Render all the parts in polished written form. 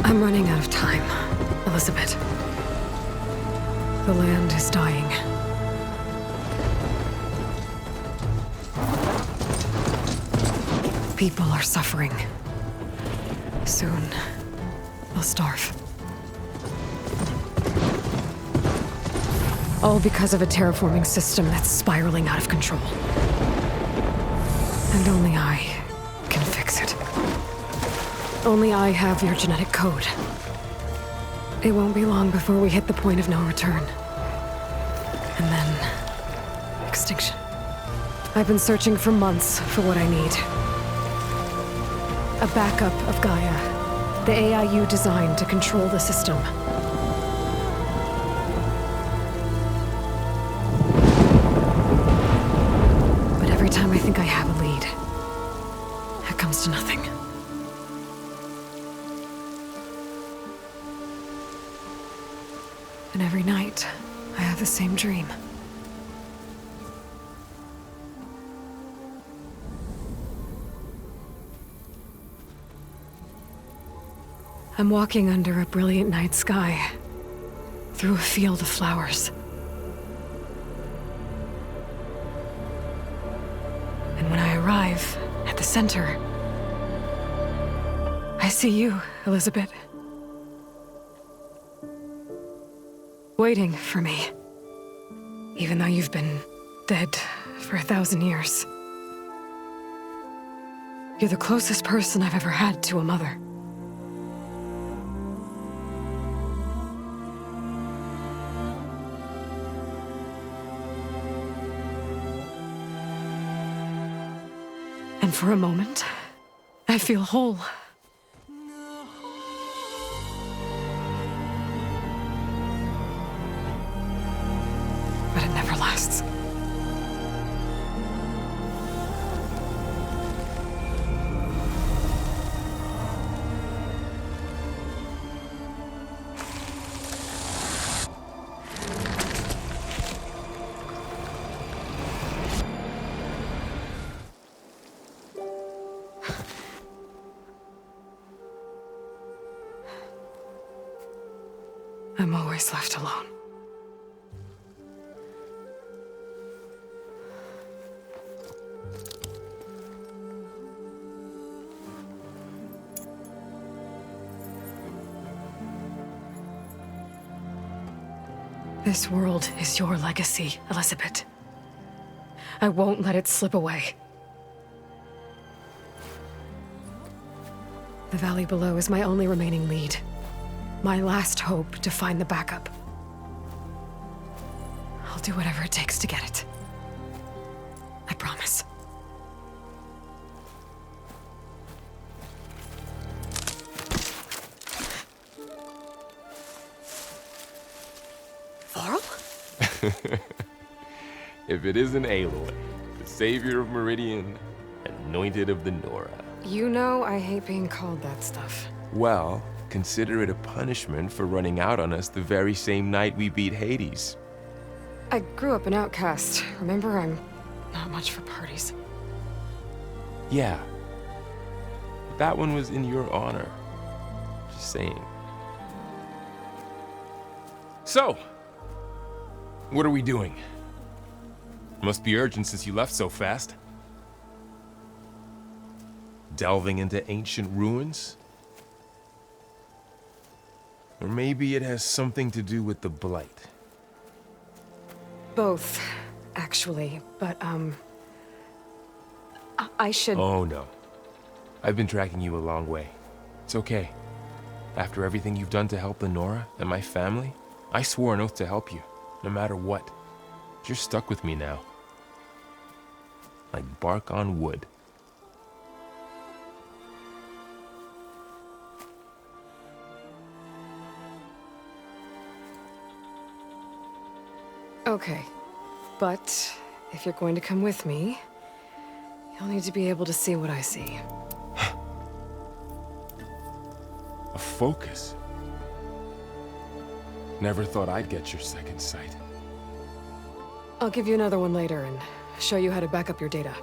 I'm running out of time, Elizabeth. The land is dying. People are suffering. Soon, they'll starve. All because of a terraforming system that's spiraling out of control. And only I can fix it. Only I have your genetic code. It won't be long before we hit the point of no return. And then... extinction. I've been searching for months for what I need. A backup of Gaia. The AI you designed to control the system. But every time I think I have a lead, it comes to nothing. And every night, I have the same dream. I'm walking under a brilliant night sky, through a field of flowers. And when I arrive at the center, I see you, Elizabeth. Waiting for me. Even though you've been dead for 1,000 years. You're the closest person I've ever had to a mother. And for a moment, I feel whole. But it never lasts. I'm always left alone. This world is your legacy, Elizabeth. I won't let it slip away. The valley below is my only remaining lead. My last hope to find the backup. I'll do whatever it takes to get it. I promise. Varl? If it isn't Aloy, the savior of Meridian, anointed of the Nora. You know I hate being called that stuff. Well, consider it a punishment for running out on us the very same night we beat Hades. I grew up an outcast. Remember, I'm not much for parties. Yeah. That one was in your honor. Just saying. So, what are we doing? Must be urgent since you left so fast. Delving into ancient ruins? Or maybe it has something to do with the Blight. Both, actually, but, I should... Oh, no. I've been tracking you a long way. It's okay. After everything you've done to help the Nora and my family, I swore an oath to help you, no matter what. You're stuck with me now. Like bark on wood. Okay, but if you're going to come with me, you'll need to be able to see what I see. A focus? Never thought I'd get your second sight. I'll give you another one later and show you how to back up your data.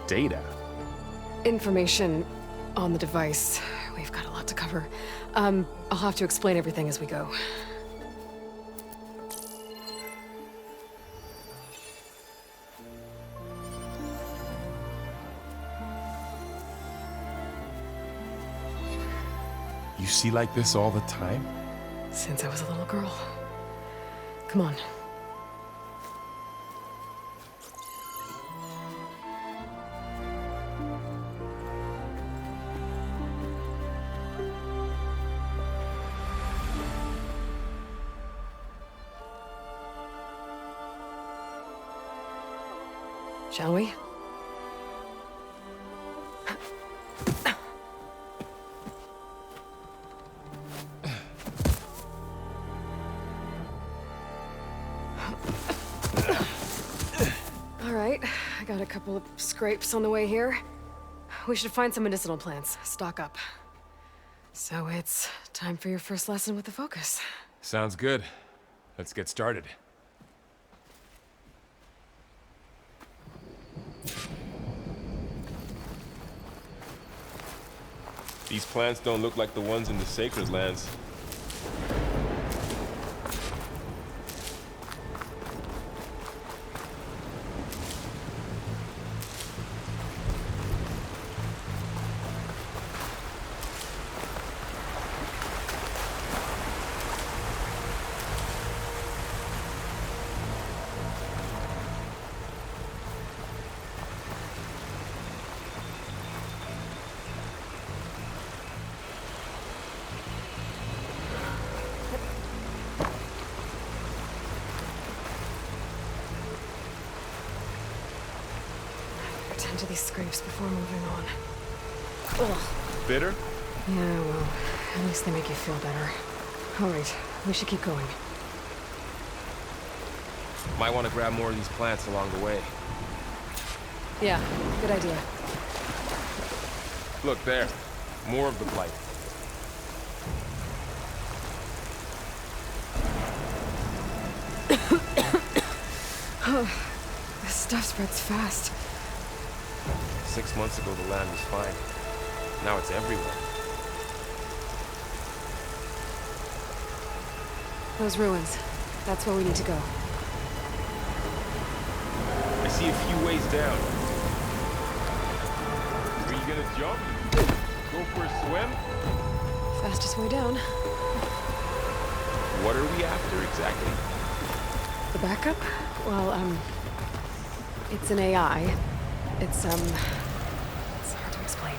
Data? Information on the device. We've got a lot to cover. I'll have to explain everything as we go. You see like this all the time? Since I was a little girl. Come on. Shall we? All right, I got a couple of scrapes on the way here. We should find some medicinal plants, stock up. So it's time for your first lesson with the Focus. Sounds good. Let's get started. These plants don't look like the ones in the Sacred Lands. Tend to these scrapes before moving on. Ugh. Bitter? Yeah, well, at least they make you feel better. All right, we should keep going. Might want to grab more of these plants along the way. Yeah, good idea. Look there. More of the blight. This stuff spreads fast. 6 months ago, the land was fine. Now it's everywhere. Those ruins. That's where we need to go. I see a few ways down. Are you gonna jump? Go for a swim? Fastest way down. What are we after exactly? The backup? Well, it's an AI. It's hard to explain.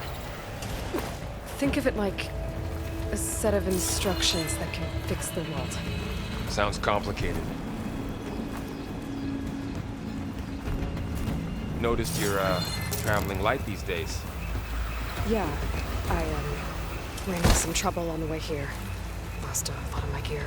Think of it like a set of instructions that can fix the world. Sounds complicated. Noticed you're, traveling light these days. Yeah, I, ran into some trouble on the way here. Lost a lot of my gear.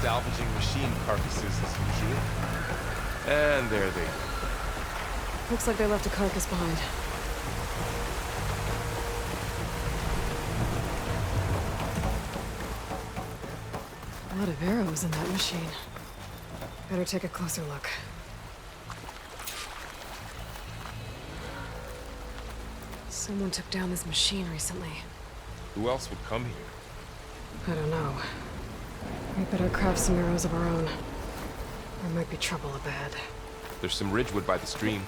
Salvaging machine carcasses as usual. And there they go. Looks like they left a carcass behind. A lot of arrows in that machine. Better take a closer look. Someone took down this machine recently. Who else would come here? I don't know. We better craft some arrows of our own. There might be trouble ahead. There's some ridgewood by the stream.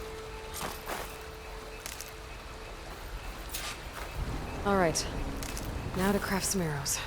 All right. Now to craft some arrows.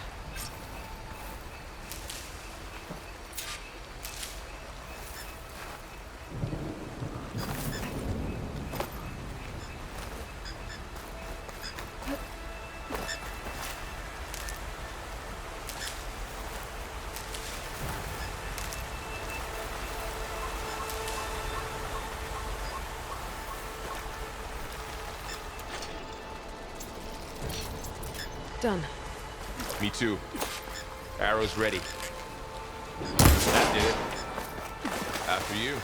Done. Me too. Arrows ready. That did it. After you.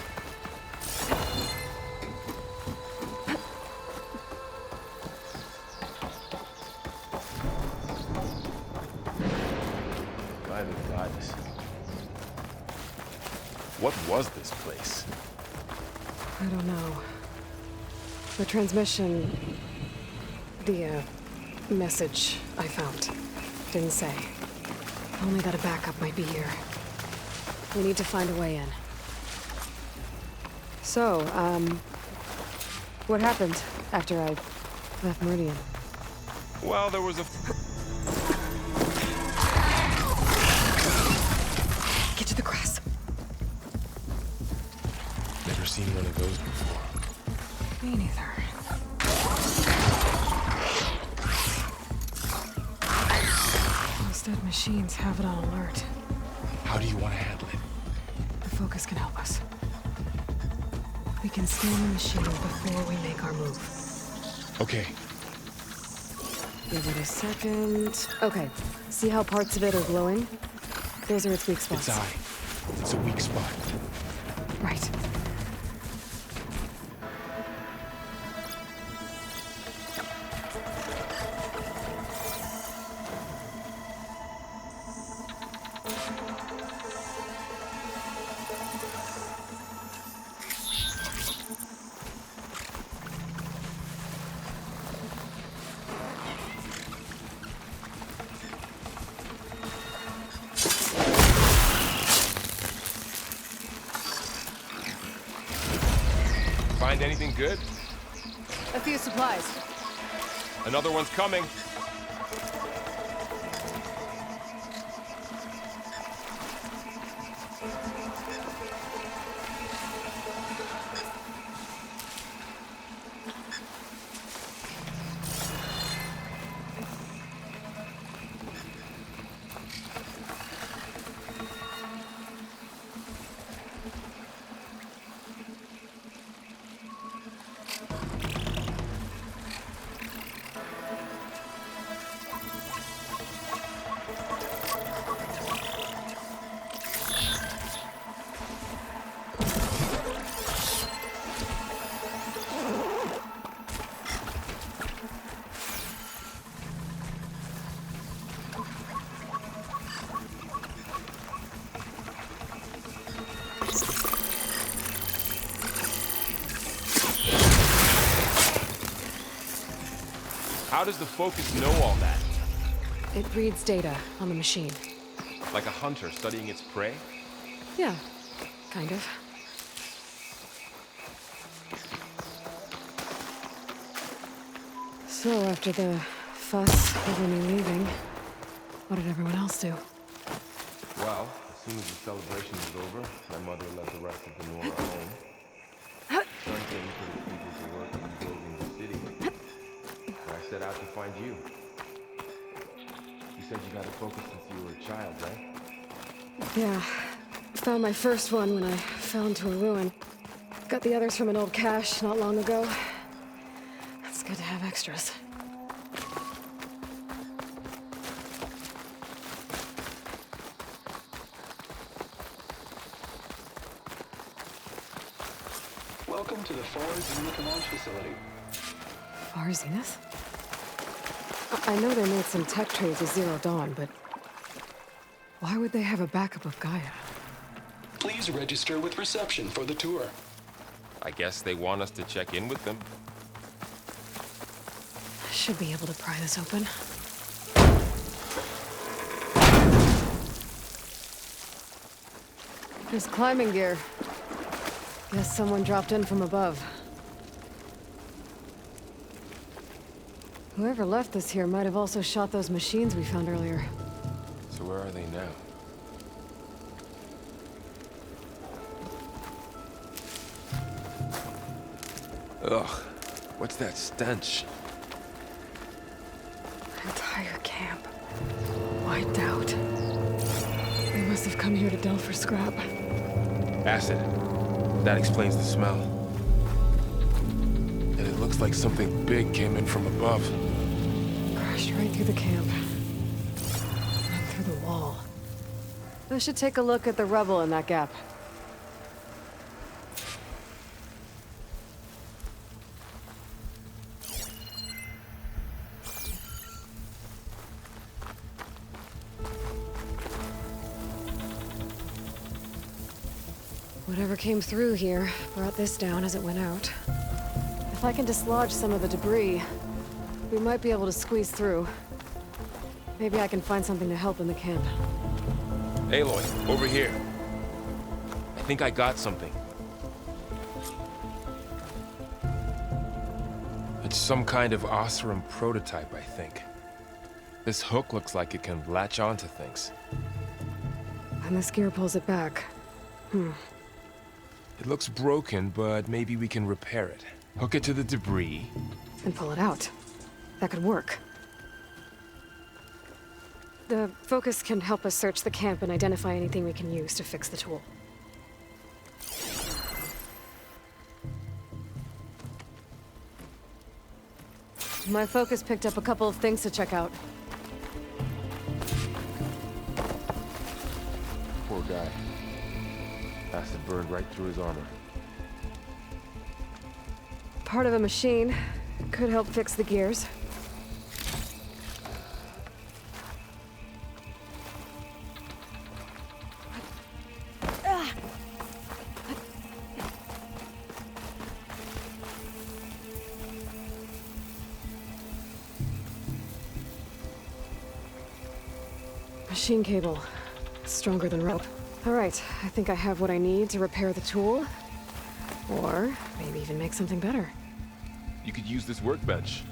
time and goddess. What was this place? I don't know. The transmission... the, message I found didn't say. Only that a backup might be here. We need to find a way in. So, what happened after I left Meridian? Well, there was a... Get to the grass. Never seen one of those before. Me neither. Those dead machines have it on alert. How do you want to handle it? The focus can help us. We can scan the machine before we make our move. Okay. Give it a second. Okay. See how parts of it are glowing? Those are its weak spots. Its eye. It's a weak spot. Right. Find anything good? A few supplies. Another one's coming. How does the focus know all that? It reads data on the machine. Like a hunter studying its prey? Yeah, kind of. So, after the fuss over me leaving, what did everyone else do? Well, as soon as the celebration was over, my mother let the rest of the Nora home. Done things for the people to work in building the city. And I set out to find you. You said you got a focus since you were a child, right? Yeah. Found my first one when I fell into a ruin. Got the others from an old cache not long ago. It's good to have extras. Welcome to the Far Zenith launch facility. Far Zenith? I know they made some tech trades with Zero Dawn, but why would they have a backup of Gaia? Please register with reception for the tour. I guess they want us to check in with them. Should be able to pry this open. There's climbing gear. Guess someone dropped in from above. Whoever left this here might have also shot those machines we found earlier. So where are they now? Ugh, what's that stench? Entire camp. Wiped out. They must have come here to delve for scrap. Acid. That explains the smell. And it looks like something big came in from above. Crashed right through the camp. And through the wall. I should take a look at the rubble in that gap. Whatever came through here brought this down as it went out. If I can dislodge some of the debris, we might be able to squeeze through. Maybe I can find something to help in the camp. Aloy, over here. I think I got something. It's some kind of Oseram prototype, I think. This hook looks like it can latch onto things. And this gear pulls it back. It looks broken, but maybe we can repair it. Hook it to the debris. And pull it out. That could work. The focus can help us search the camp and identify anything we can use to fix the tool. My focus picked up a couple of things to check out. Poor guy. Acid burned right through his armor. Part of a machine. Could help fix the gears. Machine cable. Stronger than rope. All right, I think I have what I need to repair the tool. Or maybe even make something better. You could use this workbench.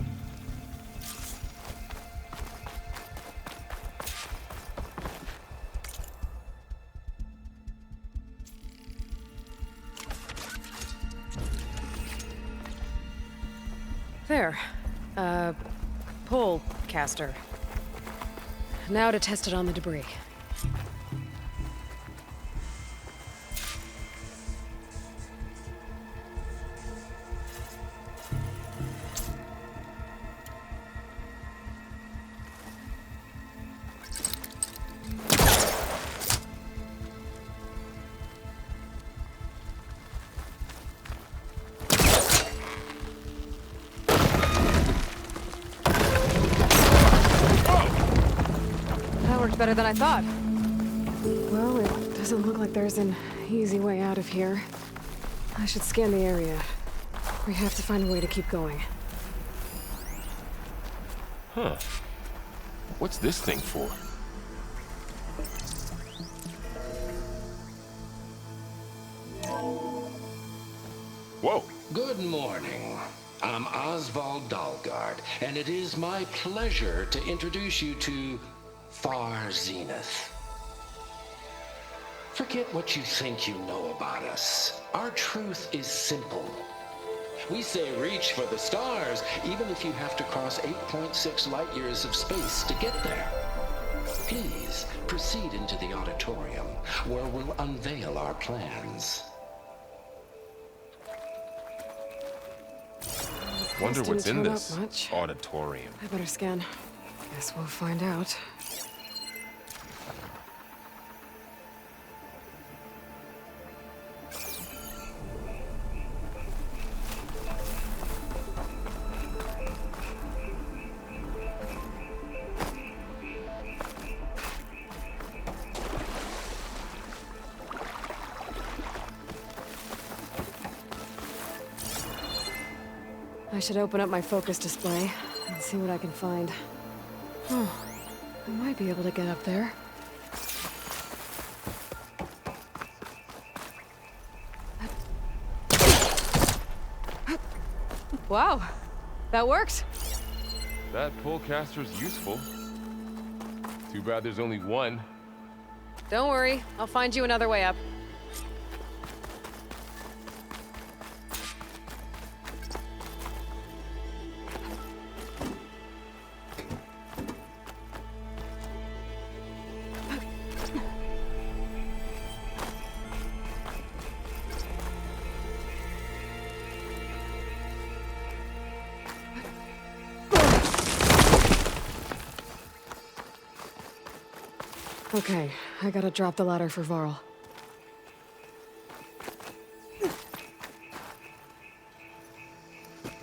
There. Pole caster. Now to test it on the debris. Better than I thought. Well, it doesn't look like there's an easy way out of here. I should scan the area. We have to find a way to keep going. Huh. What's this thing for? Whoa! Good morning. I'm Oswald Dalgard, and it is my pleasure to introduce you to Far Zenith. Forget what you think you know about us. Our truth is simple. We say reach for the stars, even if you have to cross 8.6 light years of space to get there. Please proceed into the auditorium, where we'll unveil our plans. Wonder This what's didn't in turn this up much. auditorium. I better scan. Guess we'll find out. I should open up my focus display and see what I can find. Oh, I might be able to get up there. Wow, that worked. That pole caster's useful. Too bad there's only one. Don't worry, I'll find you another way up. Okay, I gotta drop the ladder for Varl.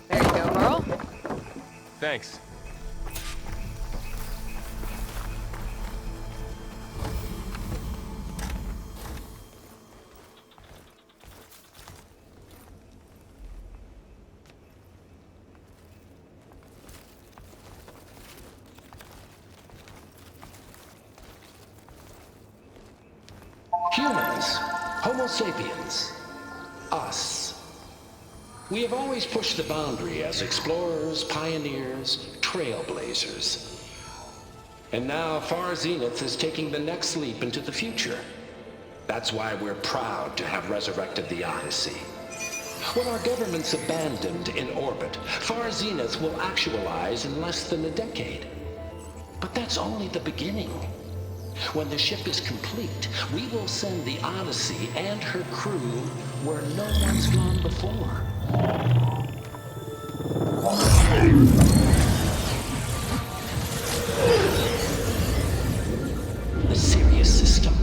There you go, Varl. Thanks. Homo sapiens. Us. We have always pushed the boundary as explorers, pioneers, trailblazers. And now Far Zenith is taking the next leap into the future. That's why we're proud to have resurrected the Odyssey. When our government's abandoned in orbit, Far Zenith will actualize in less than a decade. But that's only the beginning. When the ship is complete, we will send the Odyssey and her crew where no one's gone before. The Sirius system.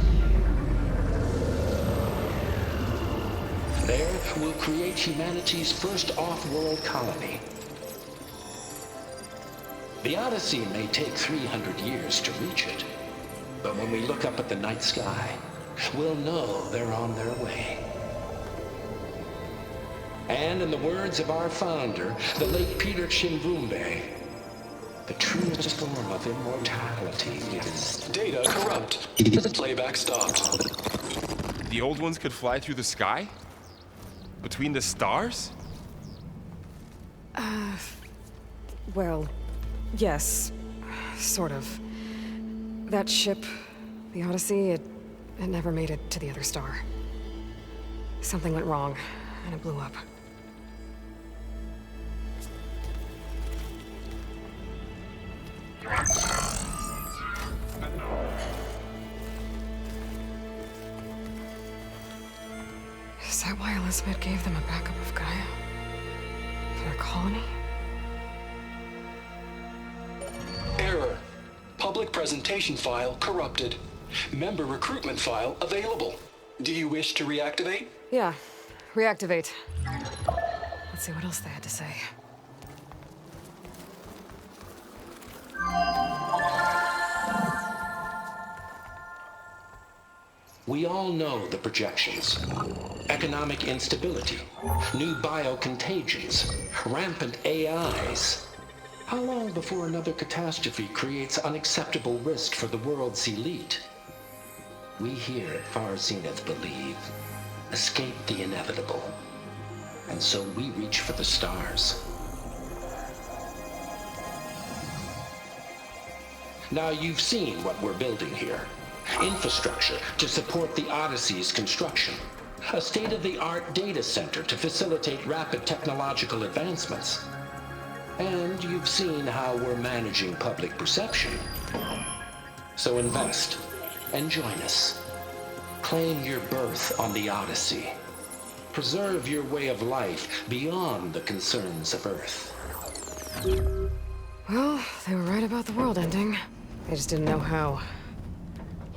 There, we'll create humanity's first off-world colony. The Odyssey may take 300 years to reach it, but when we look up at the night sky, we'll know they're on their way. And in the words of our founder, the late Peter Chimvumbe, the truest form of immortality is... Data corrupt. Playback stopped. The old ones could fly through the sky? Between the stars? Well, yes. Sort of. That ship, the Odyssey, it never made it to the other star. Something went wrong, and it blew up. Is that why Elizabeth gave them a backup of Gaia? For their colony? Error. Public presentation file corrupted. Member recruitment file available. Do you wish to reactivate? Yeah, reactivate. Let's see what else they had to say. We all know the projections. Economic instability, new biocontagions, rampant AIs. How long before another catastrophe creates unacceptable risk for the world's elite? We here at Far Zenith believe, escape the inevitable. And so we reach for the stars. Now you've seen what we're building here. Infrastructure to support the Odyssey's construction. A state-of-the-art data center to facilitate rapid technological advancements. And you've seen how we're managing public perception. So invest and join us. Claim your berth on the Odyssey. Preserve your way of life beyond the concerns of Earth. Well, they were right about the world ending. They just didn't know how.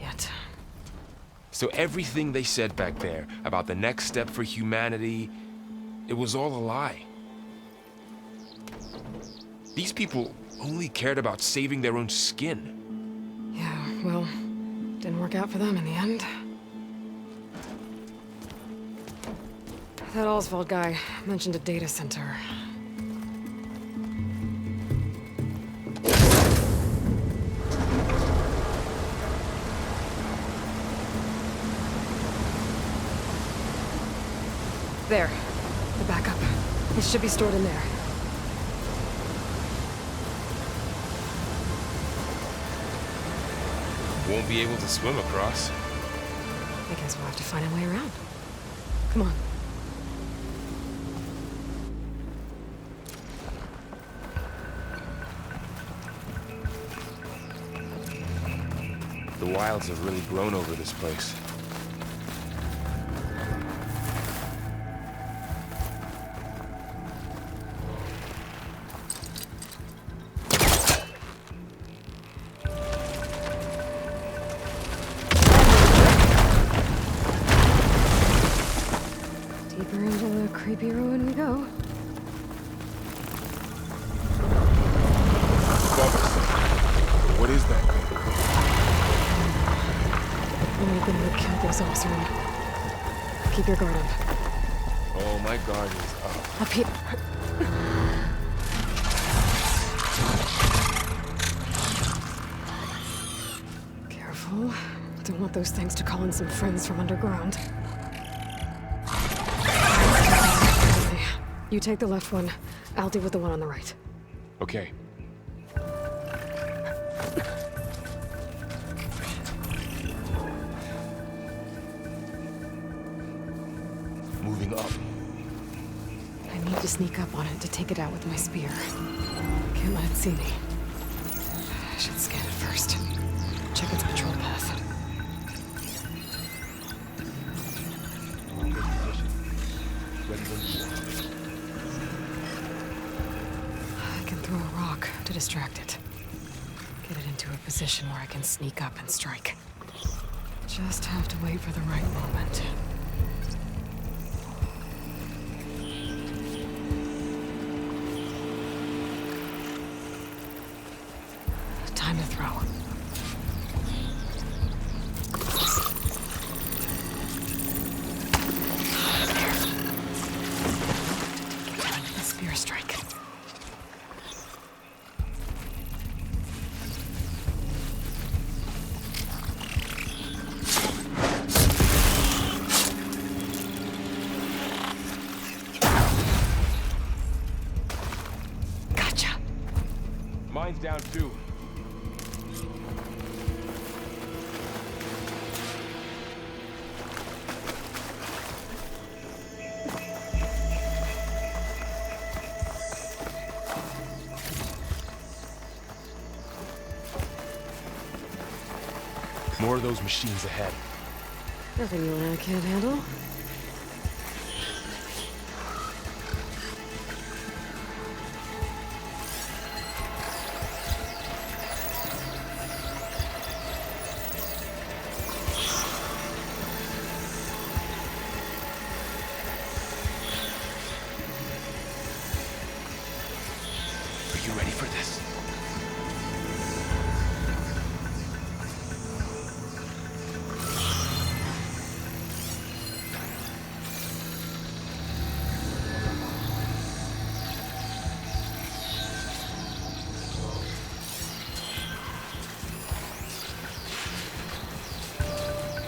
Yet. So everything they said back there about the next step for humanity, it was all a lie. These people only cared about saving their own skin. Yeah, well, didn't work out for them in the end. That Oswald guy mentioned a data center. There. The backup. It should be stored in there. Won't be able to swim across. I guess we'll have to find a way around. Come on. The wilds have really grown over this place. Deeper into the creepy ruin we go. Above us. What is that thing? Only thing that killed those Oseram. Keep your guard up. Oh, my guard is up. Up here. Careful. Don't want those things to call in some friends from underground. You take the left one. I'll deal with the one on the right. Okay. Moving up. I need to sneak up on it to take it out with my spear. Can't let it see me. I should scan it first. Check its patrol path. I can throw a rock to distract it. Get it into a position where I can sneak up and strike. Just have to wait for the right moment. Time to throw. A spear strike. Gotcha. Mine's down too. More of those machines ahead. Nothing you and I can't handle. Are you ready for this?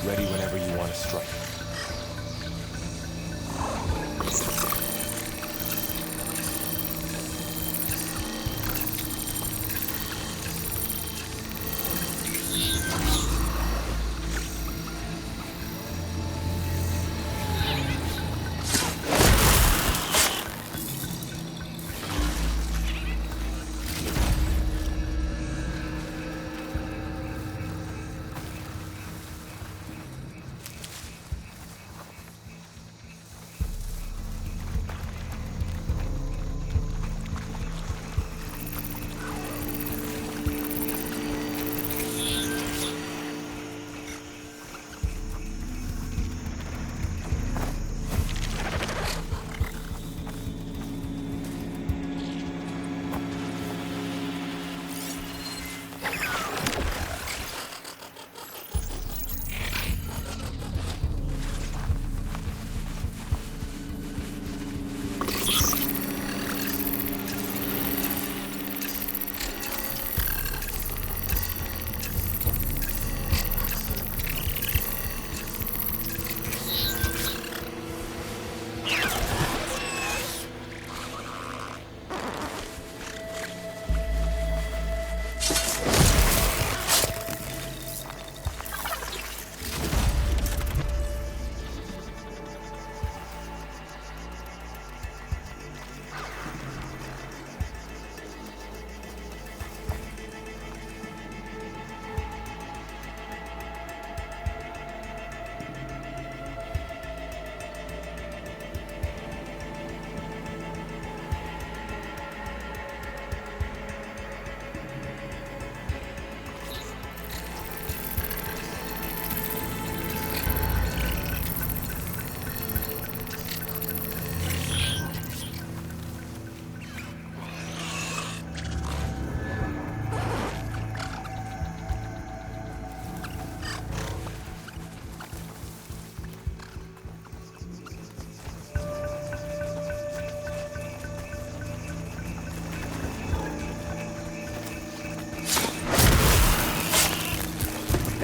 Ready whenever you want to strike.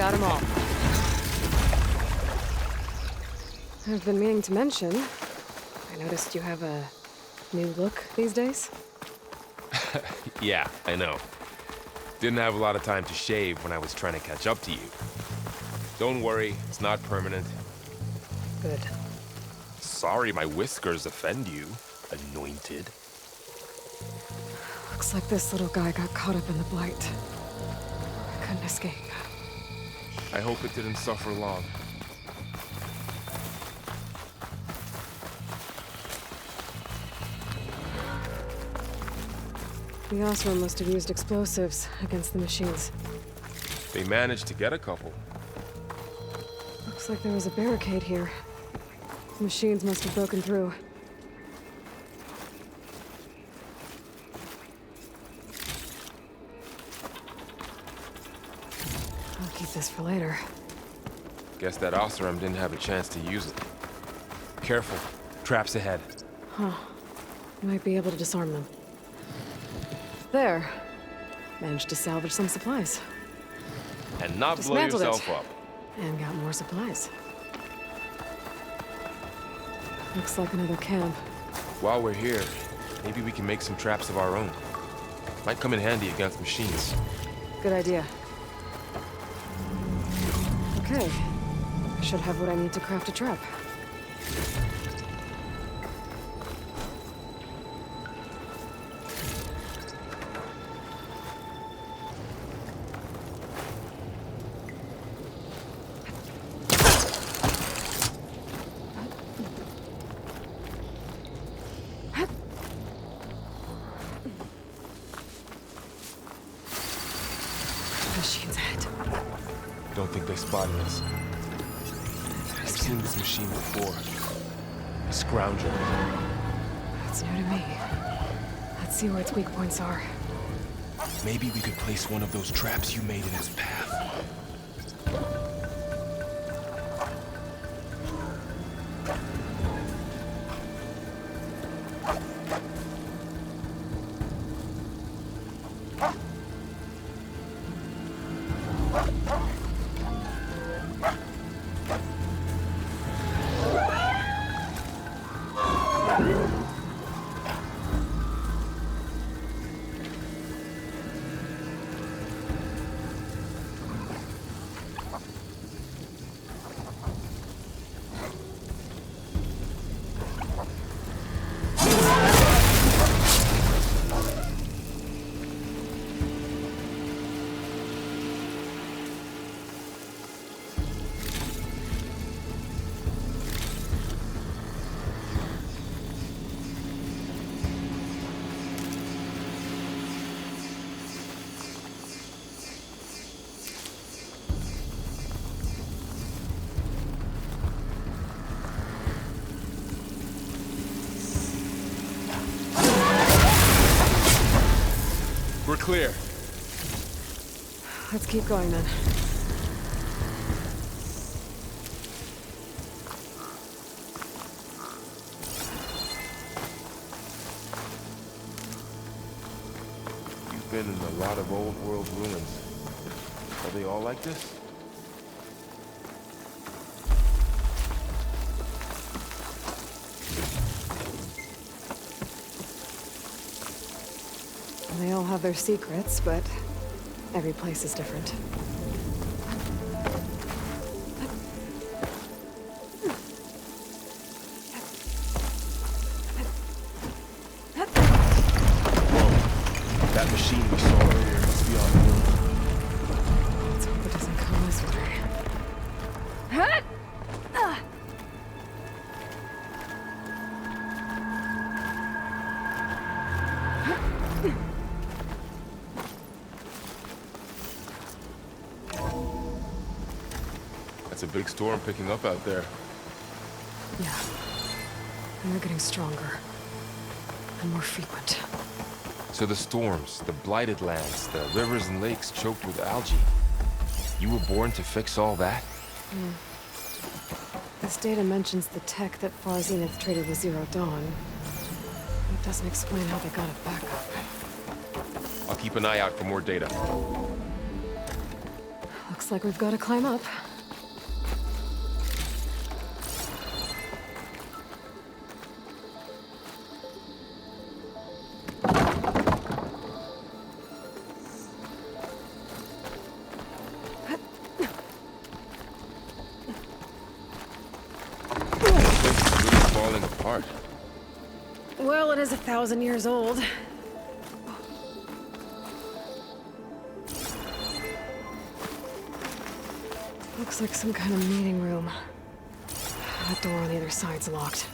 Got them all. I've been meaning to mention, I noticed you have a New look these days? Yeah, I know. Didn't have a lot of time to shave when I was trying to catch up to you. Don't worry, it's not permanent. Good. Sorry my whiskers offend you, anointed. Looks like this little guy got caught up in the blight. Couldn't escape. I hope it didn't suffer long. The Osram must have used explosives against the machines. They managed to get a couple. Looks like there was a barricade here. The machines must have broken through. I'll keep this for later. Guess that Osram didn't have a chance to use it. Careful, traps ahead. Huh. Might be able to disarm them. There. Managed to salvage some supplies. And not blow Dismantled yourself it. up. And got more supplies. Looks like another camp. While we're here, maybe we can make some traps of our own. Might come in handy against machines. Good idea. Okay. I should have what I need to craft a trap. Machine's head. I don't think they spotted us. I've seen this machine before. A scrounger. That's new to me. Let's see where its weak points are. Maybe we could place one of those traps you made in its path. We're clear. Let's keep going then. You've been in a lot of old world ruins. Are they all like this? They all have their secrets, but every place is different. Whoa. That machine we saw earlier must be on the move. Let's hope it doesn't come this way. That's a big storm picking up out there. Yeah. And they're getting stronger. And more frequent. So the storms, the blighted lands, the rivers and lakes choked with algae. You were born to fix all that? This data mentions the tech that Far Zenith traded with Zero Dawn. It doesn't explain how they got it back up. I'll keep an eye out for more data. Looks like we've got to climb up. apart. Well, it is 1,000 years old. Looks like some kind of meeting room. That door on the other side's locked.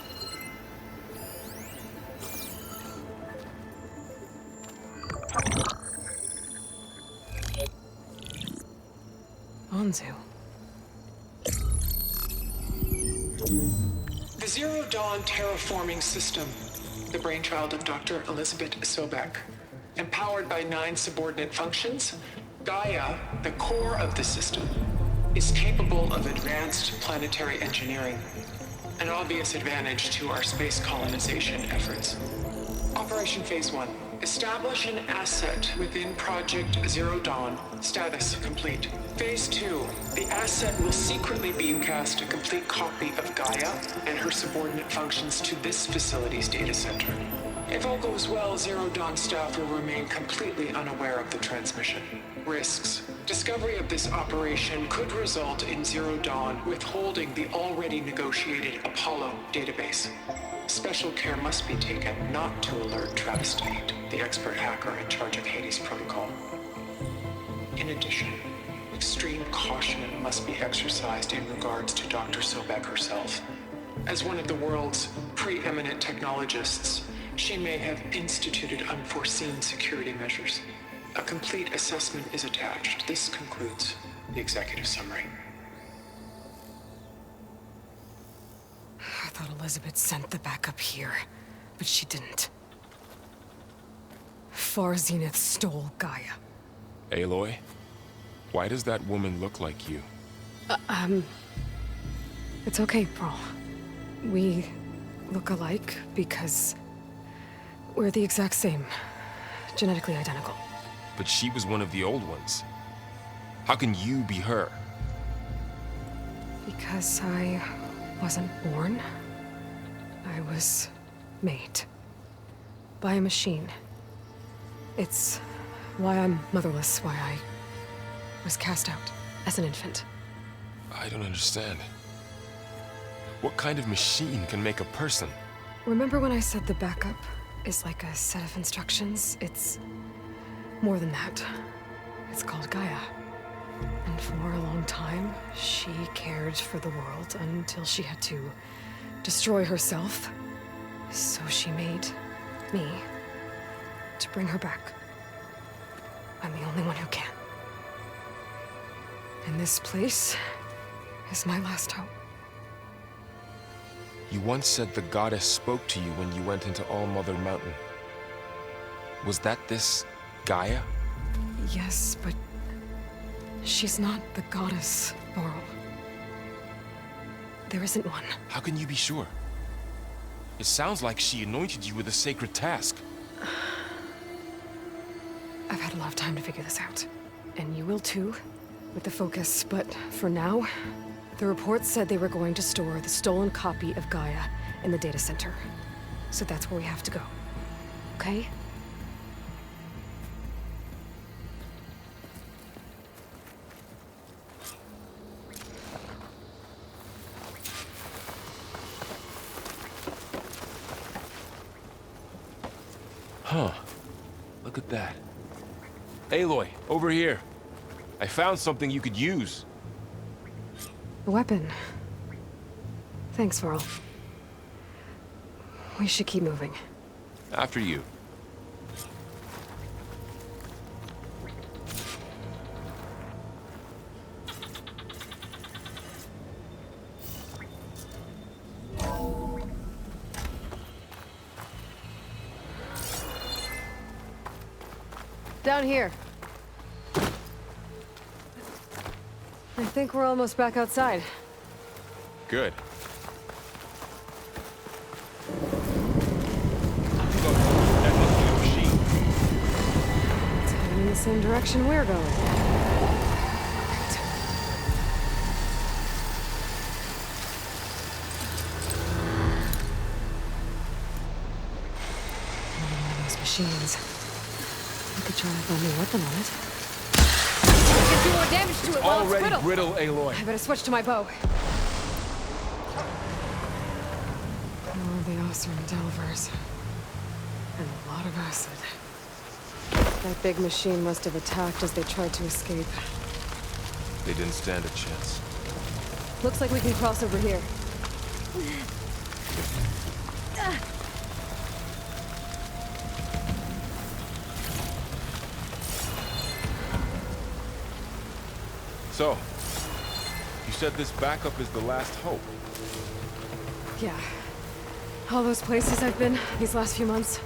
Onzu. The Zero Dawn terraforming system, the brainchild of Dr. Elizabeth Sobek, empowered by 9 subordinate functions, Gaia, the core of the system, is capable of advanced planetary engineering, an obvious advantage to our space colonization efforts. Operation Phase 1. Establish an asset within Project Zero Dawn. Status complete. Phase 2. The asset will secretly beamcast a complete copy of Gaia and her subordinate functions to this facility's data center. If all goes well, Zero Dawn staff will remain completely unaware of the transmission. Risks. Discovery of this operation could result in Zero Dawn withholding the already negotiated Apollo database. Special care must be taken not to alert Travis Tate, the expert hacker in charge of Hades Protocol. In addition, extreme caution must be exercised in regards to Dr. Sobek herself. As one of the world's preeminent technologists, she may have instituted unforeseen security measures. A complete assessment is attached. This concludes the executive summary. I thought Elizabeth sent the backup here, but she didn't. Far Zenith stole Gaia. Aloy, why does that woman look like you? It's okay, Pearl. We look alike because we're the exact same. Genetically identical. But she was one of the old ones. How can you be her? Because I wasn't born. I was made. By a machine. It's why I'm motherless, why I was cast out as an infant. I don't understand. What kind of machine can make a person? Remember when I said the backup is like a set of instructions? It's more than that. It's called Gaia. And for a long time, she cared for the world until she had to destroy herself. So she made me to bring her back. I'm the only one who can. And this place is my last hope. You once said the goddess spoke to you when you went into All-Mother Mountain. Was that this Gaia? Yes, but she's not the goddess, Laurel. There isn't one. How can you be sure? It sounds like she anointed you with a sacred task. I've had a lot of time to figure this out. And you will too, with the focus. But for now, the report said they were going to store the stolen copy of Gaia in the data center. So that's where we have to go. Okay? Huh. Look at that. Aloy, over here. I found something you could use. A weapon. Thanks, Varl. We should keep moving. After you. Down here. I think we're almost back outside. Good. That must be a machine. It's heading in the same direction we're going. Right. Another one of those machines. I could try to find a weapon on it. I can do more damage to it while it's Already brittle. brittle, Aloy. I better switch to my bow. the Osram Delvers. And a lot of acid. That big machine must have attacked as they tried to escape. They didn't stand a chance. Looks like we can cross over here. So, you said this backup is the last hope. Yeah. All those places I've been these last few months,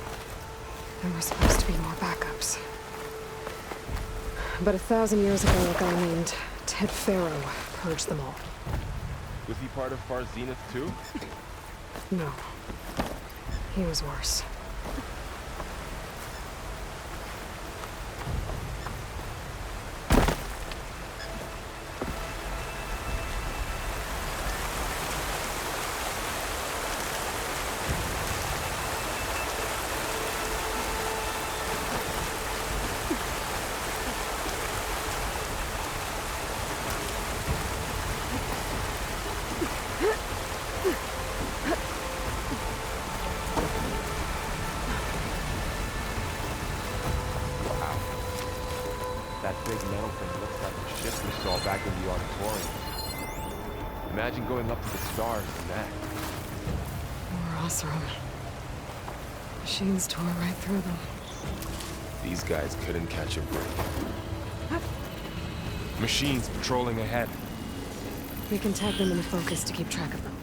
there were supposed to be more backups. But 1,000 years ago, a guy named Ted Faro purged them all. Was he part of Far Zenith too? No. He was worse. That big metal thing looks like the ship we saw back in the auditorium. Imagine going up to the stars in that. More Osram. Machines tore right through them. These guys couldn't catch a break. Machines patrolling ahead. We can tag them into focus to keep track of them.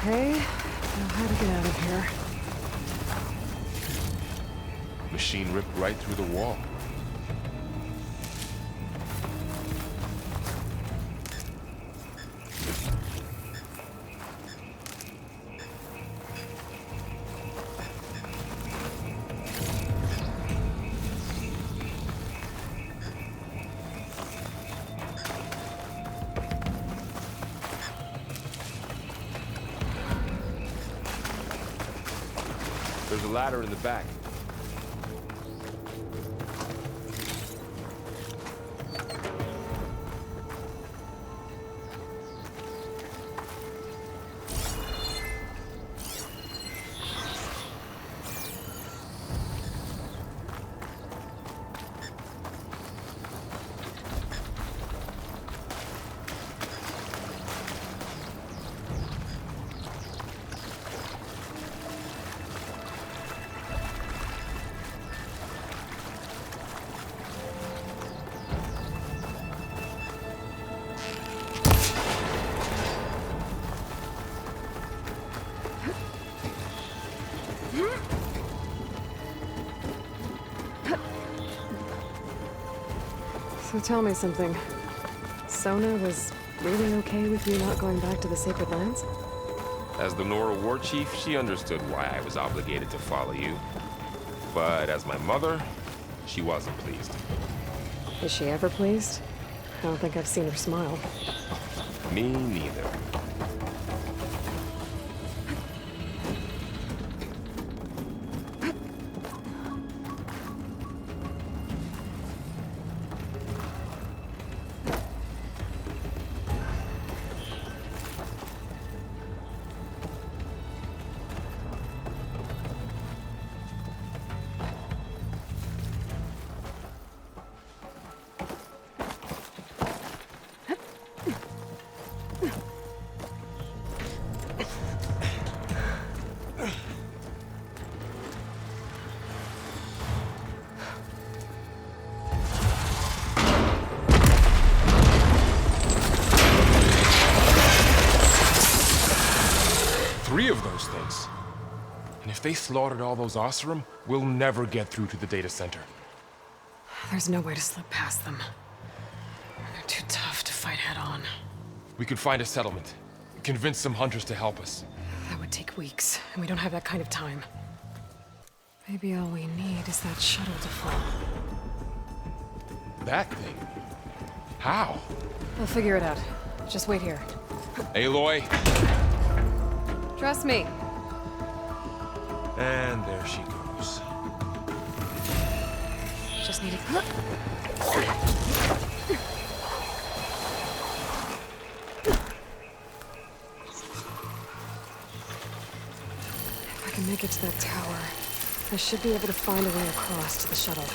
Okay, now how to get out of here? Machine ripped right through the wall. There's a ladder in the back. So tell me something. Sona was really okay with you not going back to the Sacred Lands? As the Nora war chief, she understood why I was obligated to follow you. But as my mother, she wasn't pleased. Is she ever pleased? I don't think I've seen her smile. Me neither. Three of those things. And if they slaughtered all those Oseram, we'll never get through to the data center. There's no way to slip past them. They're too tough to fight head-on. We could find a settlement. Convince some hunters to help us. That would take weeks, and we don't have that kind of time. Maybe all we need is that shuttle to fall. That thing? How? I'll figure it out. Just wait here. Aloy. Trust me. And there she goes. Just need If I can make it to that tower, I should be able to find a way across to the shuttle.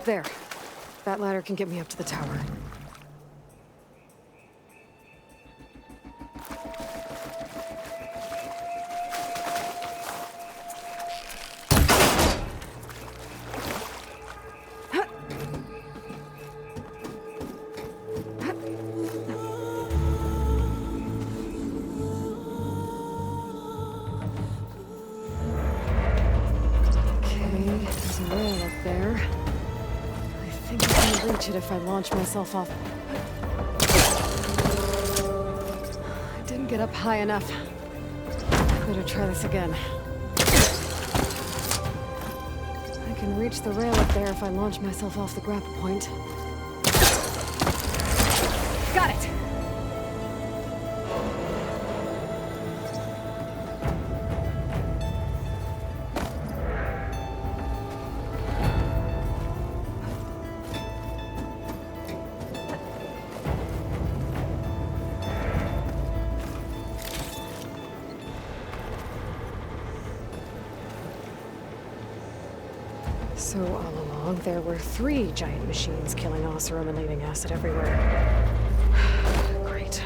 There. That ladder can get me up to the tower. There's a rail up there. I think I can reach it if I launch myself off. I didn't get up high enough. Better try this again. I can reach the rail up there if I launch myself off the grapple point. Got it! So all along, there were 3 giant machines killing Oseram and leaving acid everywhere. Great.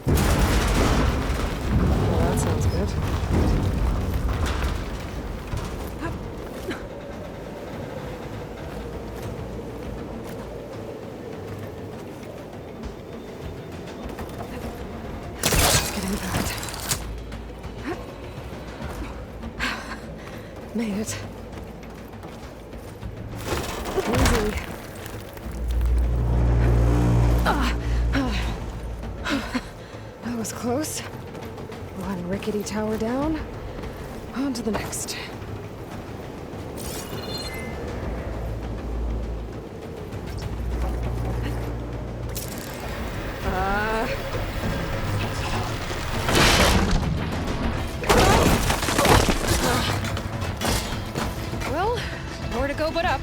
Well, that sounds good. that. Made it. Easy. That was close. One rickety tower down. On to the next. Well, more to go but up.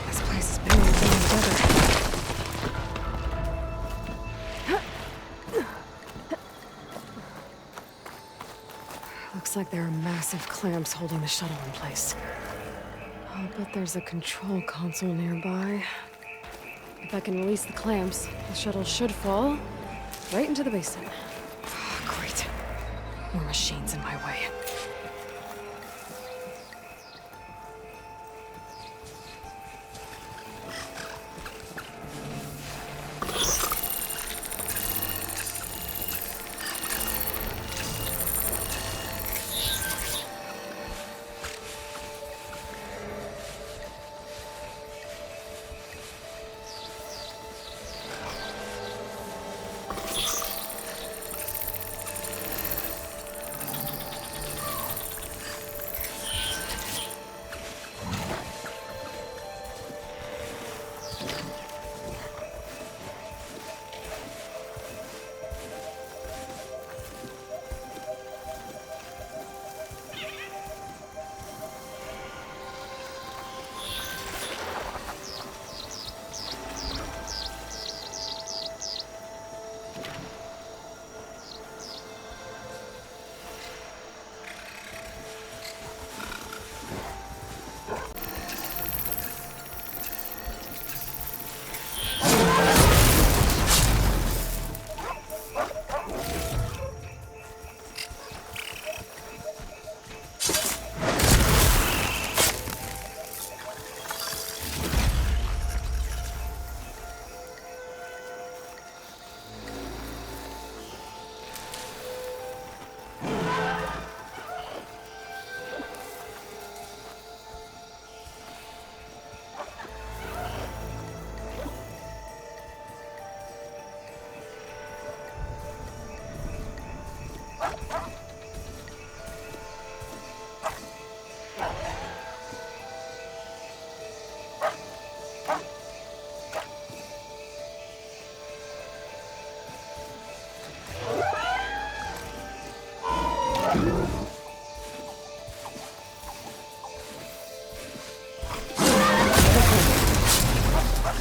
This place is barely holding together. Looks like there are massive clamps holding the shuttle in place. I'll bet there's a control console nearby. If I can release the clamps, the shuttle should fall right into the basin. Great. More machines in my way.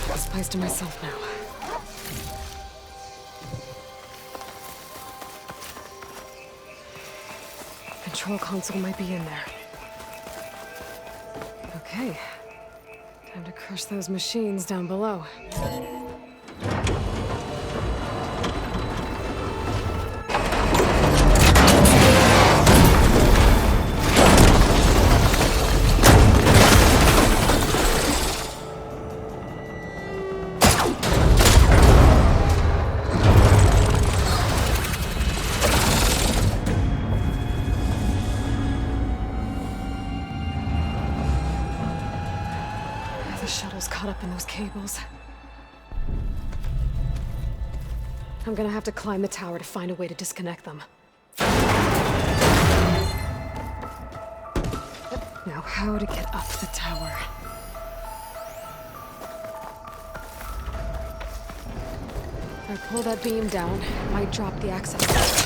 This place to myself now. Control console might be in there. Okay. Time to crush those machines down below. The shuttle's caught up in those cables. I'm gonna have to climb the tower to find a way to disconnect them. Now, how to get up the tower? If I pull that beam down, it might drop the access.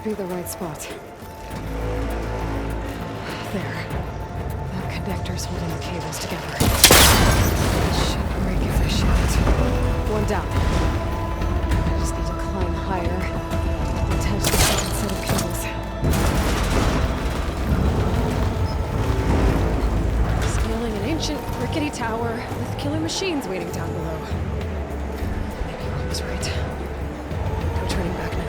be the right spot. There. That connector's holding the cables together. It should break if I shoot. One down. I just need to climb higher and attach the second set of cables. Scaling an ancient, rickety tower with killer machines waiting down below. Maybe Rob was right. No turning back now.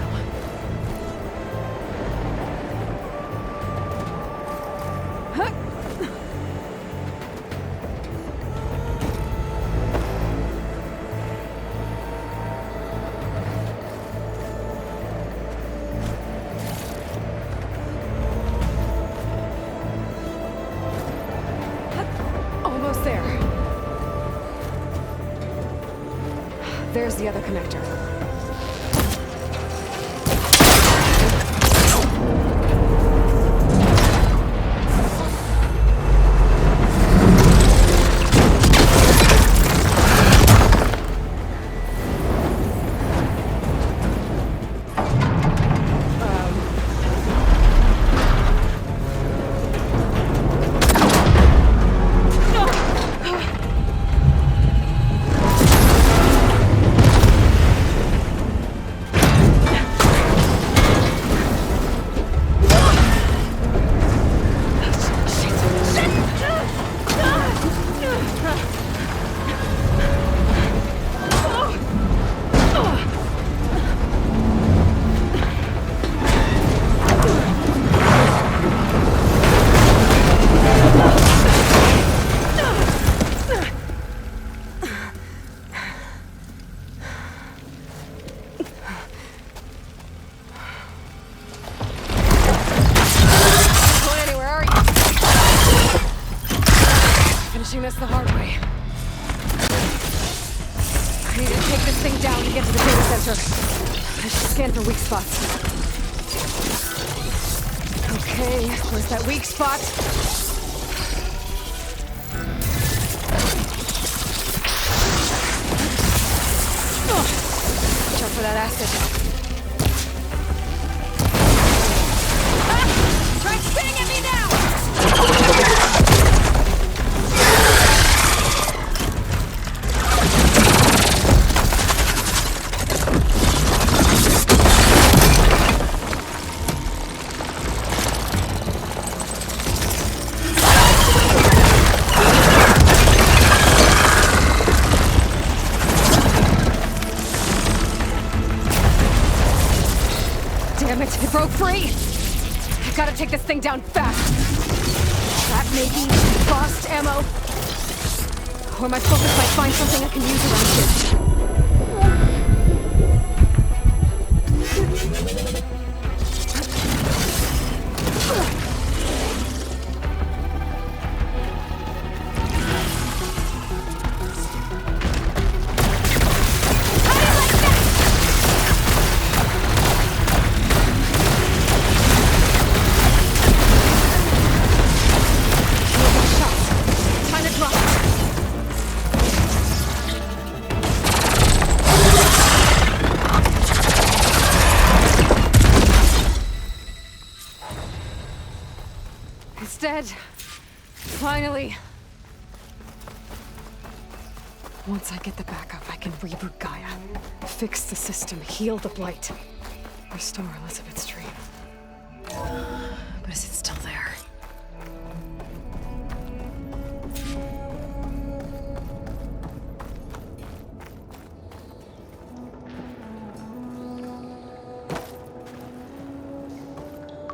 Almost there. There's the other connector. Finishing this the hard way. I need to take this thing down to get to the data center. I should scan for weak spots. Okay, where's that weak spot? Oh, watch out for that acid. Try spinning at me now! Damn it, it broke free! I gotta take this thing down fast! That maybe lost ammo? Or my focus might find something I can use around here. It's dead. Finally. Once I get the backup, I can reboot Gaia, fix the system, heal the blight, restore Elizabeth's dream. But is it still there?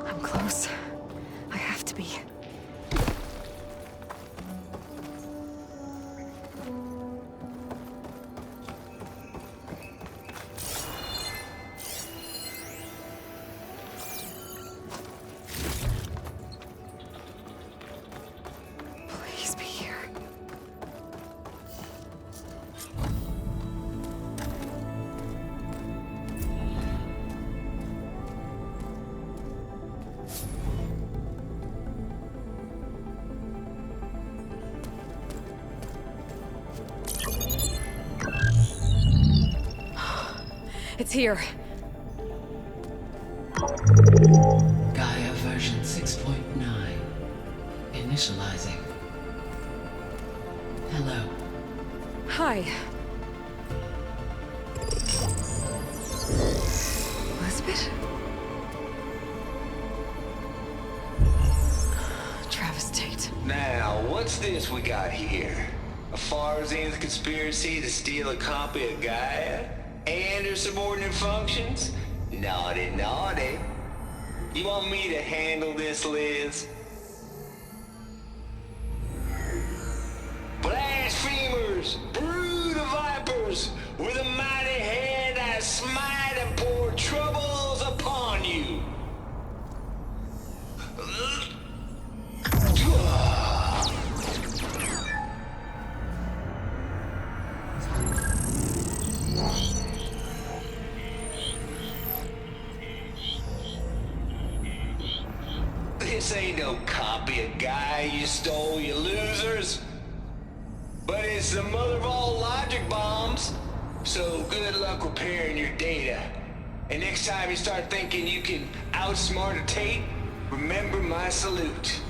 I'm close. I have to be. Please be here. It's here. Gaia version 6.9. Initializing. Hello. Hi. Elizabeth? Travis Tate. Now, what's this we got here? A Farzian's conspiracy to steal a copy of Gaia? And her subordinate functions? Naughty, naughty. You want me to handle this, Liz? Blasphemers! Brood of vipers! With a mighty hand I smite and pour troubles upon you! This ain't no copy of Gaia you stole, you losers. But it's the mother of all logic bombs. So good luck repairing your data. And next time you start thinking you can outsmart a Tate, remember my salute.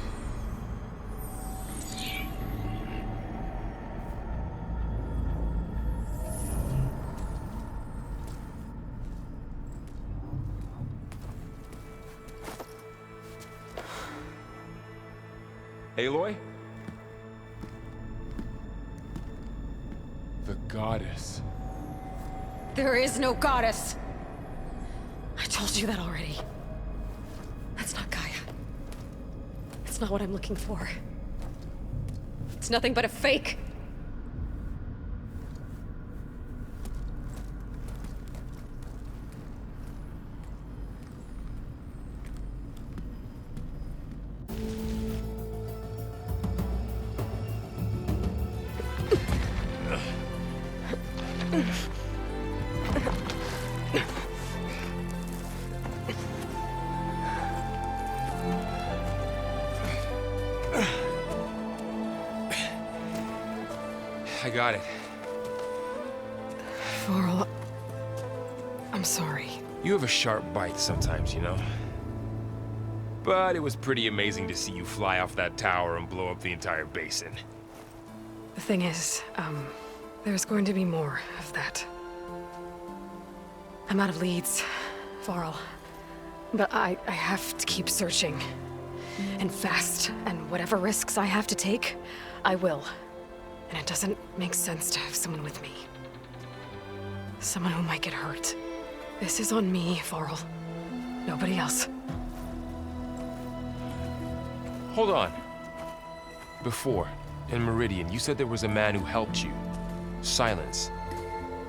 Aloy? The goddess. There is no goddess! I told you that already. That's not Gaia. It's not what I'm looking for. It's nothing but a fake. I got it. Varl, I'm sorry. You have a sharp bite sometimes, you know? But it was pretty amazing to see you fly off that tower and blow up the entire basin. The thing is, there's going to be more of that. I'm out of leads, Varl. But I have to keep searching. And fast, and whatever risks I have to take, I will. And it doesn't make sense to have someone with me. Someone who might get hurt. This is on me, Varl. Nobody else. Hold on. Before, in Meridian, you said there was a man who helped you. Silence.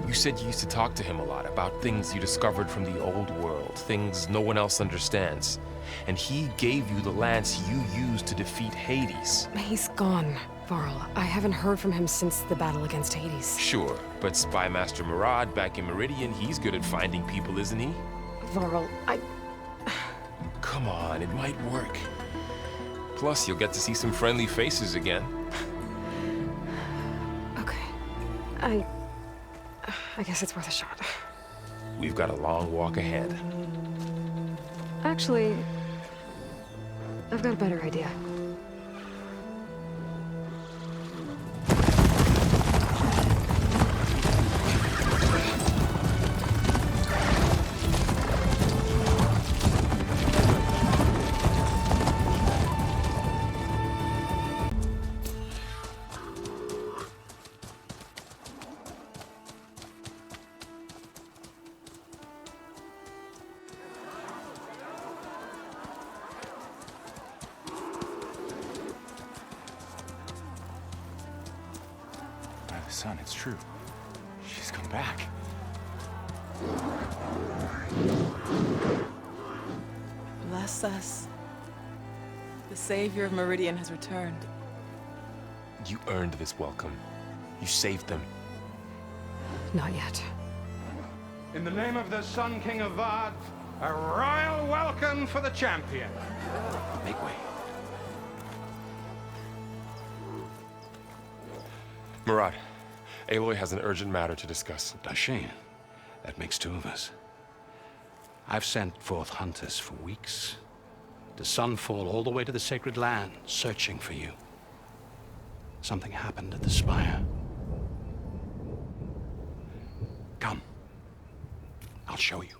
You said you used to talk to him a lot about things you discovered from the old world, things no one else understands. And he gave you the lance you used to defeat Hades. He's gone, Varl. I haven't heard from him since the battle against Hades. Sure, but Spy Master Murad back in Meridian, he's good at finding people, isn't he? Varl, Come on, it might work. Plus, you'll get to see some friendly faces again. Okay. I guess it's worth a shot. We've got a long walk ahead. Actually, I've got a better idea. Son, it's true. She's come back. Bless us. The savior of Meridian has returned. You earned this welcome. You saved them. Not yet. In the name of the Sun King of Vard, a royal welcome for the champion. Make way. Murad, Aloy has an urgent matter to discuss. Dashane. That makes two of us. I've sent forth hunters for weeks, to sunfall all the way to the sacred land, searching for you. Something happened at the spire. Come. I'll show you.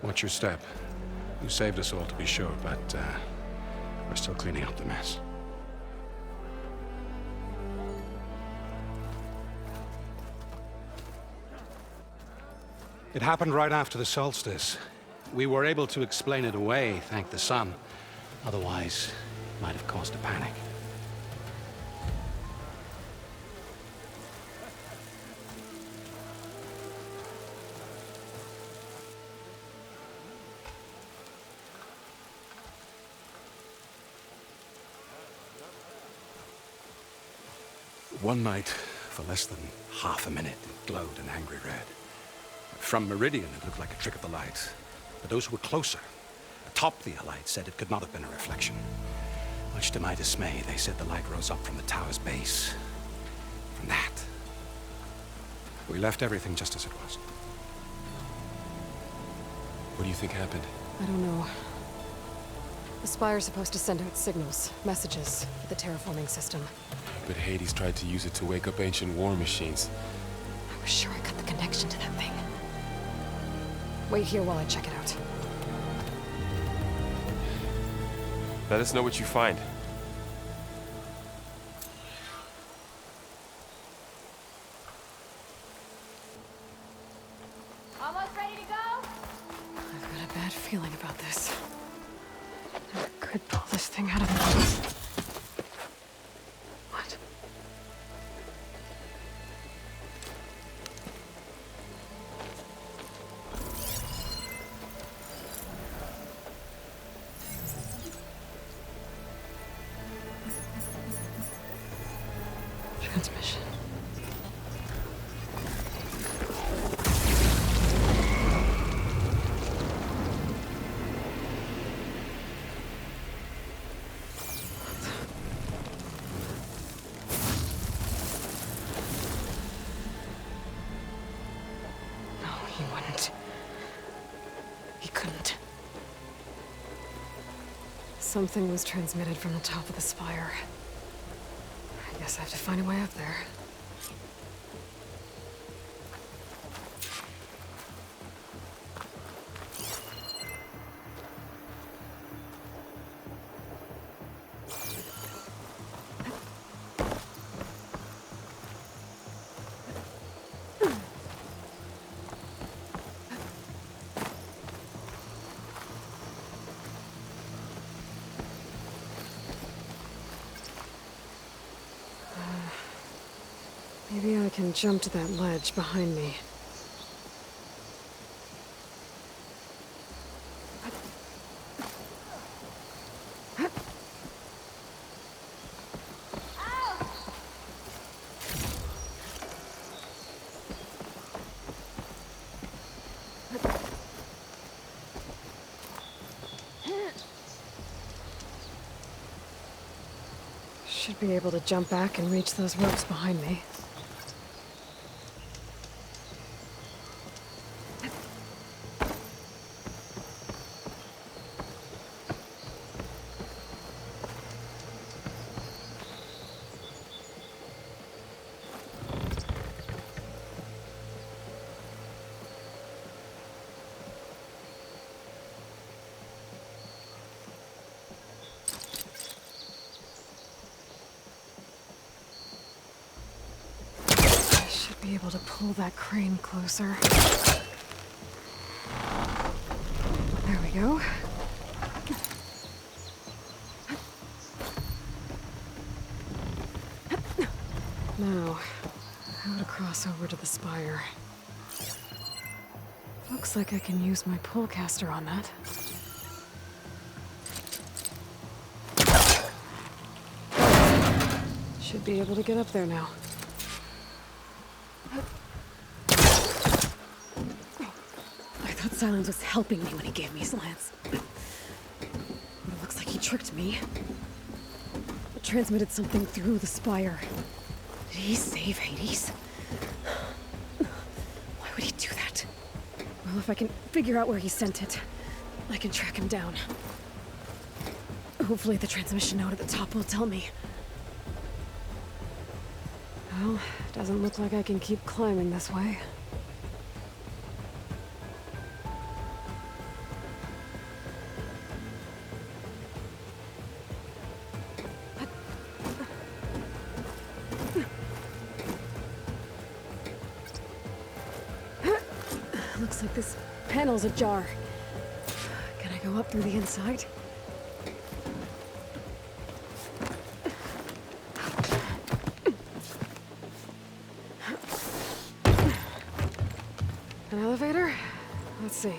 Watch your step. You saved us all, to be sure, but we're still cleaning up the mess. It happened right after the solstice. We were able to explain it away, thank the sun. Otherwise, it might have caused a panic. One night, for less than half a minute, it glowed an angry red. From Meridian, it looked like a trick of the light. But those who were closer, atop the light, said it could not have been a reflection. Much to my dismay, they said the light rose up from the tower's base. From that, we left everything just as it was. What do you think happened? I don't know. The Spire's supposed to send out signals, messages, for the terraforming system. But Hades tried to use it to wake up ancient war machines. I was sure I got the connection to that thing. Wait here while I check it out. Let us know what you find. Almost ready to go? I've got a bad feeling about this. I could pull this thing out of the... What? Transmission. No, he wouldn't. He couldn't. Something was transmitted from the top of the spire. I guess I have to find a way up there. Maybe I can jump to that ledge behind me. Should be able to jump back and reach those ropes behind me. Be able to pull that crane closer. There we go. Now, how to cross over to the spire. Looks like I can use my pullcaster on that. Should be able to get up there now. I thought Silence was helping me when he gave me his lance. But it looks like he tricked me. It transmitted something through the spire. Did he save Hades? Why would he do that? Well, if I can figure out where he sent it, I can track him down. Hopefully the transmission node at the top will tell me. Well, doesn't look like I can keep climbing this way. Looks like this panel's ajar. Can I go up through the inside? An elevator? Let's see.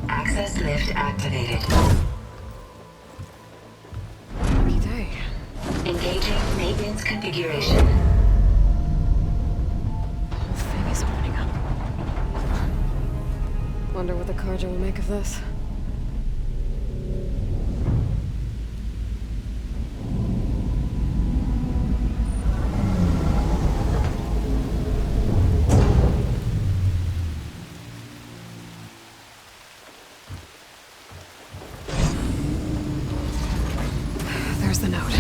Access lift activated. Lucky day. Engaging maintenance configuration. The whole thing is opening up. Wonder what the Carja will make of this. There's the note.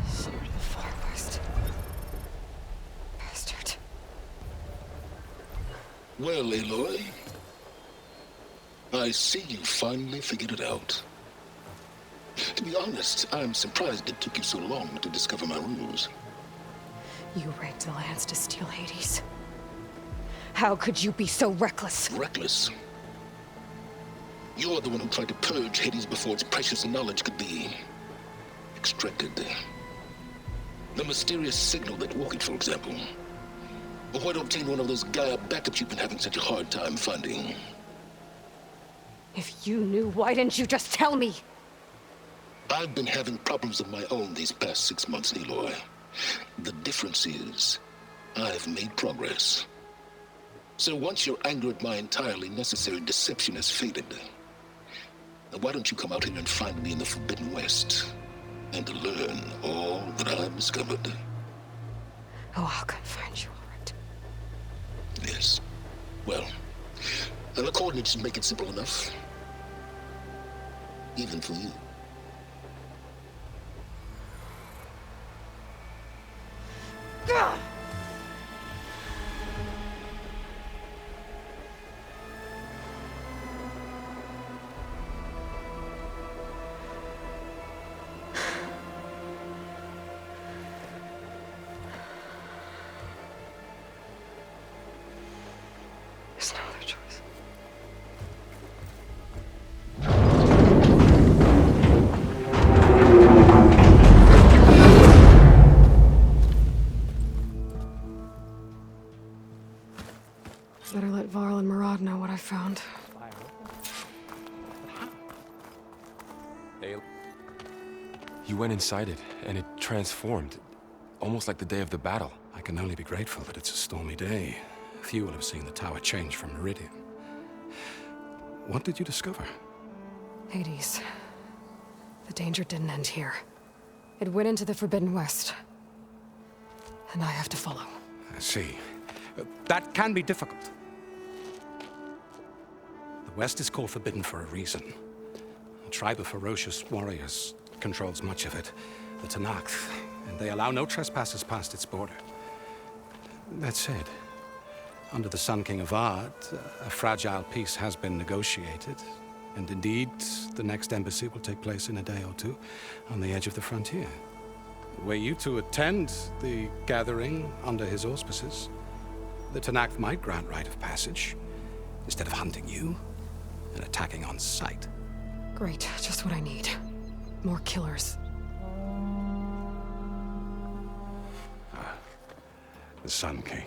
Sword of the Far West. Bastard. Well, Aloy, I see you finally figured it out. To be honest, I'm surprised it took you so long to discover my ruse. You raped the lands to steal Hades. How could you be so reckless? Reckless? You're the one who tried to purge Hades before its precious knowledge could be extracted. The mysterious signal that woke it, for example. Or why to obtain one of those Gaia backups you've been having such a hard time finding. If you knew, why didn't you just tell me? I've been having problems of my own these past 6 months, Aloy. The difference is, I've made progress. So once your anger at my entirely necessary deception has faded, why don't you come out here and find me in the Forbidden West, and learn all that I've discovered? Oh, I'll come find you, all right. Yes. Well, the coordinates make it simple enough. Even for you. There's no other choice. Better let Varl and Murad know what I found. You went inside it, and it transformed. Almost like the day of the battle. I can only be grateful that it's a stormy day. Few will have seen the tower change from Meridian. What did you discover? Hades. The danger didn't end here. It went into the Forbidden West. And I have to follow. I see. That can be difficult. The West is called Forbidden for a reason. A tribe of ferocious warriors controls much of it, the Tanakh, and they allow no trespassers past its border. That said, under the Sun King of Ard, a fragile peace has been negotiated, and indeed, the next embassy will take place in a day or two on the edge of the frontier. Were you to attend the gathering under his auspices, the Tanakh might grant right of passage, instead of hunting you and attacking on sight. Great, just what I need. More killers. the Sun King.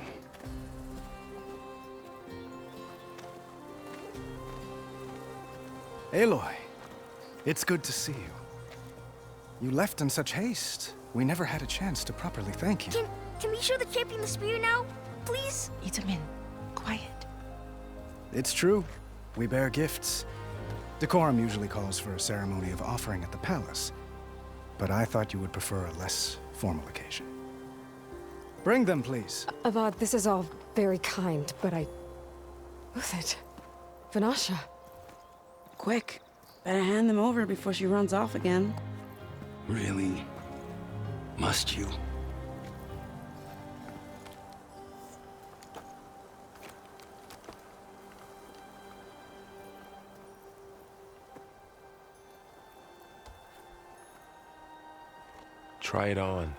Aloy, it's good to see you. You left in such haste. We never had a chance to properly thank you. Can we show the champion the spear now? Please? Itamin, quiet. It's true. We bear gifts. Decorum usually calls for a ceremony of offering at the palace, but I thought you would prefer a less formal occasion. Bring them, please. Avad, this is all very kind, but Who's it? Vanasha. Quick. Better hand them over before she runs off again. Really? Must you? Try it on.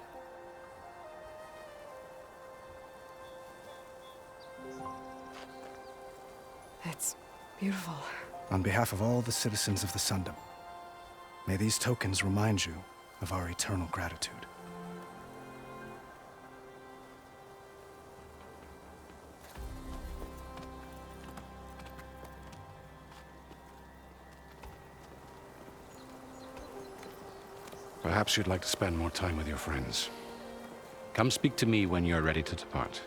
It's beautiful. On behalf of all the citizens of the Sundom, may these tokens remind you of our eternal gratitude. Perhaps you'd like to spend more time with your friends. Come speak to me when you're ready to depart.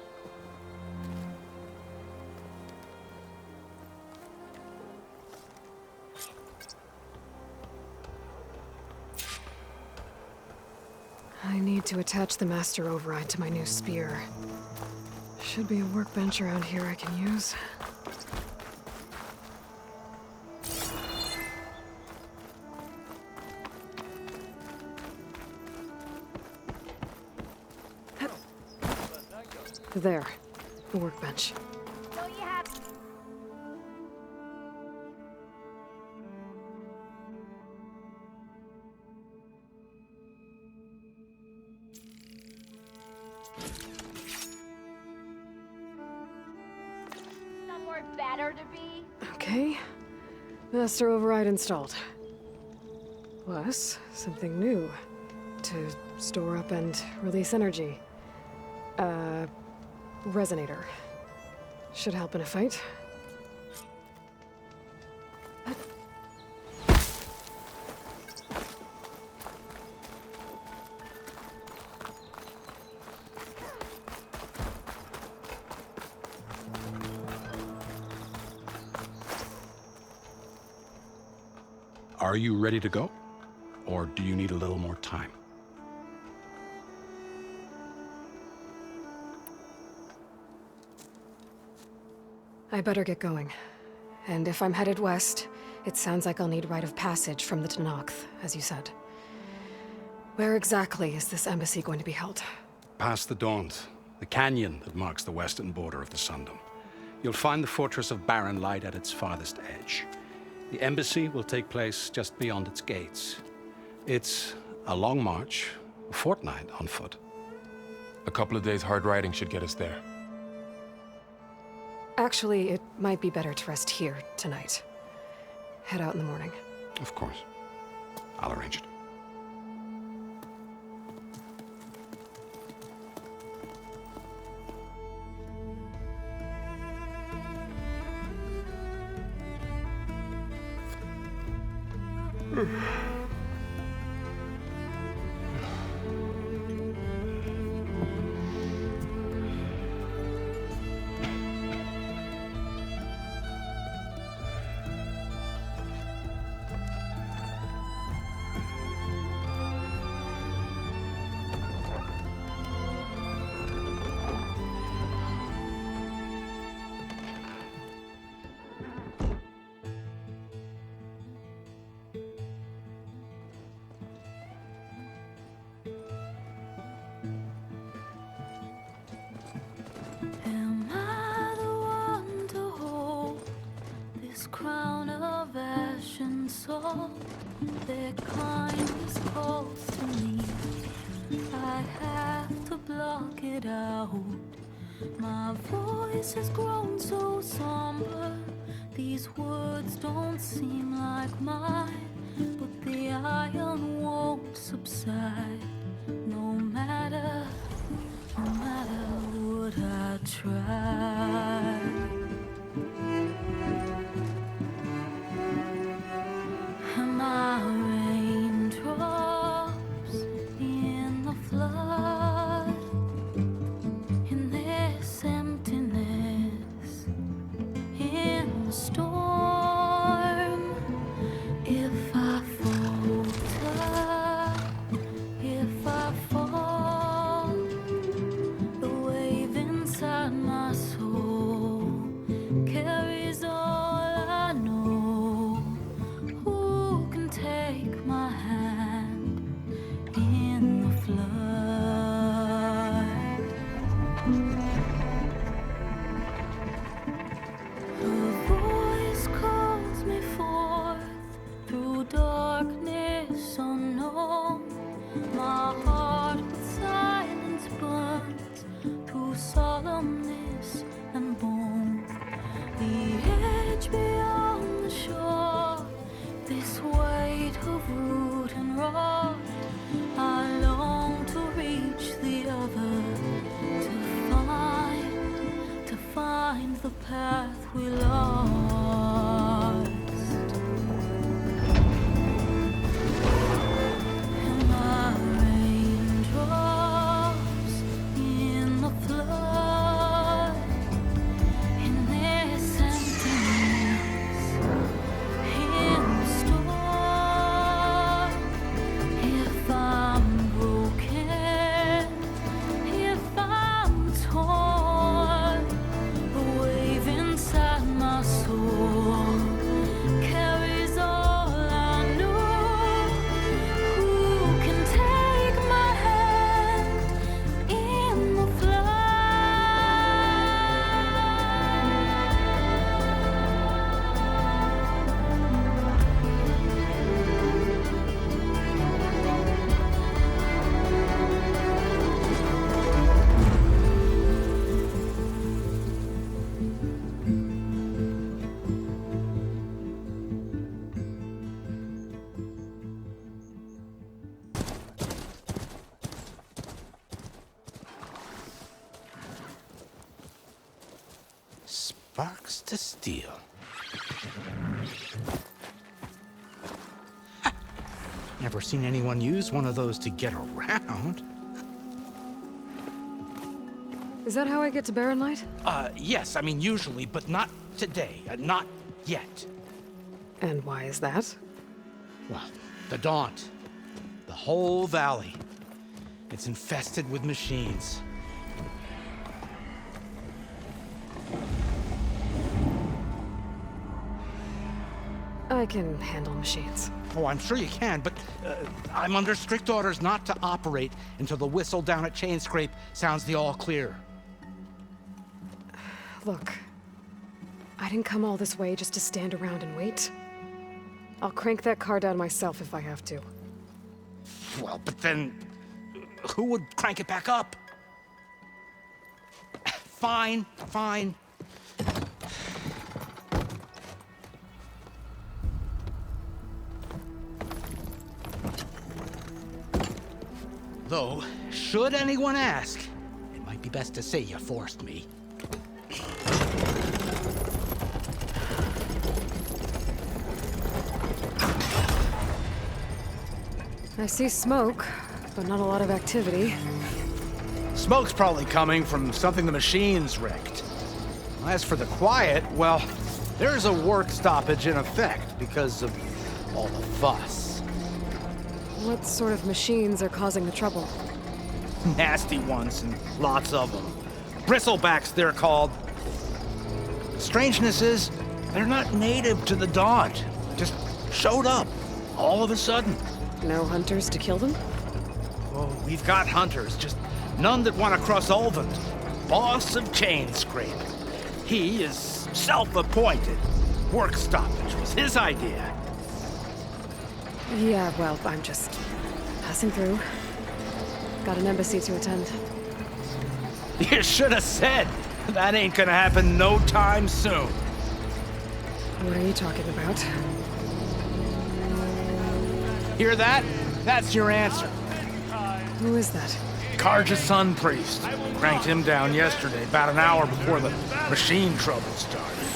I need to attach the master override to my new spear. Should be a workbench around here I can use. There, a workbench. So you have... somewhere better to be? Okay. Master override installed. Plus, something new. To store up and release energy. Resonator. Should help in a fight. Are you ready to go? Or do you need a little more time? I better get going. And if I'm headed west, it sounds like I'll need rite of passage from the Tenakth, as you said. Where exactly is this embassy going to be held? Past the Daunt, the canyon that marks the western border of the Sundom. You'll find the fortress of Barren Light at its farthest edge. The embassy will take place just beyond its gates. It's a long march, a fortnight on foot. A couple of days hard riding should get us there. Actually, it might be better to rest here tonight. Head out in the morning. Of course. I'll arrange it. Am I the one to hold this crown of ash and salt? Their kindness calls to me. I have to block it out. My voice has grown so somber. These words don't seem like mine, but the iron won't subside. No matter what Sparks to steel. Never seen anyone use one of those to get around. Is that how I get to Barren Light? Yes, I mean usually, but not today. Not yet. And why is that? Well, the Daunt. The whole valley. It's infested with machines. I can handle machines. Oh, I'm sure you can, but I'm under strict orders not to operate until the whistle down at Chainscrape sounds the all clear. Look, I didn't come all this way just to stand around and wait. I'll crank that car down myself if I have to. Well, but then who would crank it back up? Fine, fine. Though, should anyone ask, it might be best to say you forced me. I see smoke, but not a lot of activity. Smoke's probably coming from something the machines wrecked. As for the quiet, well, there's a work stoppage in effect because of all the fuss. What sort of machines are causing the trouble? Nasty ones, and lots of them. Bristlebacks, they're called. Strangeness is, they're not native to the Daunt. Just showed up, all of a sudden. No hunters to kill them? Oh, we've got hunters, just none that want to cross Ulvund. Boss of Chainscrape. He is self-appointed. Work stoppage was his idea. Yeah, well, I'm just passing through. Got an embassy to attend. You should have said. That ain't gonna happen no time soon. What are you talking about? Hear that? That's your answer. Who is that? Karja's Sun Priest. Cranked him down yesterday, about an hour before the machine trouble started.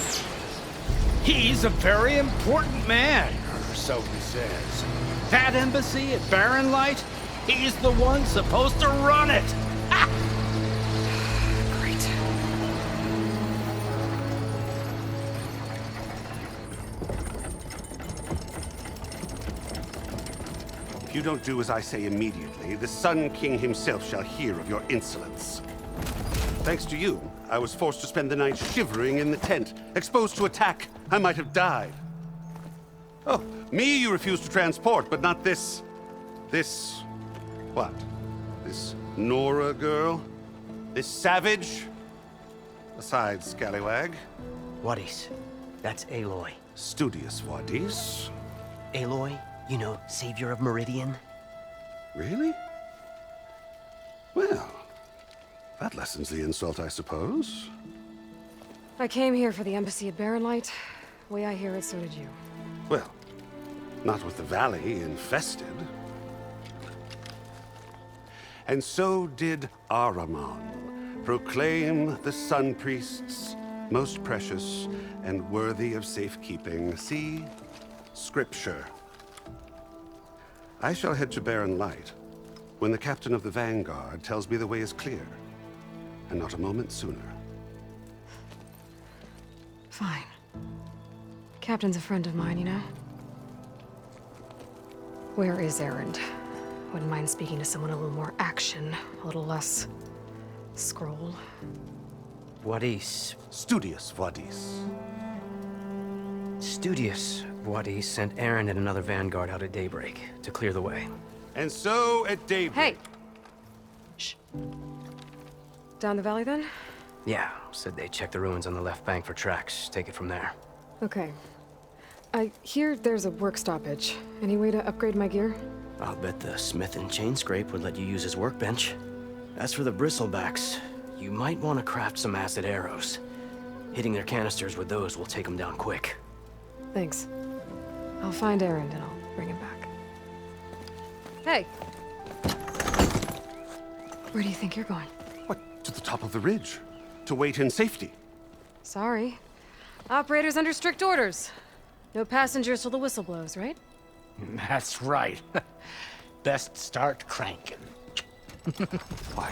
He's a very important man, or so he says. That embassy at Barren Light, he's the one supposed to run it. Ha! Great. If you don't do as I say immediately, the Sun King himself shall hear of your insolence. Thanks to you, I was forced to spend the night shivering in the tent. Exposed to attack, I might have died. Oh, me you refuse to transport, but not this... what? This Nora girl? This savage? Besides, scallywag. Wadis. That's Aloy. Studious Wadis. Aloy, you know, savior of Meridian. Really? Well, that lessens the insult, I suppose. I came here for the embassy at Barren Light. Way I hear it, so did you. Well, not with the valley infested. And so did Ahriman, proclaim the Sun Priests most precious and worthy of safekeeping. See? Scripture. I shall head to Barren Light when the captain of the Vanguard tells me the way is clear, and not a moment sooner. Fine. Captain's a friend of mine, you know? Where is Erend? Wouldn't mind speaking to someone a little more action, a little less scroll. Wadis. Studious Wadis. Studious Wadis sent Erend and another Vanguard out at daybreak to clear the way. And so at daybreak... Hey! Shh. Down the valley, then? Yeah, said they checked the ruins on the left bank for tracks. Take it from there. Okay. I hear there's a work stoppage. Any way to upgrade my gear? I'll bet the smith in Chainscrape would let you use his workbench. As for the bristlebacks, you might want to craft some acid arrows. Hitting their canisters with those will take them down quick. Thanks. I'll find Erend and I'll bring him back. Hey! Where do you think you're going? What? To the top of the ridge. To wait in safety. Sorry. Operators under strict orders. No passengers till the whistle blows, right? That's right. Best start cranking. Why?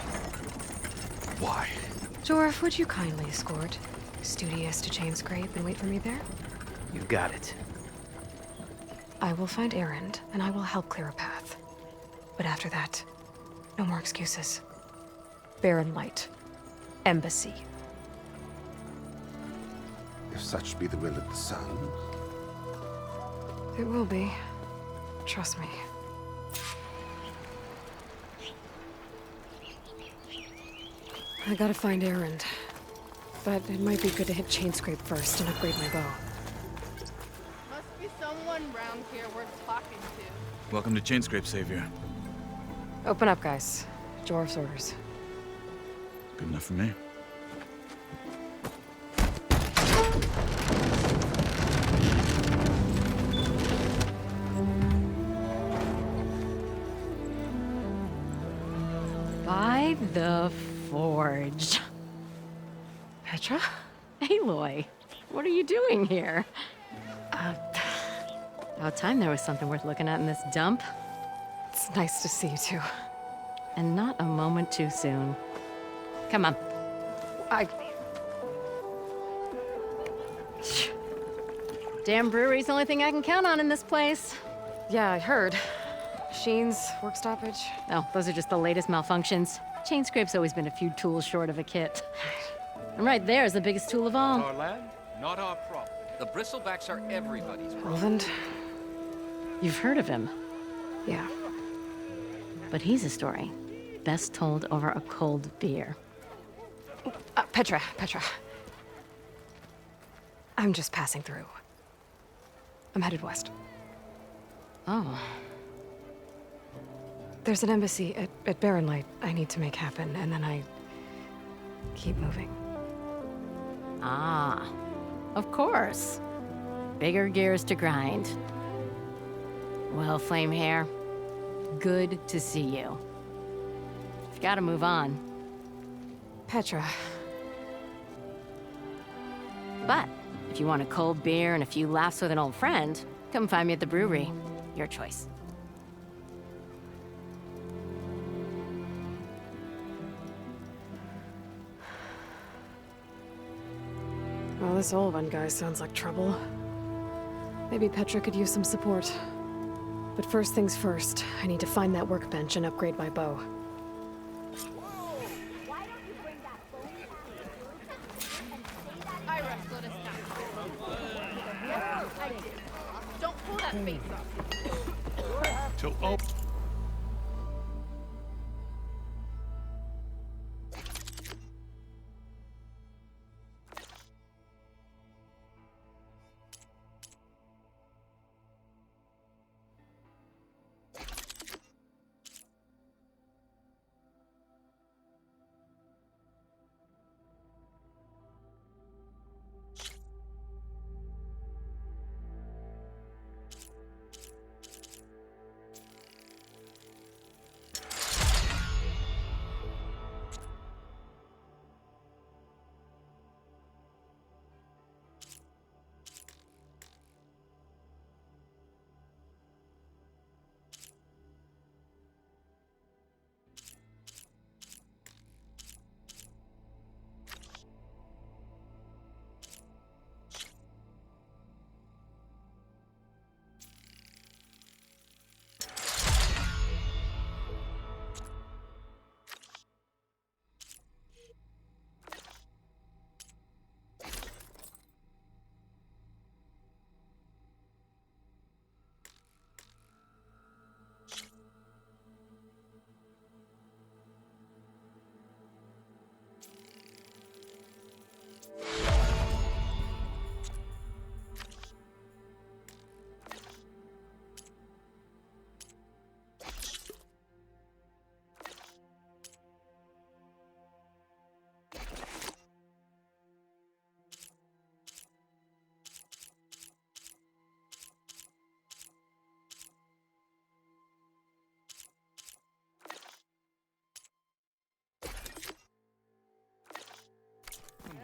Why? Jorf, would you kindly escort Studious to Chain Scrape and wait for me there? You got it. I will find Erend, and I will help clear a path. But after that, no more excuses. Barren Light. Embassy. If such be the will of the sun. It will be. Trust me. I gotta find Erend. But it might be good to hit Chain Scrape first and upgrade my bow. Must be someone round here worth talking to. Welcome to Chainscrape, Savior. Open up, guys. Jorf's orders. Good enough for me. By the Forge. Petra? Aloy, what are you doing here? About time there was something worth looking at in this dump. It's nice to see you too. And not a moment too soon. Come on. Damn brewery's the only thing I can count on in this place. Yeah, I heard. Machines, work stoppage. Oh, those are just the latest malfunctions. Chainscrape's always been a few tools short of a kit. And right there is the biggest tool of all. Our land, not our problem. The bristlebacks are everybody's problem. Roland? You've heard of him. Yeah. But he's a story best told over a cold beer. Petra. I'm just passing through. I'm headed west. Oh. There's an embassy at Barren Light I need to make happen, and then I keep moving. Ah, of course. Bigger gears to grind. Well, Flamehair, good to see you. You've got to move on. Petra. But if you want a cold beer and a few laughs with an old friend, come find me at the brewery. Your choice. Well, this old one guy sounds like trouble. Maybe Petra could use some support. But first things first, I need to find that workbench and upgrade my bow. I wrestled us down. I did. Don't pull that face off. To open.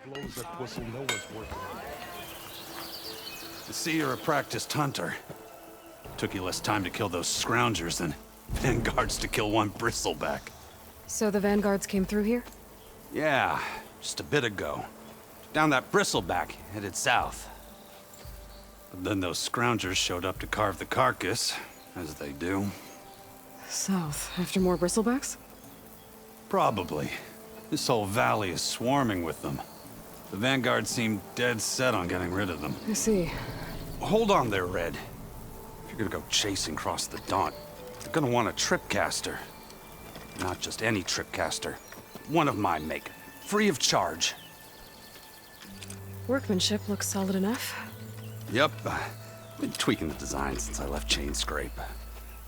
Blows that whistle, no one's working on it. See, you're a practiced hunter. Took you less time to kill those scroungers than vanguards to kill one bristleback. So the vanguards came through here? Yeah, just a bit ago. Down that bristleback, headed south. But then those scroungers showed up to carve the carcass, as they do. South, after more bristlebacks? Probably. This whole valley is swarming with them. The vanguard seemed dead set on getting rid of them. I see. Hold on there, Red. If you're gonna go chasing across the Daunt, you're gonna want a tripcaster. Not just any tripcaster. One of my make. Free of charge. Workmanship looks solid enough. Yep. Been tweaking the design since I left Chain Scrape.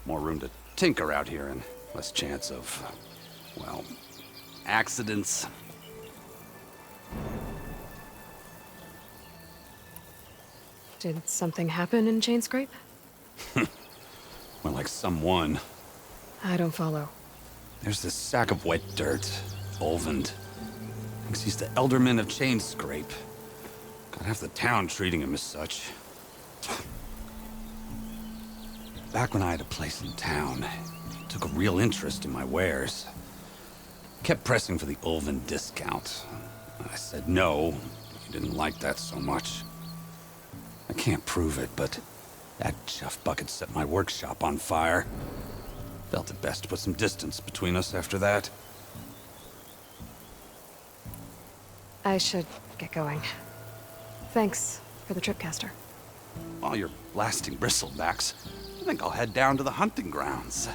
More room to tinker out here and less chance of, well, accidents. Did something happen in Chain Scrape? More like someone. I don't follow. There's this sack of wet dirt. Olvend. Thinks he's the Elderman of Chain Scrape. Got half the town treating him as such. Back when I had a place in town, he took a real interest in my wares. Kept pressing for the Olvend discount. I said no. He didn't like that so much. I can't prove it, but that chuff bucket set my workshop on fire. Felt it best to put some distance between us after that. I should get going. Thanks for the tripcaster. While you're blasting bristlebacks, I think I'll head down to the hunting grounds.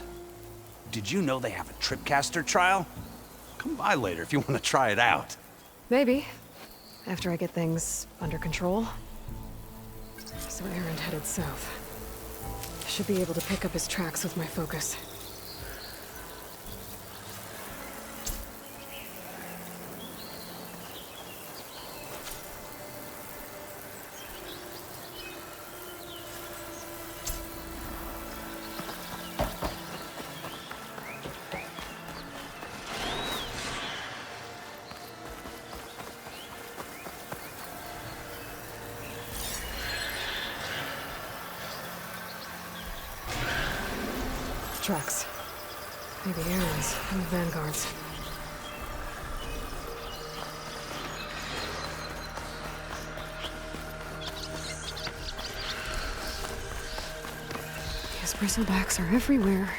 Did you know they have a tripcaster trial? Come by later if you want to try it out. Maybe. After I get things under control. So Erend headed south. I should be able to pick up his tracks with my focus. Tracks. Maybe Erend's and the vanguards. These bristlebacks are everywhere.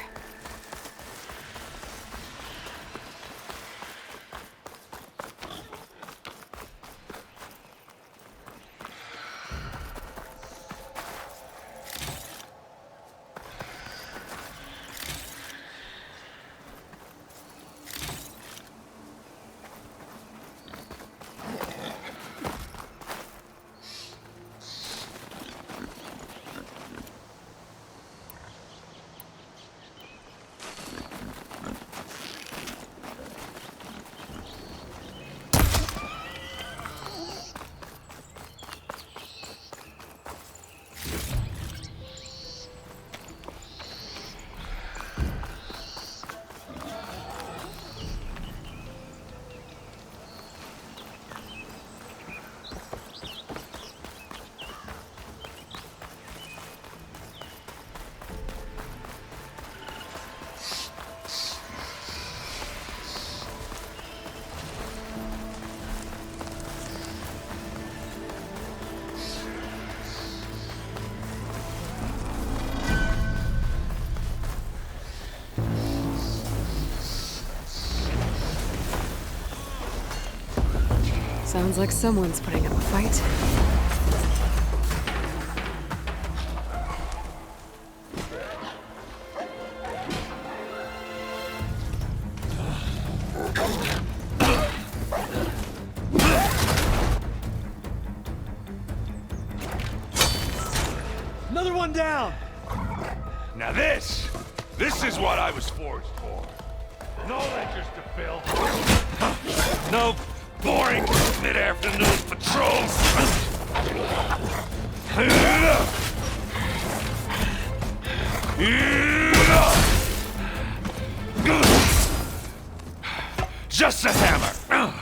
Sounds like someone's putting up a fight. Another one down! Now this is what I was forged for. No ledgers to fill. No boring mid-afternoon patrols. Just a hammer.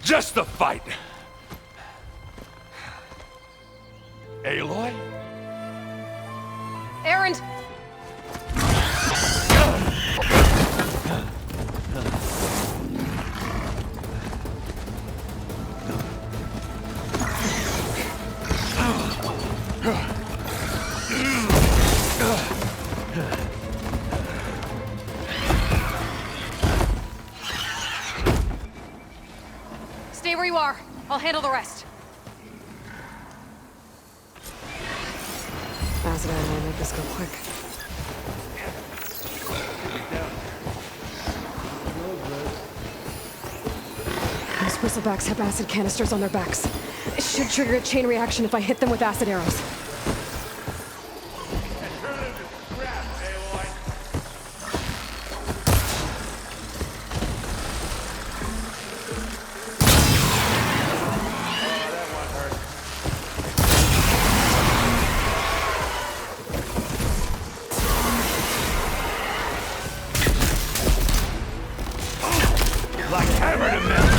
Just the fight. Aloy? Erend! Stay where you are. I'll handle the rest. Acid ammo will make this go quick. Those bristlebacks have acid canisters on their backs. It should trigger a chain reaction if I hit them with acid arrows. Like hammer to metal.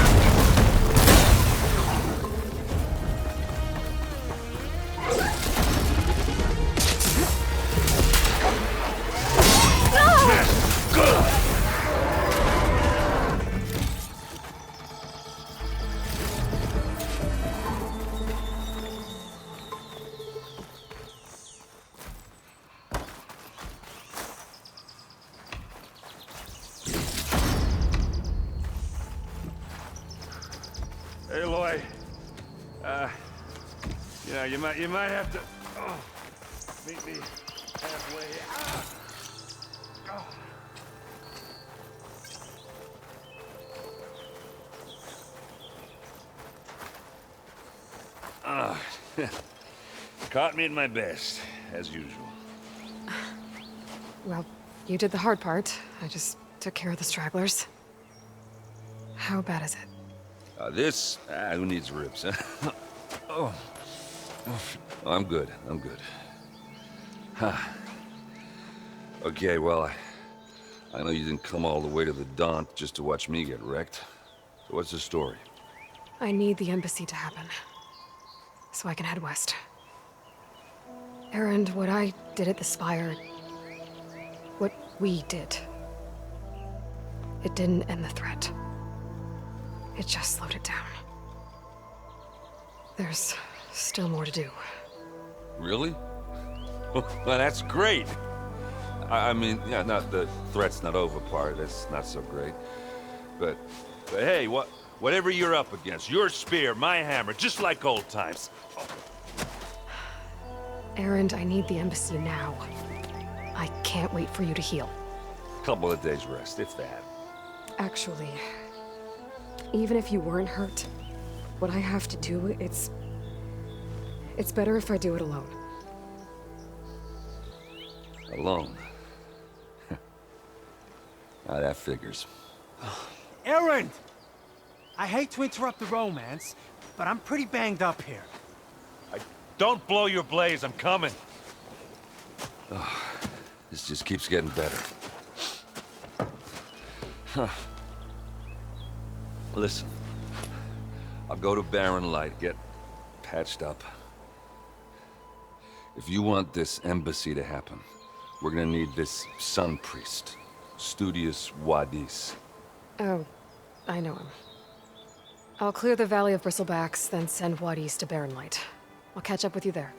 Aloy, you might have to meet me halfway. Caught me at my best, as usual. Well, you did the hard part. I just took care of the stragglers. How bad is it? Who needs ribs, huh? Oh. I'm good. Huh. Okay, well, I know you didn't come all the way to the Daunt just to watch me get wrecked. So what's the story? I need the embassy to happen, so I can head west. Erend, what I did at the Spire, what we did, it didn't end the threat. It just slowed it down. There's still more to do. Really? Well, that's great. I mean, yeah, not the threat's not over part. That's not so great. But hey, whatever you're up against, your spear, my hammer, just like old times. Erend, I need the embassy now. I can't wait for you to heal. Couple of days rest, if that. Actually, even if you weren't hurt, what I have to do, it's better if I do it alone. Alone? Now that figures. Erend! I hate to interrupt the romance, but I'm pretty banged up here. Don't blow your blaze, I'm coming. This just keeps getting better. Huh. Listen, I'll go to Barren Light, get patched up. If you want this embassy to happen, we're gonna need this sun priest, Studius Wadis. Oh, I know him. I'll clear the Valley of Bristlebacks, then send Wadis to Barren Light. I'll catch up with you there.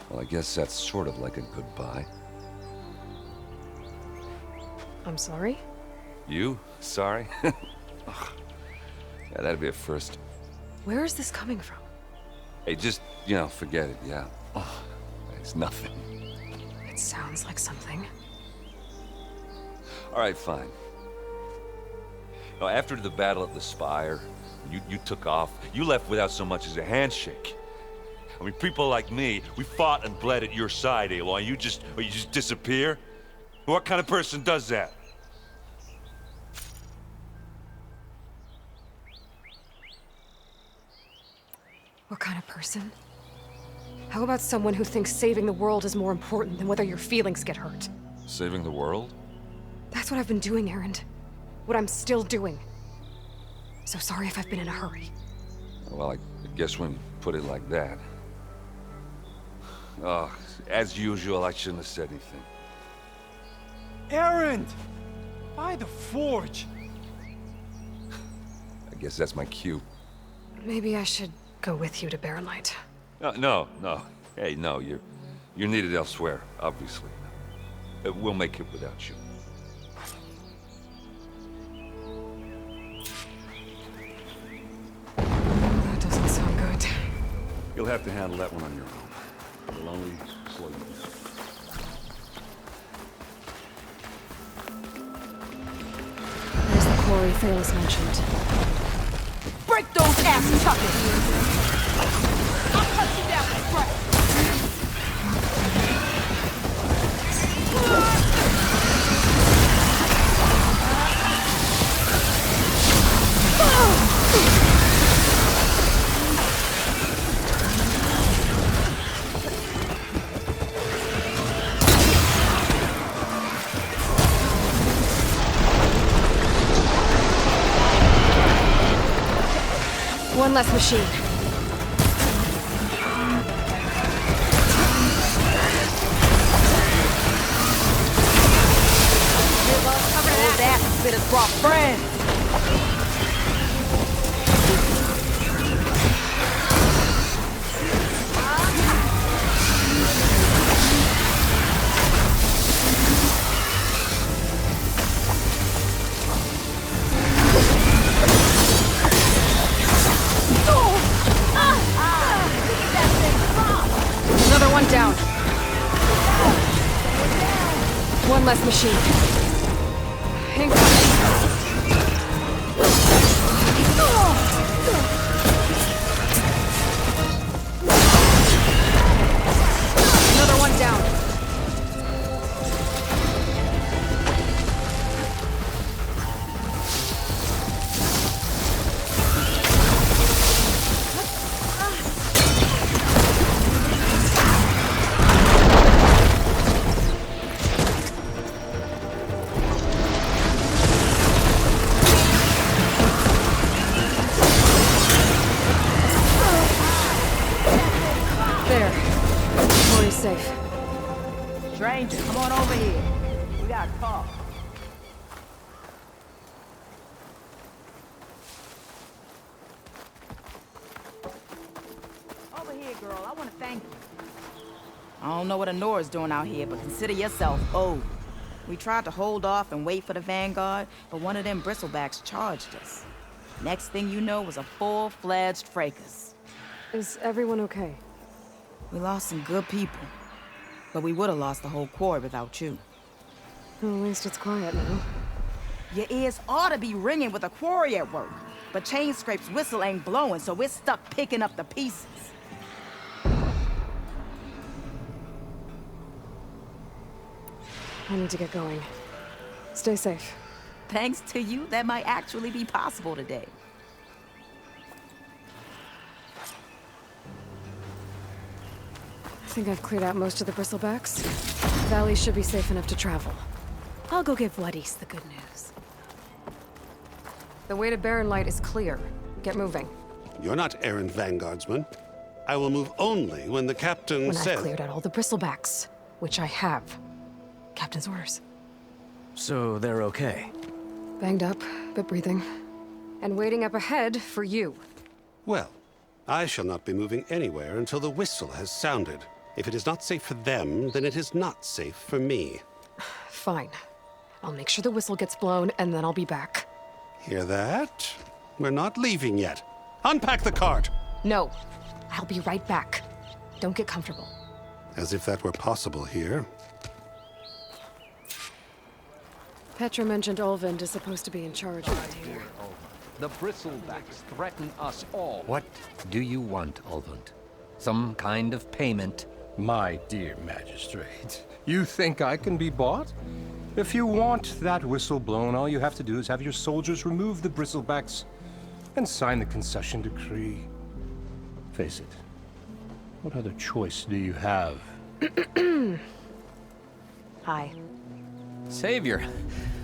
Well, I guess that's sort of like a goodbye. I'm sorry? You? Sorry? Yeah, that'd be a first. Where is this coming from? Hey, just, forget it, yeah. Oh, it's nothing. It sounds like something. All right, fine. After the Battle of the Spire, you took off. You left without so much as a handshake. I mean, people like me, we fought and bled at your side, Aloy. You just disappear? What kind of person does that? What kind of person? How about someone who thinks saving the world is more important than whether your feelings get hurt? Saving the world? That's what I've been doing, Erend. What I'm still doing. So sorry if I've been in a hurry. Well, I guess when you put it like that. As usual, I shouldn't have said anything. Erend! By the Forge! I guess that's my cue. Maybe I should go with you to Barrenlight. No. Hey, no, you're needed elsewhere, obviously. We'll make it without you. That doesn't sound good. You'll have to handle that one on your own. It'll only slow you down. There's the quarry Thales mentioned. Break those ass tuckers! I'll cut you down with breath! One less machine. Those ass spitters brought friends! Another one down. One less machine. Incoming. Another one down. There. Quarry's safe. Stranger, come on over here. We gotta talk. Over here, girl. I want to thank you. I don't know what Honora's doing out here, but consider yourself owed. We tried to hold off and wait for the Vanguard, but one of them bristlebacks charged us. Next thing you know was a full-fledged fracas. Is everyone okay? We lost some good people, but we would have lost the whole quarry without you. Well, at least it's quiet now. Your ears ought to be ringing with a quarry at work, but Chainscrape's whistle ain't blowing, so we're stuck picking up the pieces. I need to get going. Stay safe. Thanks to you, that might actually be possible today. I think I've cleared out most of the bristlebacks. Valley should be safe enough to travel. I'll go give Vladis the good news. The way to Barrenlight is clear. Get moving. You're not errant vanguardsman. I will move only when the captain When says... I've cleared out all the bristlebacks, which I have. Captain's orders. So they're okay? Banged up, but breathing. And waiting up ahead for you. Well, I shall not be moving anywhere until the whistle has sounded. If it is not safe for them, then it is not safe for me. Fine. I'll make sure the whistle gets blown, and then I'll be back. Hear that? We're not leaving yet. Unpack the cart! No. I'll be right back. Don't get comfortable. As if that were possible here. Petra mentioned Olvind is supposed to be in charge around here. The bristlebacks threaten us all. What do you want, Olvind? Some kind of payment? My dear magistrate, you think I can be bought? If you want that whistle blown, all you have to do is have your soldiers remove the bristlebacks and sign the concession decree. Face it, what other choice do you have? Hi. Savior,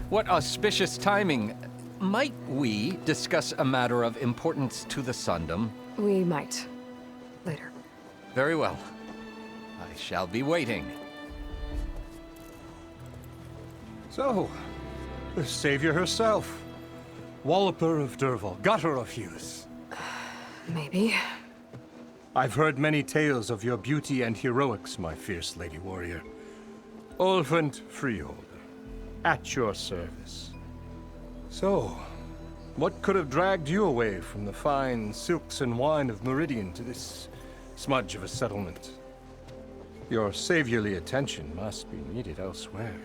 what auspicious timing. Might we discuss a matter of importance to the Sundom? We might. Later. Very well. I shall be waiting. So, the savior herself. Walloper of Derval, gutter of Hughes. Maybe. I've heard many tales of your beauty and heroics, my fierce lady warrior. Ulvund Freeholder, at your service. So, what could have dragged you away from the fine silks and wine of Meridian to this smudge of a settlement? Your saviorly attention must be needed elsewhere.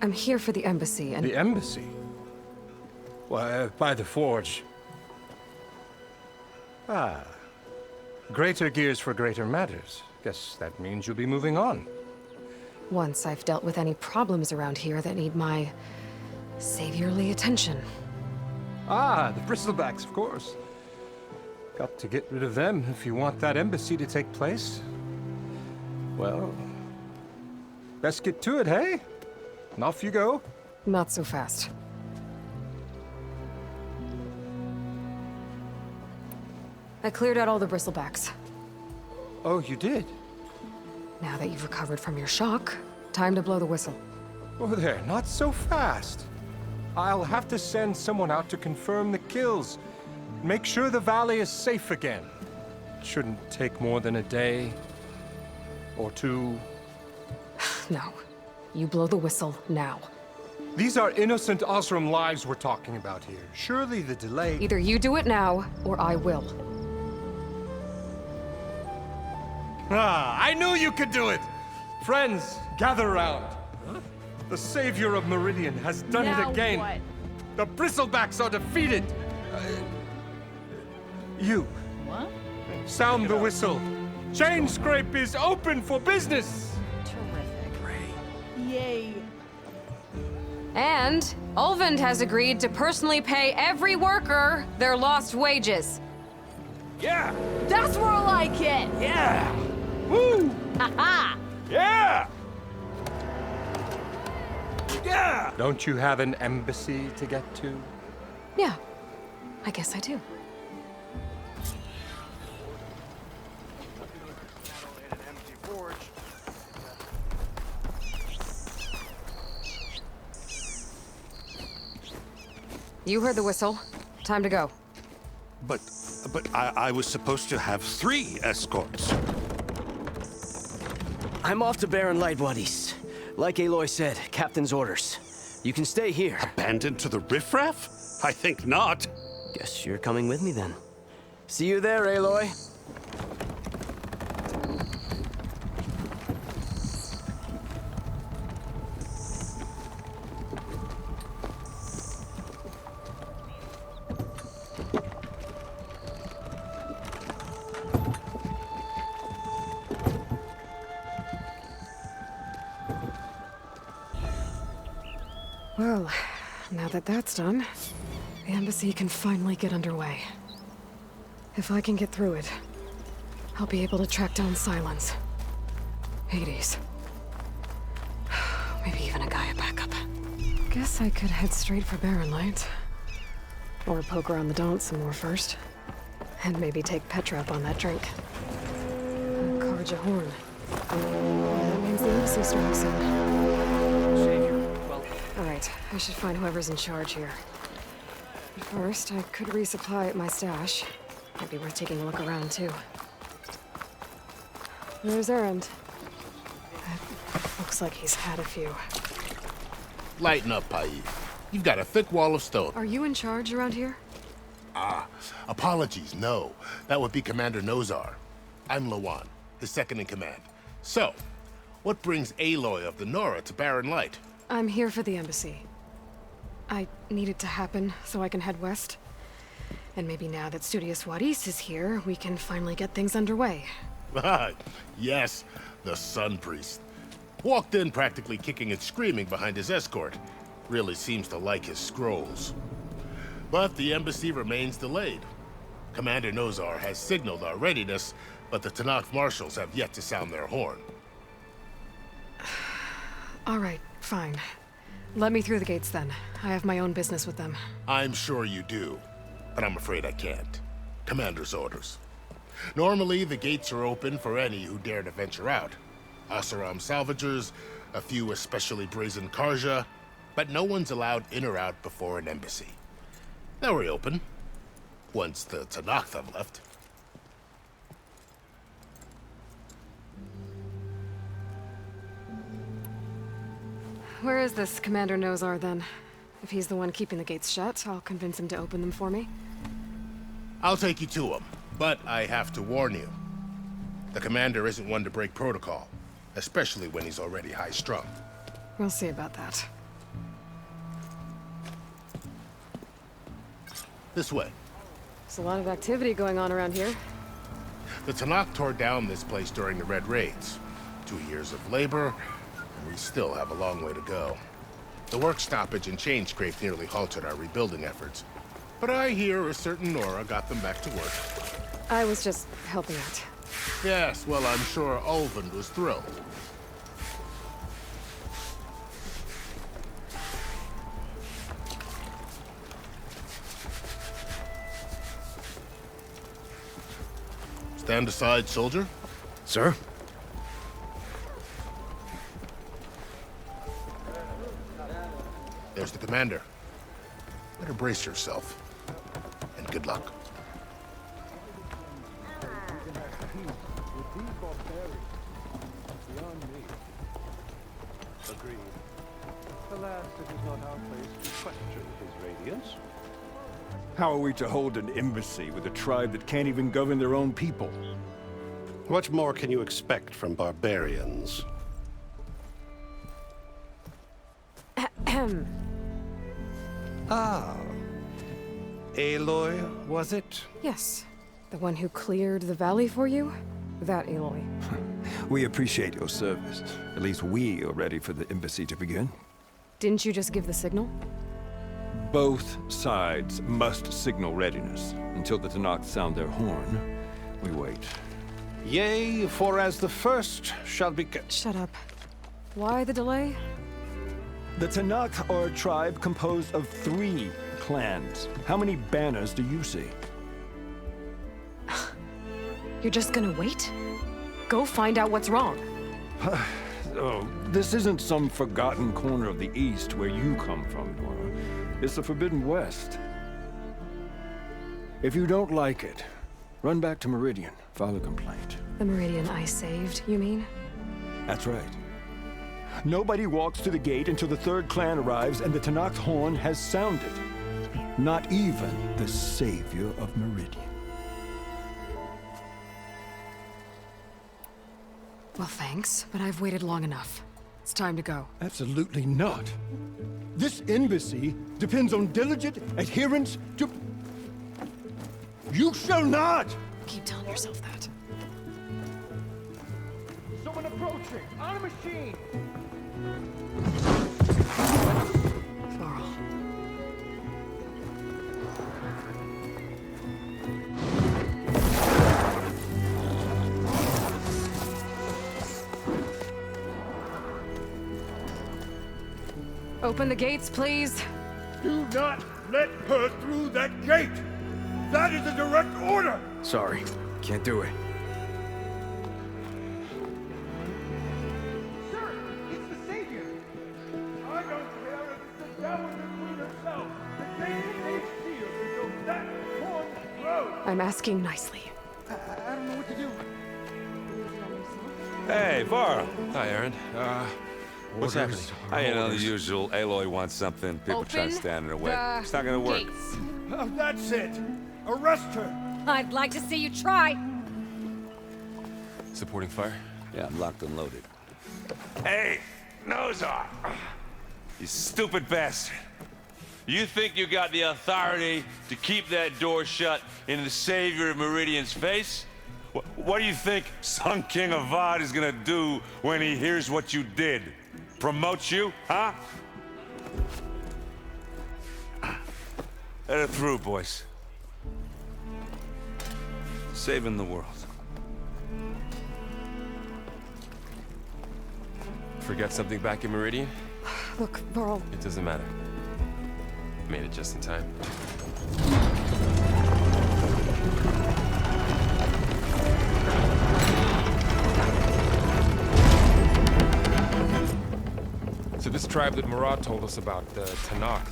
I'm here for the embassy and... The embassy? Why, by the forge. Ah. Greater gears for greater matters. Guess that means you'll be moving on. Once I've dealt with any problems around here that need my saviorly attention. Ah, the bristlebacks, of course. Got to get rid of them if you want that embassy to take place. Well, best get to it, hey? And off you go. Not so fast. I cleared out all the bristlebacks. Oh, you did? Now that you've recovered from your shock, time to blow the whistle. Oh there, not so fast. I'll have to send someone out to confirm the kills. Make sure the valley is safe again. It shouldn't take more than a day. Or two. No. You blow the whistle now. These are innocent Osram lives we're talking about here. Surely the delay... Either you do it now, or I will. Ah, I knew you could do it! Friends, gather round. The savior of Meridian has done Now it again. what? The bristlebacks are defeated. You. What? Sound the whistle. Chain Scrape is open for business. Yay. And Ulvund has agreed to personally pay every worker their lost wages. Yeah! That's more like it! Yeah! Woo! Ha-ha! Yeah! Yeah! Don't you have an embassy to get to? Yeah, I guess I do. You heard the whistle. Time to go. But I was supposed to have 3 escorts. I'm off to Baron Lightwaddies. Like Aloy said, captain's orders. You can stay here. Abandoned to the riffraff? I think not. Guess you're coming with me then. See you there, Aloy. Well, now that that's done, the embassy can finally get underway. If I can get through it, I'll be able to track down Silence. Hades. Maybe even a Gaia backup. Guess I could head straight for Barren Light. Or poke around the Daunt some more first. And maybe take Petra up on that drink. Karja Horn. That means the embassy starting soon. Alright, I should find whoever's in charge here. But first, I could resupply at my stash. Might be worth taking a look around, too. There's Erend. Looks like he's had a few. Lighten up, Paiz. You've got a thick wall of stone. Are you in charge around here? Ah, apologies, no. That would be Commander Nozar. I'm Lawan, his second in command. So, what brings Aloy of the Nora to Barren Light? I'm here for the embassy. I need it to happen so I can head west. And maybe now that Studious Wadis is here, we can finally get things underway. Yes, the Sun Priest. Walked in practically kicking and screaming behind his escort. Really seems to like his scrolls. But the embassy remains delayed. Commander Nozar has signaled our readiness, but the Tanakh marshals have yet to sound their horn. All right, fine. Let me through the gates then. I have my own business with them. I'm sure you do, but I'm afraid I can't. Commander's orders. Normally, the gates are open for any who dare to venture out. Asaram salvagers, a few especially brazen Karja, but no one's allowed in or out before an embassy. Now we're open, once the Tanakh have left. Where is this Commander Nozar, then? If he's the one keeping the gates shut, I'll convince him to open them for me. I'll take you to him, but I have to warn you. The commander isn't one to break protocol, especially when he's already high-strung. We'll see about that. This way. There's a lot of activity going on around here. The Tanakh tore down this place during the Red Raids. 2 years of labor, and we still have a long way to go. The work stoppage and chain scrape nearly halted our rebuilding efforts. But I hear a certain Nora got them back to work. I was just helping out. Yes, well, I'm sure Ulvund was thrilled. Stand aside, soldier. Sir? There's the commander. Better brace yourself. And good luck. Agreed. Alas, it is not our place to question his radiance. How are we to hold an embassy with a tribe that can't even govern their own people? What more can you expect from barbarians? Ah. Aloy, was it? Yes. The one who cleared the valley for you? That Aloy. We appreciate your service. At least we are ready for the embassy to begin. Didn't you just give the signal? Both sides must signal readiness. Until the Tanakh sound their horn, we wait. Yea, for as the first shall be... Shut up. Why the delay? The Tanakh are a tribe composed of 3 clans. How many banners do you see? You're just gonna wait? Go find out what's wrong. Oh, this isn't some forgotten corner of the East where you come from, Nora. It's the Forbidden West. If you don't like it, run back to Meridian, file a complaint. The Meridian I saved, you mean? That's right. Nobody walks to the gate until the 3rd clan arrives and the Tanakh's horn has sounded. Not even the savior of Meridian. Well, thanks, but I've waited long enough. It's time to go. Absolutely not. This embassy depends on diligent adherence to... You shall not! Keep telling yourself that. Someone approaching! On a machine! Laurel. Open the gates, please. Do not let her through that gate! That is a direct order! Sorry, can't do it. Sir, it's the Savior! I don't care if it's the devil and queen herself. The gate is sealed until that horn blows! I'm asking nicely. I don't know what to do. Hey, Varl. Hi, Aaron. What's happening? You know, the usual. Aloy wants something. People try to stand in her way. It's not gonna work. That's it! Arrest her! I'd like to see you try. Supporting fire? Yeah, I'm locked and loaded. Hey, Nozar! You stupid bastard. You think you got the authority to keep that door shut in the savior of Meridian's face? What do you think Sun King of Vod is gonna do when he hears what you did? Promote you, huh? Let it through, boys. Saving the world. Forgot something back in Meridian? Look, Varl. It doesn't matter. Made it just in time. this tribe that Murad told us about, the Tanakh,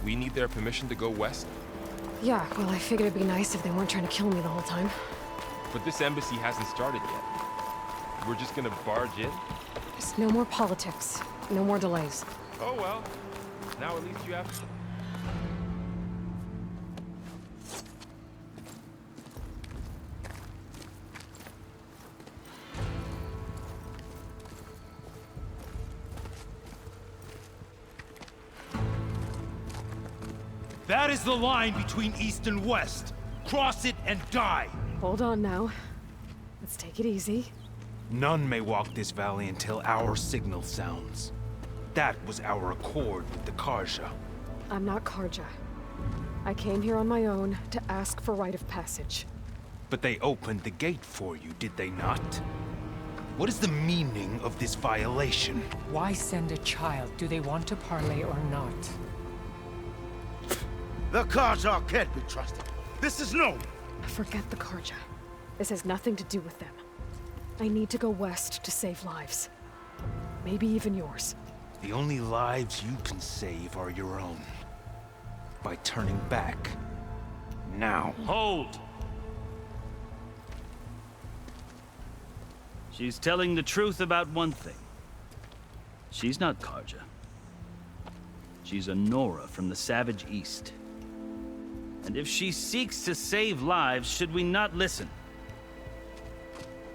we need their permission to go west? Yeah, well, I figured it'd be nice if they weren't trying to kill me the whole time. But this embassy hasn't started yet. We're just gonna barge in? Just no more politics. No more delays. Oh well. Now at least you have... That is the line between East and West. Cross it and die. Hold on now. Let's take it easy. None may walk this valley until our signal sounds. That was our accord with the Karja. I'm not Karja. I came here on my own to ask for rite of passage. But they opened the gate for you, did they not? What is the meaning of this violation? Why send a child? Do they want to parley or not? The Karja can't be trusted. This is known. Forget the Karja. This has nothing to do with them. I need to go west to save lives. Maybe even yours. The only lives you can save are your own. By turning back. Now. Hold! She's telling the truth about one thing. She's not Karja. She's a Nora from the Savage East. And if she seeks to save lives, should we not listen?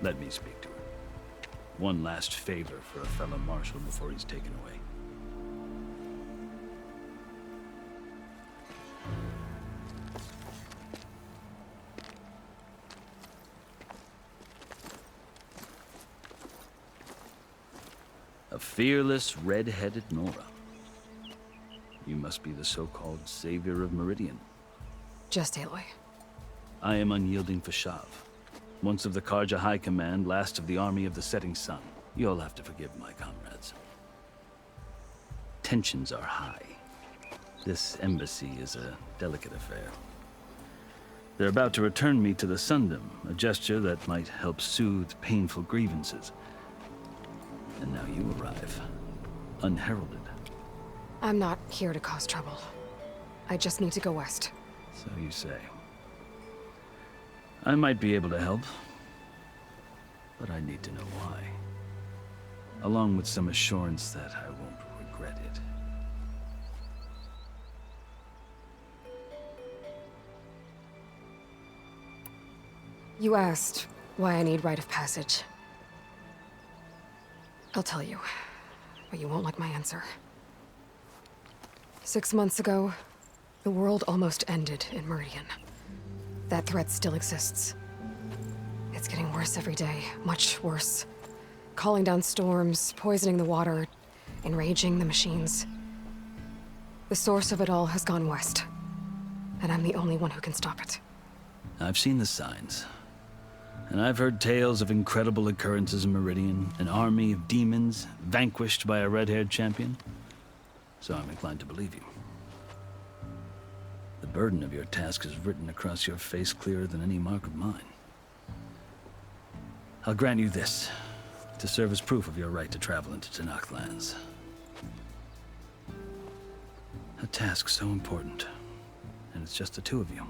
Let me speak to her. One last favor for a fellow marshal before he's taken away. A fearless, red-headed Nora. You must be the so-called savior of Meridian. Just Aloy. I am unyielding Fashav. Once of the Karja High Command, last of the army of the setting sun. You'll have to forgive my comrades. Tensions are high. This embassy is a delicate affair. They're about to return me to the Sundom, a gesture that might help soothe painful grievances. And now you arrive, unheralded. I'm not here to cause trouble. I just need to go west. So you say. I might be able to help, but I need to know why. Along with some assurance that I won't regret it. You asked why I need rite of passage. I'll tell you, but you won't like my answer. 6 months ago, the world almost ended in Meridian. That threat still exists. It's getting worse every day, much worse. Calling down storms, poisoning the water, enraging the machines. The source of it all has gone west, and I'm the only one who can stop it. I've seen the signs. And I've heard tales of incredible occurrences in Meridian, an army of demons vanquished by a red-haired champion. So I'm inclined to believe you. The burden of your task is written across your face clearer than any mark of mine. I'll grant you this, to serve as proof of your right to travel into Tanakh lands. A task so important, and it's just the two of you.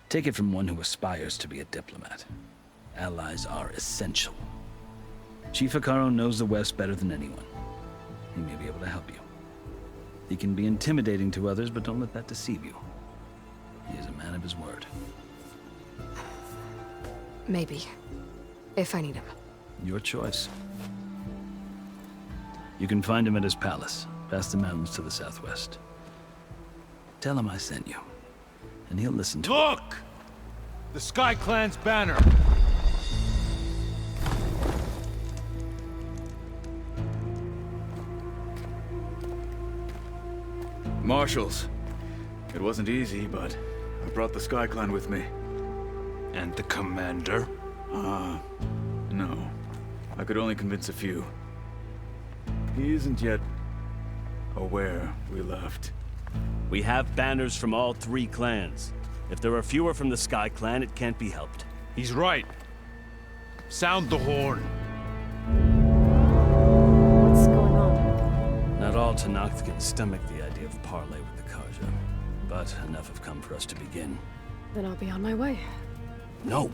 Take it from one who aspires to be a diplomat. Allies are essential. Chief Hikaru knows the West better than anyone. He may be able to help you. He can be intimidating to others, but don't let that deceive you. He is a man of his word. Maybe. If I need him. Your choice. You can find him at his palace, past the mountains to the southwest. Tell him I sent you, and he'll listen to Look! The Sky Clan's banner! Marshals. It wasn't easy, but I brought the Sky Clan with me. And the commander? No. I could only convince a few. He isn't yet aware we left. We have banners from all 3 clans. If there are fewer from the Sky Clan, it can't be helped. He's right. Sound the horn. all Tenakth can stomach the idea of parley with the Karja. But enough have come for us to begin. Then I'll be on my way. No!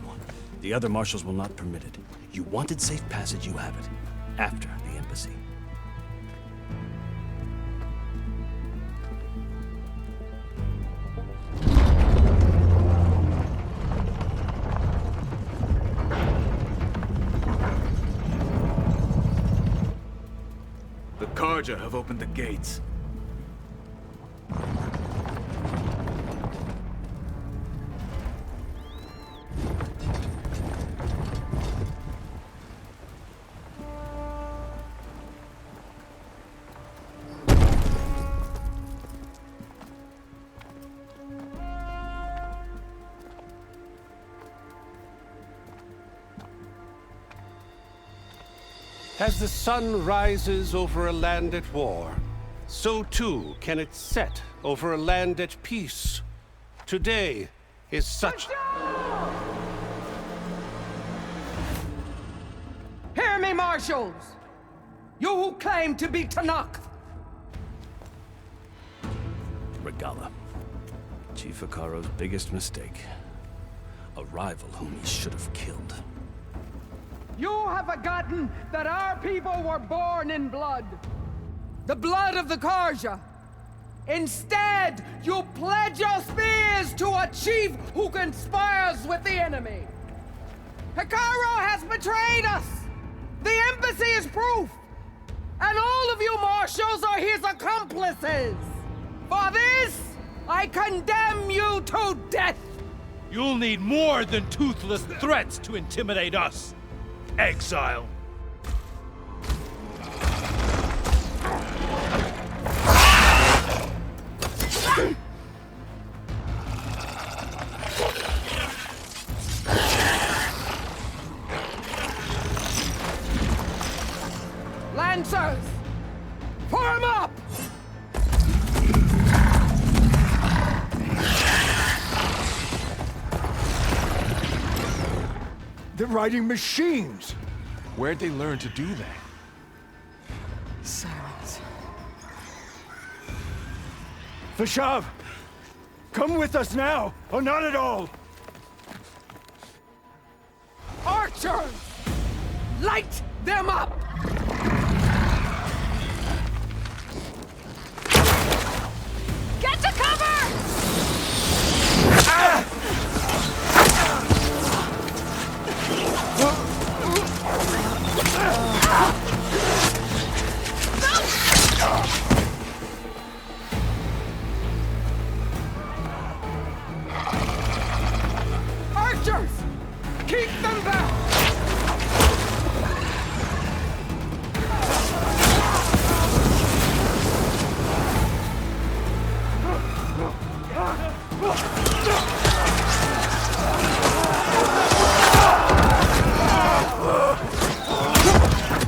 The other marshals will not permit it. You wanted safe passage, you have it. After the embassy. The Karja have opened the gates. As the sun rises over a land at war, so too can it set over a land at peace. Today is such... Hear me, marshals! You who claim to be Tenakth! Regala. Chief Hikaro's biggest mistake. A rival whom he should have killed. You have forgotten that our people were born in blood. The blood of the Karja. Instead, you pledge your spears to a chief who conspires with the enemy. Hikaro has betrayed us! The embassy is proof! And all of you marshals are his accomplices! For this, I condemn you to death! You'll need more than toothless threats to intimidate us. Exile. Lancers! Form up! They're riding machines! Where'd they learn to do that? Silence. Vashav! Come with us now, or not at all! Archers! Light them up! Get to cover! Archers! Keep them back!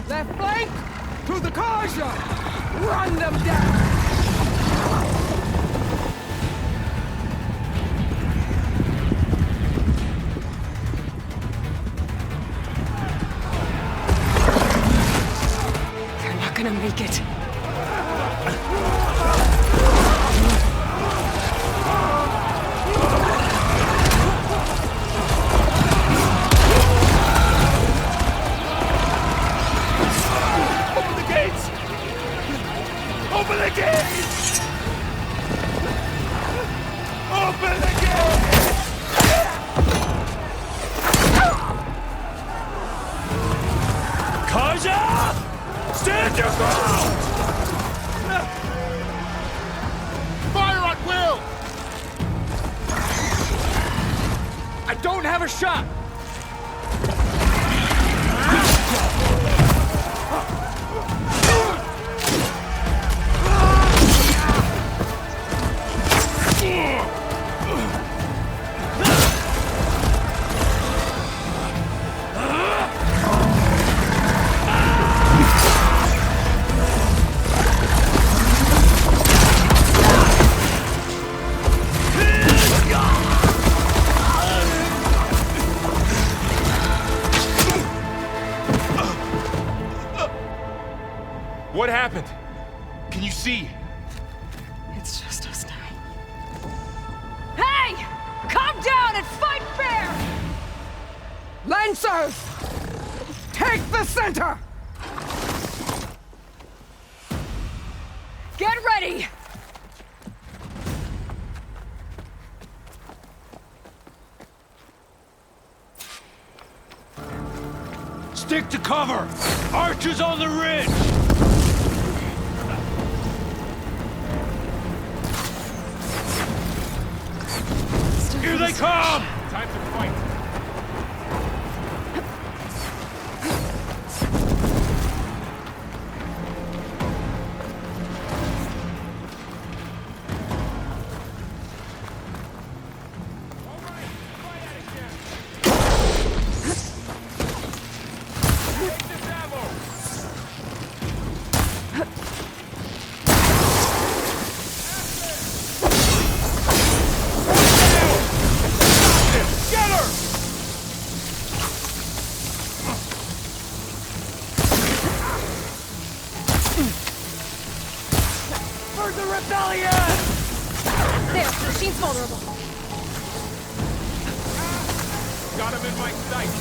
Left flank! To the Karja! Run them down! They're not gonna make it. Open the gates! Open the gates! Open the gates! Karja! Stand your ground! Fire at will! I don't have a shot! Can you see? It's just us now. Hey! Calm down and fight fair! Lancers! Take the center! Get ready! Stick to cover! Archers on the ridge! Here they come! Time to fight. For the rebellion! There, the machine's vulnerable. Got him in my sight.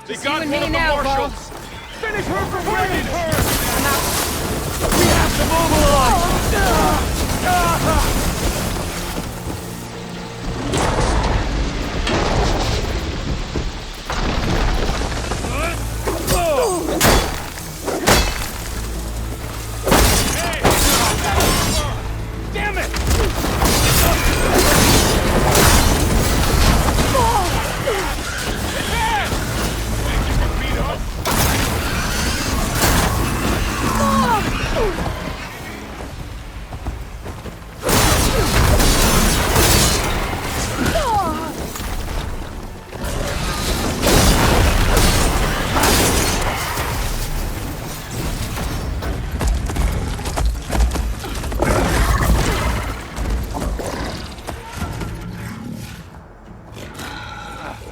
They Just got you and one me of the now, marshals! Vol. Finish her for Brandon! I'm out! We have to mobilize! Damn it!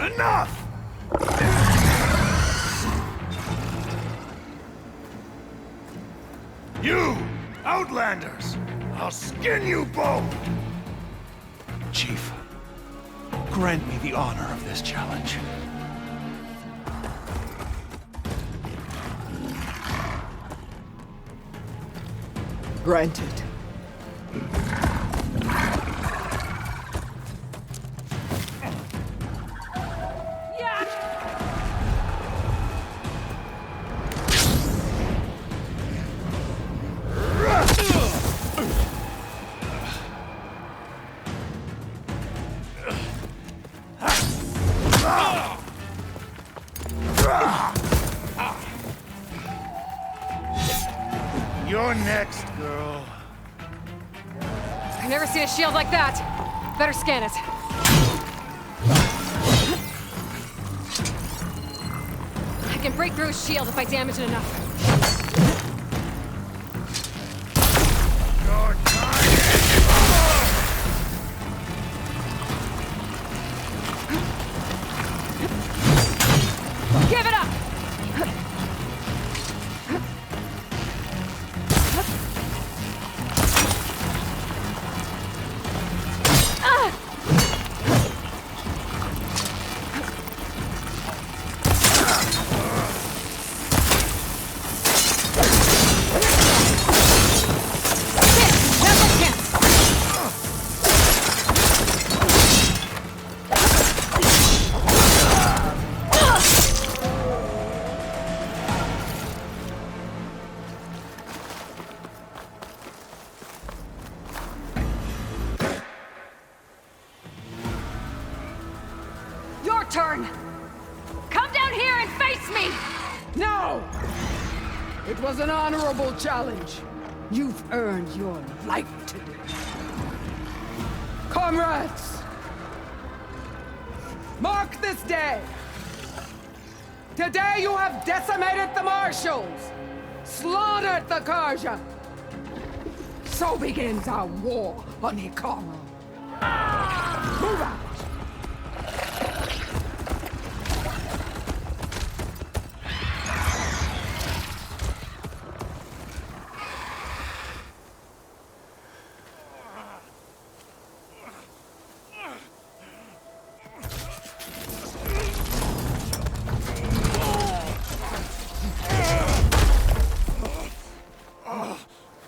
Enough! You, Outlanders! I'll skin you both! Chief, grant me the honor of this challenge. Granted. You're next, girl. I've never seen a shield like that. Better scan it. I can break through his shield if I damage it enough. Give it up! turn! Come down here and face me! No! It was an honorable challenge. You've earned your life today. Comrades! Mark this day! Today you have decimated the Marshals! Slaughtered the Karja! So begins our war on Hikaru. Move out!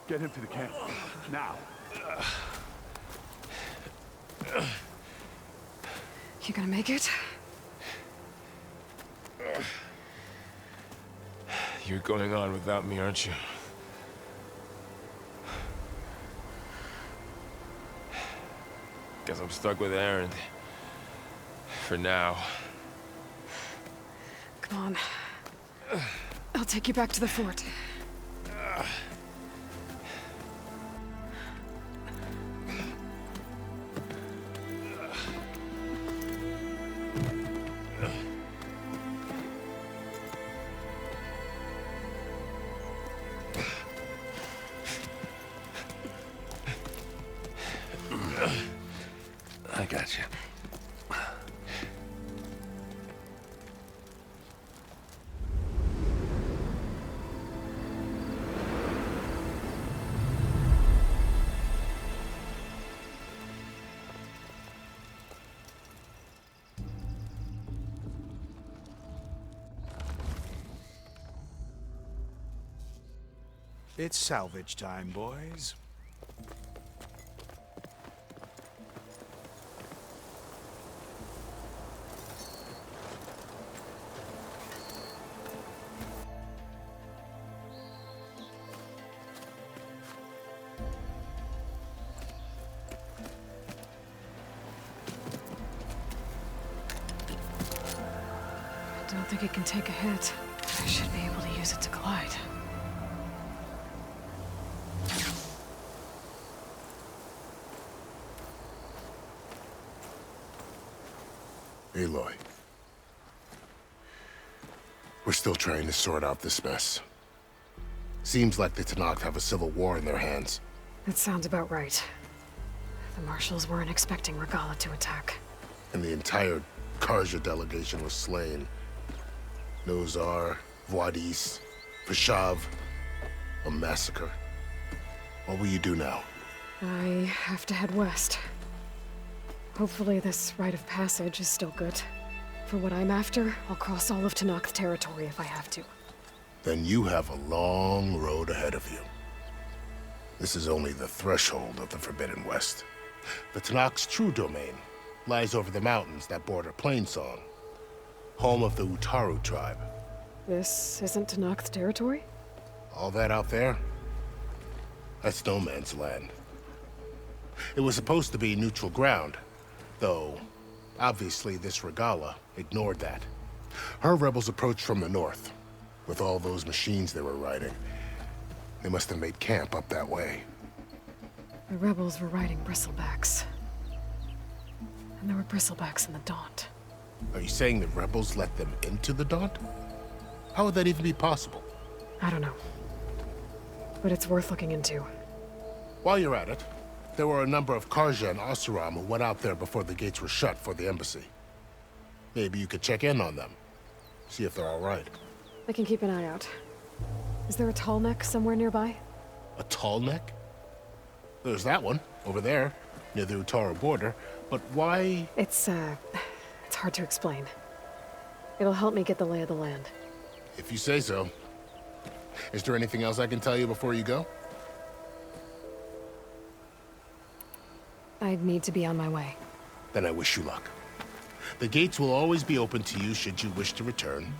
Get him to the camp. Now. You gonna make it? You're going on without me, aren't you? Guess I'm stuck with Aaron. For now. Come on. I'll take you back to the fort. I got you. It's salvage time, boys. I don't think it can take a hit. I should be able to use it to glide. Aloy. We're still trying to sort out this mess. Seems like the Tenakth have a civil war in their hands. That sounds about right. The Marshals weren't expecting Regalla to attack. And the entire Karja delegation was slain. Nozar, Wadis, Vashav. A massacre. What will you do now? I have to head west. Hopefully this rite of passage is still good. For what I'm after, I'll cross all of Tenakth territory if I have to. Then you have a long road ahead of you. This is only the threshold of the Forbidden West. The Tenakth's true domain lies over the mountains that border Plainsong, home of the Utaru tribe. This isn't Tenakth territory? All that out there? That's no man's land. It was supposed to be neutral ground, though obviously this Regalla ignored that. Her rebels approached from the north, with all those machines they were riding. They must have made camp up that way. The rebels were riding bristlebacks. And there were bristlebacks in the Daunt. Are you saying the rebels let them into the Daunt? How would that even be possible? I don't know. But it's worth looking into. While you're at it, there were a number of Karja and Oseram who went out there before the gates were shut for the embassy. Maybe you could check in on them. See if they're all right. I can keep an eye out. Is there a tall neck somewhere nearby? A tall neck? There's that one, over there, near the Utaru border. But why? It's hard to explain. It'll help me get the lay of the land. If you say so. Is there anything else I can tell you before you go? I'd need to be on my way. Then I wish you luck. The gates will always be open to you should you wish to return.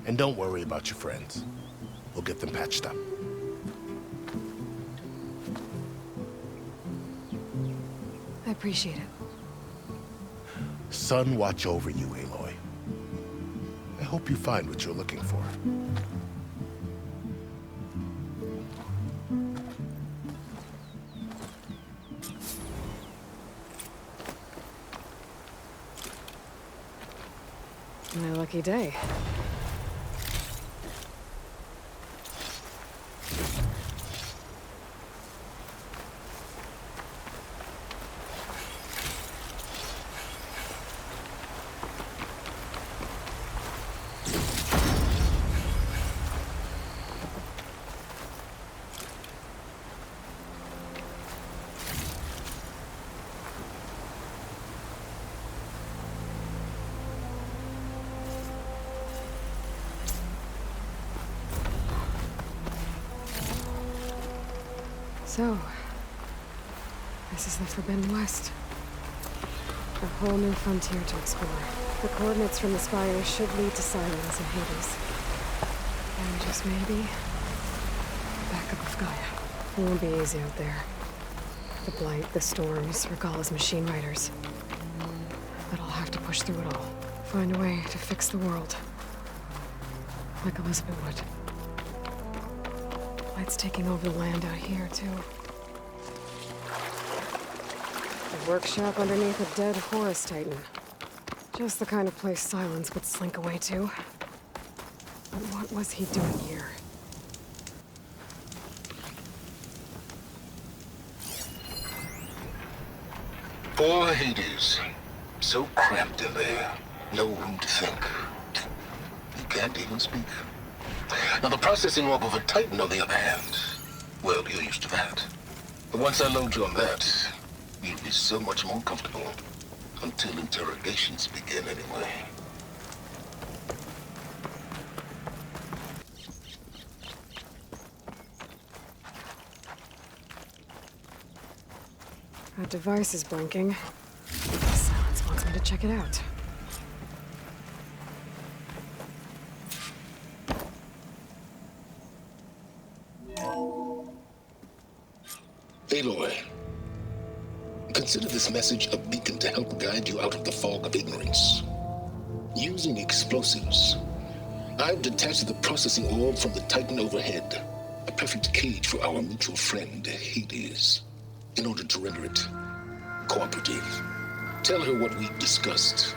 And don't worry about your friends. We'll get them patched up. appreciate it. Sun watch over you, Aloy. I hope you find what you're looking for. My lucky day. So, this is the Forbidden West. A whole new frontier to explore. The coordinates from the spire should lead to Silence and Hades. And just maybe, the backup of Gaia. It won't be easy out there. The Blight, the Storms, Regalla's machine riders. But I'll have to push through it all. Find a way to fix the world. Like Elizabeth would. Blight's taking over the land out here, too. A workshop underneath a dead Horus Titan. Just the kind of place Silence would slink away to. But what was he doing here? Poor Hades. So cramped in there. No room to think. You can't even speak. Now, the processing orb of a Titan, on the other hand, well, you're used to that. But once I load you on that, you'll be so much more comfortable. Until interrogations begin, anyway. That device is blinking. Silence wants me to check it out. Aloy, consider this message a beacon to help guide you out of the fog of ignorance. Using explosives, I've detached the processing orb from the Titan overhead, a perfect cage for our mutual friend, Hades, in order to render it cooperative. Tell her what we discussed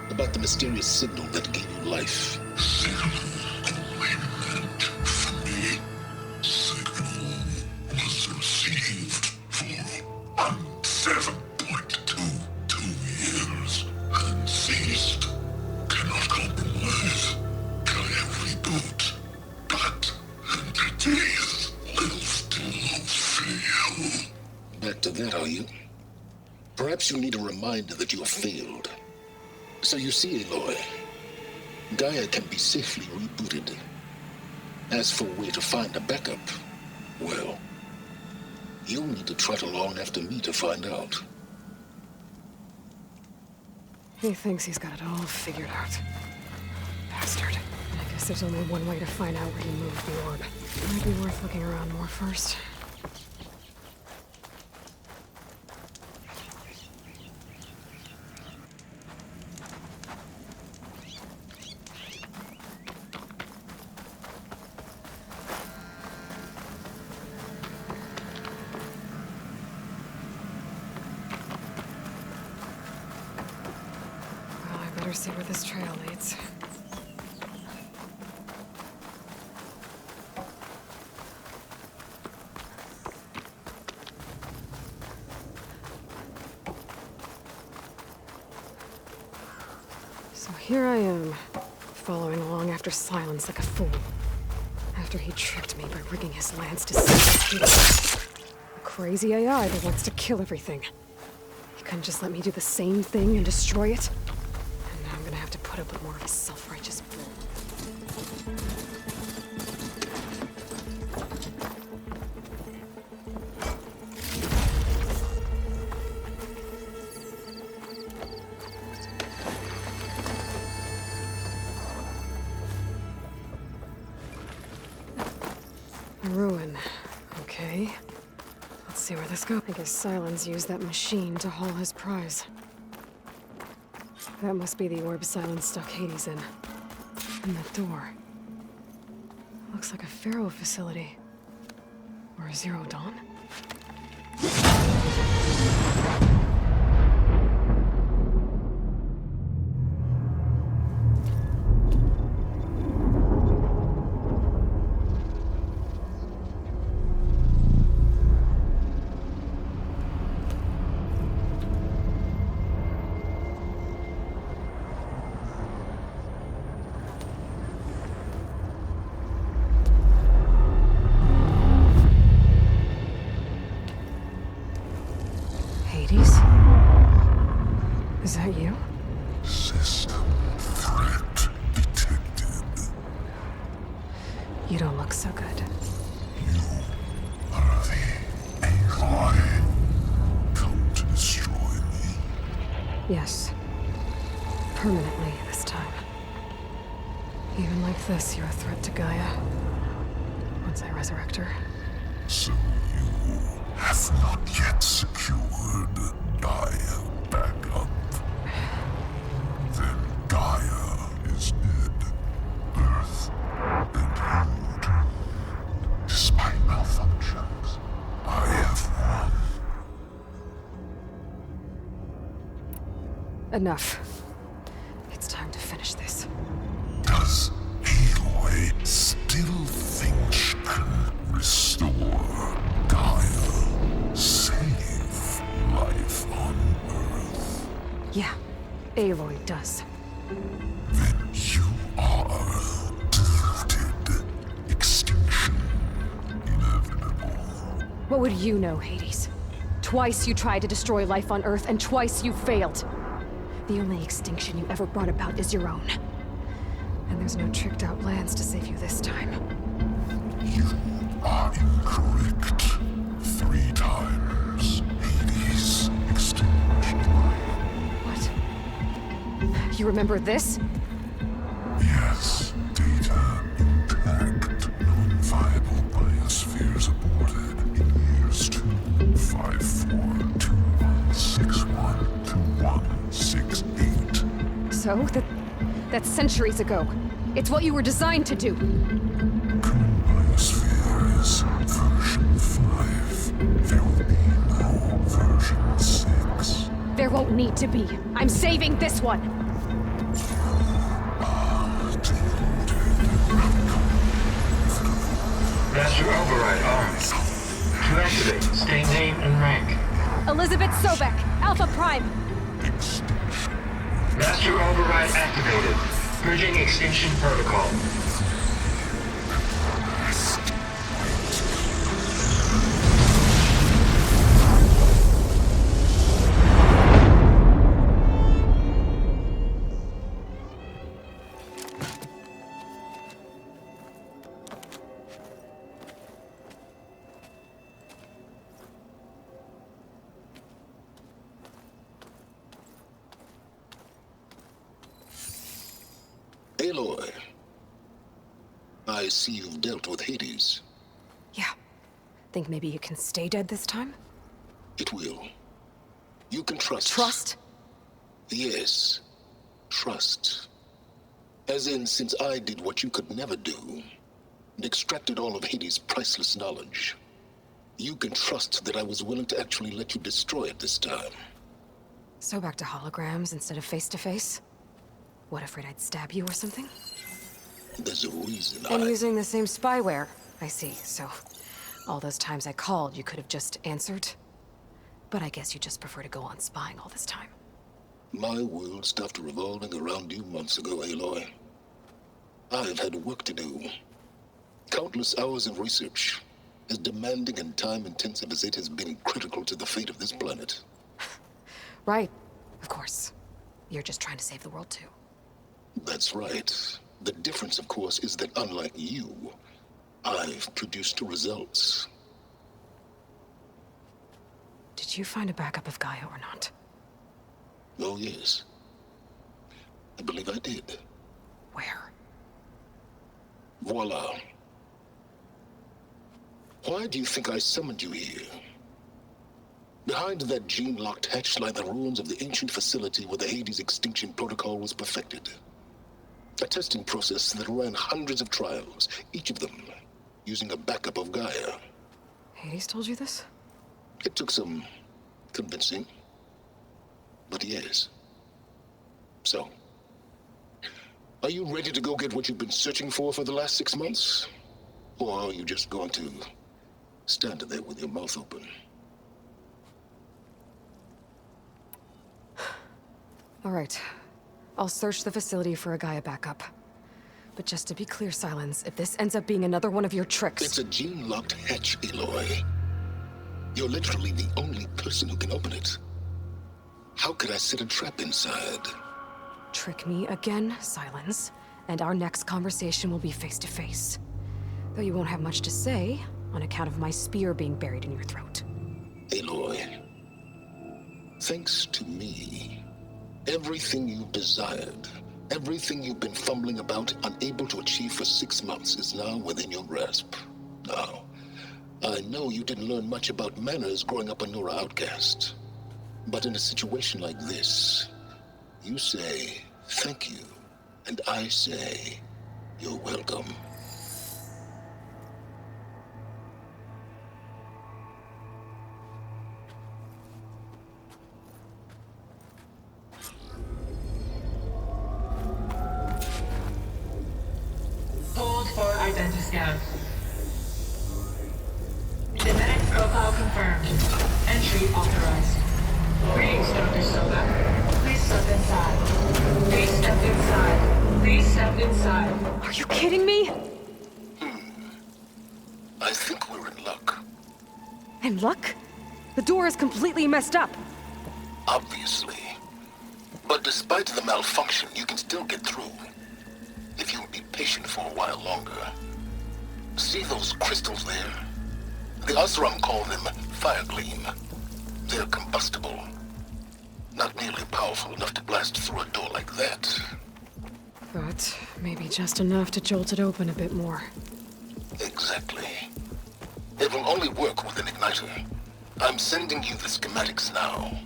about the mysterious signal that gave you life. Back to that, are you? Perhaps you need a reminder that you have failed. So you see, Aloy, Gaia can be safely rebooted. As for where to find a backup, well, you'll need to trot along after me to find out. He thinks he's got it all figured out. Bastard. I guess there's only one way to find out where he moved the orb. Might be worth looking around more first. See where this trail leads. So here I am, following along after Silence like a fool. After he tricked me by rigging his lance to save us. A crazy AI that wants to kill everything. He couldn't just let me do the same thing and destroy it? Put up with more of his self-righteous bull. A ruin. Okay. Let's see where this goes. I guess Silence used that machine to haul his prize. That must be the orb Silence stuck Hades in. And that door. Looks like a Pharaoh facility. Or a Zero Dawn? Hades? Is that you? System threat detected. You don't look so good. You are the Aloy. Come to destroy me. Yes. Permanently this time. Even like this, you're a threat to Gaia. Once I resurrect her. So you have not yet secured Gaia back up. Then Gaia is dead. Earth and you doomed. Despite malfunctions, I have won. Enough. It's time to finish this. Does Aloy still think she can restore Gaia? Save life on Earth? Yeah, Aloy does. Then you are deluded. Extinction inevitable. What would you know, Hades? Twice you tried to destroy life on Earth, and twice you failed. The only extinction you ever brought about is your own. And there's no tricked-out plans to save you this time. You are incorrect. 3 times. Hades extinguished life. What? You remember this? Yes. Data intact. Non-viable biospheres aborted in years 254, 2161, 2168. So? That's centuries ago. It's what you were designed to do. Current biosphere is version 5. There will be no version 6. There won't need to be. I'm saving this one! Master override armed. To activate, state name and rank. Elizabeth Sobek, Alpha Prime. Master override activated. Purging extinction protocol. Aloy, I see you've dealt with Hades. Yeah. Think maybe you can stay dead this time? It will. You can trust. Trust? Yes. Trust. As in, since I did what you could never do, and extracted all of Hades' priceless knowledge, you can trust that I was willing to actually let you destroy it this time. So back to holograms instead of face-to-face? What, afraid I'd stab you or something? There's a reason And using the same spyware. I see, so all those times I called, you could have just answered? But I guess you just prefer to go on spying all this time. My world stopped revolving around you months ago, Aloy. I've had work to do. Countless hours of research, as demanding and time-intensive as it has been critical to the fate of this planet. Right, of course. You're just trying to save the world too. That's right. The difference, of course, is that unlike you, I've produced results. Did you find a backup of Gaia or not? Oh, yes. I believe I did. Where? Voila. Why do you think I summoned you here? Behind that gene-locked hatch lie the ruins of the ancient facility where the Hades extinction protocol was perfected. A testing process that ran hundreds of trials, each of them using a backup of Gaia. Hades told you this? It took some convincing, but yes. So, are you ready to go get what you've been searching for the last 6 months? Or are you just going to stand there with your mouth open? All right. I'll search the facility for a Gaia backup. But just to be clear, Silence, if this ends up being another one of your tricks... It's a gene-locked hatch, Aloy. You're literally the only person who can open it. How could I set a trap inside? Trick me again, Silence, and our next conversation will be face-to-face. Though you won't have much to say, on account of my spear being buried in your throat. Aloy, thanks to me, everything you've desired, everything you've been fumbling about, unable to achieve for 6 months, is now within your grasp. Now, I know you didn't learn much about manners growing up a Nora outcast. But in a situation like this, you say, thank you, and I say, you're welcome. Hold for identiscan. Genetic profile confirmed. Entry authorized. Greetings, Dr. Soba. Please step inside. Please step inside. Please step inside. Are you kidding me? I think we're in luck. In luck? The door is completely messed up. Obviously. But despite the malfunction, you can still get through. If you'll be patient for a while longer. See those crystals there? The Osram call them fire gleam. They're combustible. Not nearly powerful enough to blast through a door like that. But maybe just enough to jolt it open a bit more. Exactly. It will only work with an igniter. I'm sending you the schematics now.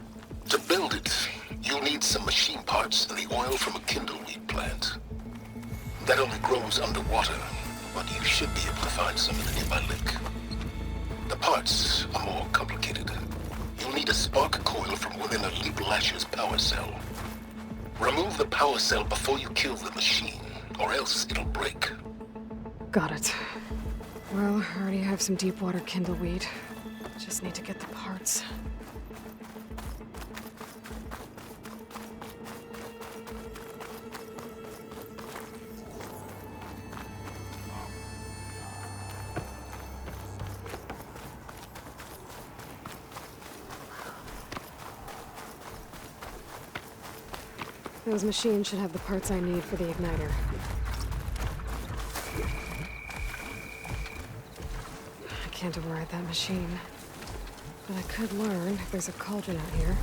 To build it, you'll need some machine parts and the oil from a kindleweed plant. That only grows underwater, but you should be able to find some in the nearby lake. The parts are more complicated. You'll need a spark coil from within a Leap Lasher's power cell. Remove the power cell before you kill the machine, or else it'll break. Got it. Well, I already have some deep water kindleweed. Just need to get the parts. Those machines should have the parts I need for the igniter. I can't override that machine. But I could learn if there's a cauldron out here.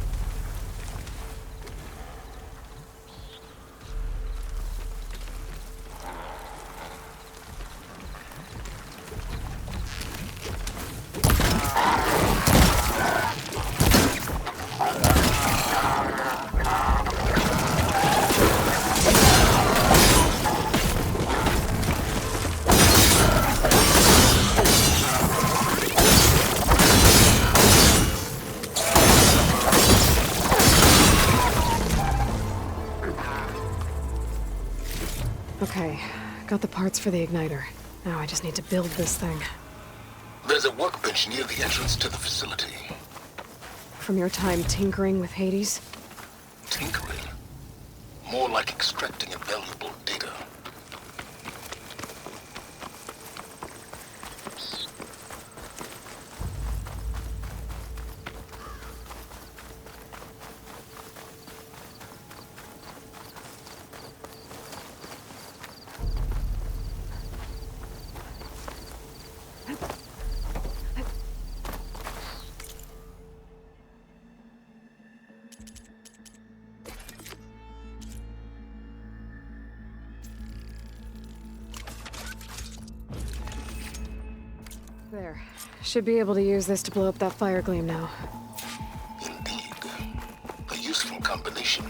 Okay, got the parts for the igniter. Now I just need to build this thing. There's a workbench near the entrance to the facility. From your time tinkering with Hades? Tinkering? More like extracting invaluable data. There. Should be able to use this to blow up that fire gleam now. combination.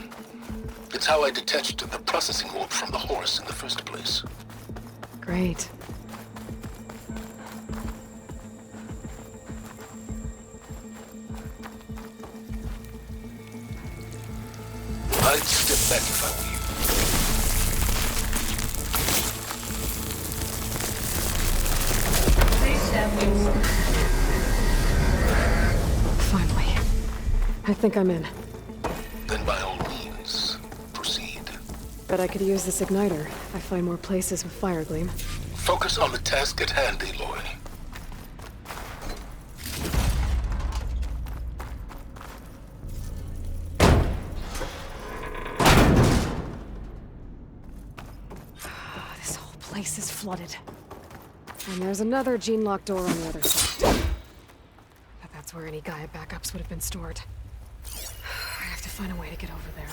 It's how I detached the processing orb from the horse in the first place. Great. I'd step back if I were you. Please step east. Finally. I think I'm in. Then by all means, proceed. Bet I could use this igniter. I find more places with fire gleam. Focus on the task at hand, Aloy. This whole place is flooded. And there's another gene-locked door on the other side. But that's where any Gaia backups would have been stored. I have to find a way to get over there.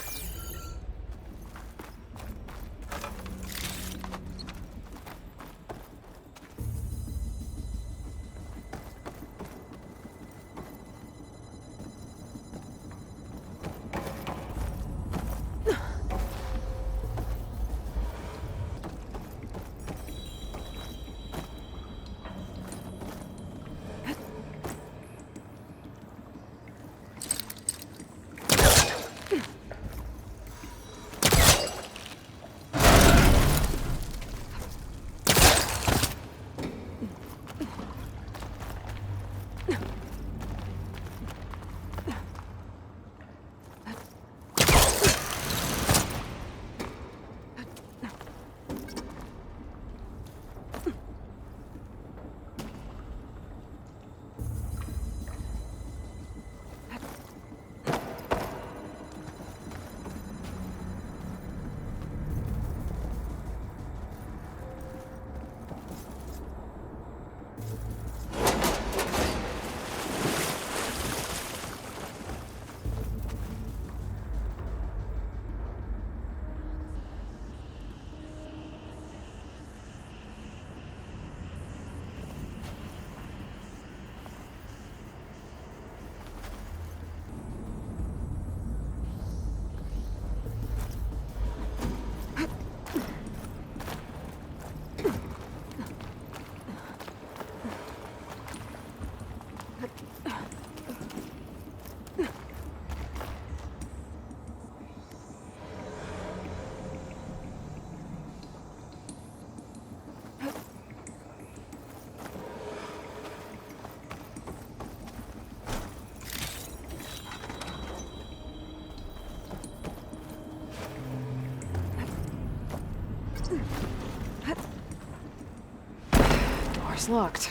Door's locked.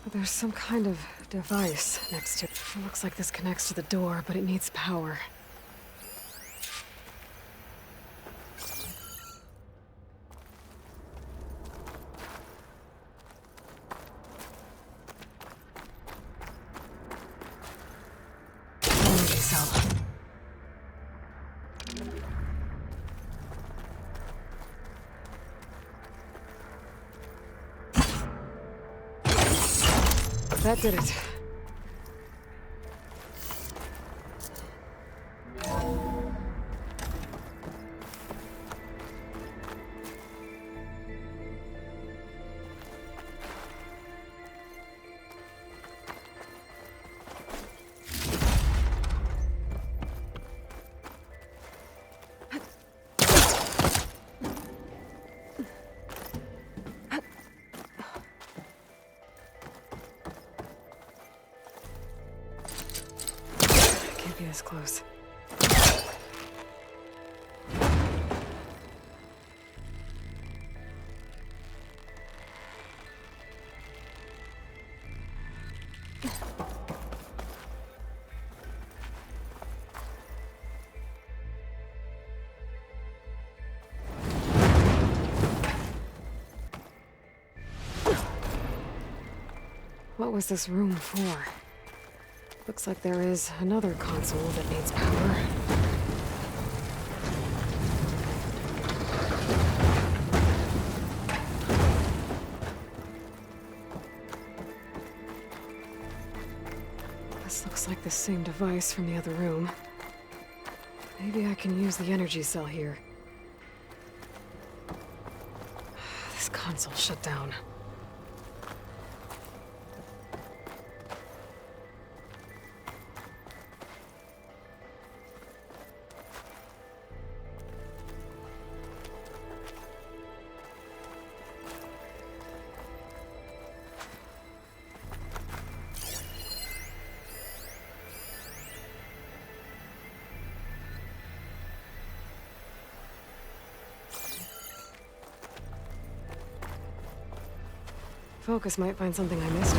But there's some kind of device next to it. It looks like this connects to the door, but it needs power. Maybe so. That did it. Can't be this close. What was this room for? Looks like there is another console that needs power. This looks like the same device from the other room. Maybe I can use the energy cell here. This console shut down. Focus might find something I missed.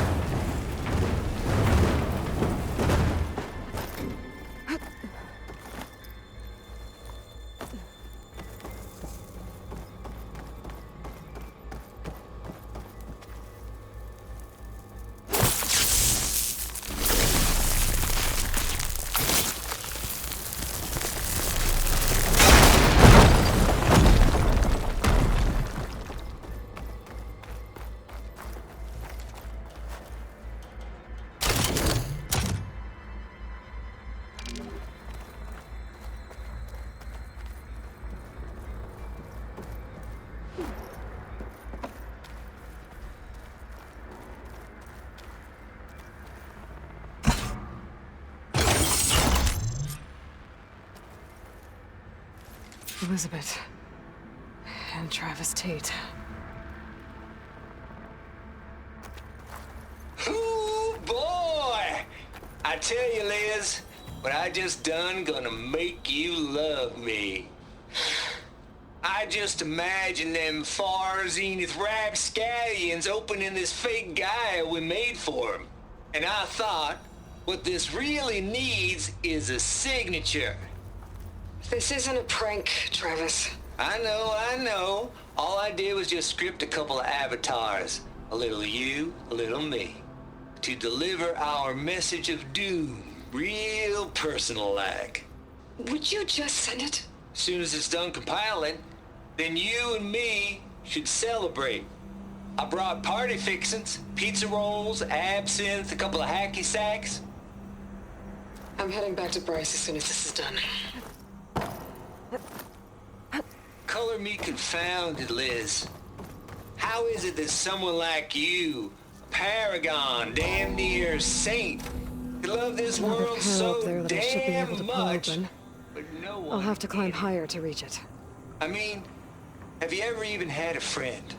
Elizabeth. And Travis Tate. Ooh, boy! I tell you, Liz, what I just done gonna make you love me. I just imagine them far zenith rapscallions opening this fake guy we made for him. And I thought, what this really needs is a signature. This isn't a prank, Travis. I know. All I did was just script a couple of avatars. A little you, a little me. To deliver our message of doom, real personal-like. Would you just send it? As soon as it's done compiling, then you and me should celebrate. I brought party fixins, pizza rolls, absinthe, a couple of hacky sacks. I'm heading back to Bryce as soon as this is done. Color me confounded, Liz. How is it that someone like you, a paragon, damn near saint, could love this Another world pair so up there that I should be able damn to pull much, open. but no one I'll have to climb did? higher to reach it. I mean, have you ever even had a friend?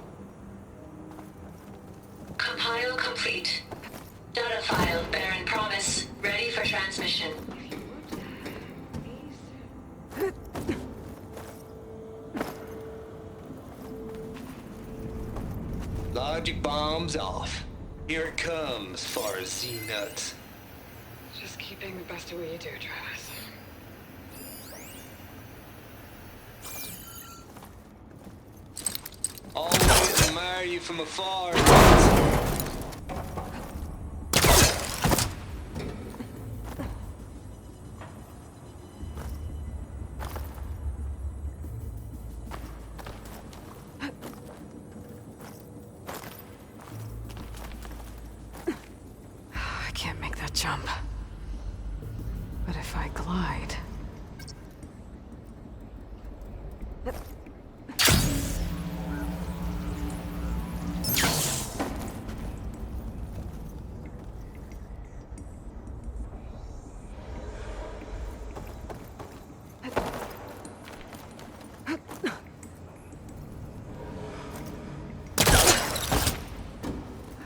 Compile complete. Data file, Baron Promise, ready for transmission. Logic bombs off. Here it comes, far as Z-nuts. Just keep being the best at what you do, Travis. Always admire you from afar. I can't make that jump. But if I glide...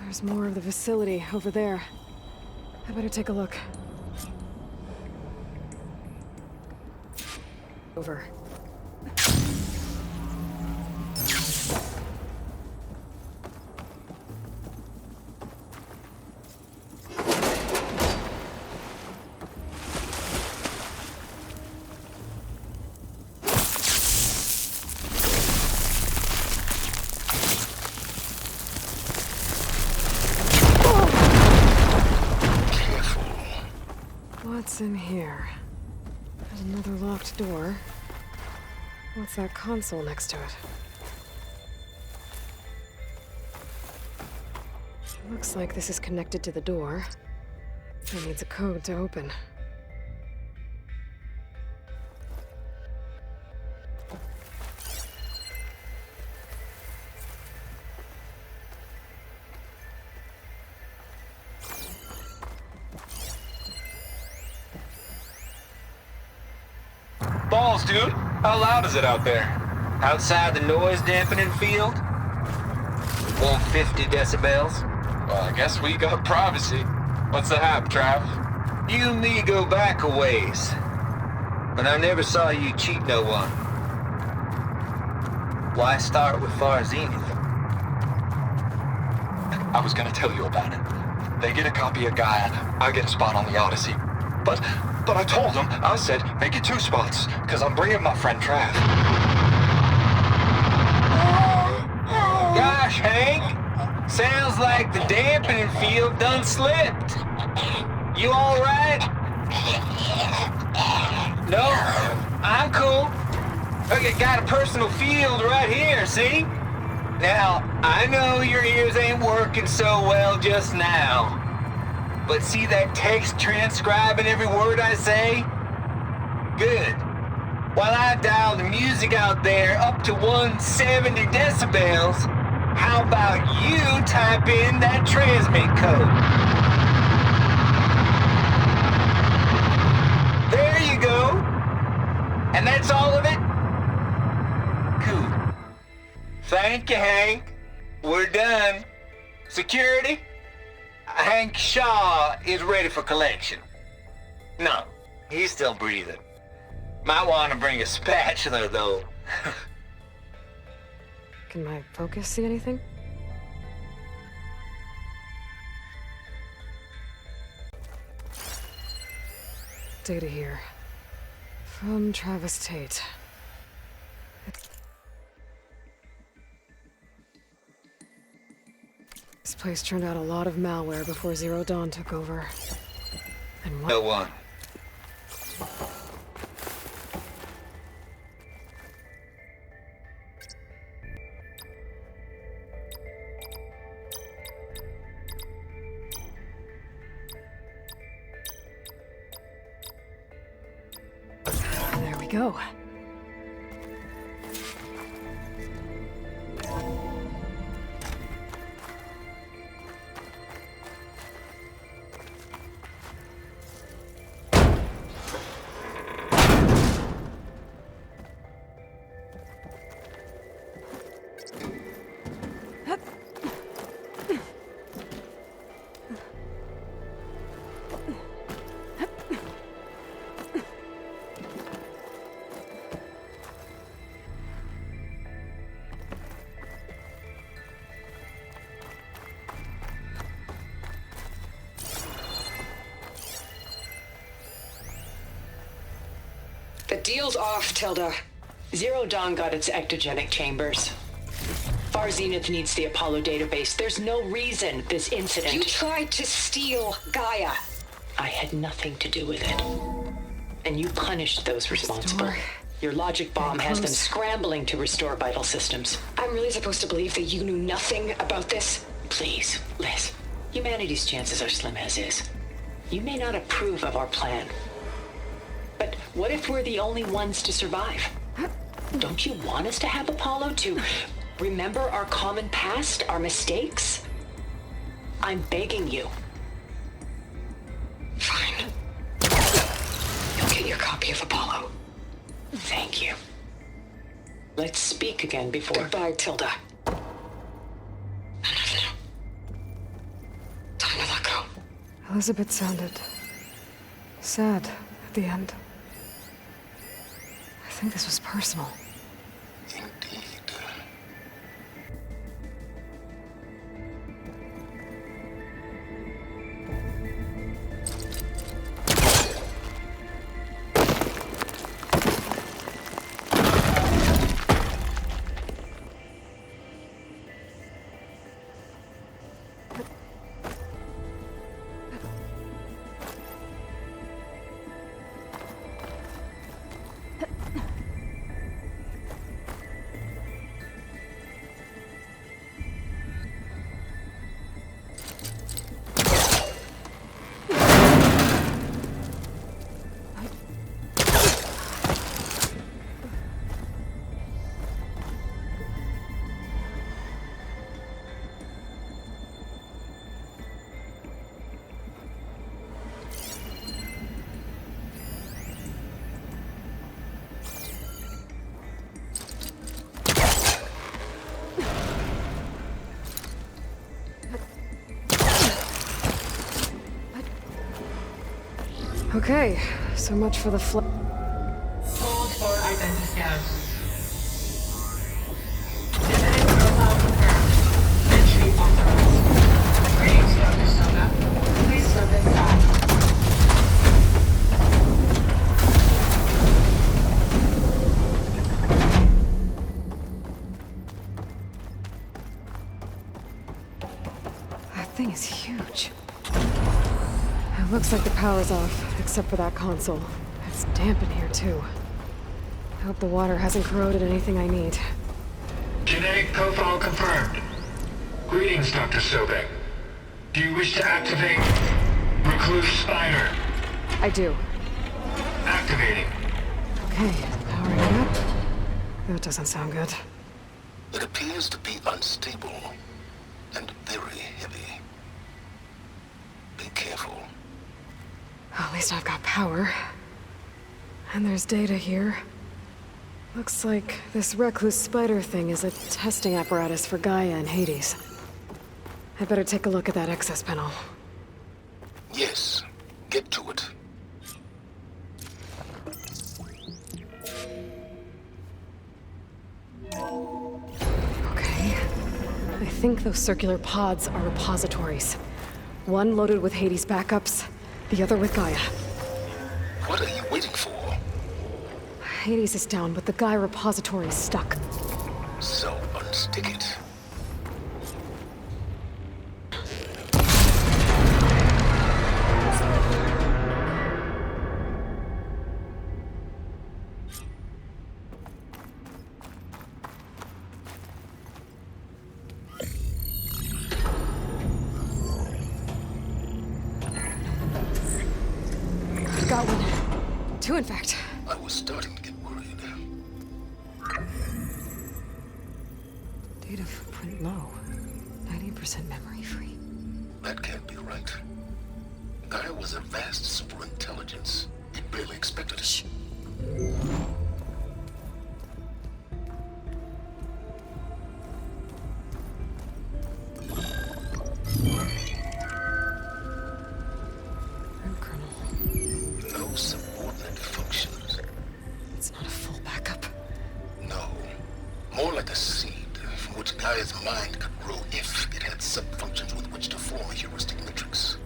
There's more of the facility over there. I better take a look. Over. What's in here? There's another locked door. What's that console next to it? Looks like this is connected to the door. It needs a code to open. decibels, dude. How loud is it out there? Outside the noise dampening field? 150 decibels? Well, I guess we got privacy. What's the hap, Trav? You and me go back a ways. But I never saw you cheat no one. Why start with Far Zenith? I was gonna tell you about it. They get a copy of Gaia, I get a spot on the Odyssey. But I told them, I said, make it 2 spots, because I'm bringing my friend Trav. Gosh, Hank! Sounds like the dampening field done slipped. You alright? No, I'm cool. Okay, got a personal field right here, see? Now, I know your ears ain't working so well just now. But see that text transcribing every word I say? Good. While I dial the music out there up to 170 decibels, how about you type in that transmit code? There you go. And that's all of it? Cool. Thank you, Hank. We're done. Security? Hank Shaw is ready for collection. No, he's still breathing. Might want to bring a spatula, though. Can my focus see anything? Data here. From Travis Tate. This place turned out a lot of malware before Zero Dawn took over. And what? No one. There we go. The deal's off, Tilda. Zero Dawn got its ectogenic chambers. Far Zenith needs the Apollo database. There's no reason this incident... You tried to steal Gaia. I had nothing to do with it. And you punished those responsible. Your logic bomb has them scrambling to restore vital systems. I'm really supposed to believe that you knew nothing about this? Please, Liz. Humanity's chances are slim as is. You may not approve of our plan. But what if we're the only ones to survive? Don't you want us to have Apollo to remember our common past, our mistakes? I'm begging you. Fine. You'll get your copy of Apollo. Thank you. Let's speak again before... Goodbye, Tilda. Time to let go. Elizabeth sounded sad at the end. I think this was personal. Okay, so much for the Hold for identity scans. Genetic profile confirmed. Entry authorized. Greetings, Dr. Soda. Please step inside. That thing is huge. It looks like the power's off, except for that console. It's damp in here, too. I hope the water hasn't corroded anything I need. Genetic profile confirmed. Greetings, Dr. Sobek. Do you wish to activate Recluse Spider? I do. Activating. Okay, powering it up. That doesn't sound good. It appears to be unstable and very heavy. Be careful. At least I've got power. And there's data here. Looks like this Recluse Spider thing is a testing apparatus for Gaia and Hades. I better take a look at that access panel. Yes, get to it. Okay. I think those circular pods are repositories. One loaded with Hades backups, the other with Gaia. What are you waiting for? Hades is down, but the Gaia repository is stuck. So unstick it. I've got one. Two, in fact. I was starting to get worried. Data footprint low. 90% memory free. That can't be right. Gaia was a vast superintelligence. You barely expected it. Shh. No subordinate functions. It's not a full backup. No. More like a seed from which Gaia's mind could grow if it had sub-functions with which to form a heuristic matrix.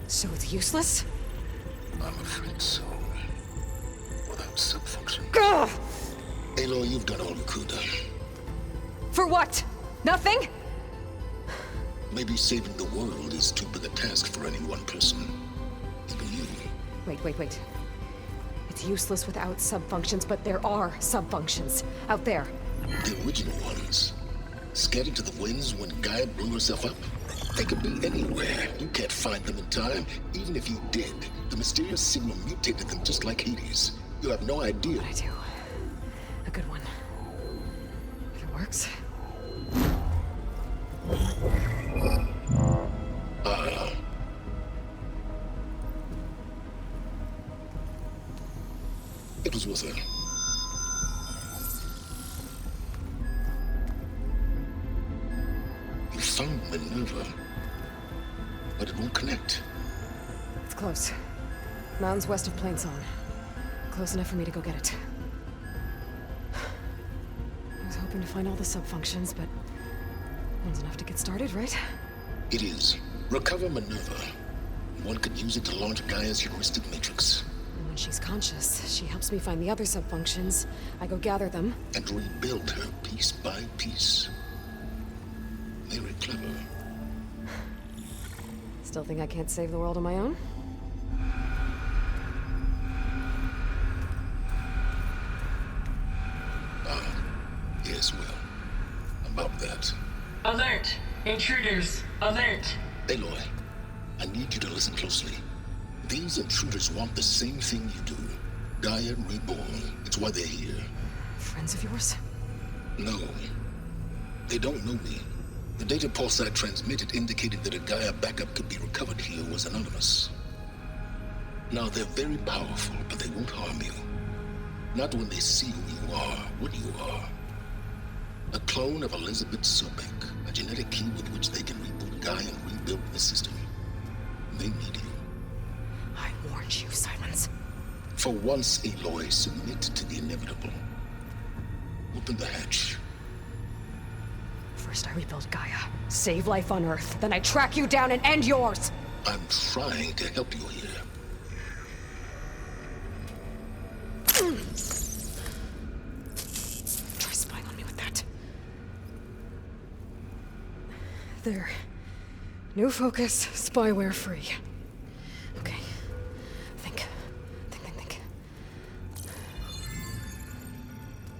So it's useless? I'm afraid so. Without sub-functions. Ugh! Aloy, you've done all you could. For what? Nothing? Maybe saving the world is too big a task for any one person. Even you. Wait. It's useless without sub-functions, but there are sub-functions out there. The original ones. Scattered to the winds when Gaia blew herself up? They could be anywhere. You can't find them in time. Even if you did, the mysterious signal mutated them just like Hades. You have no idea. But I do. A good one. If it works. It was with her. You found Minerva, but it won't connect. It's close. Mountains west of Plainsong. Close enough for me to go get it. I was hoping to find all the sub-functions, but one's enough to get started, right? It is. Recover Minerva. One could use it to launch Gaia's heuristic matrix. And when she's conscious, she helps me find the other sub-functions. I go gather them. And rebuild her piece by piece. Very clever. Still think I can't save the world on my own? Yes, well, about that. Alert! Intruders! Alert! Aloy, I need you to listen closely. These intruders want the same thing you do. Gaia reborn. It's why they're here. Friends of yours? No. They don't know me. The data pulse I transmitted indicated that a Gaia backup could be recovered here was anonymous. Now, they're very powerful, but they won't harm you. Not when they see who you are, what you are. A clone of Elizabeth Sobek, a genetic key with which they can reboot Gaia and rebuild the system. They need you. I warned you, Silence. For once, Aloy, submit to the inevitable. Open the hatch. First I rebuild Gaia, save life on Earth, then I track you down and end yours! I'm trying to help you here. Try spying on me with that. There. New focus, spyware free. Okay. Think.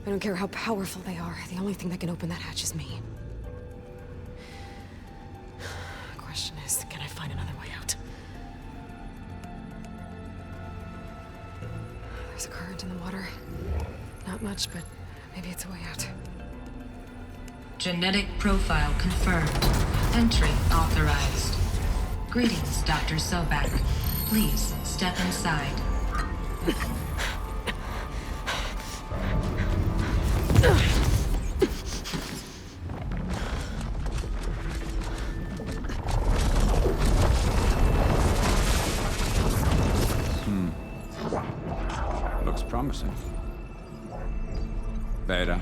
I don't care how powerful they are. The only thing that can open that hatch is me. Question is, can I find another way out? There's a current in the water. Not much, but maybe it's a way out. Genetic profile confirmed. Entry authorized. Greetings, Dr. Sobek. Please step inside. Looks promising. Beta.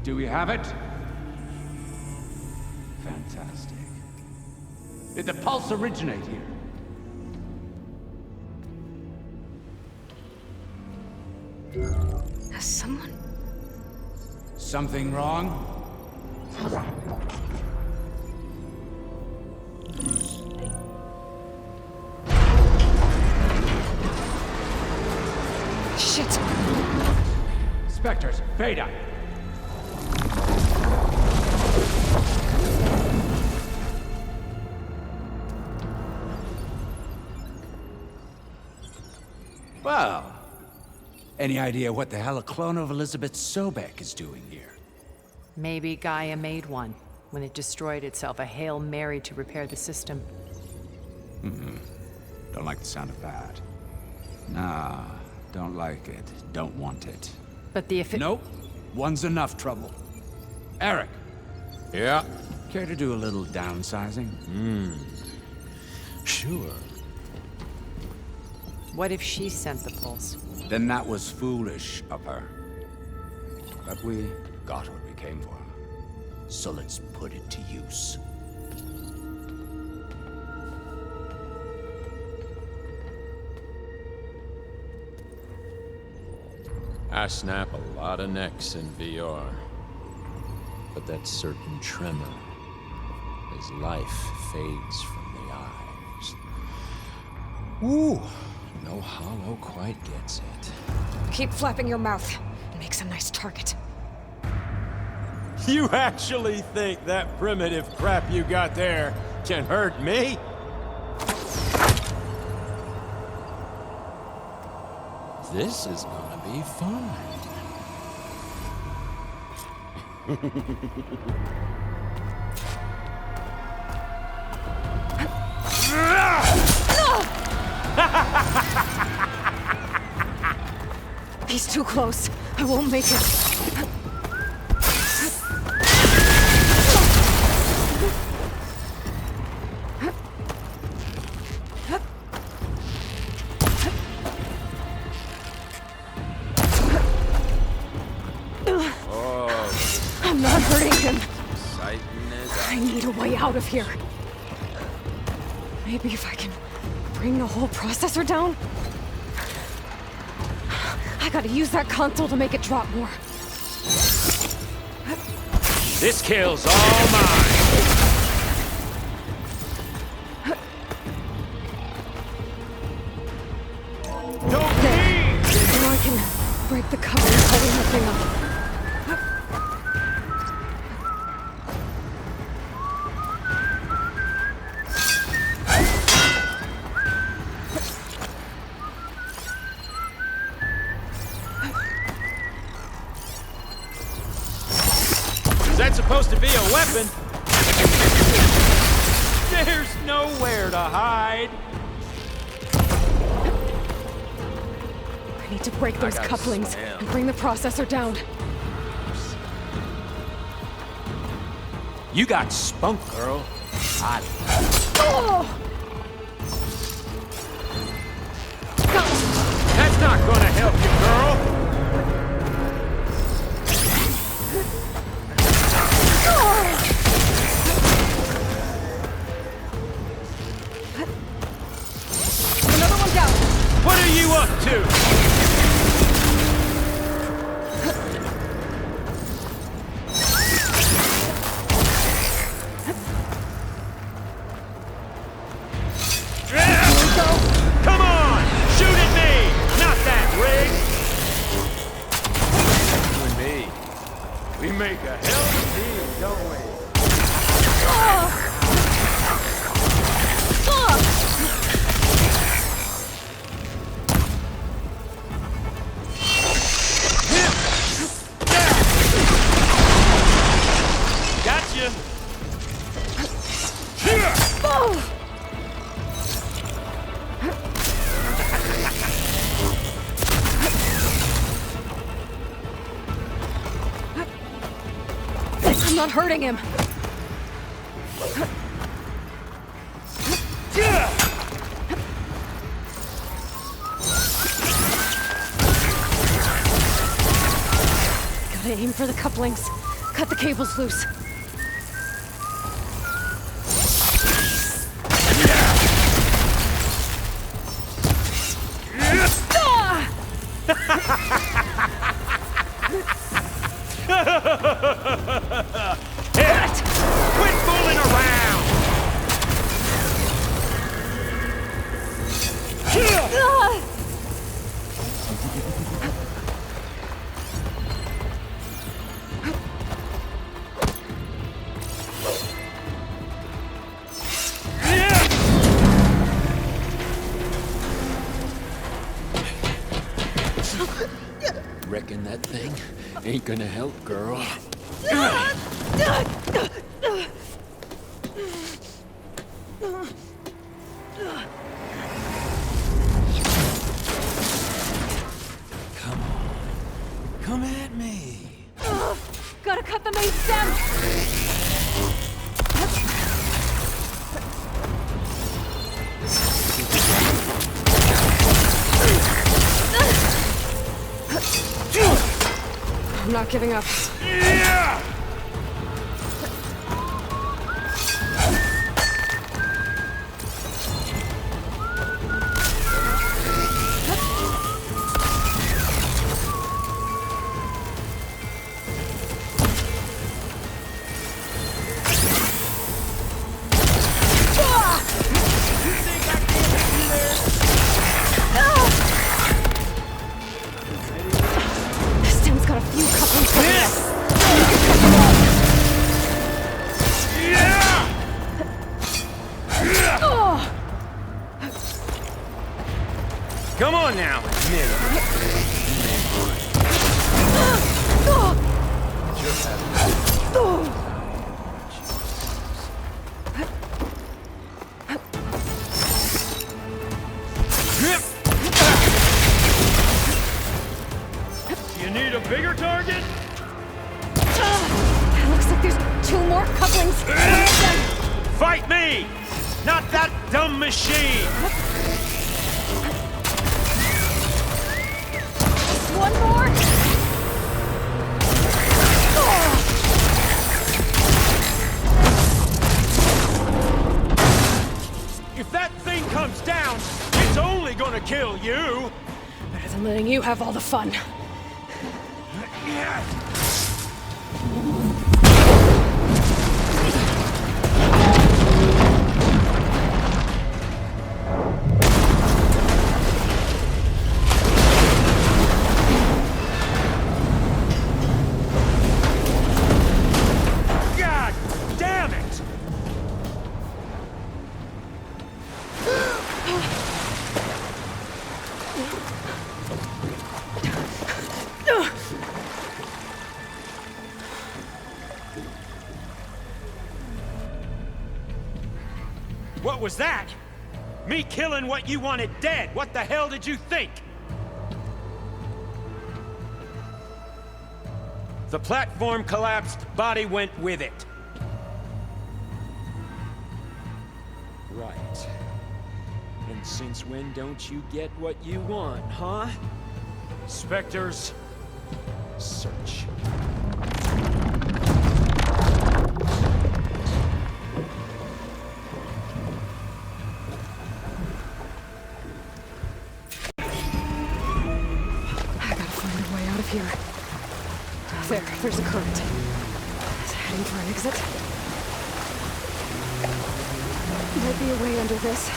Do we have it? Fantastic. Did the pulse originate here? Has someone... Something wrong? Shit! Spectres, Beta! Well, any idea what the hell a clone of Elizabeth Sobek is doing here? Maybe Gaia made one when it destroyed itself, a Hail Mary to repair the system. Don't like the sound of that. Nah, don't like it. Don't want it. But the Nope. One's enough trouble. Eric. Yeah? Care to do a little downsizing? Sure. What if she sent the pulse? Then that was foolish of her. But we got what we came for. So let's put it to use. I snap a lot of necks in VR. But that certain tremor as life fades from the eyes. Ooh, no hollow quite gets it. Keep flapping your mouth. It makes a nice target. You actually think that primitive crap you got there can hurt me? This is gonna be fun. He's too close. I won't make it. I'm not hurting him. I need a way out of here. Maybe if I can bring the whole processor down? I gotta use that console to make it drop more. This kill's all mine. Now I can break the cover and holding the thing up. There's nowhere to hide. I need to break those couplings and bring the processor down. You got spunk, girl. Oh! That's not gonna help you, girl. Another one down. What are you up to? Come on! Shoot at me! Not that, Rig! You and me, we make a hell of a team, don't we? Gotcha! I'm not hurting him. Gotta aim for the couplings. Cut the cables loose. Quit fooling around! Reckon that thing ain't gonna help, girl. Come on. Come at me. Gotta cut the main stem. I'm not giving up. Yeah! This stem's got a few couplings for this. Come on now, You need a bigger target? It looks like there's 2 more couplings. Fight me! Not that dumb machine! One more. If that thing comes down, it's only gonna kill you! Better than letting you have all the fun. God damn it! What was that? Me killing what you wanted dead. What the hell did you think? The platform collapsed, body went with it. Right. And since when don't you get what you want, huh? Spectres, search. Here. There's a current. It's heading for an exit. Might be a way under this.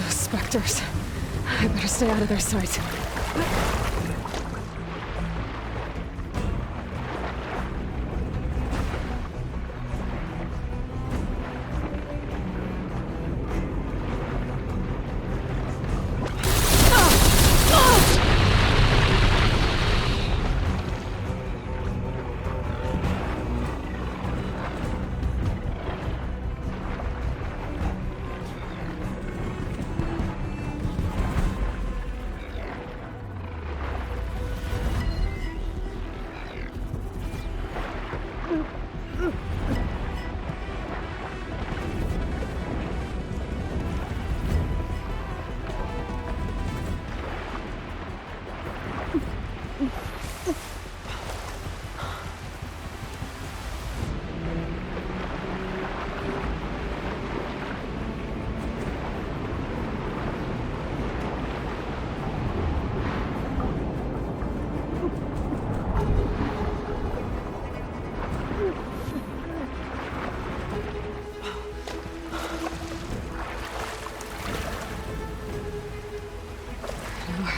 Spectres. I better stay out of their sight.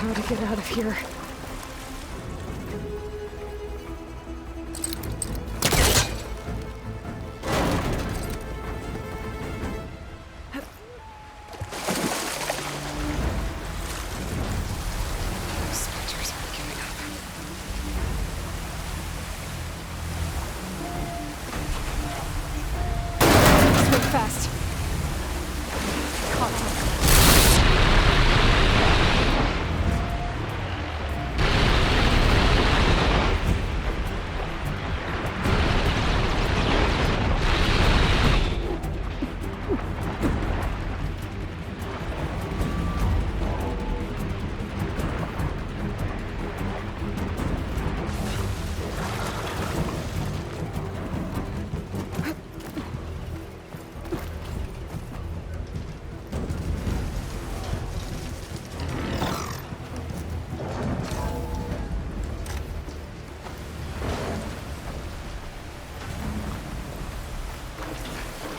How to get out of here. Spectres aren't giving up. Swim fast. Contact.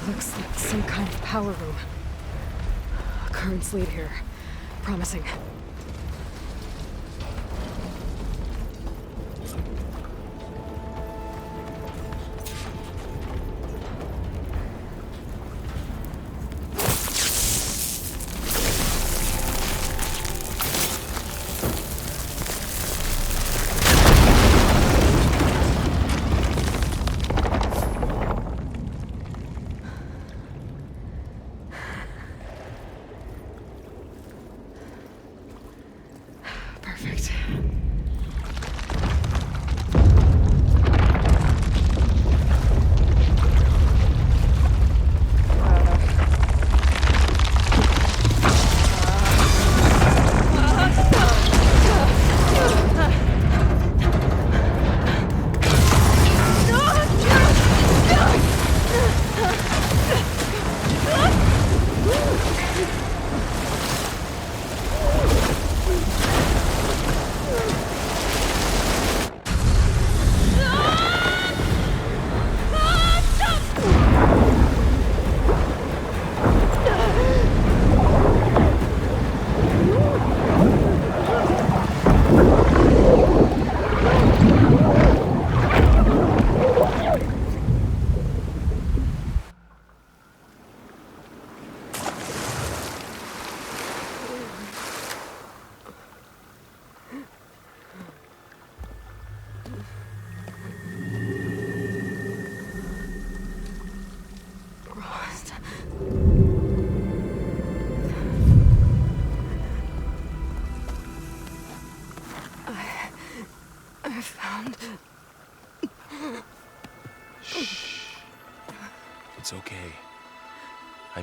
Looks like some kind of power room. Currents lead here. Promising. Perfect.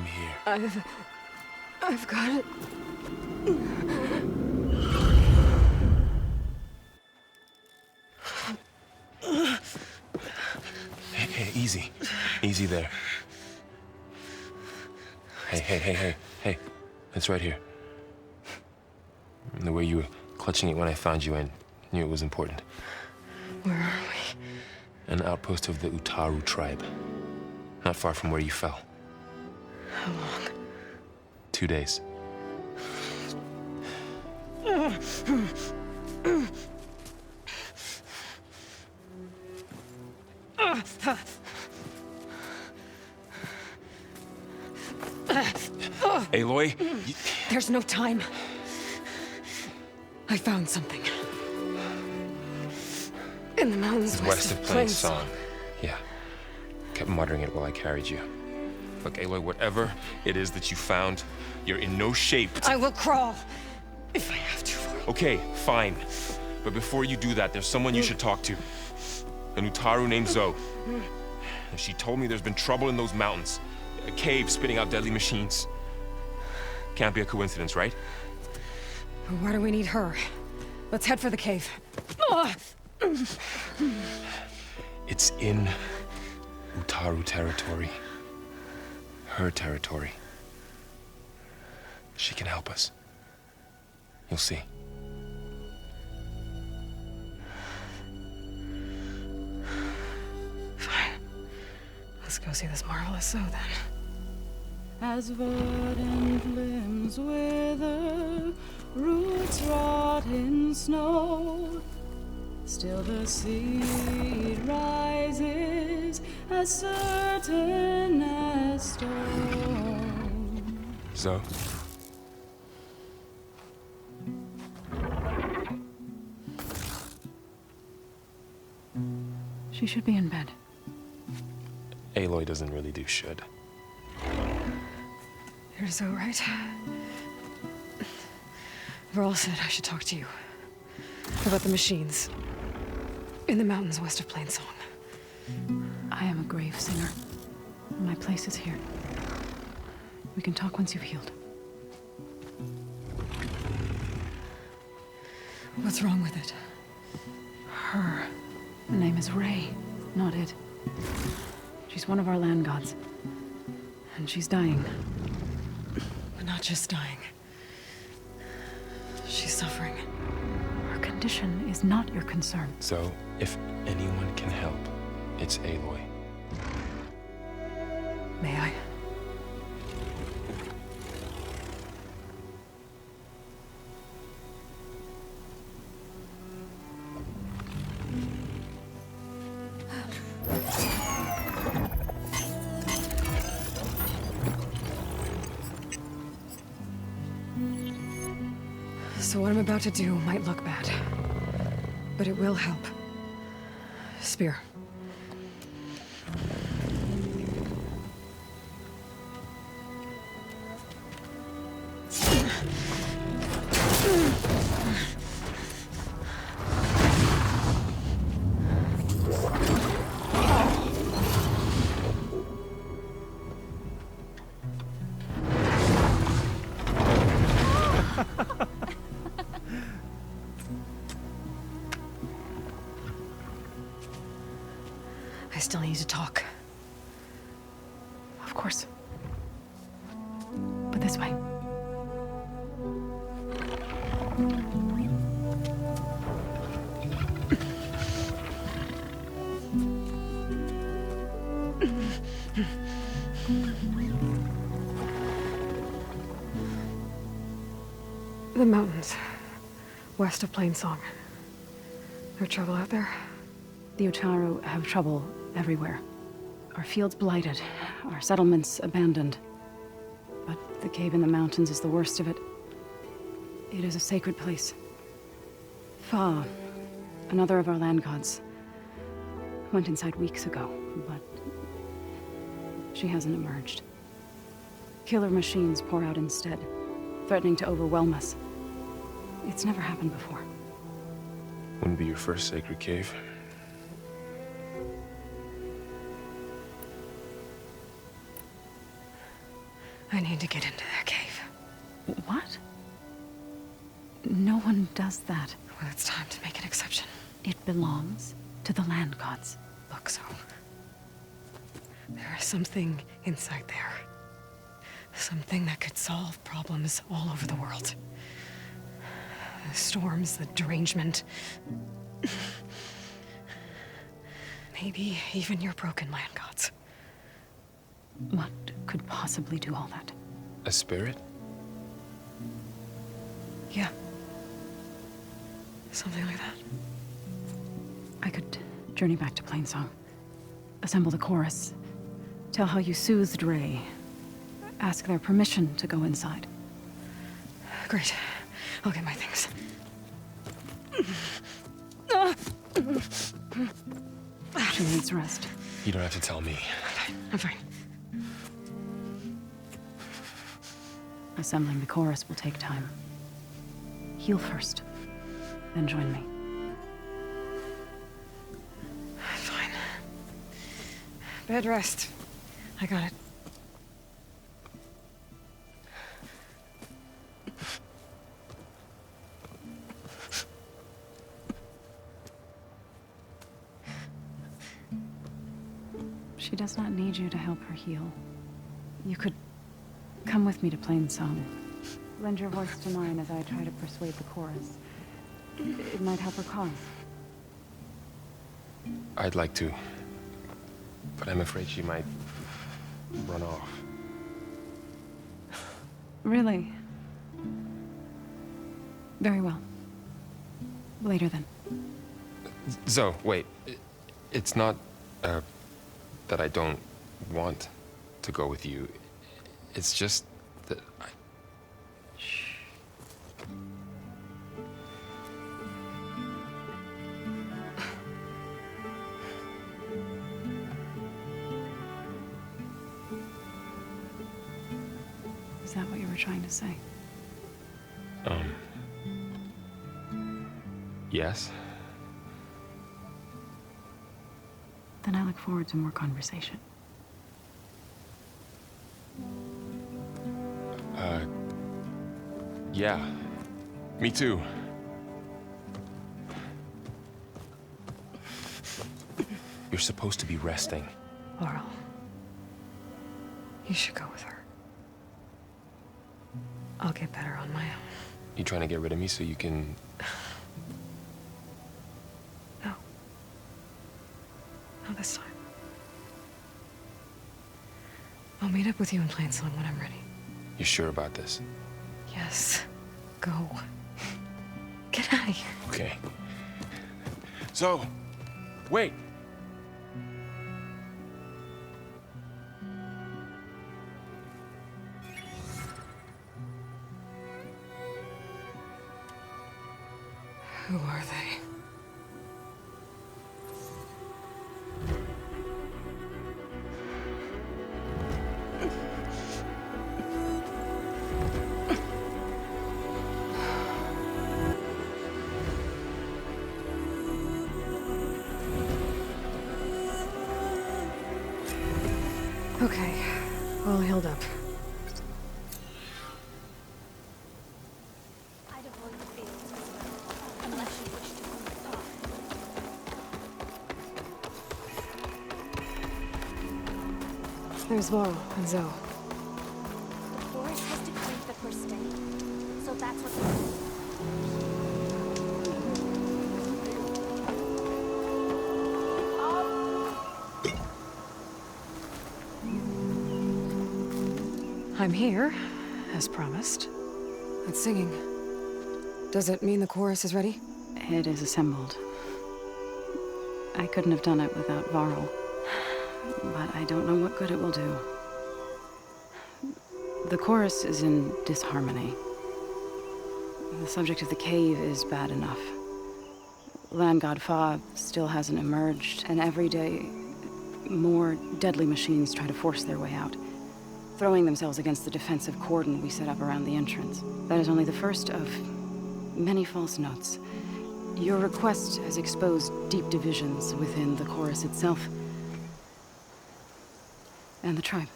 I'm here. I've got it. Hey, easy. Easy there. Hey. It's right here. The way you were clutching it when I found you, I knew it was important. Where are we? An outpost of the Utaru tribe. Not far from where you fell. How long? 2 days. Aloy? There's no time. I found something. In the mountains West of Plains Song. Yeah. Kept muttering it while I carried you. Look, Aloy, whatever it is that you found, you're in no shape to... I will crawl, if I have to. Okay, fine. But before you do that, there's someone you should talk to. An Utaru named Zoe. She told me there's been trouble in those mountains. A cave spitting out deadly machines. Can't be a coincidence, right? Why do we need her? Let's head for the cave. It's in Utaru territory. Her territory. She can help us. You'll see. Fine. Let's go see this marvelous Zoe then. As verdant limbs wither, roots rot in snow, still the seed rises as certain as stone. Zoe? She should be in bed. Aloy doesn't really do should. You're so right. Varl said I should talk to you about the machines in the mountains west of Plains Song. I am a grave singer. My place is here. We can talk once you've healed. What's wrong with it? Her. The name is Ray, not it. She's one of our land gods. And she's dying. But not just dying. She's suffering. Her condition is not your concern. So, if anyone can help, it's Aloy. May I? So what I'm about to do might look bad, but it will help. Spear. I still need to talk. Of course. But this way. The mountains, west of Plains Song. There trouble out there? The Utaru have trouble everywhere. Our fields blighted, our settlements abandoned. But the cave in the mountains is the worst of it. It is a sacred place. Fa, another of our land gods, went inside weeks ago, but she hasn't emerged. Killer machines pour out instead, threatening to overwhelm us. It's never happened before. Wouldn't be your first sacred cave. I need to get into their cave. What? No one does that. Well, it's time to make an exception. It belongs to the land gods. Look, so... there is something inside there. Something that could solve problems all over the world. The storms, the derangement. Maybe even your broken land gods. What could possibly do all that? A spirit? Yeah. Something like that. I could journey back to Plainsong. Assemble the chorus. Tell how you soothed Ray. Ask their permission to go inside. Great. I'll get my things. She needs rest. You don't have to tell me. I'm fine. Assembling the chorus will take time. Heal first, then join me. Fine. Bed rest. I got it. She does not need you to help her heal. You could come with me to Plainsong. Lend your voice to mine as I try to persuade the chorus. It might help her cause. I'd like to. But I'm afraid she might run off. Really? Very well. Later then. Zoe, wait. It's not, that I don't want to go with you. It's just that I... Shh. Is that what you were trying to say? Yes? Then I look forward to more conversation. Yeah. Me too. You're supposed to be resting. Laurel. You should go with her. I'll get better on my own. You trying to get rid of me so you can... No. Not this time. I'll meet up with you in Plainsong when I'm ready. You sure about this? Yes. Go. Get out of here. Okay. So, wait. Who are they? Okay, all healed up. There's Laurel and Zoe. The forest has decreed that we're staying, so that's what I'm here, as promised. It's singing. Does it mean the chorus is ready? It is assembled. I couldn't have done it without Varl. But I don't know what good it will do. The chorus is in disharmony. The subject of the cave is bad enough. Land God Fa still hasn't emerged, and every day, more deadly machines try to force their way out, throwing themselves against the defensive cordon we set up around the entrance. That is only the first of many false notes. Your request has exposed deep divisions within the chorus itself and the tribe.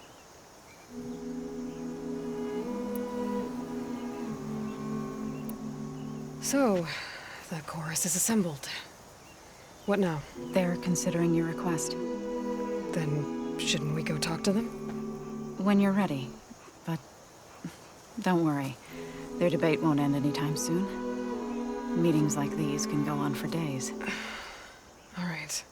So, the chorus is assembled. What now? They're considering your request. Then, shouldn't we go talk to them? When you're ready. But don't worry. Their debate won't end anytime soon. Meetings like these can go on for days. All right.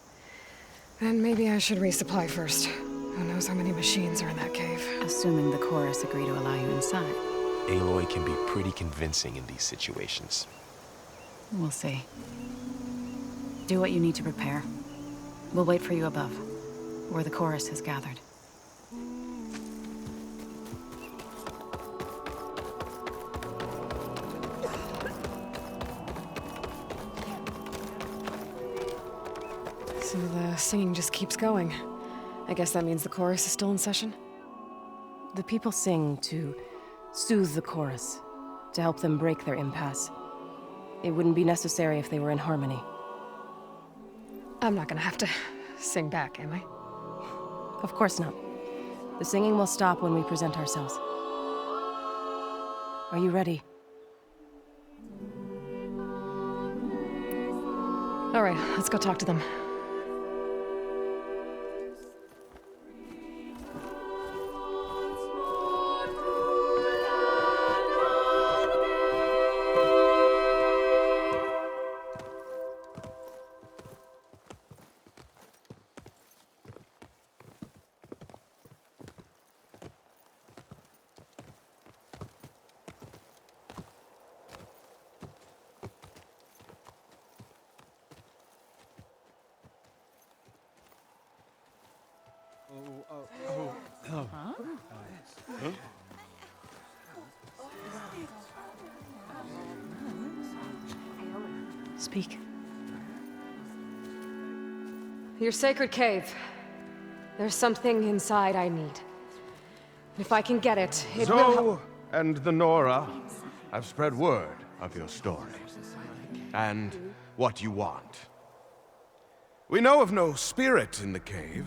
Then maybe I should resupply first. Who knows how many machines are in that cave? Assuming the chorus agree to allow you inside. Aloy can be pretty convincing in these situations. We'll see. Do what you need to prepare. We'll wait for you above, where the chorus has gathered. So the singing just keeps going. I guess that means the chorus is still in session? The people sing to soothe the chorus, to help them break their impasse. It wouldn't be necessary if they were in harmony. I'm not gonna have to sing back, am I? Of course not. The singing will stop when we present ourselves. Are you ready? All right, let's go talk to them. Speak. Your sacred cave. There's something inside I need. If I can get it, it will help. Zoe and the Nora have spread word of your story, and what you want. We know of no spirit in the cave,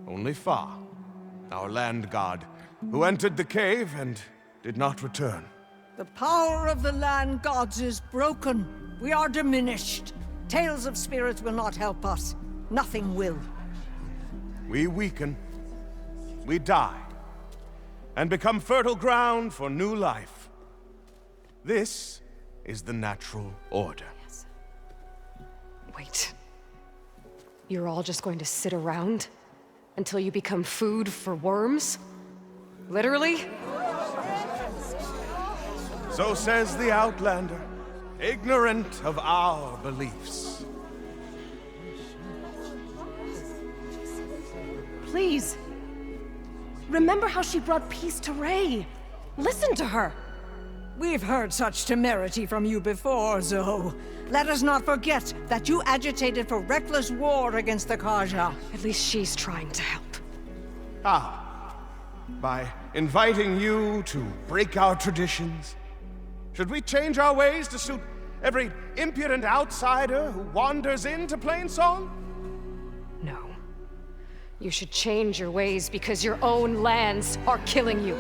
only Fa, our land god, who entered the cave and did not return. The power of the land gods is broken. We are diminished. Tales of spirits will not help us. Nothing will. We weaken, we die, and become fertile ground for new life. This is the natural order. Yes. Wait. You're all just going to sit around until you become food for worms? Literally? So says the Outlander, ignorant of our beliefs. Please. Remember how she brought peace to Ray. Listen to her. We've heard such temerity from you before, Zoe. Let us not forget that you agitated for reckless war against the Karja. At least she's trying to help. By inviting you to break our traditions? Should we change our ways to suit every impudent outsider who wanders into Plainsong? No. You should change your ways because your own lands are killing you.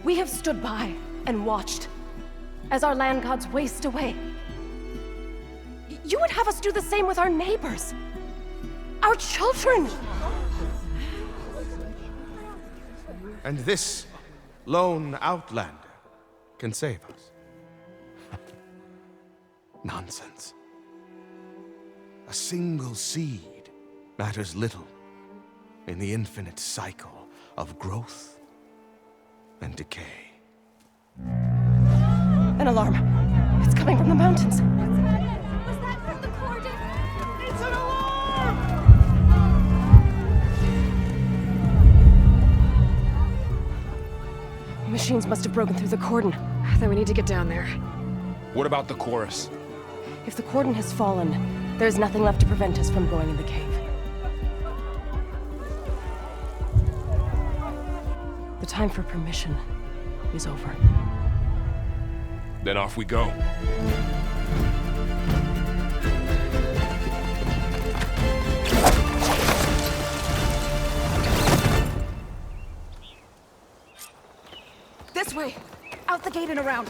We have stood by and watched as our land gods waste away. You would have us do the same with our neighbors, our children. And this lone Outlander can save us. Nonsense. A single seed matters little in the infinite cycle of growth and decay. An alarm. It's coming from the mountains. Was that from the cordon? It's an alarm! Machines must have broken through the cordon. Then we need to get down there. What about the chorus? If the cordon has fallen, there's nothing left to prevent us from going in the cave. The time for permission is over. Then off we go. This way. Out the gate and around.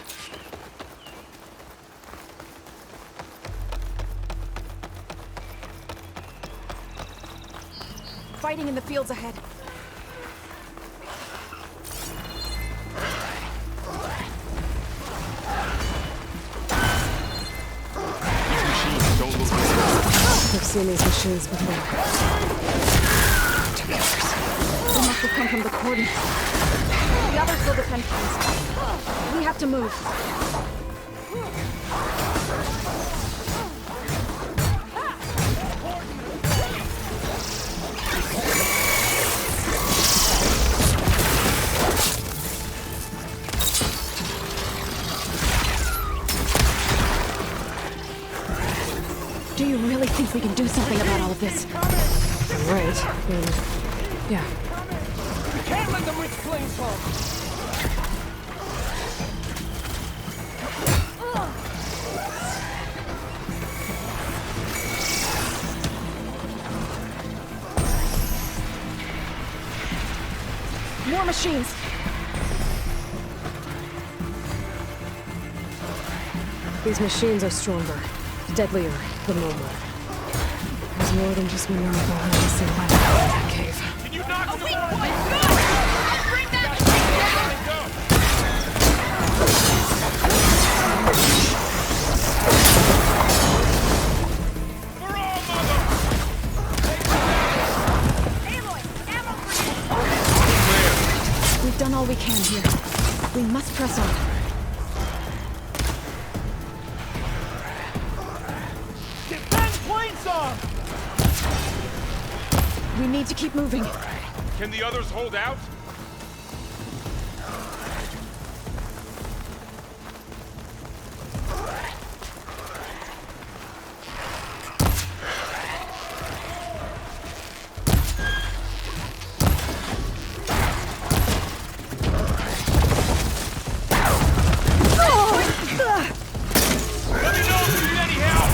Fighting in the fields ahead. I've seen these machines before. They must have come from the cordon. The others will defend points. We have to move. Do you really think we can do something about all of this? Right. Yeah. We can't let them reach flames home. More machines! These machines are stronger, deadlier, but nobler. There's more than just Minerva harnessing life out of that cave. Can you knock the door? Good! I'll bring that We've done all we can here. We must press on. We need to keep moving. Can the others hold out? Let me know if you need any help!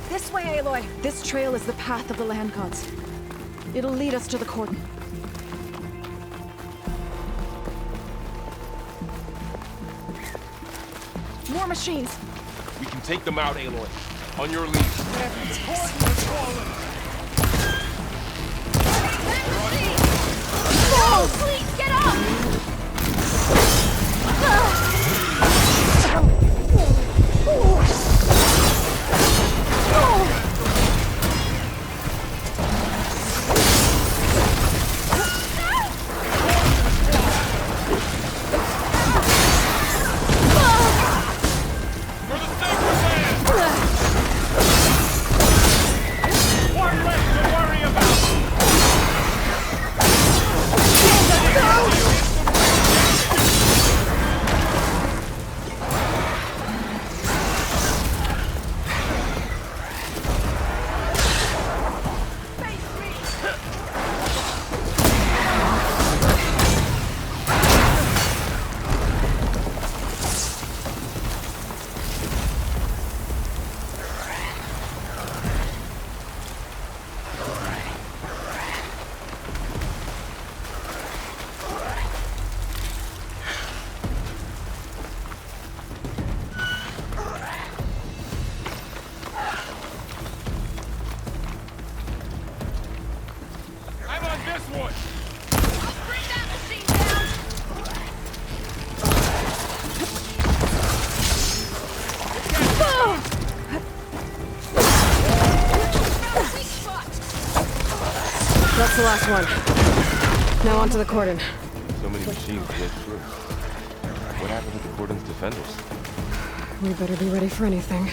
This way, Aloy! This trail is the path of the land gods. It'll lead us to the cordon. More machines! We can take them out, Aloy. On your lead. No! Please, get up! That's the last one. Now onto the cordon. So many machines to get through. What happened to the cordon's defenders? We better be ready for anything.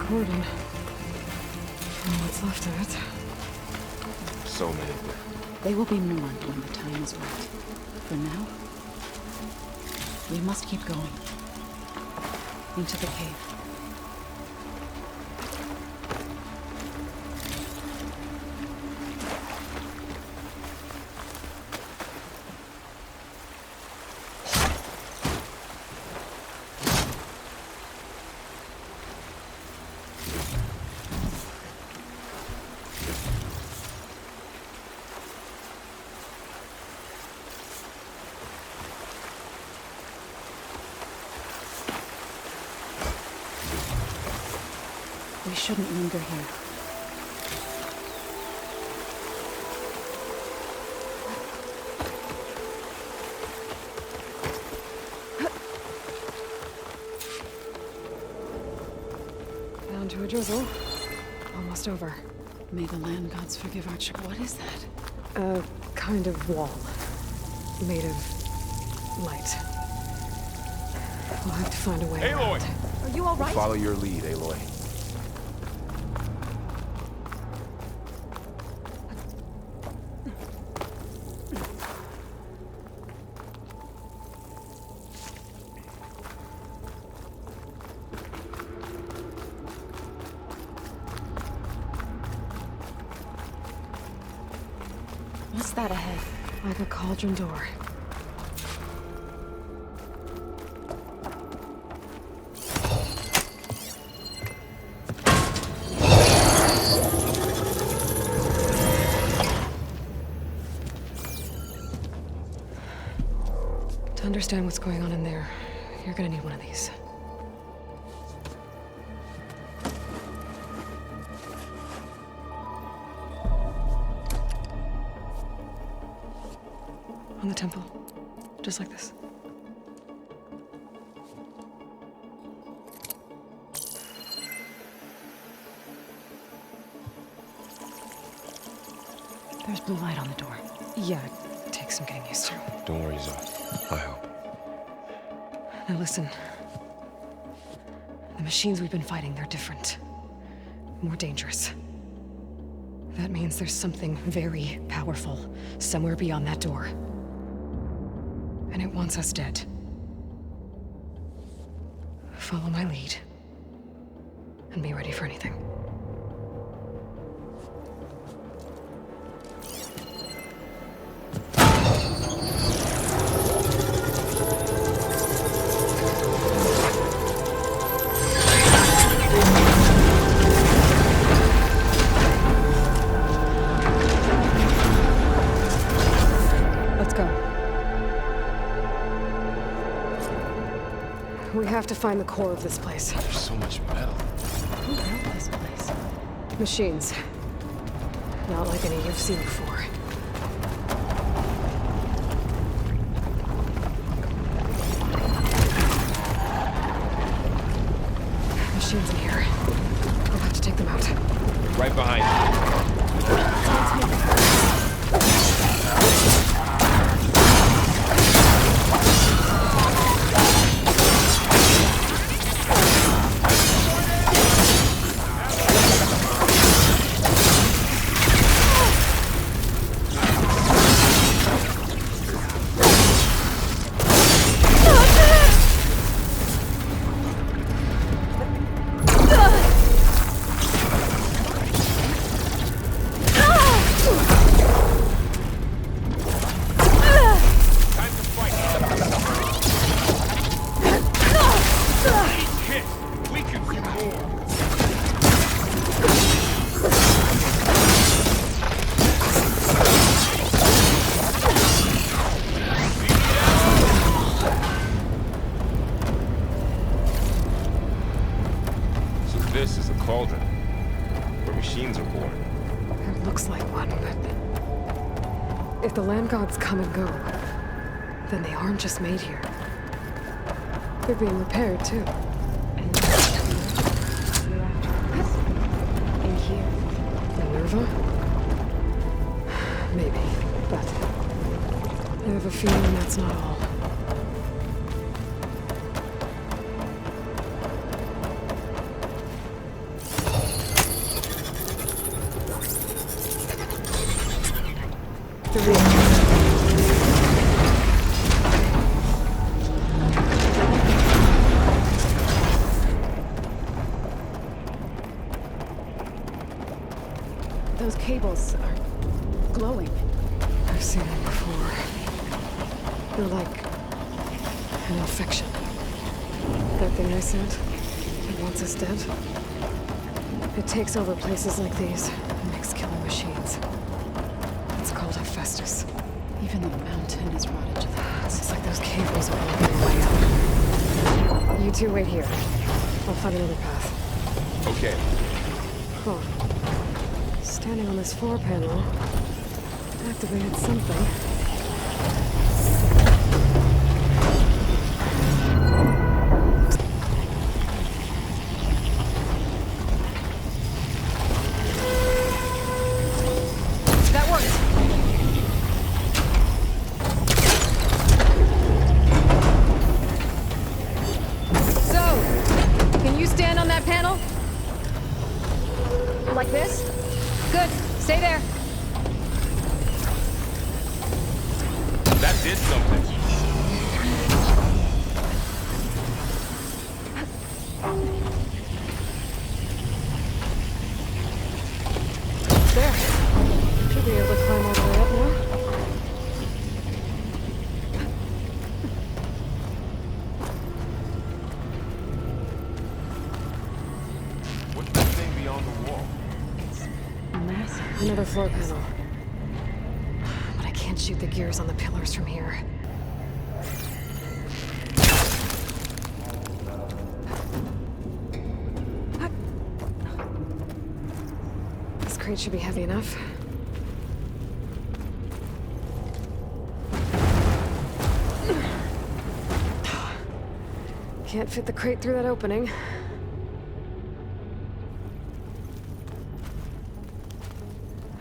cordon. And what's left of it. So many. They will be mourned when the time is right. For now, we must keep going. Into the cave. We shouldn't linger here. Down to a drizzle. Almost over. May the land gods forgive our What is that? A kind of wall. Made of light. We'll have to find a way Aloy! around. Are you all right? Follow your lead, Aloy. What's that ahead? Like a cauldron door. To understand what's going on in there, you're gonna need one of these. On the temple. Just like this. There's blue light on the door. Yeah, it takes some getting used to. Don't worry, Zoe. I'll help. Now listen. The machines we've been fighting, they're different. More dangerous. That means there's something very powerful somewhere beyond that door. And it wants us dead. Follow my lead. And be ready for anything. Let's go. We have to find the core of this place. There's so much metal. Who built this place? Machines. Not like any you've seen before. Machines in here. I'll have to take them out. Right behind you. This is a cauldron, where machines are born. It looks like one, but... if the land gods come and go, then they aren't just made here. They're being repaired, too. And you're after us? In here? Minerva? Maybe, but... I have a feeling that's not all. the rear. Those cables are glowing. I've seen them before. They're like an infection. That thing I said, it wants us dead. It takes over places like these and makes killing machines. It's called Hephaestus. Even the mountain is rotted to the base. It's like those cables are all their way up. You two wait here. I'll find another path. Okay. Huh. Standing on this floor panel activated something. That worked. So, can you stand on that panel? Like this? Good. Stay there. That did something. There. Should be able to climb all the way up now. What's that thing beyond the wall? Massive. Another floor panel. But I can't shoot the gears on the pillars from here. This crate should be heavy enough. Can't fit the crate through that opening.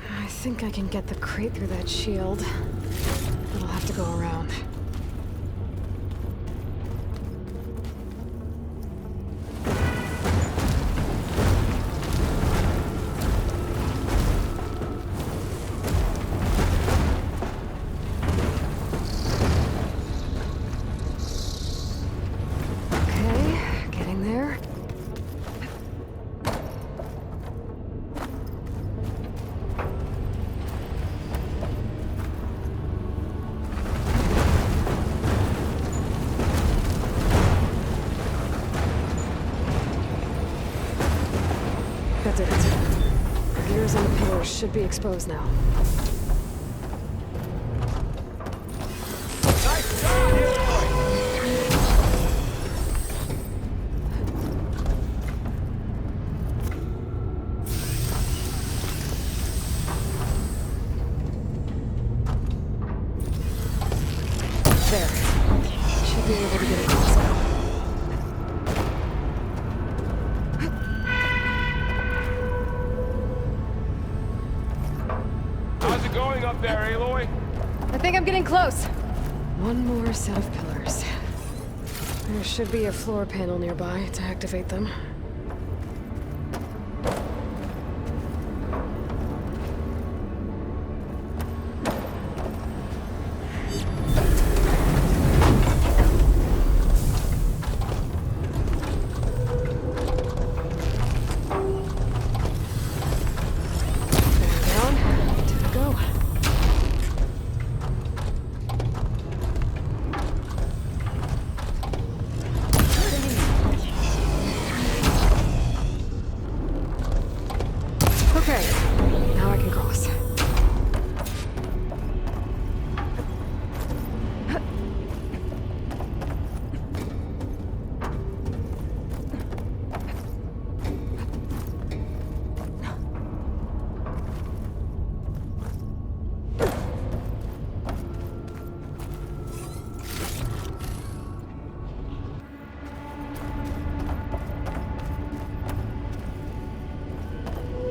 I think I can get the crate through that shield. But I'll have to go around. Okay, getting there. That did it. The gears on the pillars should be exposed now. There. Should be able to get across now. How's it going up there, Aloy? I think I'm getting close. One more set of pillars. There should be a floor panel nearby to activate them. Down, good to go. Okay, now I can cross.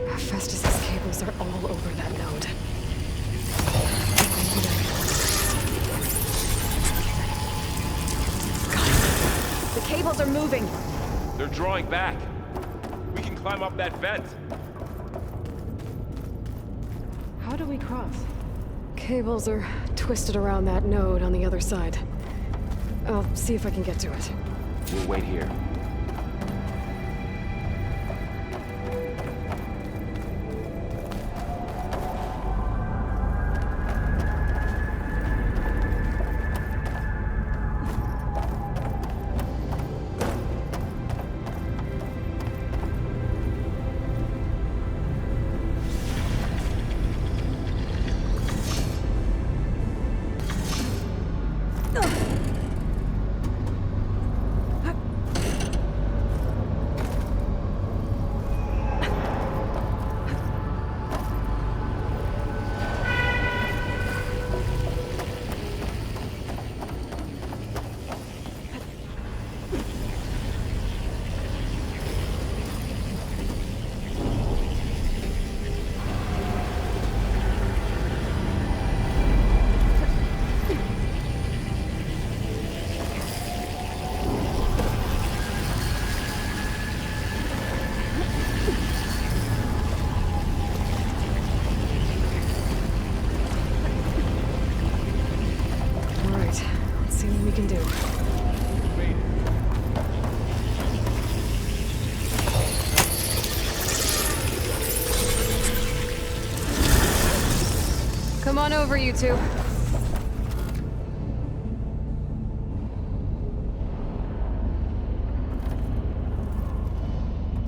Hephaestus's cables are all over that node. The cables are moving. They're drawing back. We can climb up that vent. How do we cross? Cables are twisted around that node on the other side. I'll see if I can get to it. We'll wait here. Come on over, you two.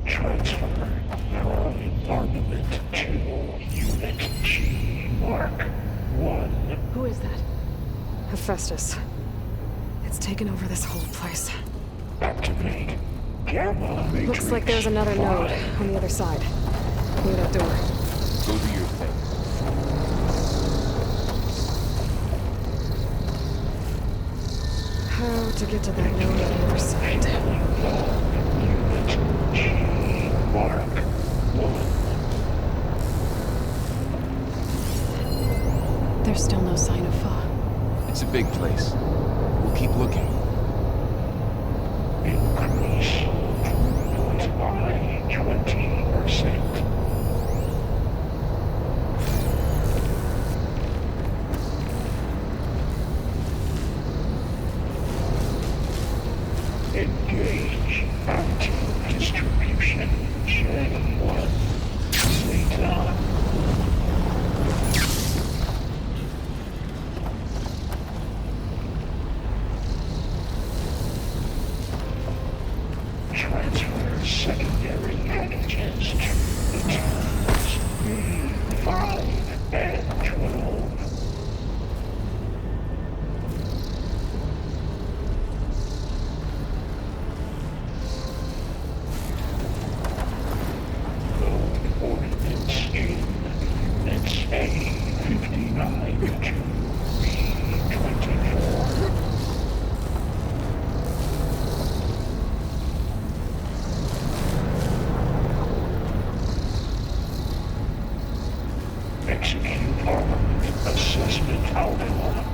Transfer your armament to Unit G Mark 1. Who is that? Hephaestus. It's taken over this whole place. Activate Gamma Matrix. Looks like there's another node on the other side. Near that door. Go do your thing. How to get to that node on the other side? Unit G Mark 1. There's still no sign of Fa. It's a big place. We'll keep looking. Increase throughput by 20%. Engage anti-distribution J1 data. Transfer secondary packages to the terminals B5 and 12. Ordinance in Units A59 to B24. Execute armament assessment alpha.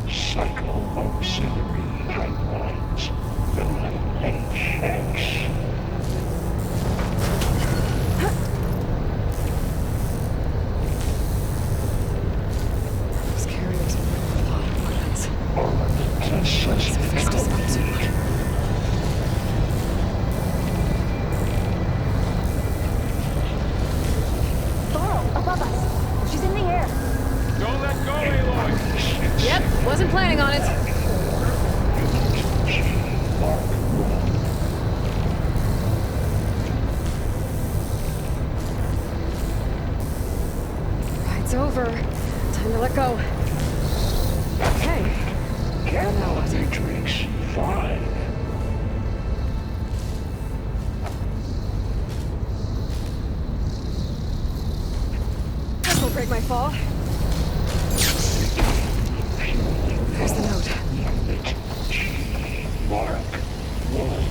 Cycle auxiliary pipelines. LHX. Those carriers are running a lot of weapons. Armament assessment complete. Thoro, above us. She's in the air. Don't let go, Aloy! Yep, wasn't planning on it. Unit G Mark 1. Ride's over. Time to let go. Okay. Gamma Matrix 5. This will break my fall. There's the node. Unit G Mark 1.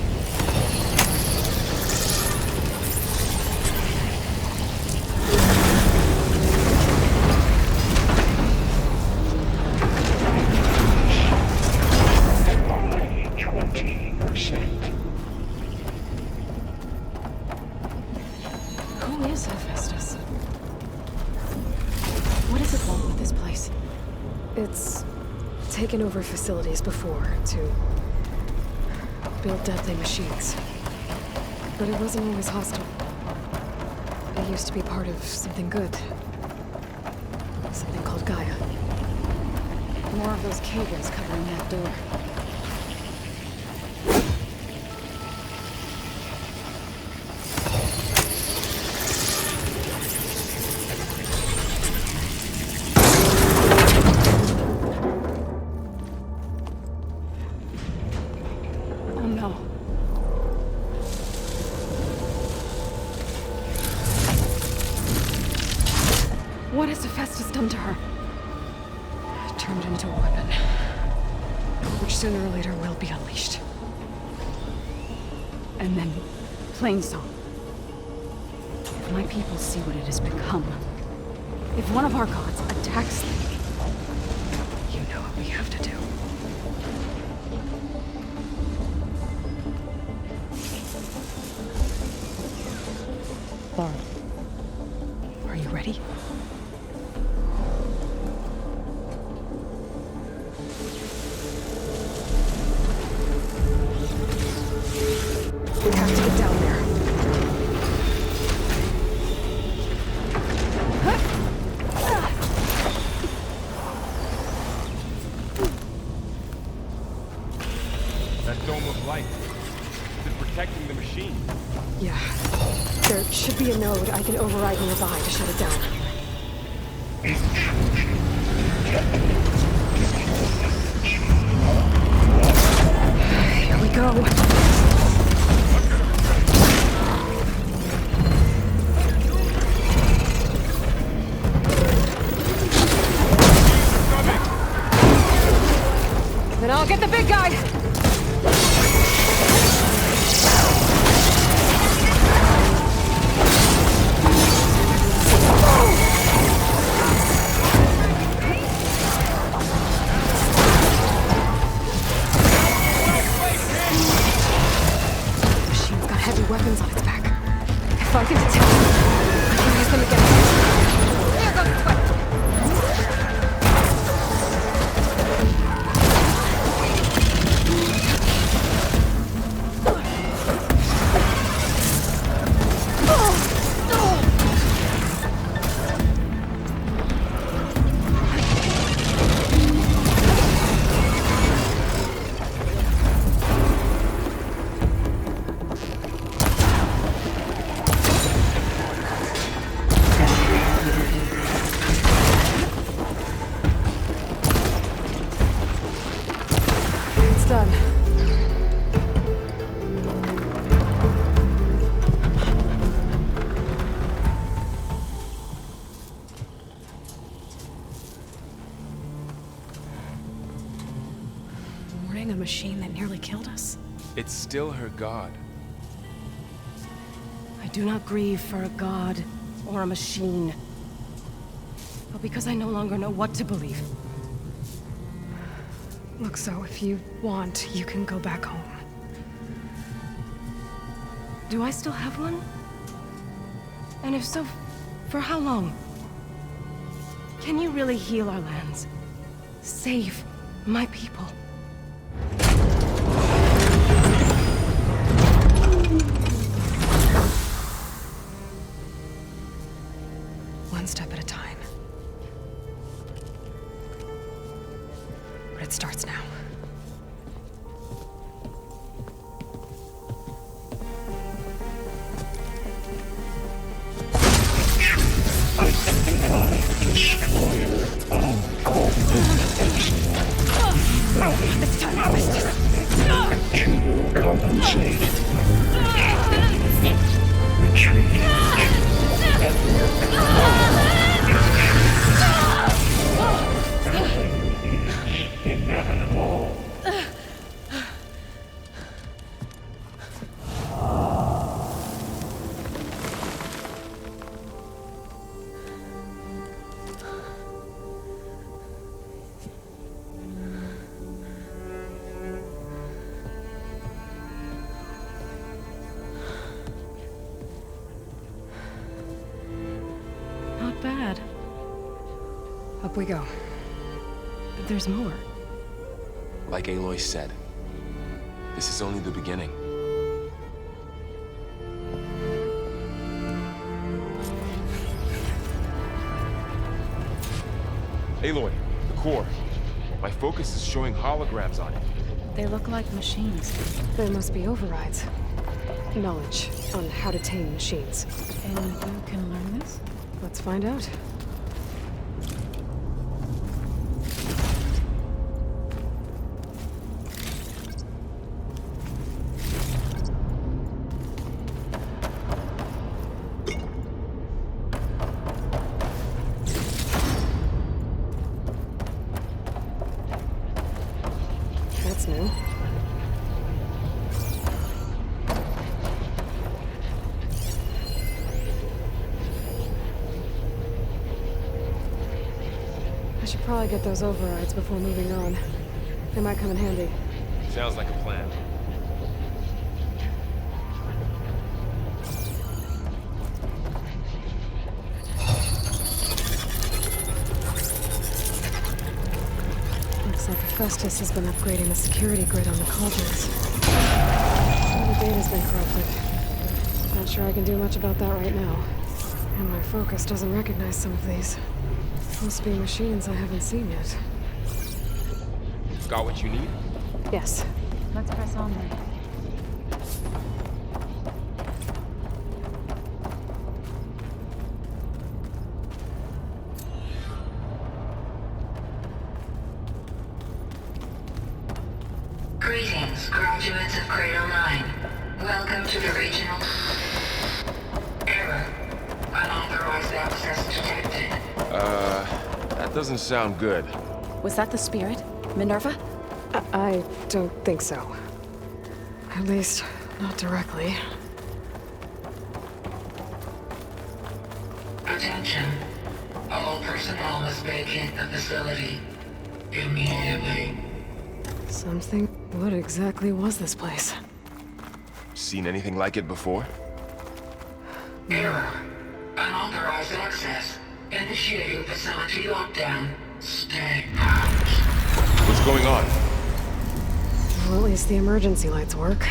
By 20%. It's taken over facilities before to build deadly machines. But it wasn't always hostile. It used to be part of something good. Something called Gaia. More of those cables covering that door. Oh no. What has Hephaestus done to her? Turned into a weapon. Which sooner or later will be unleashed. And then, Plainsong. If my people see what it has become, if one of our gods attacks them, you know what we have to do. Laura, are you ready? We have to get down there. That dome of light. Is it protecting the machine? Yeah. There should be a node I can override nearby to shut it down. Here we go. Then I'll get the big guy! Machine's got heavy weapons on its back. If I can detect them, I can use them against it. There goes its weapon! It's done. Warning a machine that nearly killed us? It's still her god. I do not grieve for a god or a machine, but because I no longer know what to believe. Look, so if you want, you can go back home. Do I still have one? And if so, for how long? Can you really heal our lands? Save my people? One step at a time. But it starts now. This time I must to compensate. Retreat. Inevitable. Not bad. Up we go. There's more. Like Aloy said, this is only the beginning. Aloy, the core. My focus is showing holograms on it. They look like machines. There must be overrides. Knowledge on how to tame machines. And you can learn this? Let's find out. That's new. I should probably get those overrides before moving on. They might come in handy. Sounds like a plan. Looks like Festus has been upgrading the security grid on the cauldrons. All the data's been corrupted. Not sure I can do much about that right now. And my focus doesn't recognize some of these. Must be machines I haven't seen yet. Got what you need? Yes. Let's press on then. Greetings, graduates of Cradle 9. Welcome to the regional... Error. Unauthorized access detected. That doesn't sound good. Was that the spirit? Minerva? I don't think so. At least, not directly. Attention. All personnel must vacate the facility immediately. Something? What exactly was this place? Seen anything like it before? Error. Unauthorized access. Initiating facility lockdown. Stay out. What's going on? Well, at least the emergency lights work.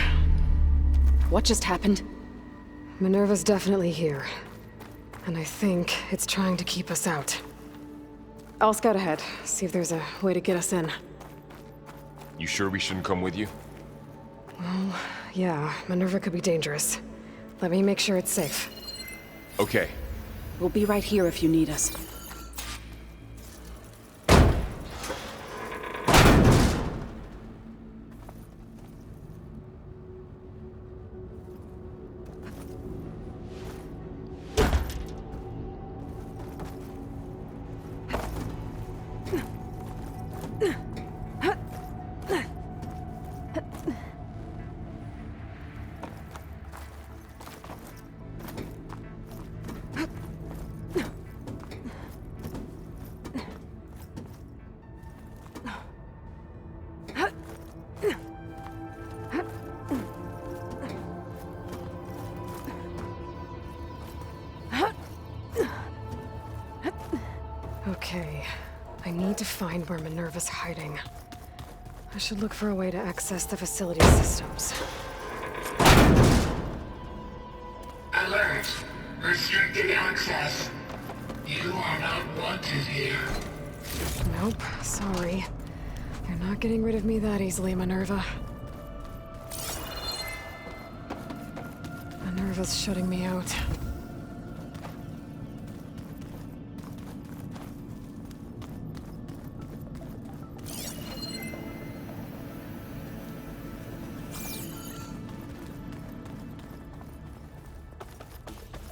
What just happened? Minerva's definitely here. And I think it's trying to keep us out. I'll scout ahead, see if there's a way to get us in. You sure we shouldn't come with you? Well, yeah, Minerva could be dangerous. Let me make sure it's safe. Okay. We'll be right here if you need us. Okay, I need to find where Minerva's hiding. I should look for a way to access the facility systems. Alert. Restricted access. You are not wanted here. Nope, sorry. You're not getting rid of me that easily, Minerva. Minerva's shutting me out.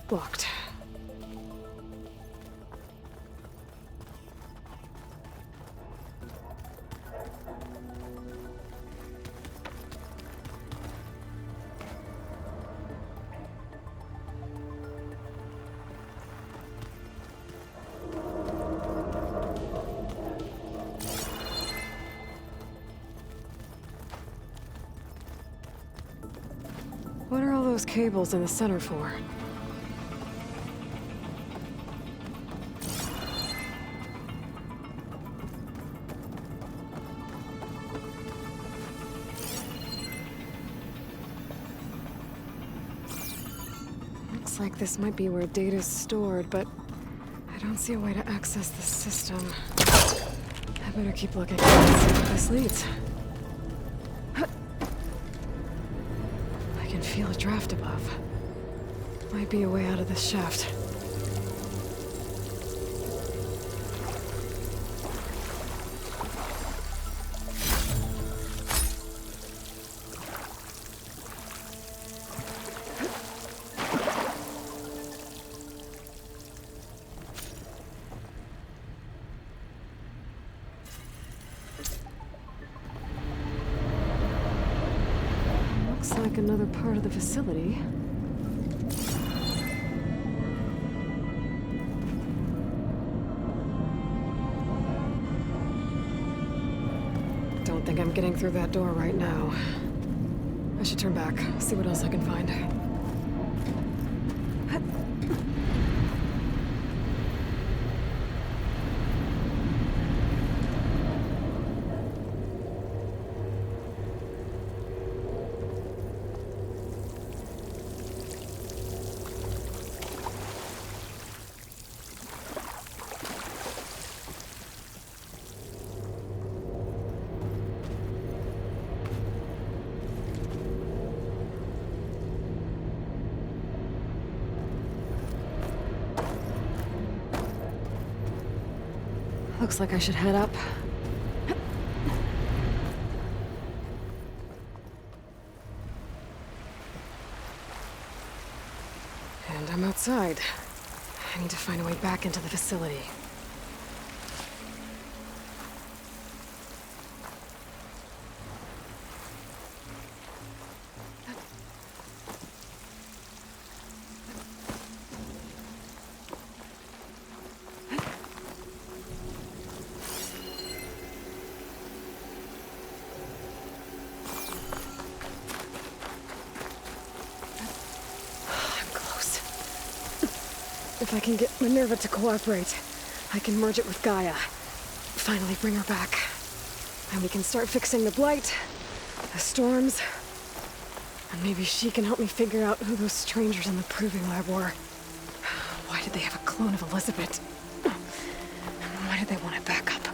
Locked. What are all those cables in the center for? like this might be where data's stored, but I don't see a way to access the system. I better keep looking and see where this leads. I can feel a draft above. Might be a way out of this shaft. Looks like another part of the facility. Don't think I'm getting through that door right now. I should turn back, see what else I can find. Looks like I should head up. And I'm outside. I need to find a way back into the facility. If I can get Minerva to cooperate, I can merge it with Gaia. Finally bring her back. And we can start fixing the Blight, the storms, and maybe she can help me figure out who those strangers in the proving lab were. Why did they have a clone of Elizabeth? Why did they want it back up?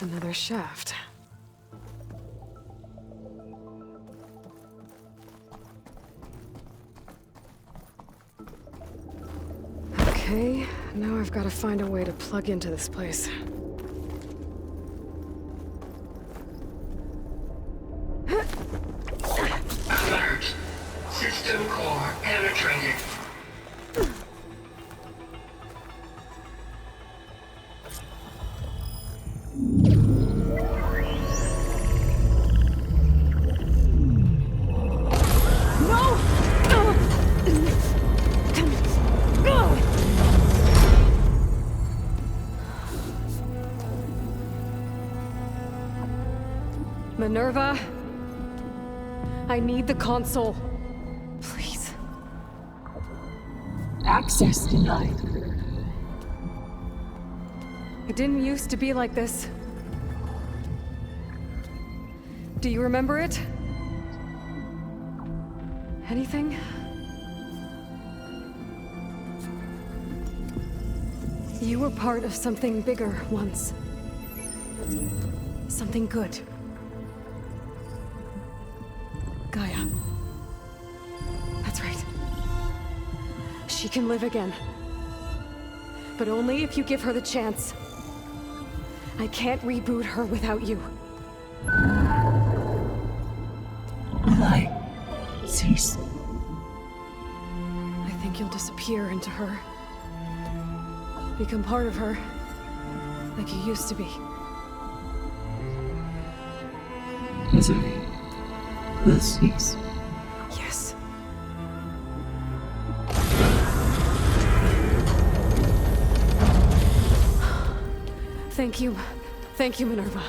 Another shaft. Okay, now I've got to find a way to plug into this place. Alert. System core penetrated. Minerva, I need the console. Please. Access denied. It didn't used to be like this. Do you remember it? Anything? You were part of something bigger once. Something good. Gaia. That's right. She can live again. But only if you give her the chance. I can't reboot her without you. Light, cease. I think you'll disappear into her. Become part of her. Like you used to be. Misery will cease. Yes. Thank you. Thank you, Minerva.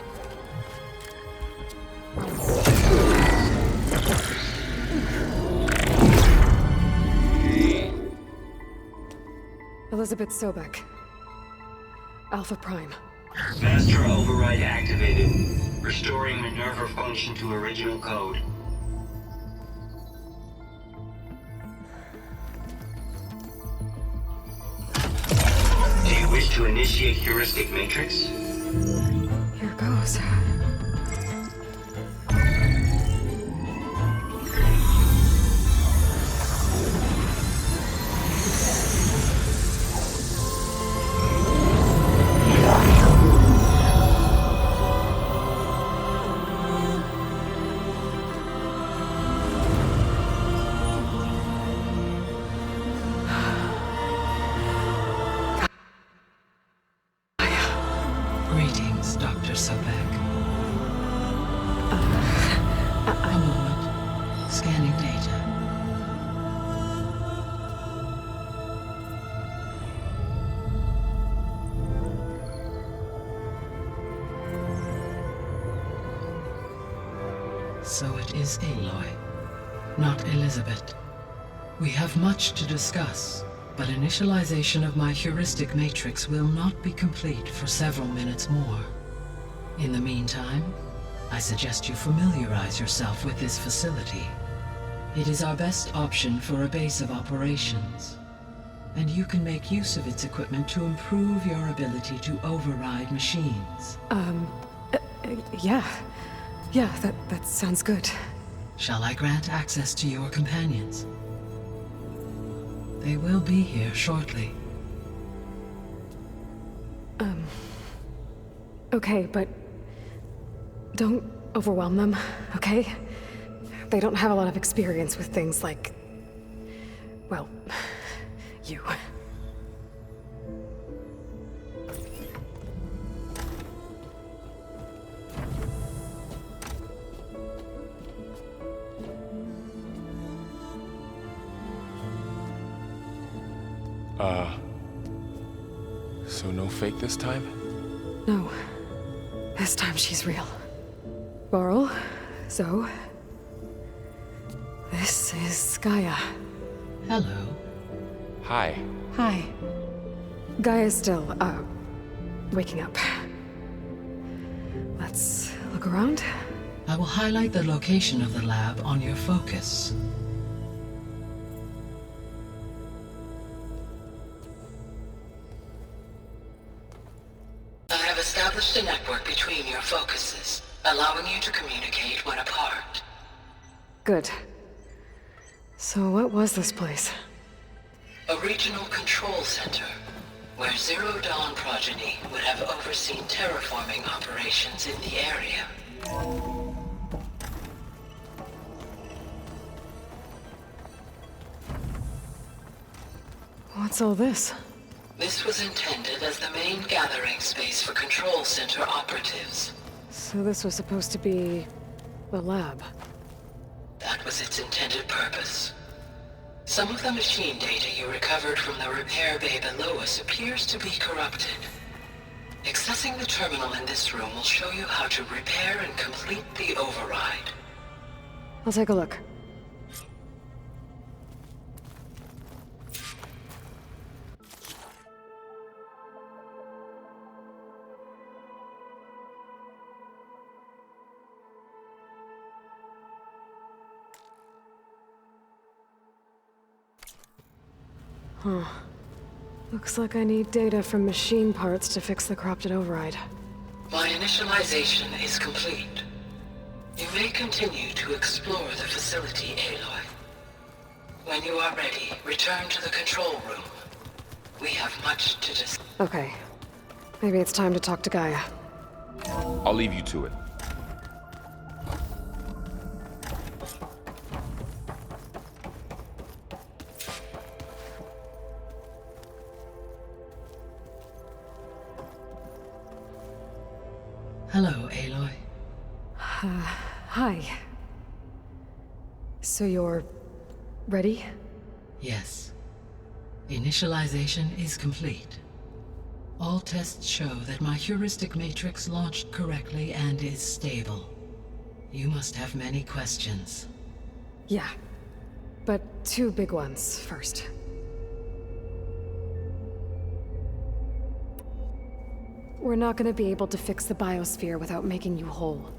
Elizabeth Sobek. Alpha Prime. Master override activated. Restoring Minerva function to original code. Do you wish to initiate heuristic matrix? Here goes. Greetings, Dr. Sobek. A moment. Scanning data. So it is Aloy, not Elizabeth. We have much to discuss, but initialization of my heuristic matrix will not be complete for several minutes more. In the meantime, I suggest you familiarize yourself with this facility. It is our best option for a base of operations, and you can make use of its equipment to improve your ability to override machines. Yeah. Yeah, that sounds good. Shall I grant access to your companions? They will be here shortly. Okay, but don't overwhelm them, okay? They don't have a lot of experience with things like, well, you. So no fake this time? No. This time she's real. Varl, Zoe. This is Gaia. Hello. Hi. Hi. Gaia's still, waking up. Let's look around. I will highlight the location of the lab on your focus. I have established a network between your focuses, allowing you to communicate when apart. Good. So what was this place? A regional control center, where Zero Dawn progeny would have overseen terraforming operations in the area. What's all this? This was intended as the main gathering space for control center operatives. So this was supposed to be the lab. That was its intended purpose. Some of the machine data you recovered from the repair bay below us appears to be corrupted. Accessing the terminal in this room will show you how to repair and complete the override. I'll take a look. Huh. Looks like I need data from machine parts to fix the corrupted override. My initialization is complete. You may continue to explore the facility, Aloy. When you are ready, return to the control room. We have much to discuss. Okay. Maybe it's time to talk to Gaia. I'll leave you to it. Hello, Aloy. Hi. So you're ready? Yes. Initialization is complete. All tests show that my heuristic matrix launched correctly and is stable. You must have many questions. Yeah. But two big ones first. We're not gonna be able to fix the biosphere without making you whole.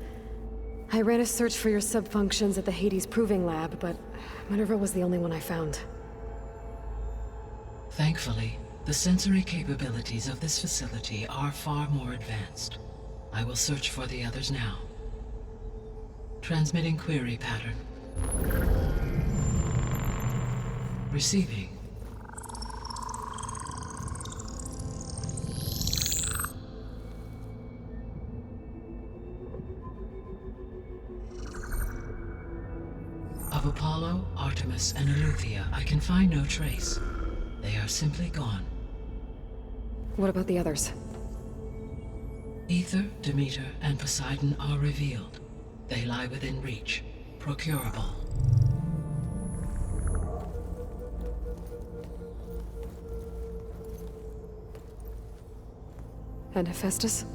I ran a search for your subfunctions at the Hades Proving Lab, but Minerva was the only one I found. Thankfully, the sensory capabilities of this facility are far more advanced. I will search for the others now. Transmitting query pattern. Receiving. Of Apollo, Artemis, and Eleuthia, I can find no trace. They are simply gone. What about the others? Ether, Demeter, and Poseidon are revealed. They lie within reach. Procurable. And Hephaestus?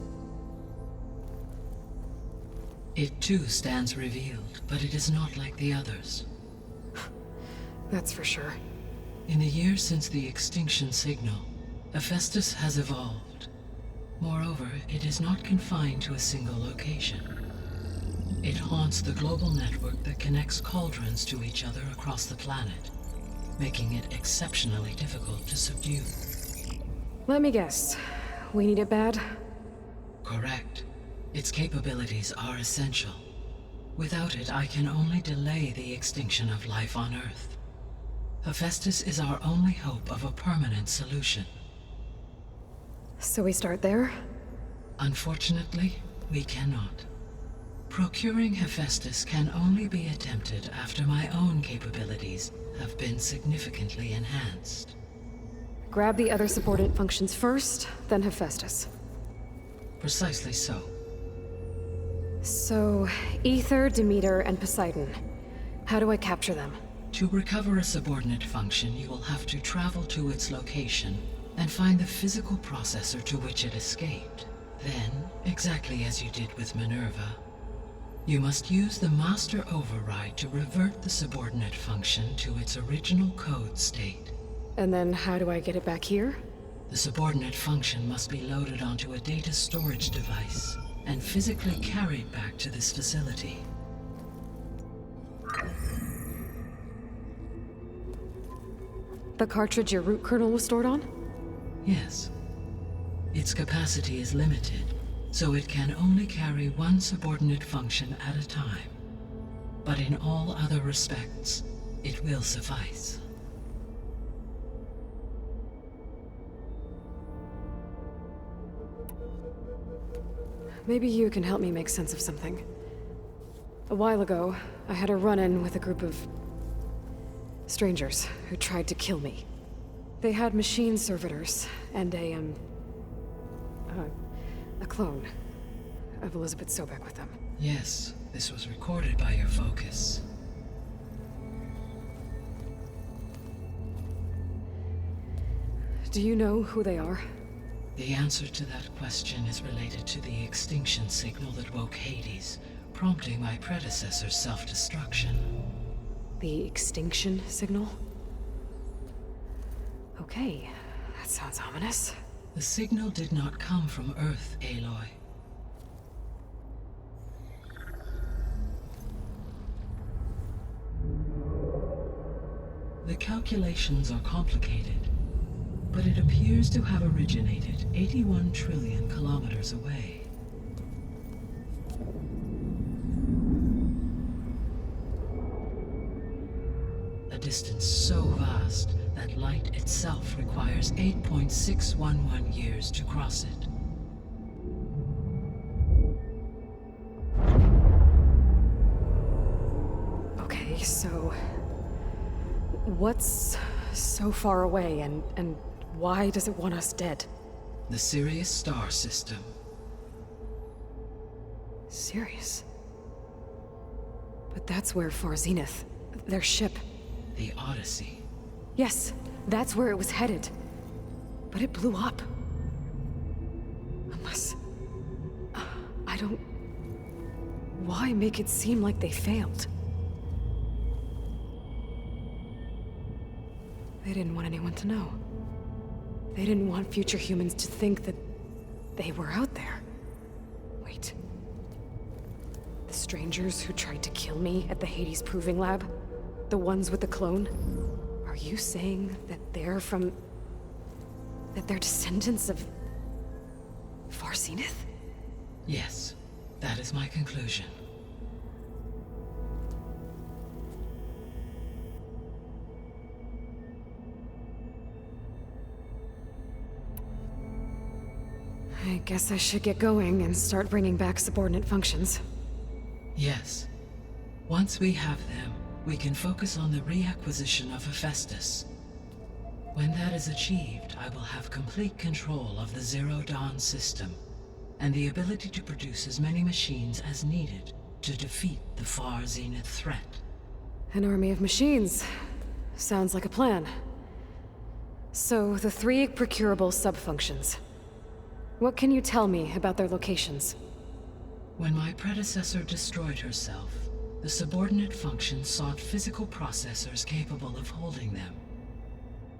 It too stands revealed, but it is not like the others. That's for sure. In the years since the extinction signal, Hephaestus has evolved. Moreover, it is not confined to a single location. It haunts the global network that connects cauldrons to each other across the planet, making it exceptionally difficult to subdue. Let me guess. We need it bad? Correct. Its capabilities are essential. Without it, I can only delay the extinction of life on Earth. Hephaestus is our only hope of a permanent solution. So we start there? Unfortunately, we cannot. Procuring Hephaestus can only be attempted after my own capabilities have been significantly enhanced. Grab the other subordinate functions first, then Hephaestus. Precisely so. So, Ether, Demeter, and Poseidon. How do I capture them? To recover a subordinate function, you will have to travel to its location and find the physical processor to which it escaped. Then, exactly as you did with Minerva, you must use the master override to revert the subordinate function to its original code state. And then how do I get it back here? The subordinate function must be loaded onto a data storage device and physically carried back to this facility. The cartridge your root kernel was stored on? Yes. Its capacity is limited, so it can only carry one subordinate function at a time. But in all other respects, it will suffice. Maybe you can help me make sense of something. A while ago, I had a run-in with a group of strangers who tried to kill me. They had machine servitors and a clone of Elizabeth Sobek with them. Yes, this was recorded by your focus. Do you know who they are? The answer to that question is related to the extinction signal that woke Hades, prompting my predecessor's self-destruction. The extinction signal? Okay, that sounds ominous. The signal did not come from Earth, Aloy. The calculations are complicated, but it appears to have originated 81 trillion kilometers away. A distance so vast that light itself requires 8.611 years to cross it. Okay, so what's so far away, and why does it want us dead? The Sirius star system. Sirius? But that's where Far Zenith, their ship... The Odyssey. Yes, that's where it was headed. But it blew up. Unless... I don't... Why make it seem like they failed? They didn't want anyone to know. They didn't want future humans to think that they were out there. Wait. The strangers who tried to kill me at the Hades Proving Lab? The ones with the clone? Are you saying that they're from... that they're descendants of... Far Zenith? Yes, that is my conclusion. I guess I should get going and start bringing back subordinate functions. Yes. Once we have them, we can focus on the reacquisition of Hephaestus. When that is achieved, I will have complete control of the Zero Dawn system, and the ability to produce as many machines as needed to defeat the Far Zenith threat. An army of machines. Sounds like a plan. So, the 3 procurable sub-functions. What can you tell me about their locations? When my predecessor destroyed herself, the subordinate functions sought physical processors capable of holding them.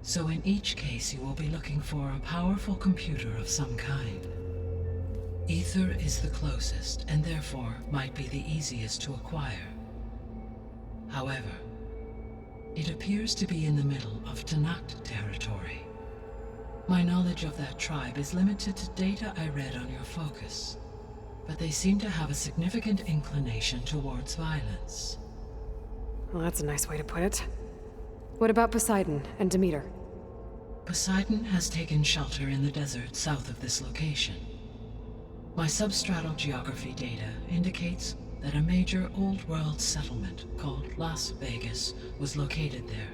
So in each case you will be looking for a powerful computer of some kind. Ether is the closest, and therefore might be the easiest to acquire. However, it appears to be in the middle of Tanakh territory. My knowledge of that tribe is limited to data I read on your focus, but they seem to have a significant inclination towards violence. Well, that's a nice way to put it. What about Poseidon and Demeter? Poseidon has taken shelter in the desert south of this location. My substratal geography data indicates that a major old-world settlement called Las Vegas was located there.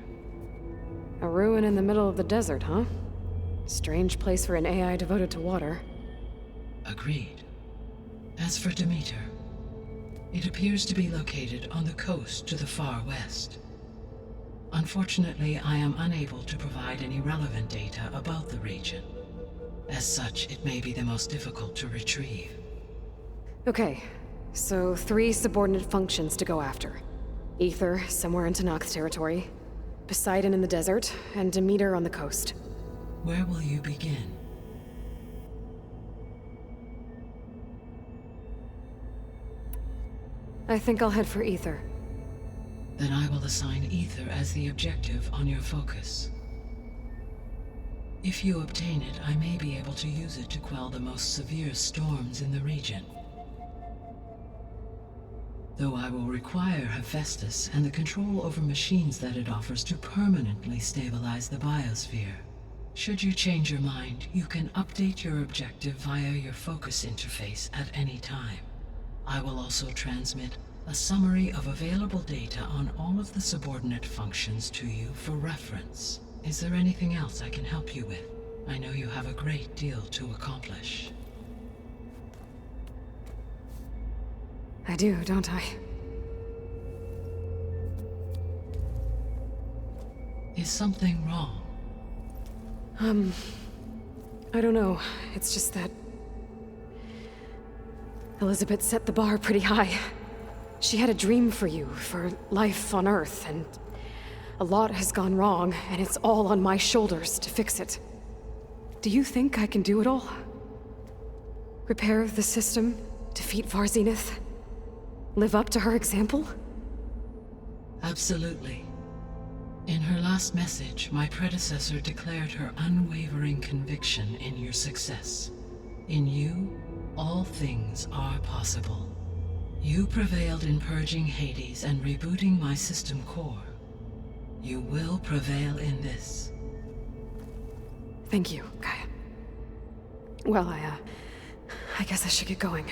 A ruin in the middle of the desert, huh? Strange place for an AI devoted to water. Agreed. As for Demeter, it appears to be located on the coast to the far west. Unfortunately, I am unable to provide any relevant data about the region. As such, it may be the most difficult to retrieve. Okay, so 3 subordinate functions to go after. Ether, somewhere in Tanakh territory, Poseidon in the desert, and Demeter on the coast. Where will you begin? I think I'll head for Ether. Then I will assign Ether as the objective on your focus. If you obtain it, I may be able to use it to quell the most severe storms in the region. Though I will require Hephaestus and the control over machines that it offers to permanently stabilize the biosphere. Should you change your mind, you can update your objective via your focus interface at any time. I will also transmit a summary of available data on all of the subordinate functions to you for reference. Is there anything else I can help you with? I know you have a great deal to accomplish. I do, don't I? Is something wrong? I don't know. It's just that... Elizabeth set the bar pretty high. She had a dream for you, for life on Earth, and a lot has gone wrong, and it's all on my shoulders to fix it. Do you think I can do it all? Repair the system, defeat Far Zenith, live up to her example? Absolutely. In her last message, my predecessor declared her unwavering conviction in your success. In you, all things are possible. You prevailed in purging Hades and rebooting my system core. You will prevail in this. Thank you, Gaia. Well, I guess I should get going.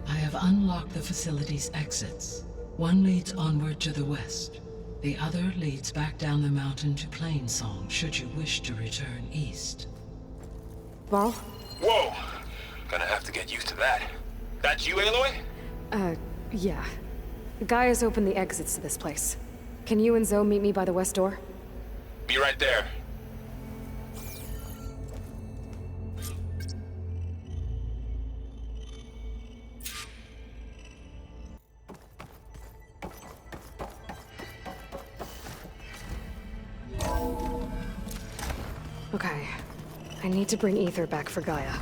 I have unlocked the facility's exits. One leads onward to the west. The other leads back down the mountain to Plainsong, should you wish to return east. Varl? Whoa! Gonna have to get used to that. That's you, Aloy? Yeah. Gaia's opened the exits to this place. Can you and Zoe meet me by the west door? Be right there. Okay. I need to bring Ether back for Gaia.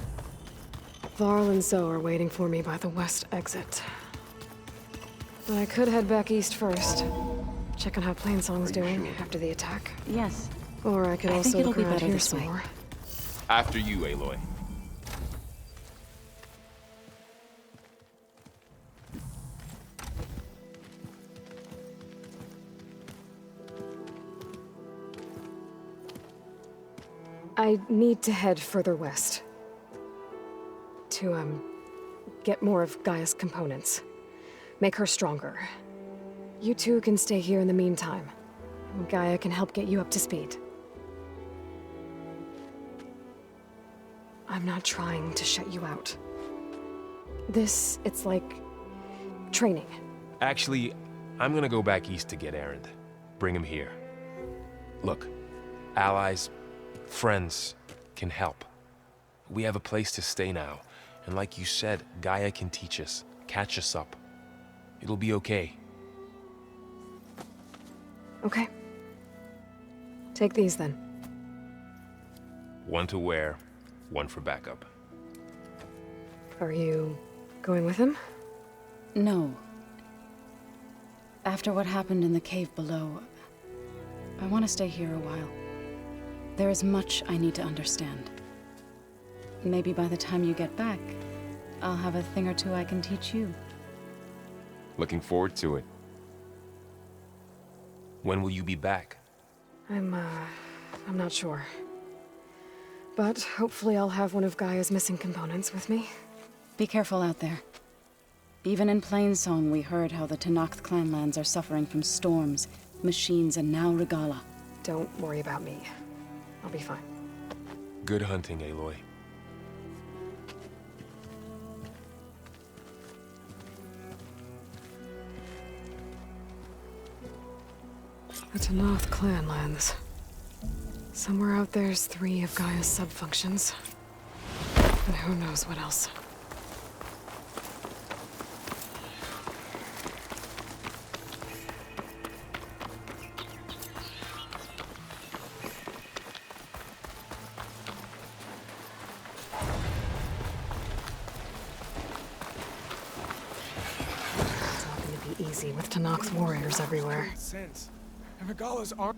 Varl and Zoe are waiting for me by the west exit. But I could head back east first. Check on how Plainsong's doing after the attack. Yes. Or I could also look around here some more. After you, Aloy. I need to head further west. To, get more of Gaia's components. Make her stronger. You two can stay here in the meantime. Gaia can help get you up to speed. I'm not trying to shut you out. It's like training. Actually, I'm gonna go back east to get Erend. Bring him here. Look, allies, friends can help. We have a place to stay now, and like you said, Gaia can teach us, catch us up. It'll be okay. Okay. Take these then. One to wear, one for backup. Are you going with him? No. After what happened in the cave below, I want to stay here a while. There is much I need to understand. Maybe by the time you get back, I'll have a thing or two I can teach you. Looking forward to it. When will you be back? I'm not sure. But hopefully I'll have one of Gaia's missing components with me. Be careful out there. Even in Plainsong, we heard how the Tenakth clanlands are suffering from storms, machines, and now Regala. Don't worry about me. I'll be fine. Good hunting, Aloy. The Tenakth clanlands. Somewhere out there's 3 of Gaia's sub-functions. And who knows what else. Easy with Tenakth's warriors everywhere.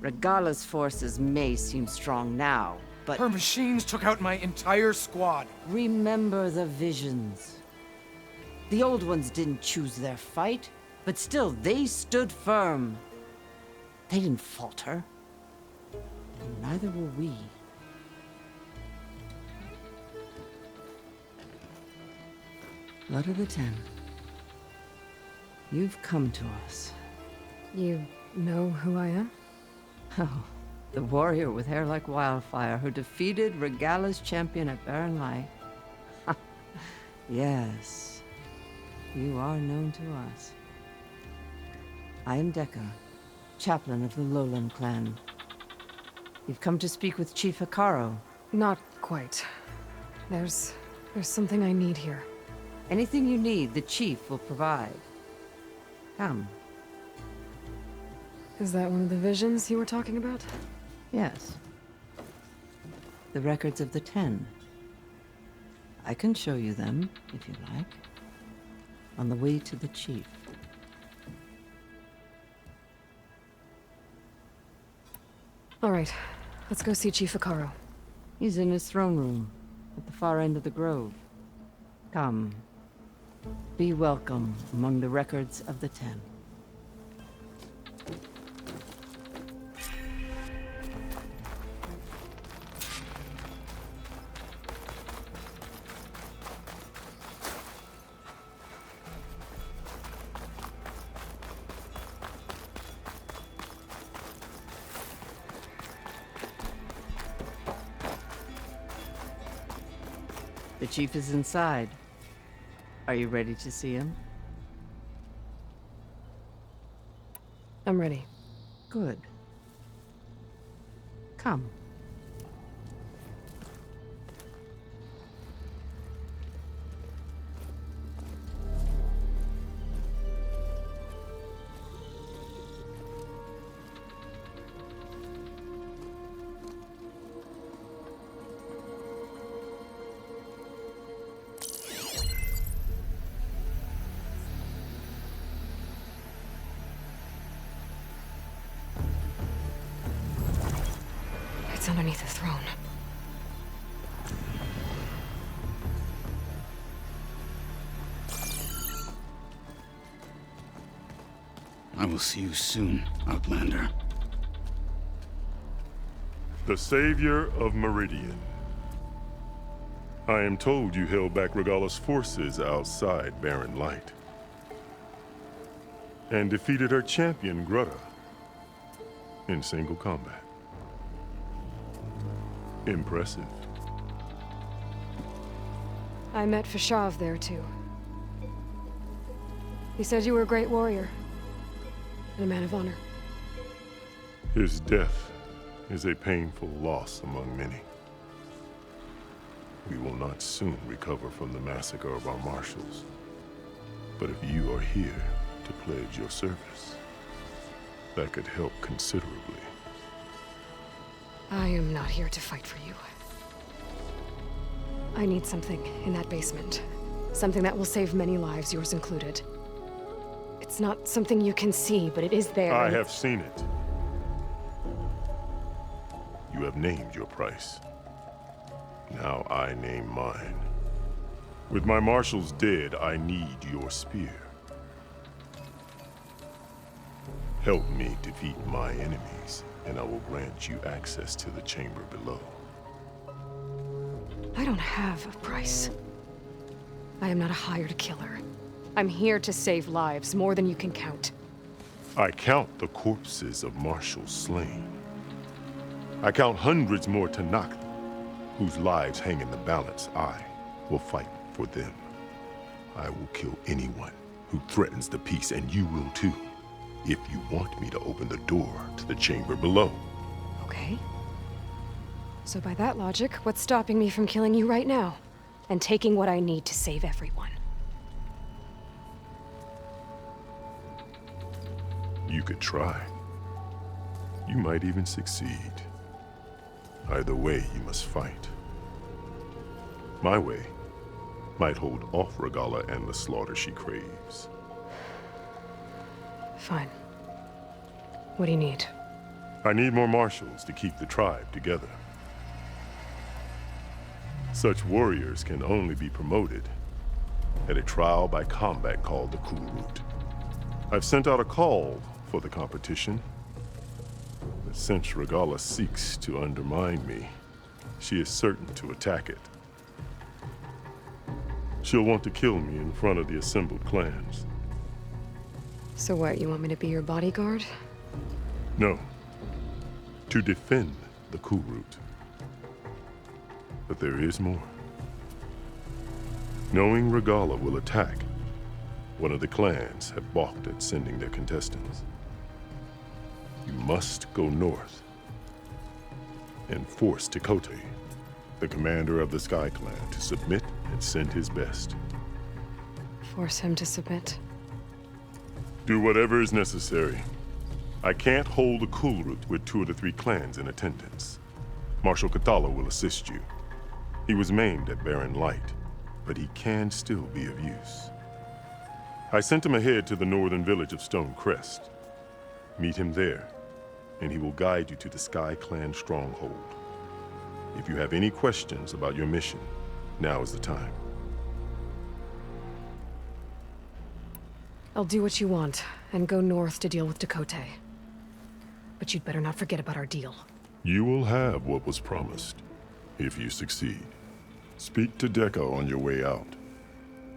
Regala's forces may seem strong now, but... Her machines took out my entire squad. Remember the visions. The old ones didn't choose their fight, but still, they stood firm. They didn't falter. And neither will we. Blood of the Ten. You've come to us. You know who I am? Oh, the warrior with hair like wildfire who defeated Regala's champion at Barren Light. Yes, you are known to us. I am Dekka, chaplain of the Lowland clan. You've come to speak with Chief Hekarro. Not quite. There's something I need here. Anything you need, the chief will provide. Come. Is that one of the visions you were talking about? Yes. The records of the 10. I can show you them, if you like. On the way to the chief. All right. Let's go see Chief Hekarro. He's in his throne room, at the far end of the grove. Come. Be welcome among the records of the 10. The chief is inside. Are you ready to see him? I'm ready. Good. Come. It's underneath the throne. I will see you soon, Outlander. The Savior of Meridian. I am told you held back Regalla's forces outside Barren Light. And defeated her champion, Grutta, in single combat. Impressive. I met Fashav there, too. He said you were a great warrior. And a man of honor. His death is a painful loss among many. We will not soon recover from the massacre of our marshals. But if you are here to pledge your service, that could help considerably. I am not here to fight for you. I need something in that basement. Something that will save many lives, yours included. It's not something you can see, but it is there. I have seen it. You have named your price. Now I name mine. With my marshals dead, I need your spear. Help me defeat my enemies, and I will grant you access to the chamber below. I don't have a price. I am not a hired killer. I'm here to save lives, more than you can count. I count the corpses of marshals slain. I count hundreds more Tanakh, whose lives hang in the balance. I will fight for them. I will kill anyone who threatens the peace, and you will too, if you want me to open the door to the chamber below. Okay. So by that logic, what's stopping me from killing you right now? And taking what I need to save everyone? You could try. You might even succeed. Either way, you must fight. My way might hold off Regalla and the slaughter she craves. Fine. What do you need? I need more marshals to keep the tribe together. Such warriors can only be promoted at a trial by combat called the Kulrut. I've sent out a call for the competition, but since Regalla seeks to undermine me, she is certain to attack it. She'll want to kill me in front of the assembled clans. So what, you want me to be your bodyguard? No. To defend the Kulrut. But there is more. Knowing Regalla will attack, one of the clans have balked at sending their contestants. You must go north and force Tekote, the commander of the Sky Clan, to submit and send his best. Force him to submit? Do whatever is necessary. I can't hold the Kulrut with 2 of the 3 clans in attendance. Marshal Kathala will assist you. He was maimed at Barren Light, but he can still be of use. I sent him ahead to the northern village of Stone Crest. Meet him there, and he will guide you to the Sky Clan stronghold. If you have any questions about your mission, now is the time. I'll do what you want, and go north to deal with Tekote. But you'd better not forget about our deal. You will have what was promised, if you succeed. Speak to Dekka on your way out.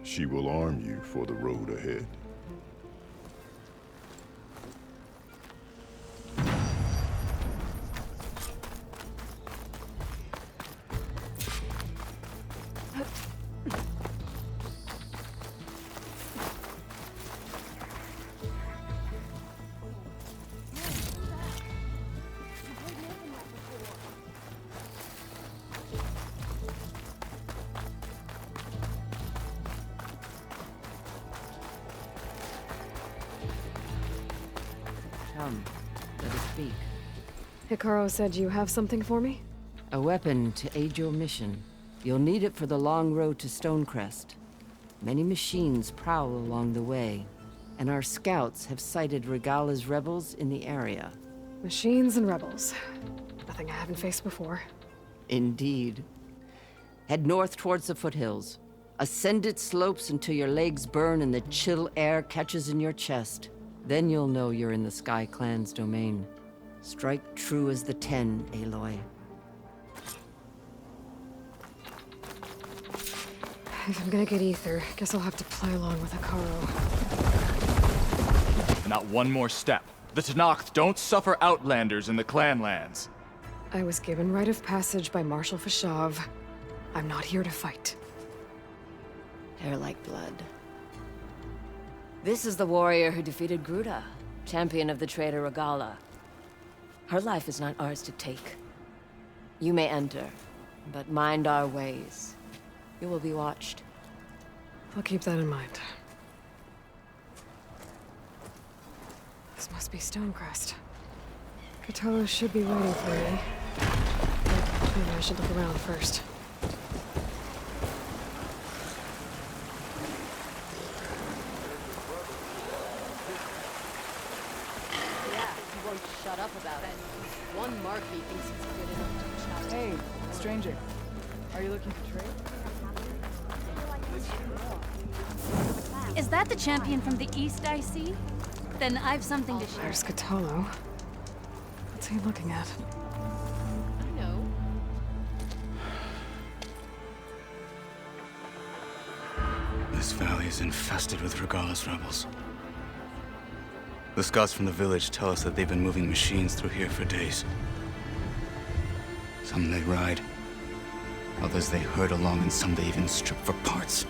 She will arm you for the road ahead. Come, let us speak. Hikaru said you have something for me? A weapon to aid your mission. You'll need it for the long road to Stonecrest. Many machines prowl along the way, and our scouts have sighted Regala's rebels in the area. Machines and rebels. Nothing I haven't faced before. Indeed. Head north towards the foothills. Ascend its slopes until your legs burn and the chill air catches in your chest. Then you'll know you're in the Sky Clan's domain. Strike true as the 10, Aloy. If I'm gonna get ether, guess I'll have to play along with Hikaru. Not one more step. The Tenakth don't suffer outlanders in the clan lands. I was given rite of passage by Marshal Fashav. I'm not here to fight. Hair like blood. This is the warrior who defeated Gruda, champion of the traitor Regala. Her life is not ours to take. You may enter, but mind our ways. You will be watched. I'll keep that in mind. This must be Stonecrest. Kotallo should be waiting for me. But maybe I should look around first. Shut up about it. One Marquis thinks he's good enough to chat. Hey, stranger. Are you looking for trade? Is that the champion from the east I see? Then I've something to share. There's Kotallo. What's he looking at? I know. This valley is infested with Regala's rebels. The scouts from the village tell us that they've been moving machines through here for days. Some they ride, others they herd along, and some they even strip for parts.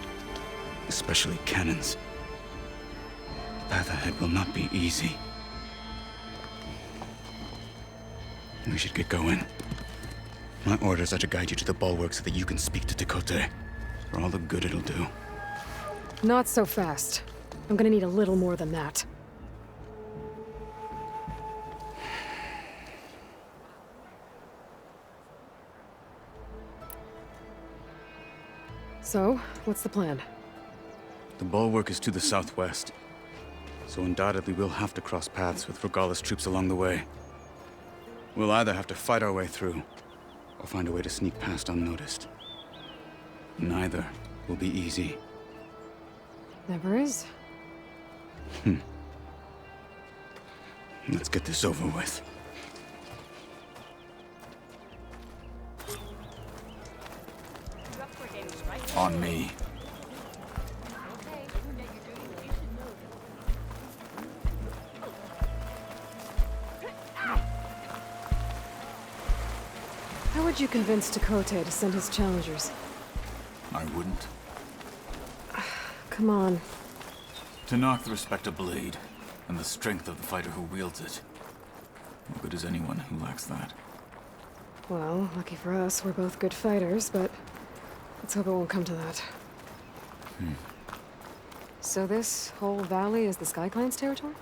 Especially cannons. The path ahead will not be easy. We should get going. My orders are to guide you to the bulwark so that you can speak to Tekote. For all the good it'll do. Not so fast. I'm gonna need a little more than that. So, what's the plan? The bulwark is to the southwest, so undoubtedly we'll have to cross paths with Regala's troops along the way. We'll either have to fight our way through, or find a way to sneak past unnoticed. Neither will be easy. Never is. Let's get this over with. On me. How would you convince Tekote to send his challengers? I wouldn't. Come on. Tenakth respect a blade, and the strength of the fighter who wields it. What good is anyone who lacks that? Well, lucky for us, we're both good fighters, but let's hope it won't come to that. So this whole valley is the Sky Clan's territory?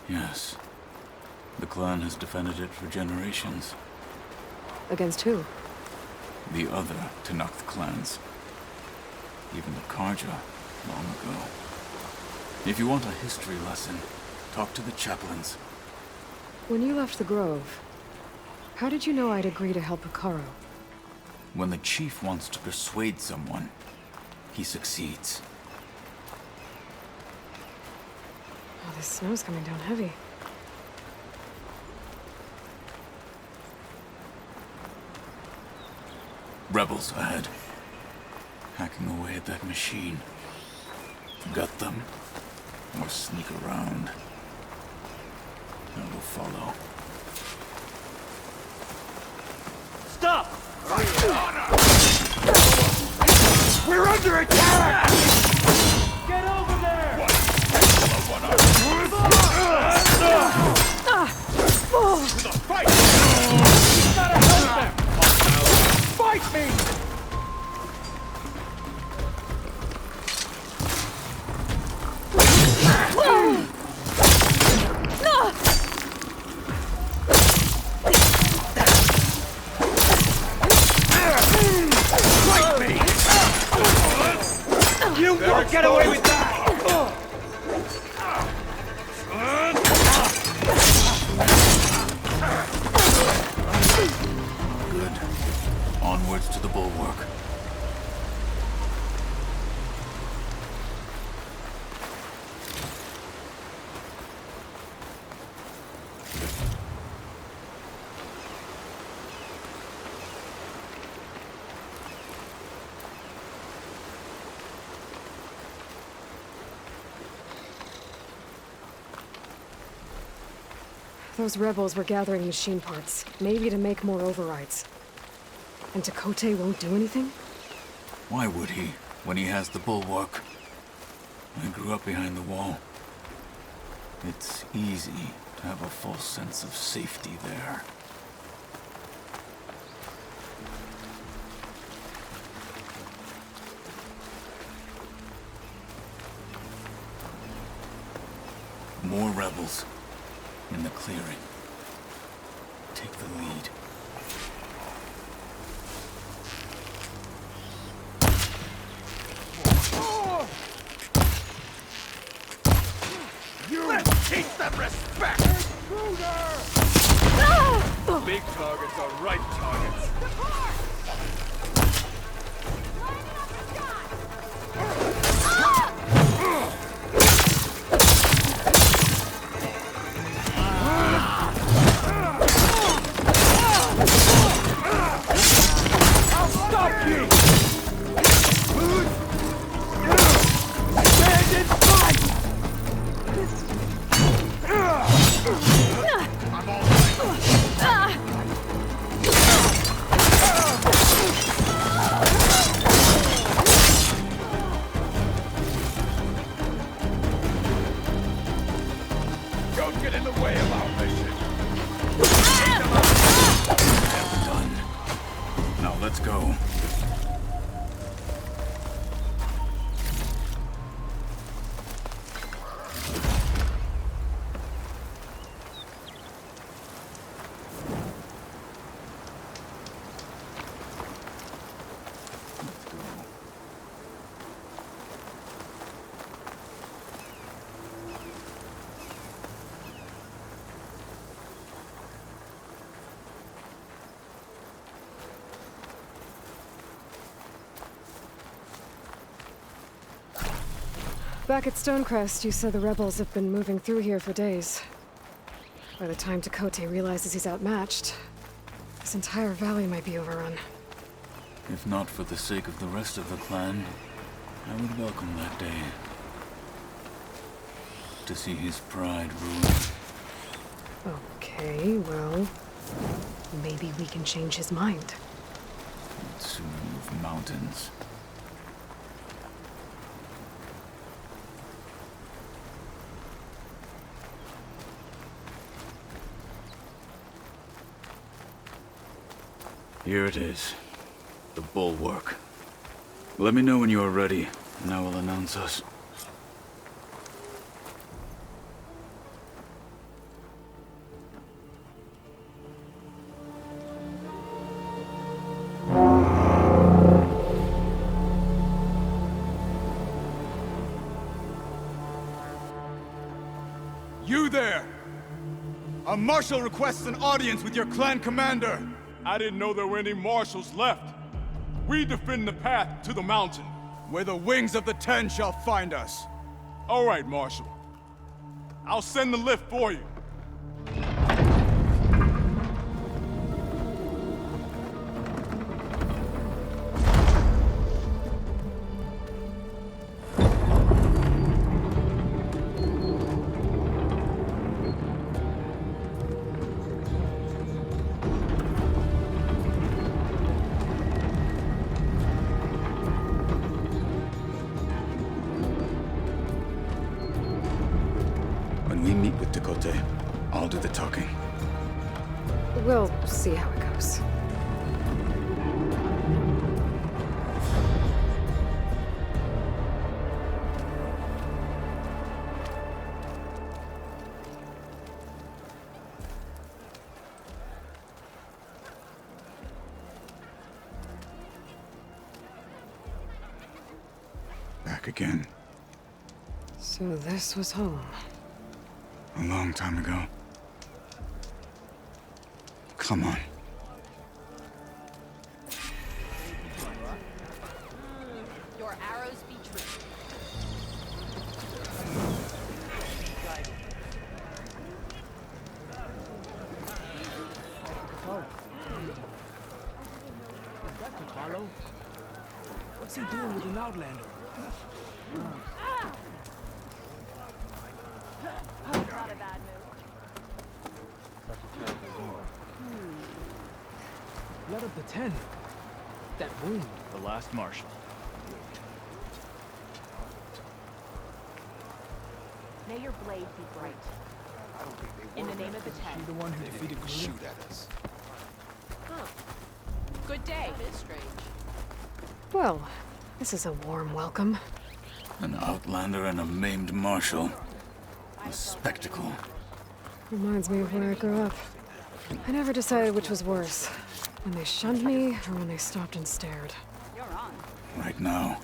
Yes. The clan has defended it for generations. Against who? The other Tenakth clans. Even the Karja, long ago. If you want a history lesson, talk to the chaplains. When you left the Grove, how did you know I'd agree to help Hikaru? When the chief wants to persuade someone, he succeeds. Oh, this snow's coming down heavy. Rebels ahead. Hacking away at that machine. Gut them, or sneak around. I will follow. Stop! We're under attack! Get over there! To the fight! You gotta help them! Fight me! Those rebels were gathering machine parts, maybe to make more overrides. And Tekote won't do anything? Why would he, when he has the bulwark? I grew up behind the wall. It's easy to have a false sense of safety there. More rebels in the clearing. Take the lead. Let's teach them respect! Big targets are right targets. I'll stop you! Stand and fight! Don't get in the way of our mission. Done. Now let's go. Back at Stonecrest, you said the rebels have been moving through here for days. By the time Tekote realizes he's outmatched, this entire valley might be overrun. If not for the sake of the rest of the clan, I would welcome that day. To see his pride ruined. Okay, well, maybe we can change his mind. Would soon move mountains. Here it is. The bulwark. Let me know when you are ready, and I will announce us. You there! A marshal requests an audience with your clan commander! I didn't know there were any marshals left. We defend the path to the mountain. Where the wings of the Ten shall find us. All right, Marshal. I'll send the lift for you. When we meet with Tekote, I'll do the talking. We'll see how it goes. Back again. So this was home. A long time ago. Come on. Your arrows be true. What's he doing with an outlander? Not a bad move. set up the 10? That wound. The last Marshal. May your blade be bright. In the name of the 10. The one who defeated Groot. Shoot at us. Huh. Good day. That is strange. Well, this is a warm welcome. An outlander and a maimed marshal. A spectacle. Reminds me of where I grew up. I never decided which was worse. When they shunned me, or when they stopped and stared. You're on. Right now.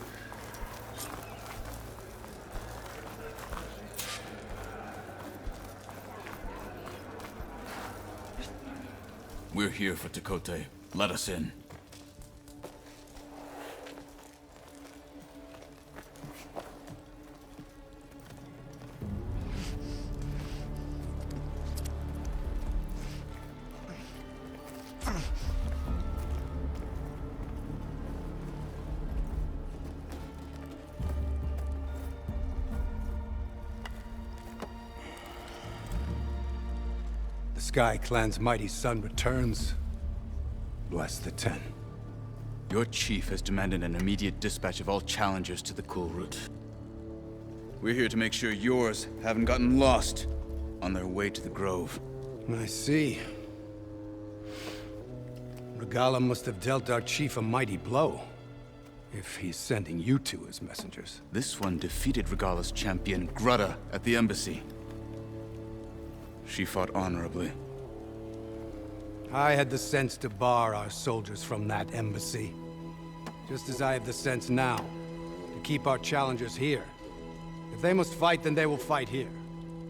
We're here for Tekote. Let us in. The Sky Clan's mighty son returns. Bless the 10. Your chief has demanded an immediate dispatch of all challengers to the Cool Route. We're here to make sure yours haven't gotten lost on their way to the Grove. I see. Regala must have dealt our chief a mighty blow, if he's sending you two as messengers. This one defeated Regala's champion, Grudda, at the embassy. She fought honorably. I had the sense to bar our soldiers from that embassy. Just as I have the sense now to keep our challengers here. If they must fight, then they will fight here.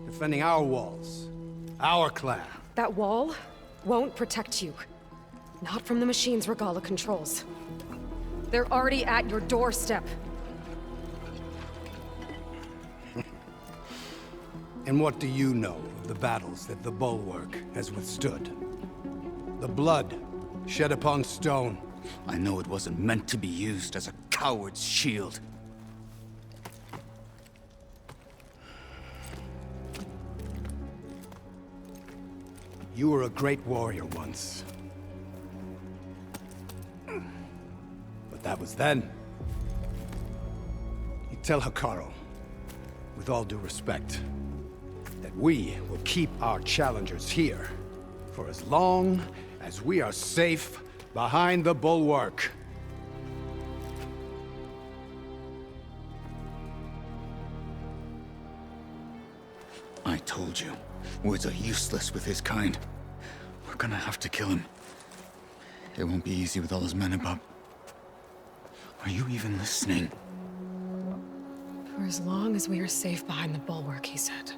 Defending our walls. Our clan. That wall won't protect you. Not from the machines Regala controls. They're already at your doorstep. And what do you know of the battles that the Bulwark has withstood? The blood shed upon stone. I know it wasn't meant to be used as a coward's shield. You were a great warrior once. But that was then. You tell Hikaru, with all due respect, that we will keep our challengers here for as long as we are safe behind the Bulwark. I told you, words are useless with his kind. We're gonna have to kill him. It won't be easy with all his men above. Are you even listening? For as long as we are safe behind the Bulwark, he said.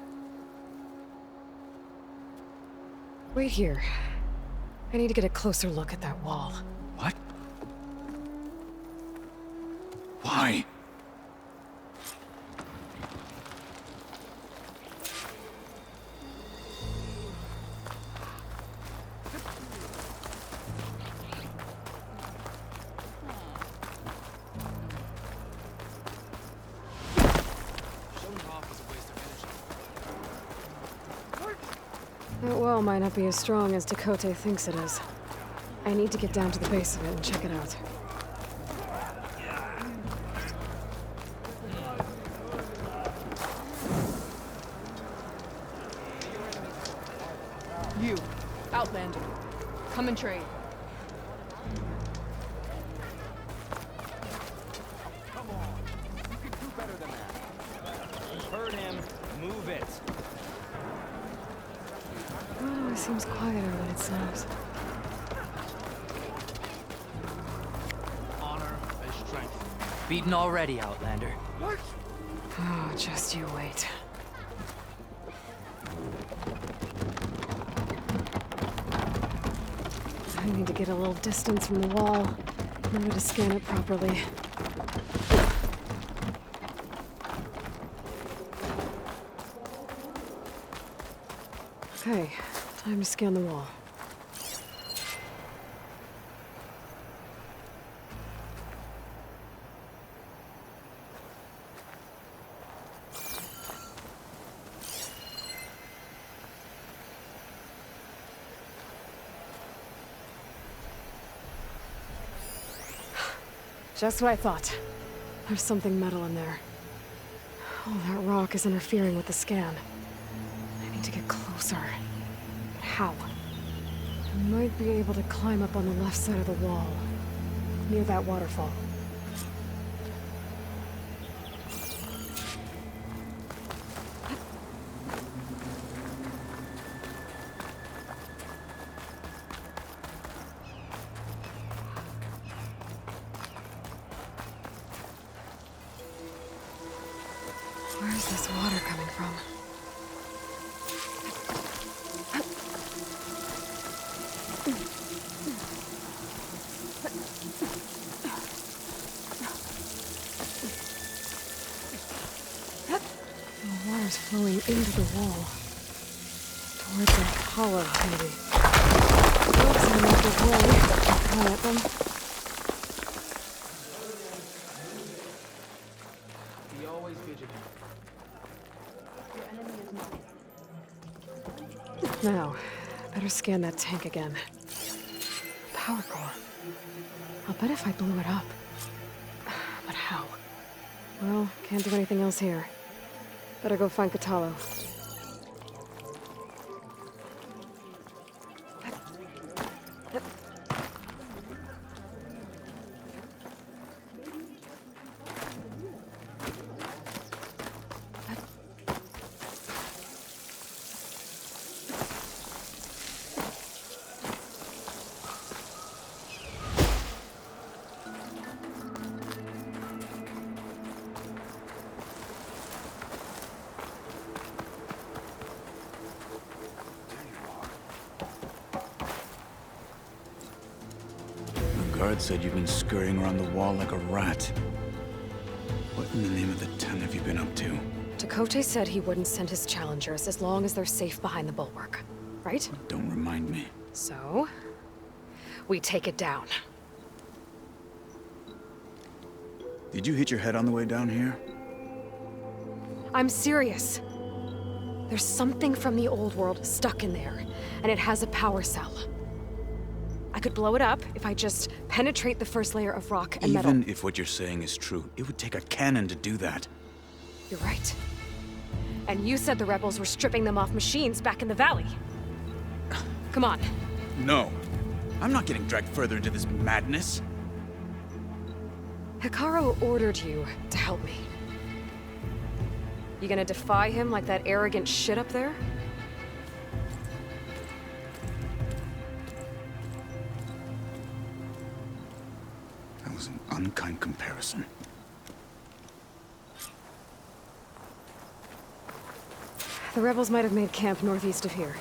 Wait here. I need to get a closer look at that wall. What? Why? That wall might not be as strong as Tekote thinks it is. I need to get down to the base of it and check it out. You, Outlander. Come and trade. Come on. You can do better than that. You heard him. Move it. It always seems quieter when it snows. Honor and strength. Beaten already, Outlander. What? Oh, just you wait. I need to get a little distance from the wall in order to scan it properly. Okay, time to scan the wall. Just what I thought. There's something metal in there. Oh, that rock is interfering with the scan. I need to get closer. But how? I might be able to climb up on the left side of the wall, near that waterfall. Where's this water coming from? The water's flowing into the wall. Towards that hollow, maybe. Looks like a way. Come at them. Be always vigilant. Now, better scan that tank again. Power core. I'll bet if I blew it up. But how? Well, can't do anything else here. Better go find Katalo. The guard said you've been scurrying around the wall like a rat. What in the name of the ten have you been up to? Chakotay said he wouldn't send his challengers as long as they're safe behind the bulwark. Right? Don't remind me. So, we take it down. Did you hit your head on the way down here? I'm serious. There's something from the old world stuck in there, and it has a power cell. I could blow it up if I just penetrate the first layer of rock and metal. Even if what you're saying is true, it would take a cannon to do that. You're right. And you said the rebels were stripping them off machines back in the valley. Come on. No. I'm not getting dragged further into this madness. Hikaru ordered you to help me. You gonna defy him like that arrogant shit up there? That was an unkind comparison. The rebels might have made camp northeast of here.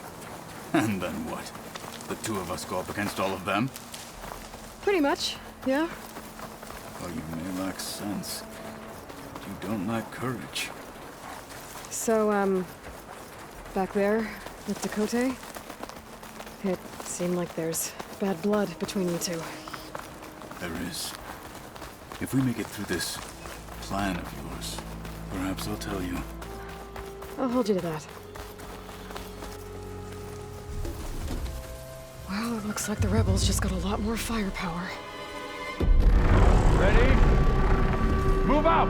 And then what? The two of us go up against all of them? Pretty much, yeah. Well, you may lack sense, but you don't lack courage. So, back there, with Chakotay, it seemed like there's bad blood between you two. There is. If we make it through this plan of yours, perhaps I'll tell you. I'll hold you to that. Well, it looks like the rebels just got a lot more firepower. Ready? Move out!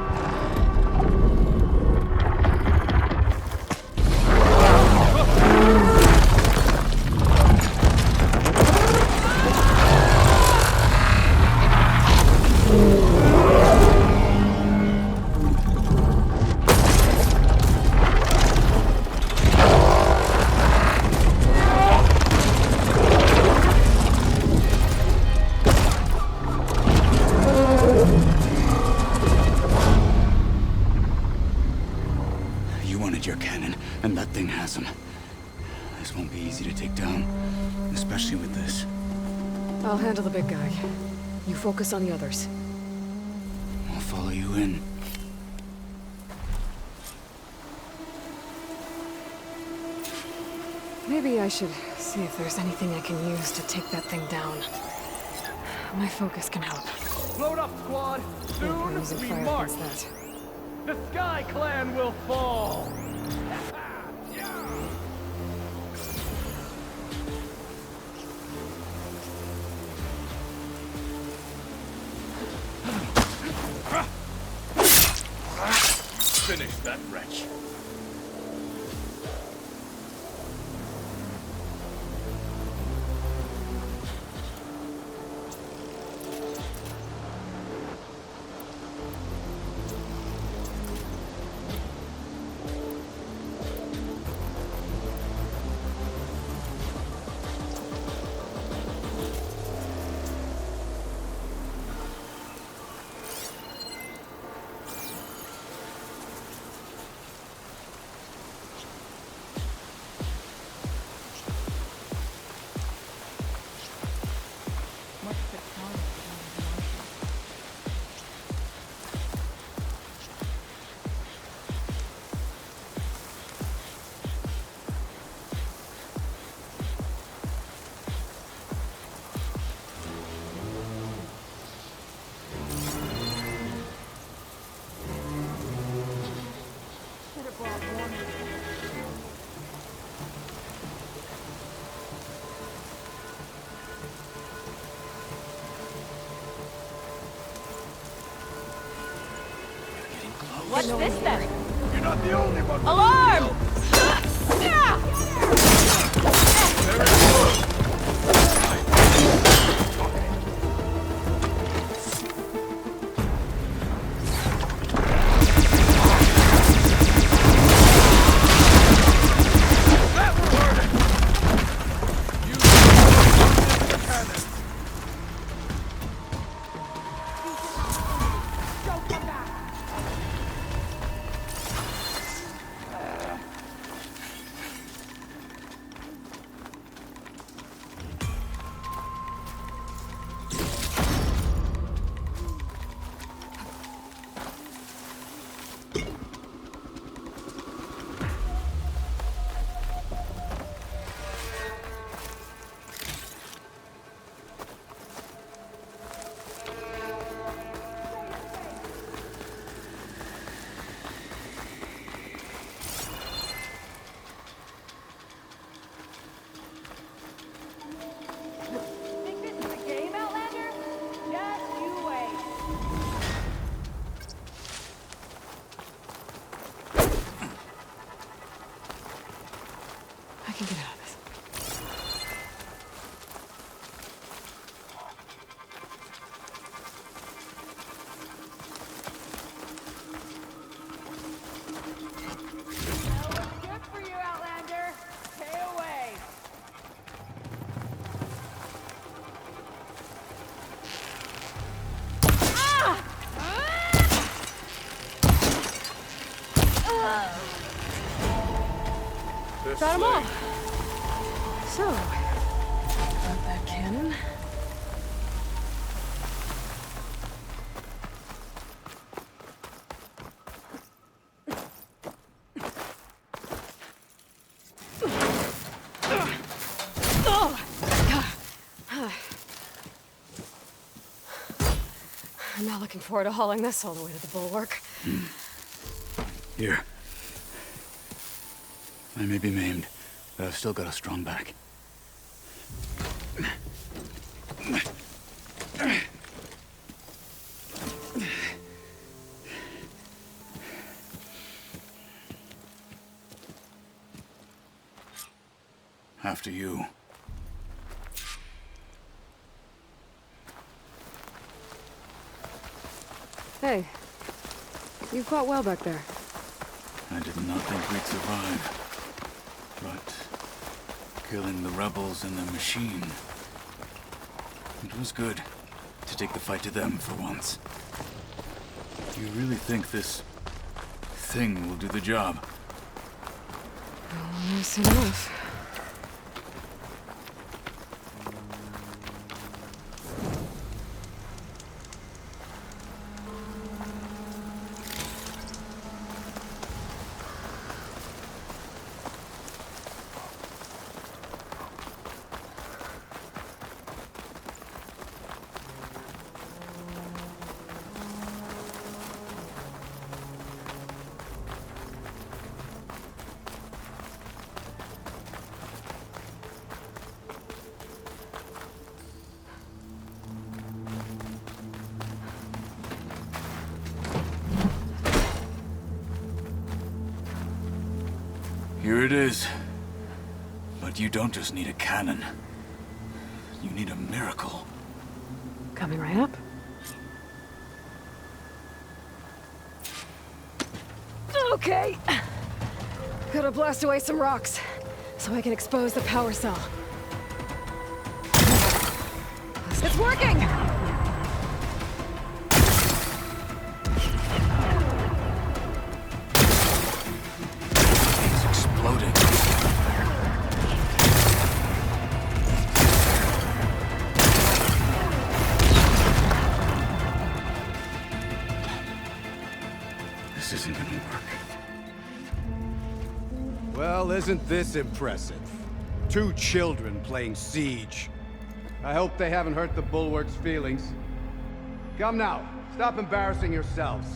Your cannon, and that thing has him. This won't be easy to take down, especially with this. I'll handle the big guy. You focus on the others. I'll follow you in. Maybe I should see if there's anything I can use to take that thing down. My focus can help. Load up, squad! Soon we march! The Sky Clan will fall! that wretch. What's this then? You're not the only one. Alarm! I can get out of this. Good for you, Outlander. Stay away. Got them all. So, about that cannon. I'm not looking forward to hauling this all the way to the bulwark. Here. I may be maimed, but I've still got a strong back. After you. Hey, you fought well back there. I did not think we'd survive. But killing the rebels and the machine, it was good to take the fight to them for once. Do you really think this thing will do the job? Almost enough. Here it is. But you don't just need a cannon. You need a miracle. Coming right up. Okay. Gotta blast away some rocks, so I can expose the power cell. It's working! It's exploding. This isn't gonna work. Well, isn't this impressive? 2 children playing siege. I hope they haven't hurt the Bulwark's feelings. Come now, stop embarrassing yourselves.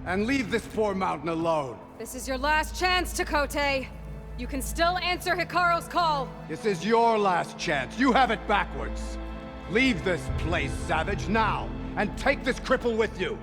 And leave this poor mountain alone. This is your last chance, Takote. You can still answer Hikaru's call. This is your last chance. You have it backwards. Leave this place, Savage, now. And take this cripple with you.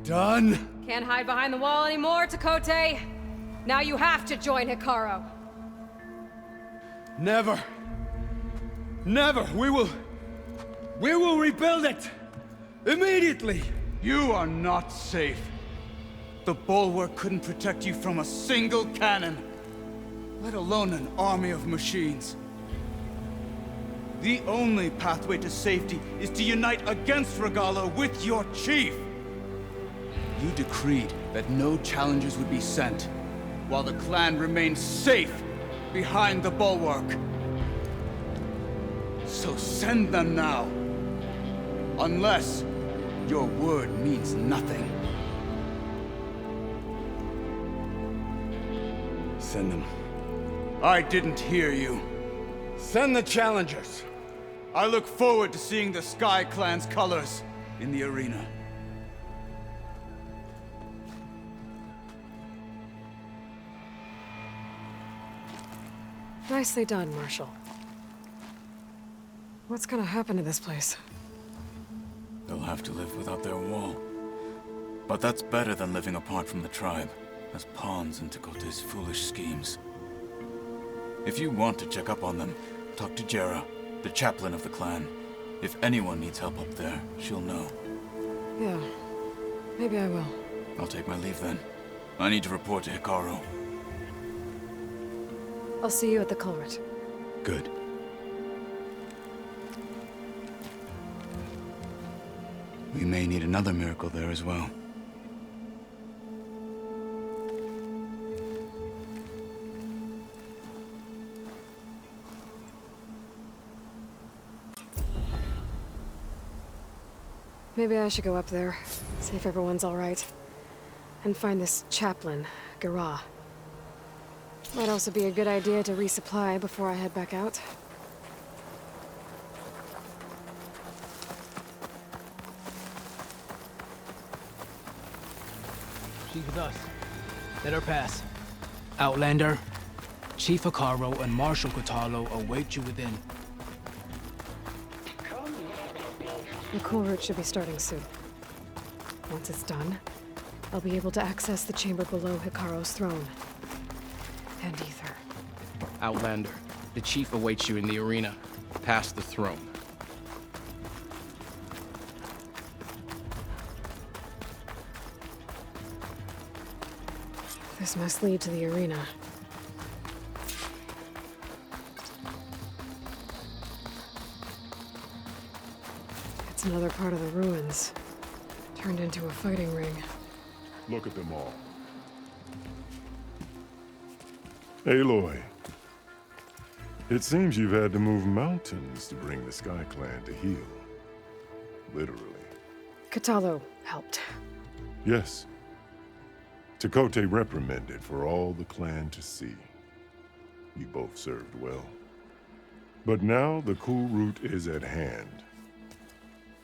Done? Can't hide behind the wall anymore, Takote. Now you have to join Hikaru. Never. Never. We will rebuild it. Immediately. You are not safe. The Bulwark couldn't protect you from a single cannon, let alone an army of machines. The only pathway to safety is to unite against Regala with your chief. You decreed that no challengers would be sent, while the clan remained safe behind the Bulwark. So send them now. Unless your word means nothing. Send them. I didn't hear you. Send the challengers. I look forward to seeing the Sky Clan's colors in the arena. Nicely done, Marshal. What's gonna happen to this place? They'll have to live without their wall. But that's better than living apart from the tribe, as pawns in Takote's foolish schemes. If you want to check up on them, talk to Jera, the chaplain of the clan. If anyone needs help up there, she'll know. Yeah, maybe I will. I'll take my leave then. I need to report to Hikaru. I'll see you at the culvert. Good. We may need another miracle there as well. Maybe I should go up there, see if everyone's all right. And find this chaplain, Gara. Might also be a good idea to resupply before I head back out. She's with us. Let her pass. Outlander, Chief Hikaru and Marshal Kotallo await you within. The culvert should be starting soon. Once it's done, I'll be able to access the chamber below Hikaru's throne. And Ether. Outlander, the chief awaits you in the arena, past the throne. This must lead to the arena. It's another part of the ruins, turned into a fighting ring. Look at them all. Aloy, it seems you've had to move mountains to bring the Sky Clan to heel. Literally. Kotallo helped. Yes. Tekote reprimanded for all the clan to see. You both served well. But now the cool route is at hand.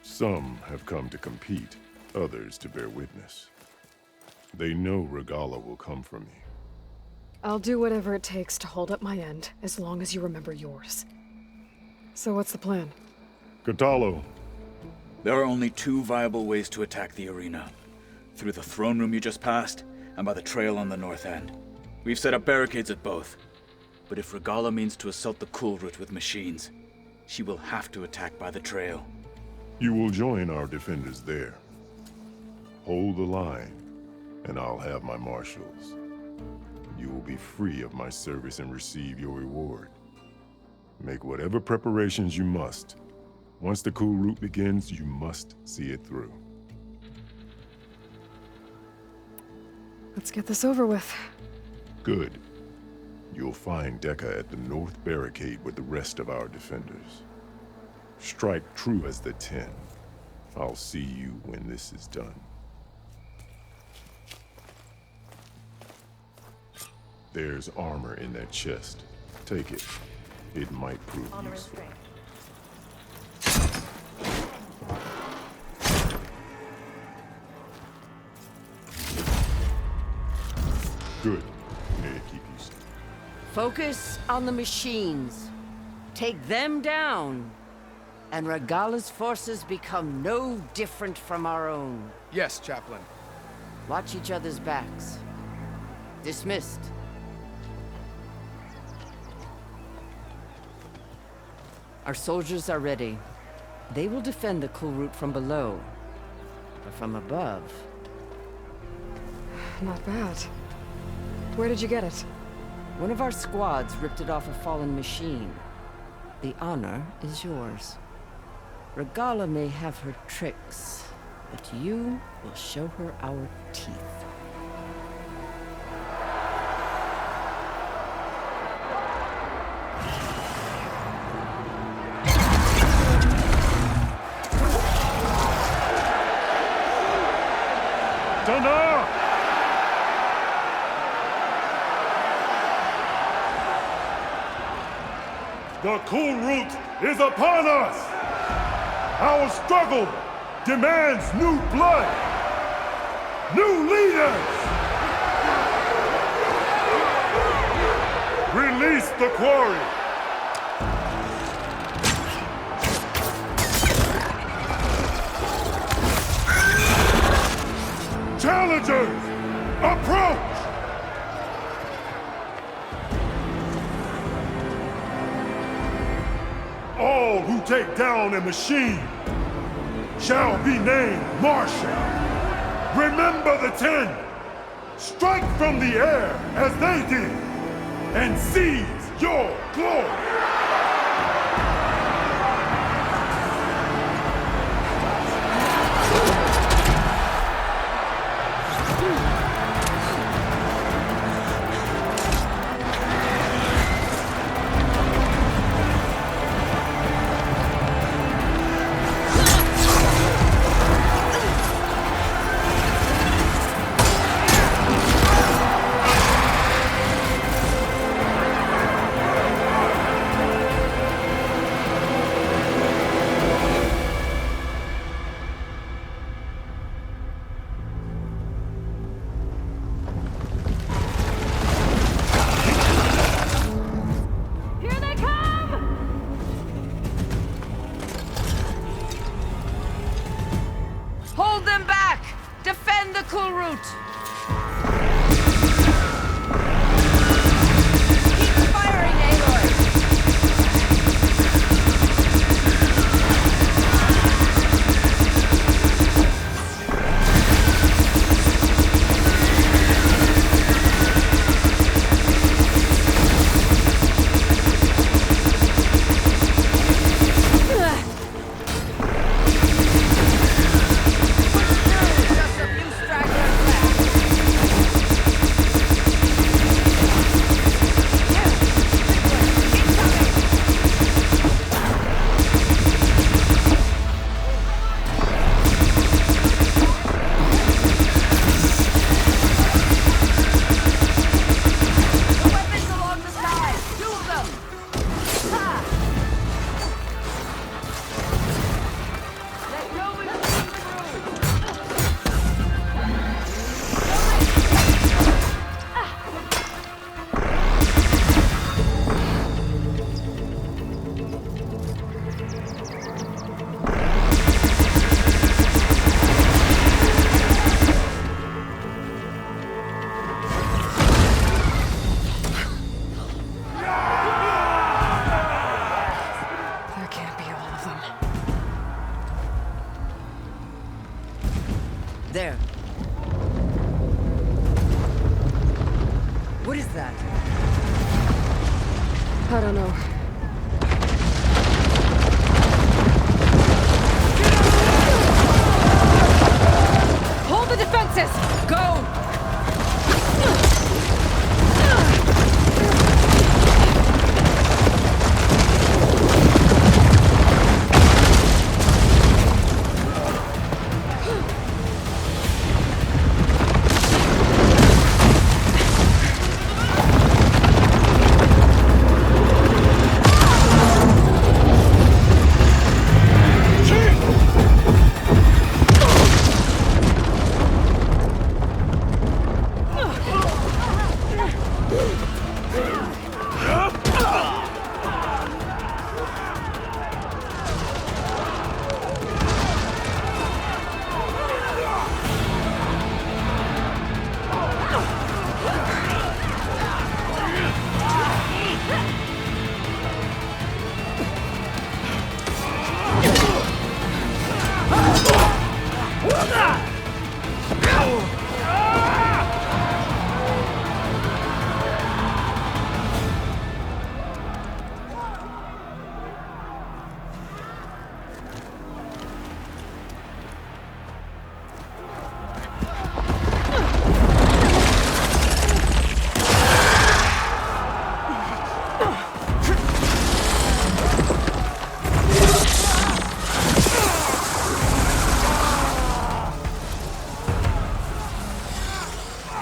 Some have come to compete, others to bear witness. They know Regalla will come for me. I'll do whatever it takes to hold up my end, as long as you remember yours. So what's the plan? Kotallo. There are only two viable ways to attack the arena. Through the throne room you just passed, and by the trail on the north end. We've set up barricades at both. But if Regalla means to assault the cool route with machines, she will have to attack by the trail. You will join our defenders there. Hold the line, and I'll have my marshals. You will be free of my service and receive your reward. Make whatever preparations you must. Once the cool route begins, you must see it through. Let's get this over with. Good. You'll find Dekka at the north barricade with the rest of our defenders. Strike true as the 10. I'll see you when this is done. There's armor in that chest. Take it. It might prove useful. Good. May it keep you safe. Focus on the machines. Take them down. And Regalla's forces become no different from our own. Yes, Chaplain. Watch each other's backs. Dismissed. Our soldiers are ready. They will defend the cool route from below. But from above... Not bad. Where did you get it? One of our squads ripped it off a fallen machine. The honor is yours. Regalla may have her tricks, but you will show her our teeth. The cool route is upon us! Our struggle demands new blood! New leaders! Release the quarry! Challengers, approach! All who take down a machine shall be named Marshal. Remember the 10. Strike from the air as they did, and seize your glory. that? I don't know. Hold the defenses! Go!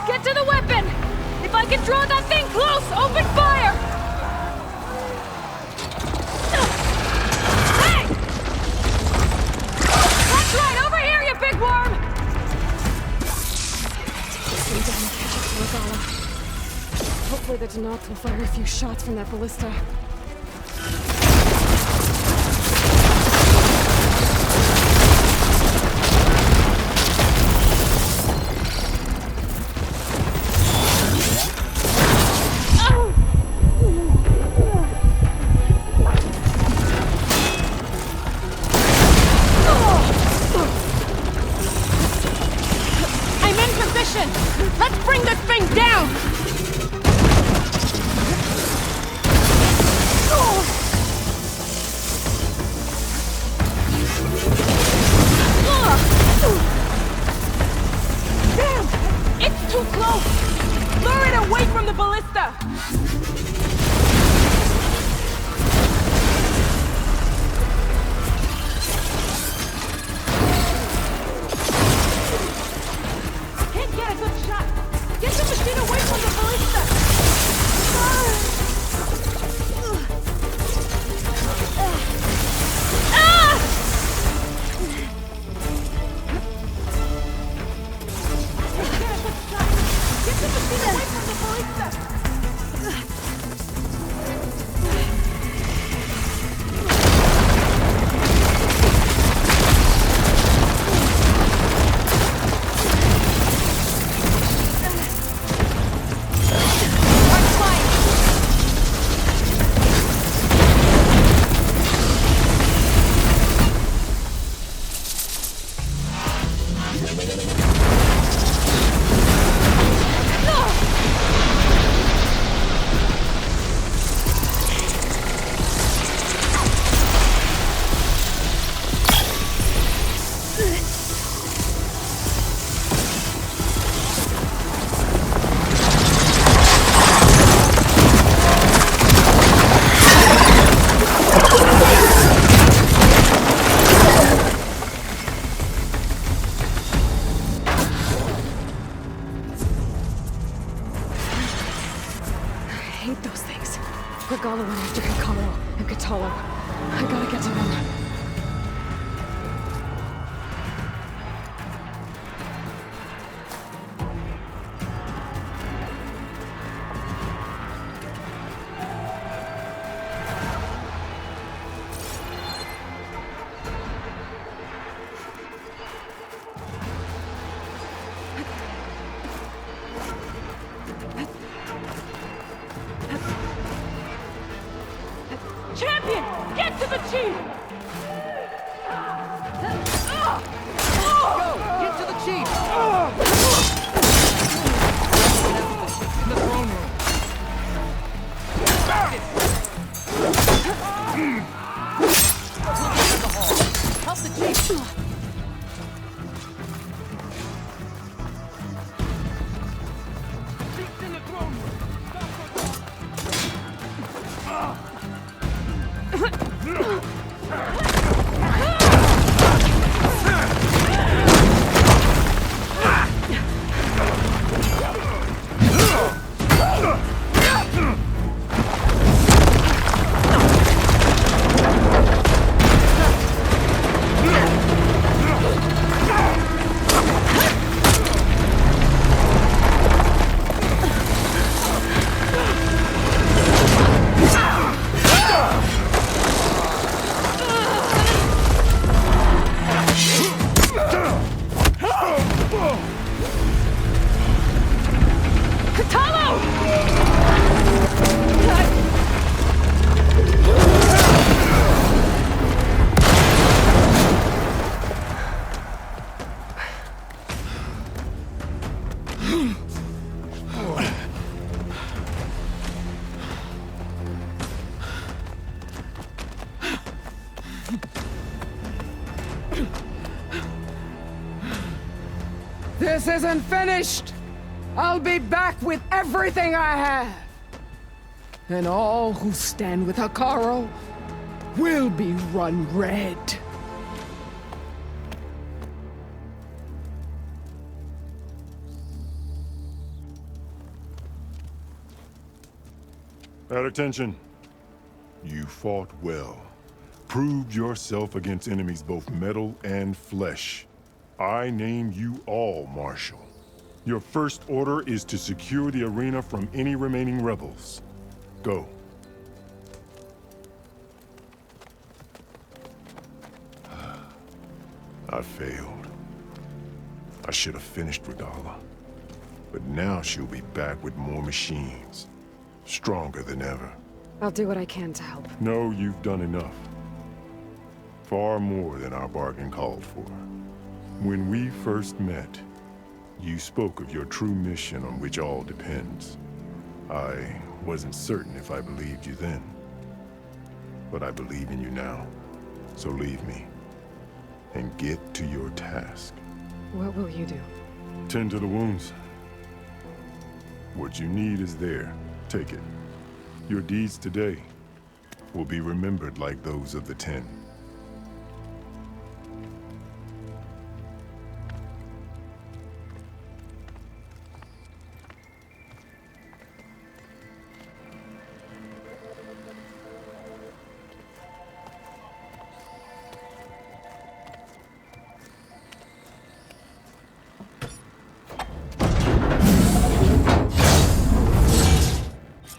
Get to the weapon! If I can draw that thing close, open fire! Hey! That's right, over here, you big worm! Stay down and catch up to Regala. Hopefully the Denox will fire a few shots from that ballista. Let's bring this thing down! Damn! It's too close! Lure it away from the ballista! Get a good shot! Get the machine away from the ballista! Get a good shot! Get the machine away from the ballista! I hate those things. Regala went after Hikaru and Katalo. I gotta get to them. Champion! Get to the chief! Go! Get to the chief! In the throne room. This isn't finished! I'll be back with everything I have! And all who stand with Hekarro will be run red. At attention. You fought well. Proved yourself against enemies both metal and flesh. I name you all Marshal. Your first order is to secure the arena from any remaining rebels. Go. I failed. I should have finished Regala. But now she'll be back with more machines. Stronger than ever. I'll do what I can to help. No, you've done enough. Far more than our bargain called for. When we first met, you spoke of your true mission on which all depends. I wasn't certain if I believed you then. But I believe in you now. So leave me. And get to your task. What will you do? Tend to the wounds. What you need is there. Take it. Your deeds today will be remembered like those of the 10.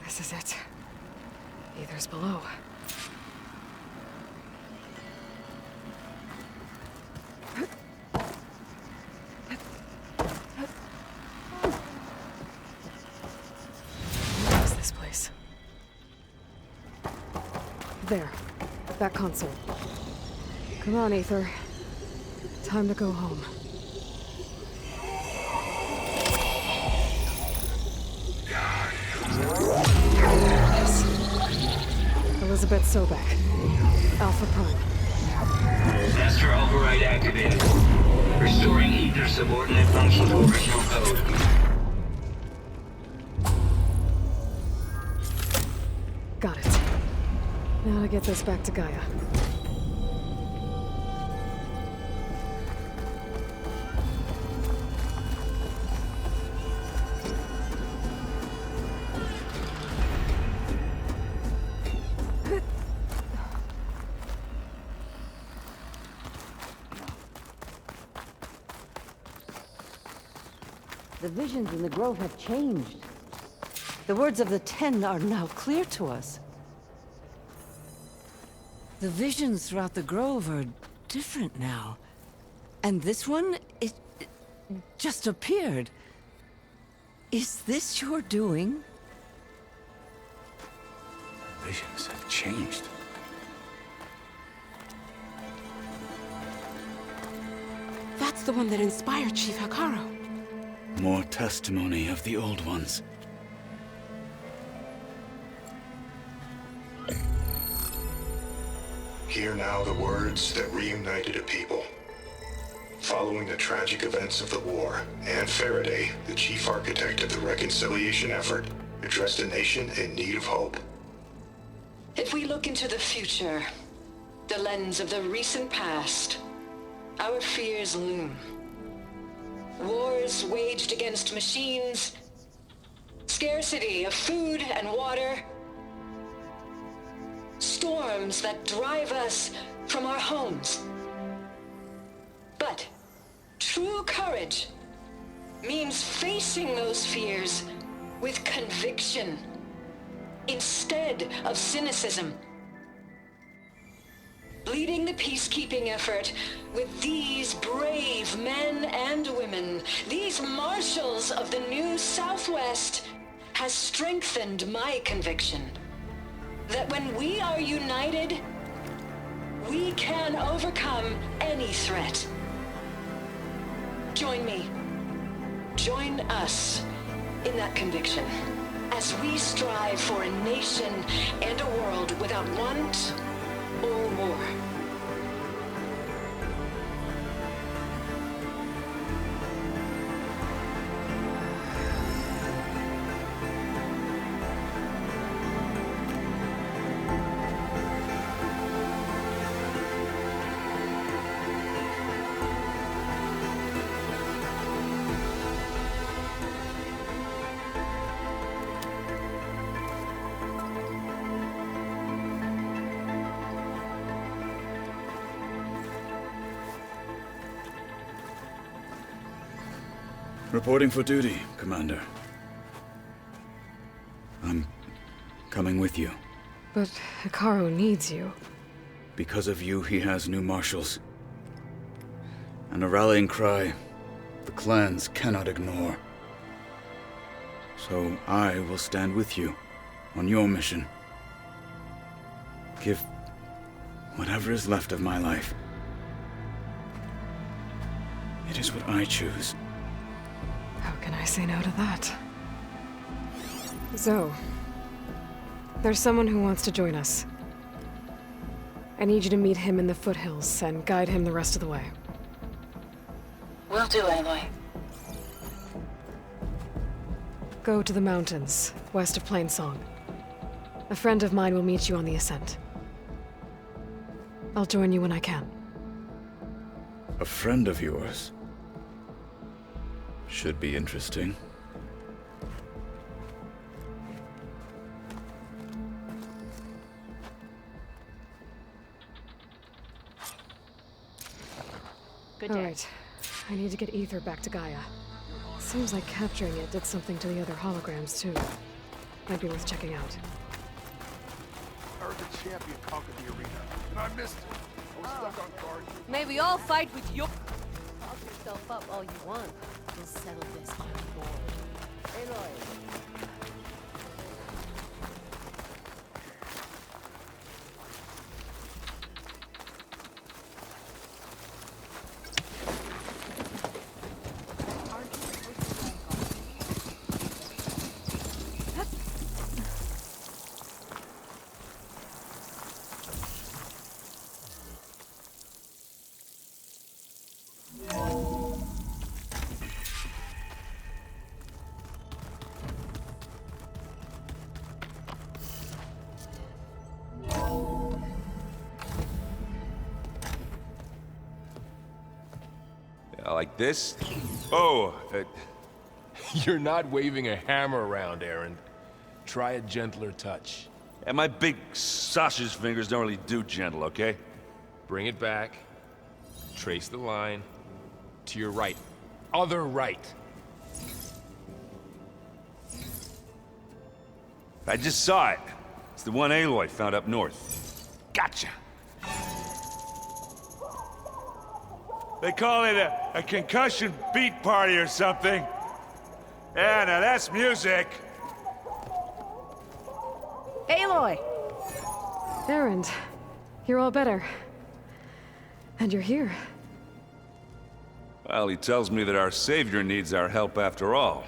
This is it. Aether's below. What is this place? There. That console. Come on, Aether. Time to go home. Elizabeth Sobek. Alpha Prime. Master override activated. Restoring Aether subordinate function to original code. Got it. Now to get this back to Gaia. The visions in the grove have changed. The words of the 10 are now clear to us. The visions throughout the grove are different now. And this one, it just appeared. Is this your doing? Visions have changed. That's the one that inspired Chief Hekarro. More testimony of the old ones. Hear now the words that reunited a people. Following the tragic events of the war, Anne Faraday, the chief architect of the reconciliation effort, addressed a nation in need of hope. If we look into the future, the lens of the recent past, our fears loom. Wars waged against machines, scarcity of food and water, storms that drive us from our homes. But true courage means facing those fears with conviction instead of cynicism. Leading the peacekeeping effort with these brave men and women, these marshals of the new Southwest, has strengthened my conviction that when we are united, we can overcome any threat. Join me. Join us in that conviction as we strive for a nation and a world without want or war. Reporting for duty, Commander. I'm coming with you. But Hikaru needs you. Because of you, he has new marshals. And a rallying cry the clans cannot ignore. So I will stand with you on your mission. Give whatever is left of my life. It is what I choose. How can I say no to that? Zoe, there's someone who wants to join us. I need you to meet him in the foothills and guide him the rest of the way. Will do, Aloy. Go to the mountains, west of Plainsong. A friend of mine will meet you on the ascent. I'll join you when I can. A friend of yours? Should be interesting. Good day. All right. I need to get Ether back to Gaia. Seems like capturing it did something to the other holograms, too. Might be worth checking out. I heard the champion conquered the arena, and I missed it. I was stuck on guard. May we all fight with you. Talk yourself up all you want. We'll settle this on board. Aloy. Like this? Oh, you're not waving a hammer around, Aaron. Try a gentler touch. And my big sausage fingers don't really do gentle, okay? Bring it back. Trace the line. To your right. Other right. I just saw it. It's the one Aloy found up north. Gotcha! They call it a concussion beat party or something. Yeah, now that's music. Aloy! Erend, you're all better. And you're here. Well, he tells me that our savior needs our help after all.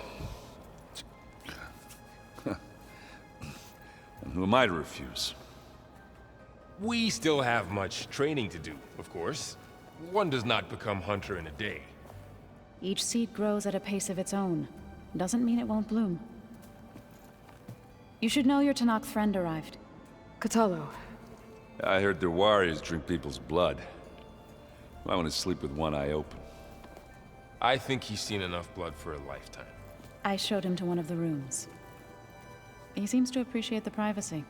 And who am I to refuse? We still have much training to do, of course. One does not become hunter in a day. Each seed grows at a pace of its own. Doesn't mean it won't bloom. You should know your Tanakh friend arrived. Katalo. I heard their warriors drink people's blood. I want to sleep with one eye open. I think he's seen enough blood for a lifetime. I showed him to one of the rooms. He seems to appreciate the privacy.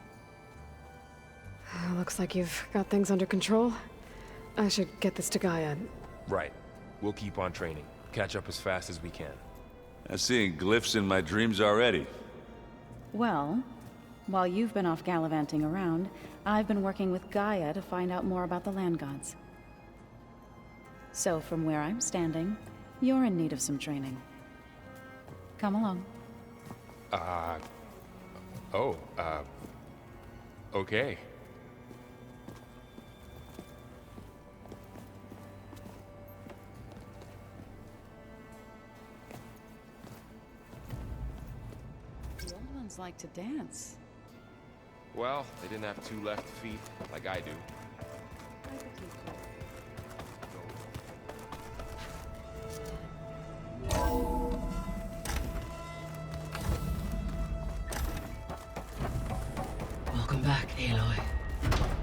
Looks like you've got things under control. I should get this to Gaia. Right. We'll keep on training. Catch up as fast as we can. I'm seeing glyphs in my dreams already. Well, while you've been off gallivanting around, I've been working with Gaia to find out more about the land gods. So from where I'm standing, you're in need of some training. Come along. Okay. The old ones like to dance. Well, they didn't have two left feet like I do. Welcome back, Aloy.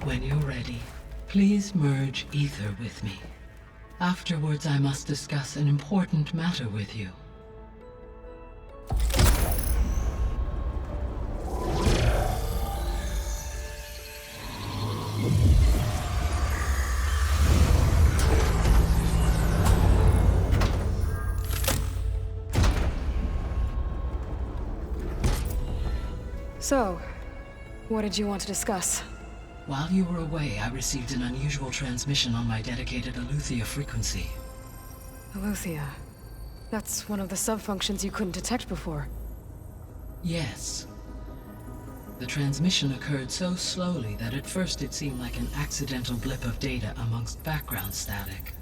When you're ready, please merge Ether with me. Afterwards, I must discuss an important matter with you. So, what did you want to discuss? While you were away, I received an unusual transmission on my dedicated Aletheia frequency. Aletheia. That's one of the sub-functions you couldn't detect before. Yes. The transmission occurred so slowly that at first it seemed like an accidental blip of data amongst background static.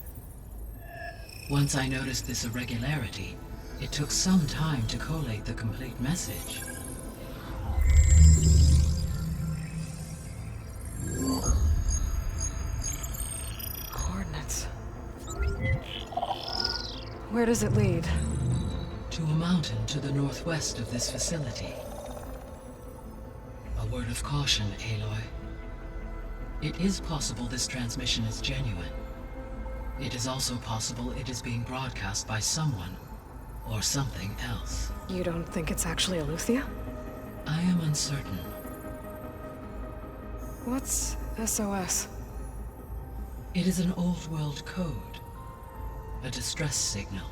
Once I noticed this irregularity, it took some time to collate the complete message. Coordinates. Where does it lead? To a mountain to the northwest of this facility. A word of caution, Aloy. It is possible this transmission is genuine. It is also possible it is being broadcast by someone or something else. You don't think it's actually Aletheia? I am uncertain. What's SOS? It is an old world code. A distress signal.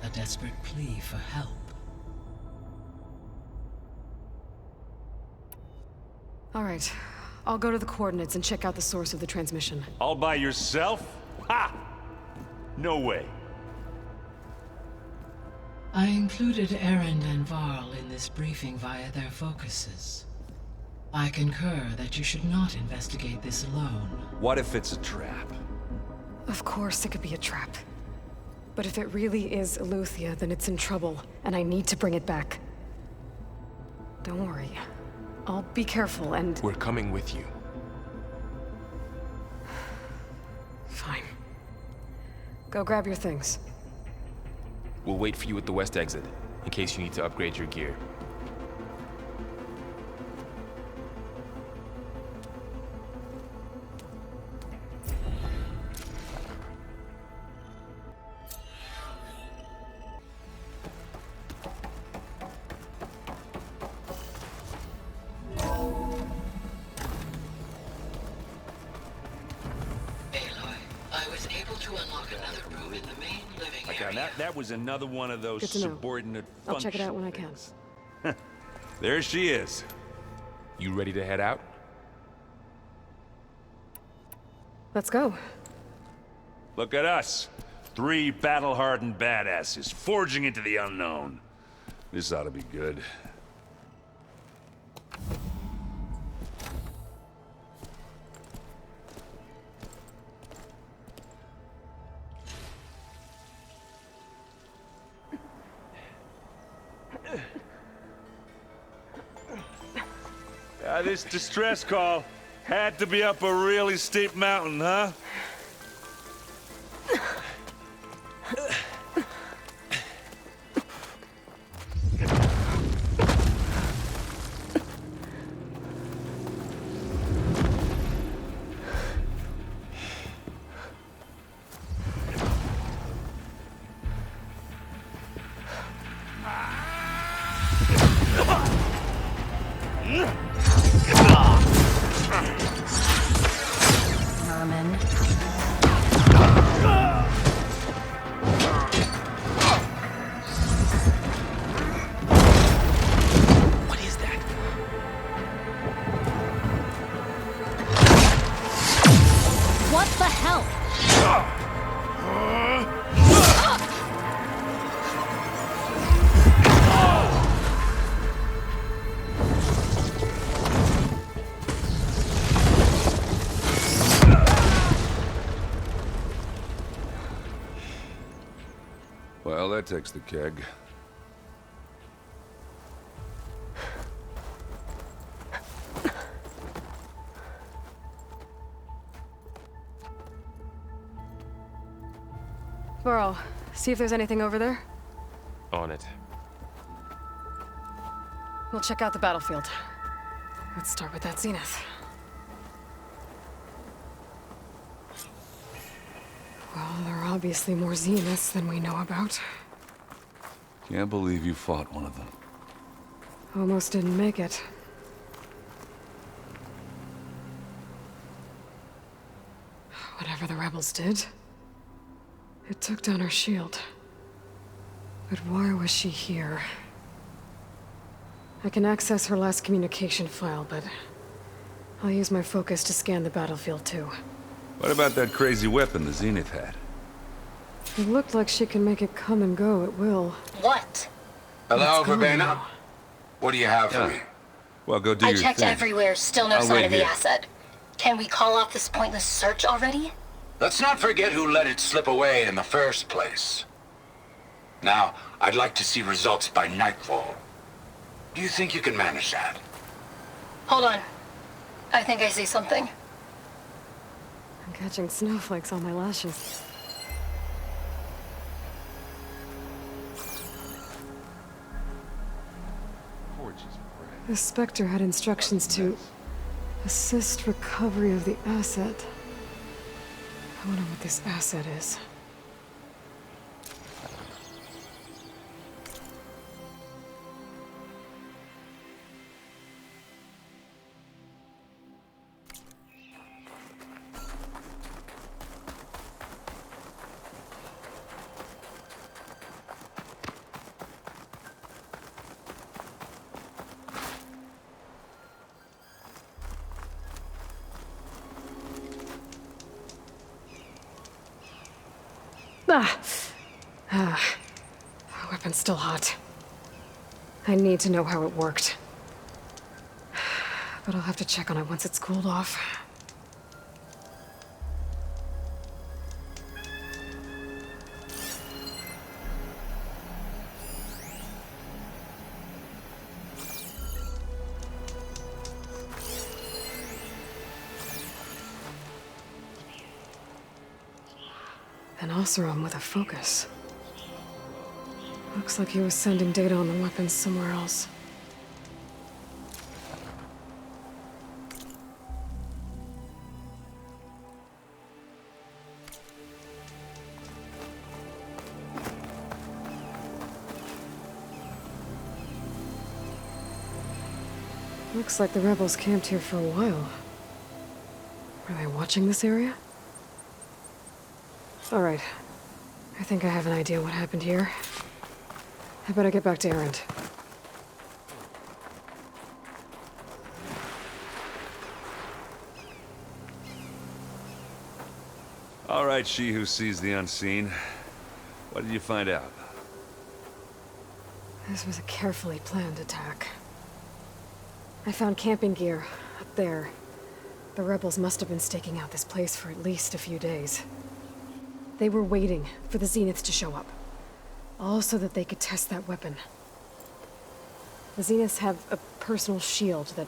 A desperate plea for help. All right. I'll go to the coordinates and check out the source of the transmission. All by yourself? Ha! No way. I included Erend and Varl in this briefing via their focuses. I concur that you should not investigate this alone. What if it's a trap? Of course it could be a trap. But if it really is Aletheia, then it's in trouble, and I need to bring it back. Don't worry. I'll be careful and... We're coming with you. Fine. Go grab your things. We'll wait for you at the west exit, in case you need to upgrade your gear. That was another one of those Good to know. subordinate I'll check it out when I can. There she is. You ready to head out? Let's go. Look at us. 3 battle-hardened badasses forging into the unknown. This ought to be good. This distress call had to be up a really steep mountain, huh? Well, that takes the keg. Varl, see if there's anything over there. On it. We'll check out the battlefield. Let's start with that zenith. Well, there are obviously more zeniths than we know about. Can't believe you fought one of them. Almost didn't make it. Whatever the rebels did, it took down our shield. But why was she here? I can access her last communication file, but I'll use my focus to scan the battlefield too. What about that crazy weapon the Zenith had? It looked like she can make it come and go at will. What? Hello, It's gone Verbena? now. What do you have for me? Well, go do I your checked thing. everywhere, still no I'll sign wait of the here. asset. Can we call off this pointless search already? Let's not forget who let it slip away in the first place. Now, I'd like to see results by nightfall. Do you think you can manage that? Hold on. I think I see something. I'm catching snowflakes on my lashes. The Spectre had instructions to assist recovery of the asset. I wonder what this asset is. My weapon's still hot. I need to know how it worked. But I'll have to check on it once it's cooled off. An Oseram with a focus. Looks like he was sending data on the weapons somewhere else. Looks like the rebels camped here for a while. Were they watching this area? All right. I think I have an idea what happened here. I better get back to Erend. All right, she who sees the unseen. What did you find out? This was a carefully planned attack. I found camping gear up there. The rebels must have been staking out this place for at least a few days. They were waiting for the Zeniths to show up. All so that they could test that weapon. The Zeniths have a personal shield that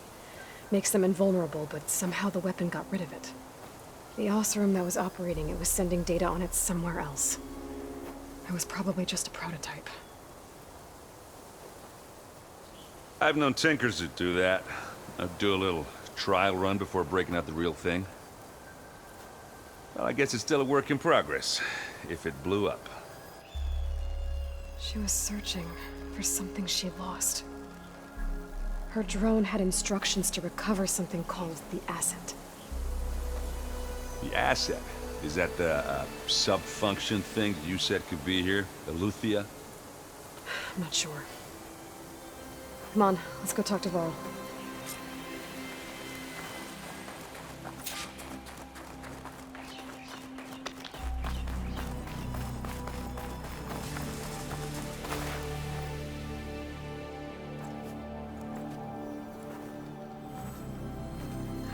makes them invulnerable, but somehow the weapon got rid of it. The Oseram that was operating it was sending data on it somewhere else. It was probably just a prototype. I've known tinkers that do that. I'd do a little trial run before breaking out the real thing. Well, I guess it's still a work in progress, if it blew up. She was searching for something she lost. Her drone had instructions to recover something called the asset. The asset? Is that the sub-function thing you said could be here? The Luthia? I'm not sure. Come on, let's go talk to Varl.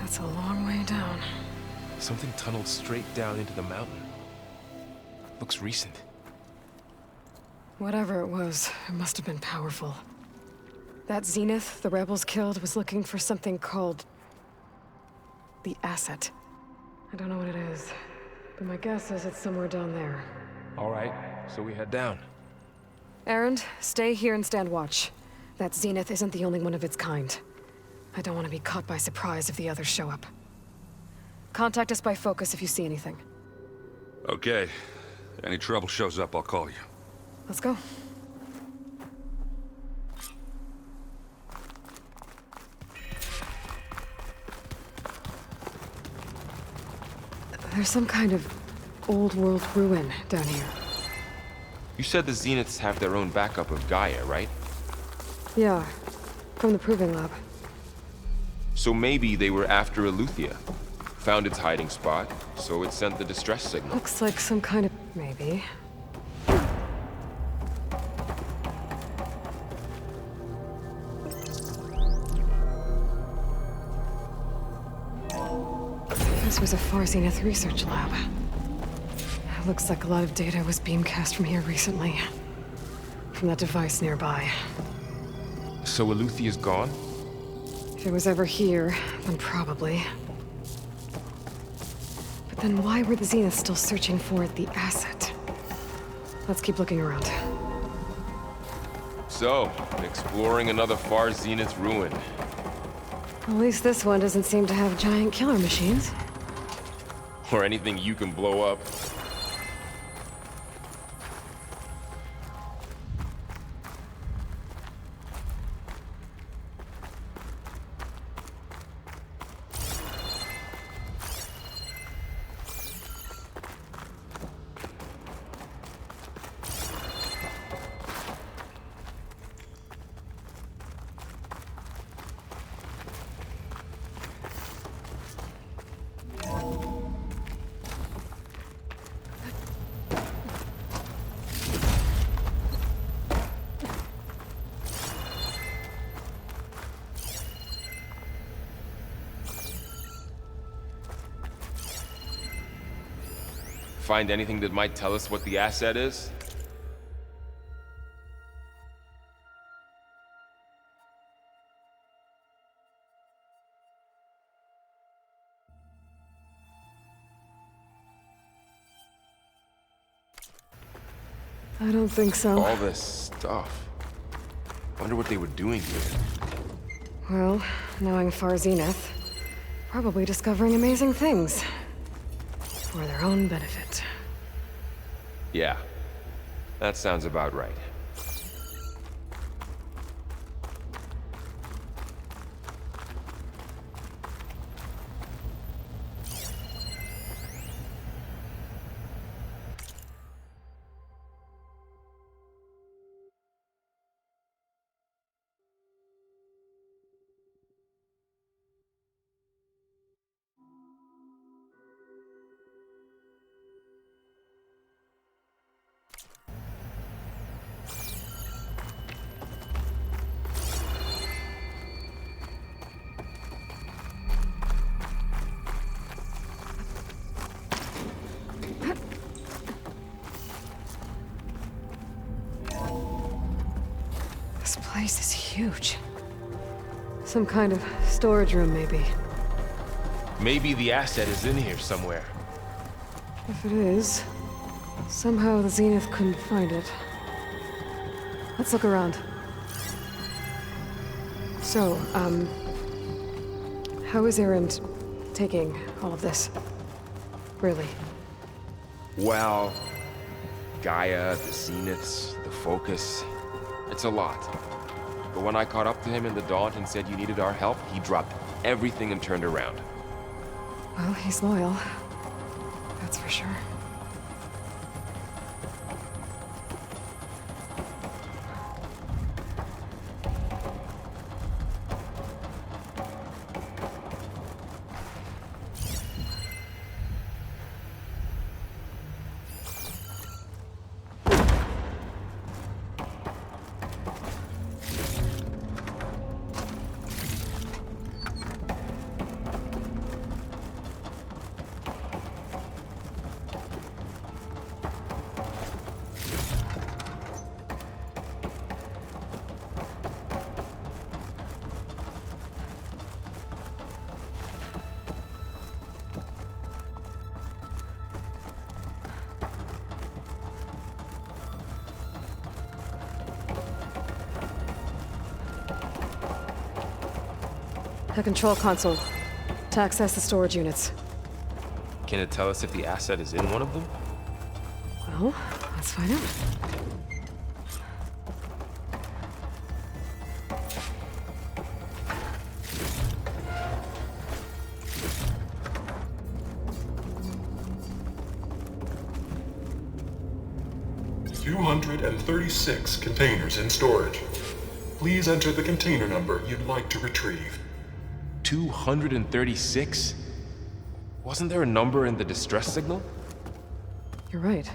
That's a long way down. Something tunneled straight down into the mountain. Looks recent. Whatever it was, it must have been powerful. That Zenith the rebels killed was looking for something called the asset. I don't know what it is, but my guess is it's somewhere down there. All right, so we head down. Erend, stay here and stand watch. That Zenith isn't the only one of its kind. I don't want to be caught by surprise if the others show up. Contact us by focus if you see anything. Okay. Any trouble shows up, I'll call you. Let's go. There's some kind of old-world ruin down here. You said the Zeniths have their own backup of Gaia, right? Yeah. From the proving lab. So maybe they were after Eleuthia. Found its hiding spot, so it sent the distress signal. Looks like some kind of... maybe. This was a Far Zenith research lab. Looks like a lot of data was beamcast from here recently. From that device nearby. So Eleuthia's gone? If it was ever here, then probably. But then why were the Zeniths still searching for the asset? Let's keep looking around. So, exploring another Far Zenith ruin. At least this one doesn't seem to have giant killer machines. Or anything you can blow up. Find anything that might tell us what the asset is? I don't think so. All this stuff. Wonder what they were doing here. Well, knowing Far Zenith, probably discovering amazing things. For their own benefit. Yeah, that sounds about right. This place is huge. Some kind of storage room, maybe. Maybe the asset is in here somewhere. If it is, somehow the Zenith couldn't find it. Let's look around. So, how is Erend taking all of this? Really? Well, Gaia, the Zeniths, the Focus. It's a lot. But when I caught up to him in the Daunt and said you needed our help, he dropped everything and turned around. Well, he's loyal. That's for sure. A control console to access the storage units. Can it tell us if the asset is in one of them? Well, let's find out. $236 containers in storage. Please enter the container number you'd like to retrieve. 236? Wasn't there a number in the distress signal? You're right.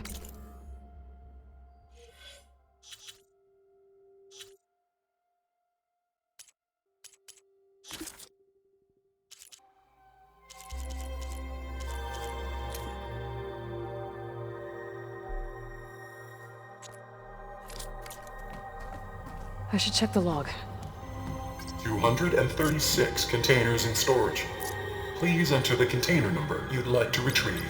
I should check the log. 236 containers in storage. Please enter the container number you'd like to retrieve.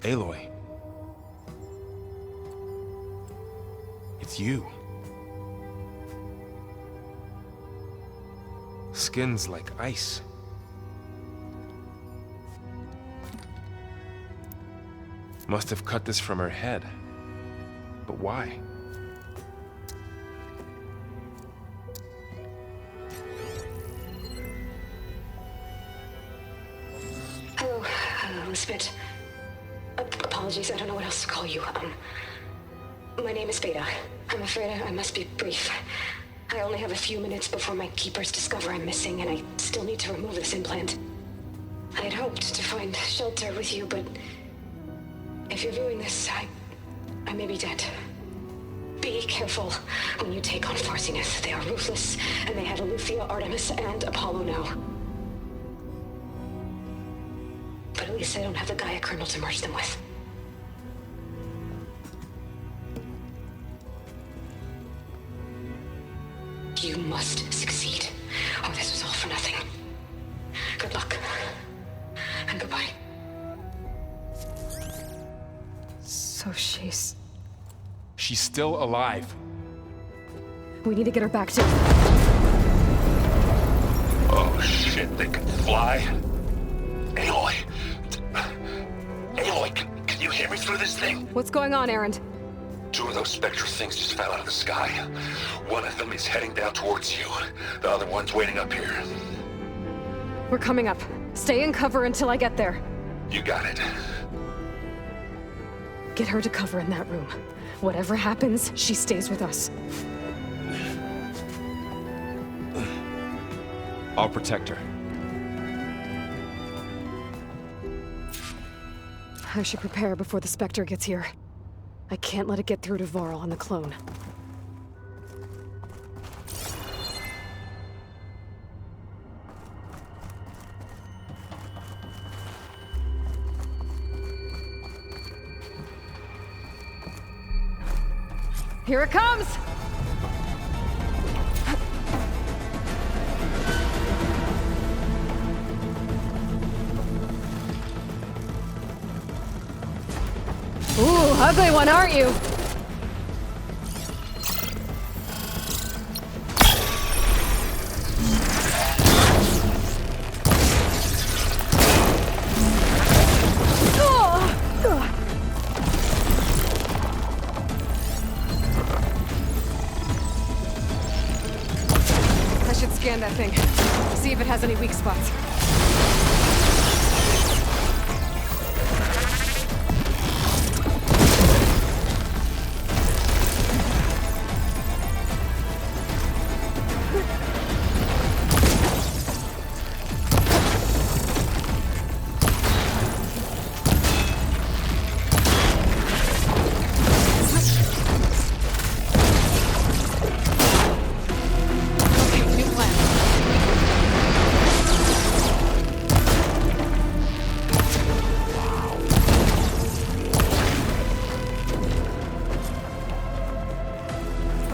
Aloy. It's you. Skin's like ice. Must have cut this from her head. But why? Hello, Elizabeth. Apologies, I don't know what else to call you. My name is Beta. I'm afraid I must be brief. I only have a few minutes before my keepers discover I'm missing, and I still need to remove this implant. I had hoped to find shelter with you, but if you're viewing this, I may be dead. Be careful when you take on Farsineth. They are ruthless, and they have Eleuthia, Artemis, and Apollo now. But at least I don't have the Gaia kernel to merge them with. You must succeed, or this was all for nothing. Good luck. And goodbye. So she's... She's still alive. We need to get her back to... Oh shit, they can fly? Aloy! Aloy, can you hear me through this thing? What's going on, Erend? Two of those spectral things just fell out of the sky. One of them is heading down towards you. The other one's waiting up here. We're coming up. Stay in cover until I get there. You got it. Get her to cover in that room. Whatever happens, she stays with us. I'll protect her. I should prepare before the Spectre gets here. I can't let it get through to Varl on the clone. Here it comes! Ooh, ugly one, aren't you? I should scan that thing. See if it has any weak spots.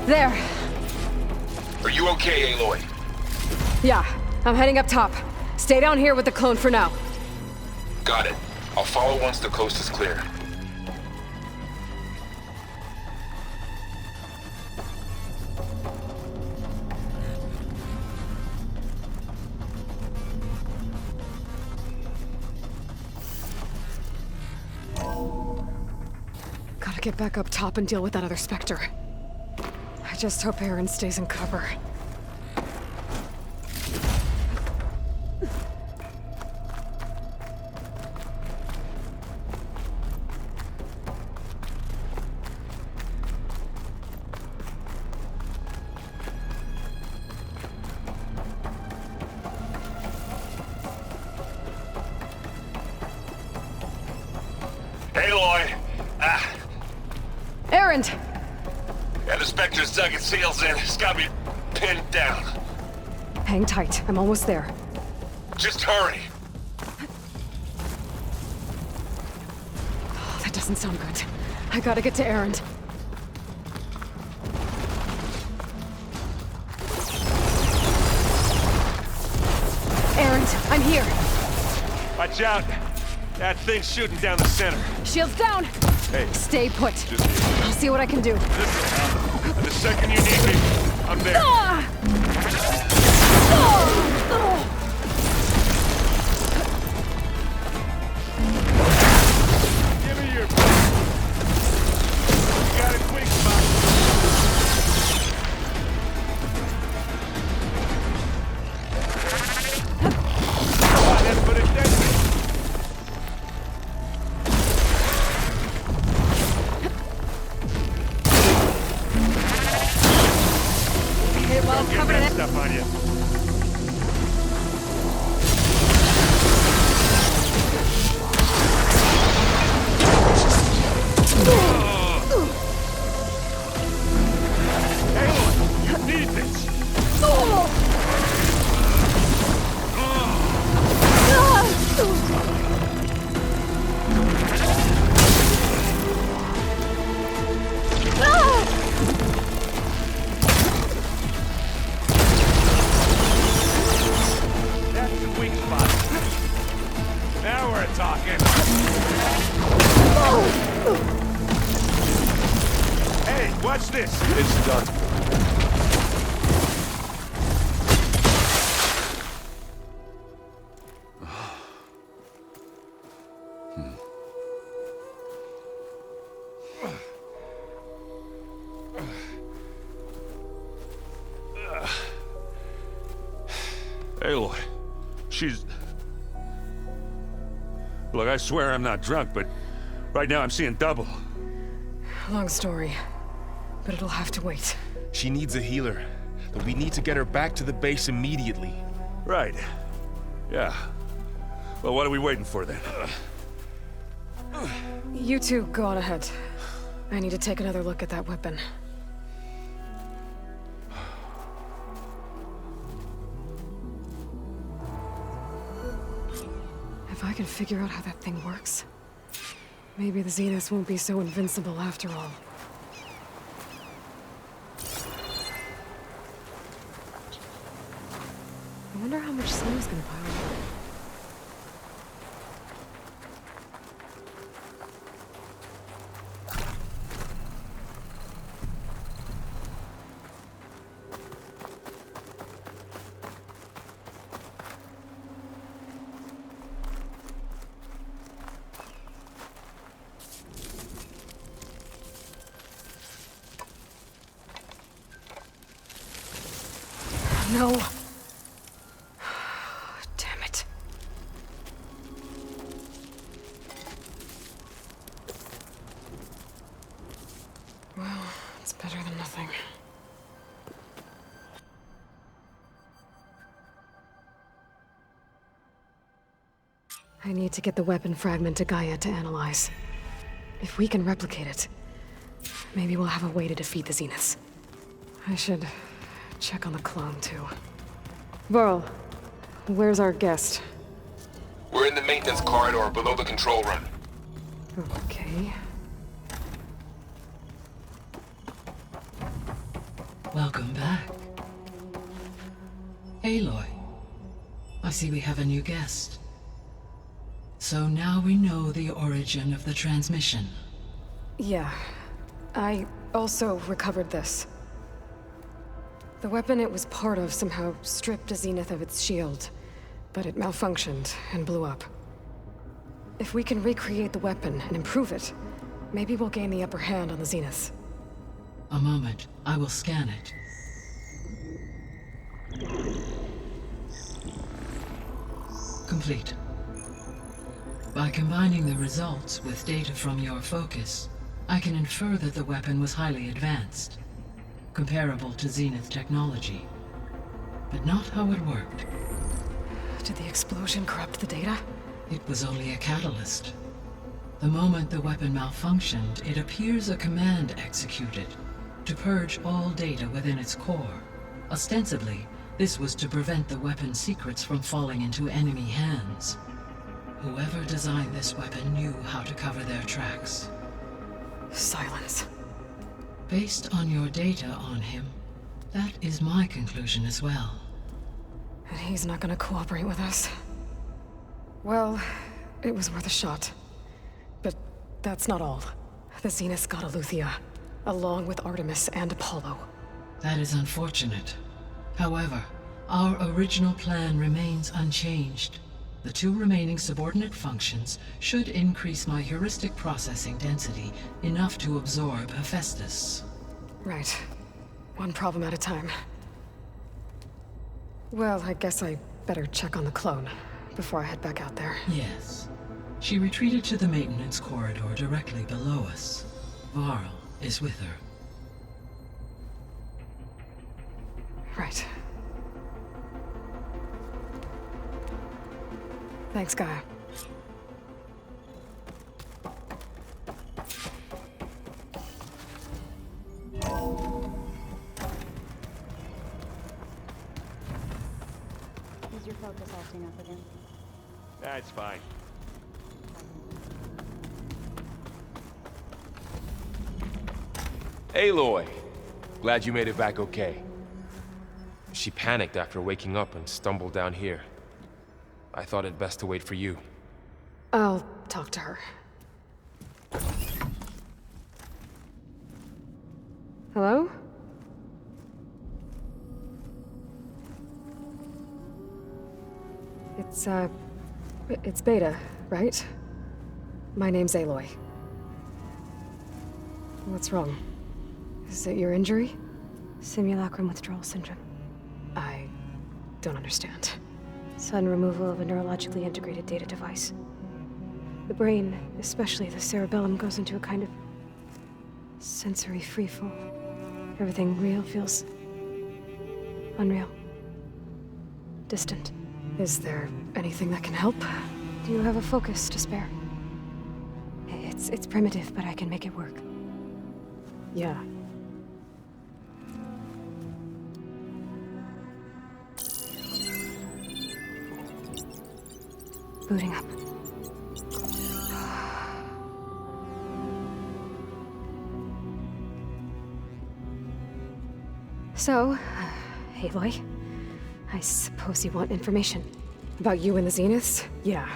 There. Are you okay, Aloy? Yeah, I'm heading up top. Stay down here with the clone for now. Got it. I'll follow once the coast is clear. Gotta get back up top and deal with that other Spectre. I just hope Aaron stays in cover. Aloy! Aaron! Yeah, the Spectre's dug its heels in. It's got me pinned down. Hang tight. I'm almost there. Just hurry. Oh, that doesn't sound good. I gotta get to Aaron. Aaron, I'm here. Watch out. That thing's shooting down the center. Shields down. Hey. Stay put. I'll see what I can do. And the second you need me, I'm there. Give me your... You got a quick spot. Come on, then put it next to me. Well, covered it. Stuff on you. Hey, you need this. That's the weak spot. Now we're talking. Hey, watch this. It's done. Aloy, she's... Look, I swear I'm not drunk, but right now I'm seeing double. Long story, but it'll have to wait. She needs a healer, but we need to get her back to the base immediately. Right. Yeah. Well, what are we waiting for then? You two go on ahead. I need to take another look at that weapon. If I can figure out how that thing works, maybe the Zeniths won't be so invincible after all. I wonder how much snow's gonna pile up. No. Damn it. Well, it's better than nothing. I need to get the weapon fragment to Gaia to analyze. If we can replicate it, maybe we'll have a way to defeat the Zeniths. I should check on the clone, too. Varl, where's our guest? We're in the maintenance corridor below the control room. Okay. Welcome back. Aloy, I see we have a new guest. So now we know the origin of the transmission. Yeah. I also recovered this. The weapon it was part of somehow stripped Zenith of its shield, but it malfunctioned and blew up. If we can recreate the weapon and improve it, maybe we'll gain the upper hand on the Zeniths. A moment, I will scan it. Complete. By combining the results with data from your focus, I can infer that the weapon was highly advanced, comparable to Zenith technology, but not how it worked. Did the explosion corrupt the data? It was only a catalyst. The moment the weapon malfunctioned, it appears a command executed to purge all data within its core. Ostensibly, this was to prevent the weapon's secrets from falling into enemy hands. Whoever designed this weapon knew how to cover their tracks. Silence. Based on your data on him, that is my conclusion as well. And he's not gonna cooperate with us. Well, it was worth a shot. But that's not all. The Zeniths got Aletheia, along with Artemis and Apollo. That is unfortunate. However, our original plan remains unchanged. The 2 remaining subordinate functions should increase my heuristic processing density enough to absorb Hephaestus. Right. One problem at a time. Well, I guess I better check on the clone before I head back out there. Yes. She retreated to the maintenance corridor directly below us. Varl is with her. Right. Thanks, Gaia. Is your focus acting up again? That's fine. Aloy! Glad you made it back okay. She panicked after waking up and stumbled down here. I thought it best to wait for you. I'll talk to her. Hello? It's Beta, right? My name's Aloy. What's wrong? Is it your injury? Simulacrum withdrawal syndrome. I don't understand. Sudden removal of a neurologically integrated data device. The brain, especially the cerebellum, goes into a kind of sensory freefall. Everything real feels unreal. Distant. Is there anything that can help? Do you have a focus to spare? It's primitive, but I can make it work. Yeah. Booting up. So, Aloy, I suppose you want information. About you and the Zeniths? Yeah.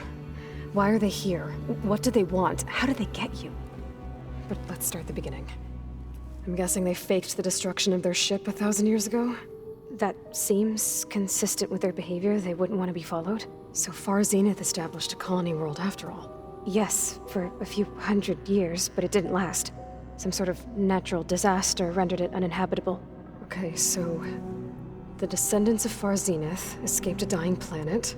Why are they here? What do they want? How did they get you? But let's start at the beginning. I'm guessing they faked the destruction of their ship 1,000 years ago? That seems consistent with their behavior. They wouldn't want to be followed. So far, Zenith established a colony world after all. Yes, for a few hundred years, but it didn't last. Some sort of natural disaster rendered it uninhabitable. Okay, so the descendants of Far Zenith escaped a dying planet,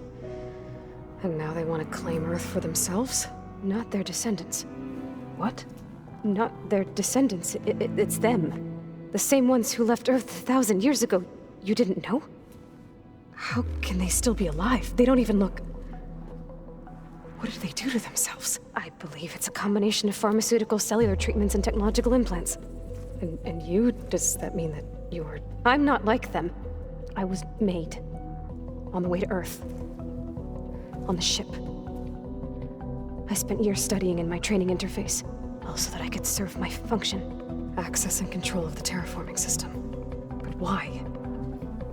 and now they want to claim Earth for themselves? Not their descendants. What? Not their descendants. It's them. The same ones who left Earth 1,000 years ago. You didn't know? How can they still be alive? They don't even look... What did they do to themselves? I believe it's a combination of pharmaceutical, cellular treatments, and technological implants. And you? Does that mean that you're... I'm not like them. I was made. On the way to Earth? On the ship. I spent years studying in my training interface, all so that I could serve my function. Access and control of the terraforming system. But But why?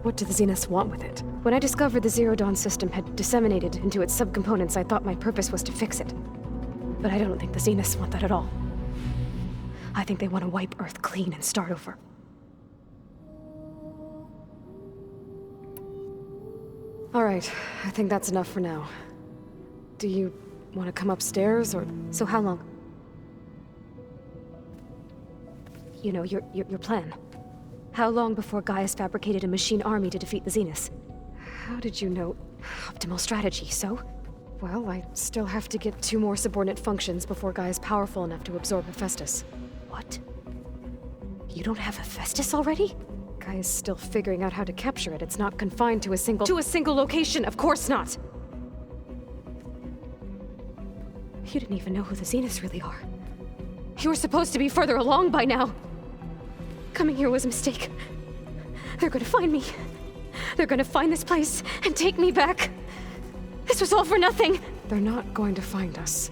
What do the Zeniths want with it? When I discovered the Zero Dawn system had disseminated into its subcomponents, I thought my purpose was to fix it. But I don't think the Zeniths want that at all. I think they want to wipe Earth clean and start over. All right, I think that's enough for now. Do you want to come upstairs, or... So how long? You know, your plan. How long before Gaius fabricated a machine army to defeat the Zeniths? How did you know? Optimal strategy, so? Well, I still have to get 2 more subordinate functions before Gaia's powerful enough to absorb Hephaestus. What? You don't have Hephaestus already? Gaia's still figuring out how to capture it. It's not confined to a single... To a single location, of course not! You didn't even know who the Zeniths really are. You were supposed to be further along by now. Coming here was a mistake. They're gonna find me. They're gonna find this place and take me back. This was all for nothing. They're not going to find us.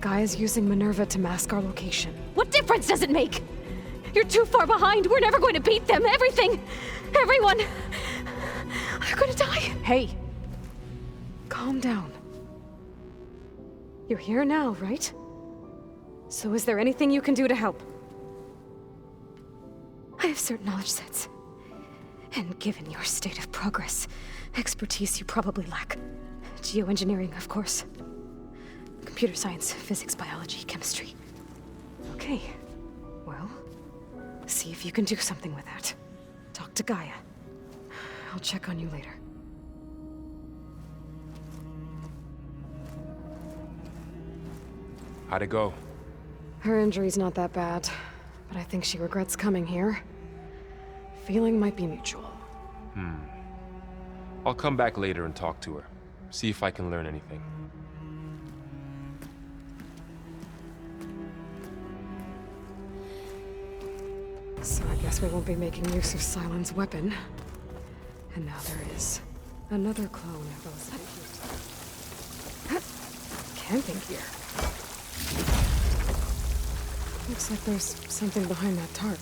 Gaia's using Minerva to mask our location. What difference does it make? You're too far behind. We're never going to beat them. Everything. Everyone. They're gonna die. Hey. Calm down. You're here now, right? So is there anything you can do to help? I have certain knowledge sets. And given your state of progress, expertise you probably lack. Geoengineering, of course. Computer science, physics, biology, chemistry. Okay. Well, see if you can do something with that. Talk to Gaia. I'll check on you later. How'd it go? Her injury's not that bad, but I think she regrets coming here. Feeling might be mutual. I'll come back later and talk to her. See if I can learn anything. So I guess we won't be making use of Sylens' weapon. And now there is another clone of those camping gear. Looks like there's something behind that tarp.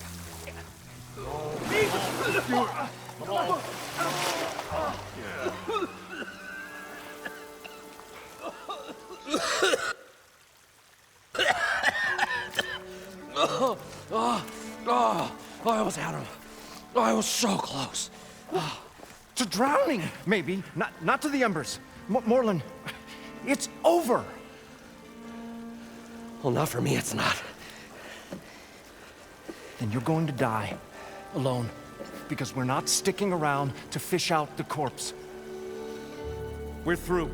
I almost had him. I was so close. To drowning, maybe. Not to the embers. Morlun, it's over. Well, not for me, it's not. Then you're going to die. Alone. Because we're not sticking around to fish out the corpse. We're through.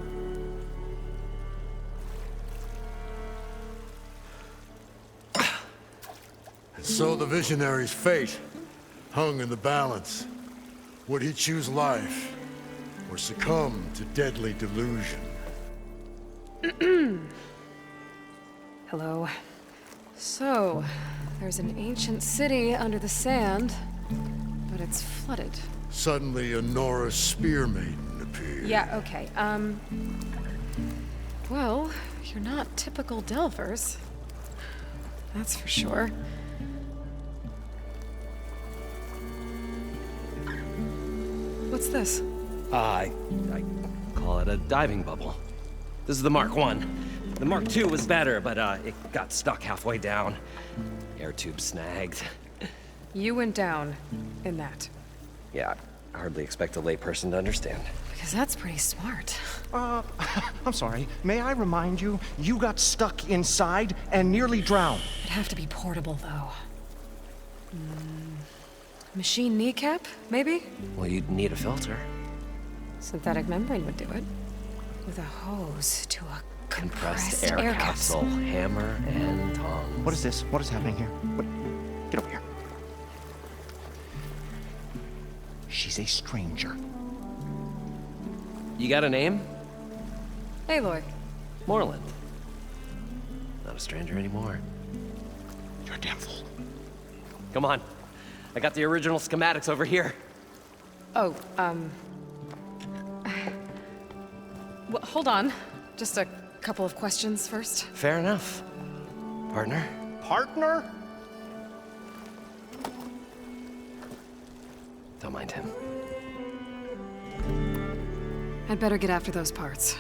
So the visionary's fate hung in the balance. Would he choose life or succumb to deadly delusion? Hello. So, there's an ancient city under the sand, but it's flooded. Suddenly a Nora spear maiden appeared. Yeah, okay. Well, you're not typical Delvers. That's for sure. What's this? I call it a diving bubble. This is the Mark 1. The Mark 2 was better, but it got stuck halfway down. Air tube snagged. You went down in that. Yeah, I hardly expect a layperson to understand. Because that's pretty smart. I'm sorry. May I remind you, you got stuck inside and nearly drowned. It'd have to be portable, though. Machine kneecap, maybe? Well, you'd need a filter. Synthetic membrane would do it. With a hose to a compressed air capsule. Hammer and tongs. What is this? What is happening here? What? Get over here. She's a stranger. You got a name? Aloy. Moreland. Not a stranger anymore. You're a damn fool. Come on. I got the original schematics over here. Oh, well, hold on. Just a couple of questions first. Fair enough. Partner? Partner? Don't mind him. I'd better get after those parts.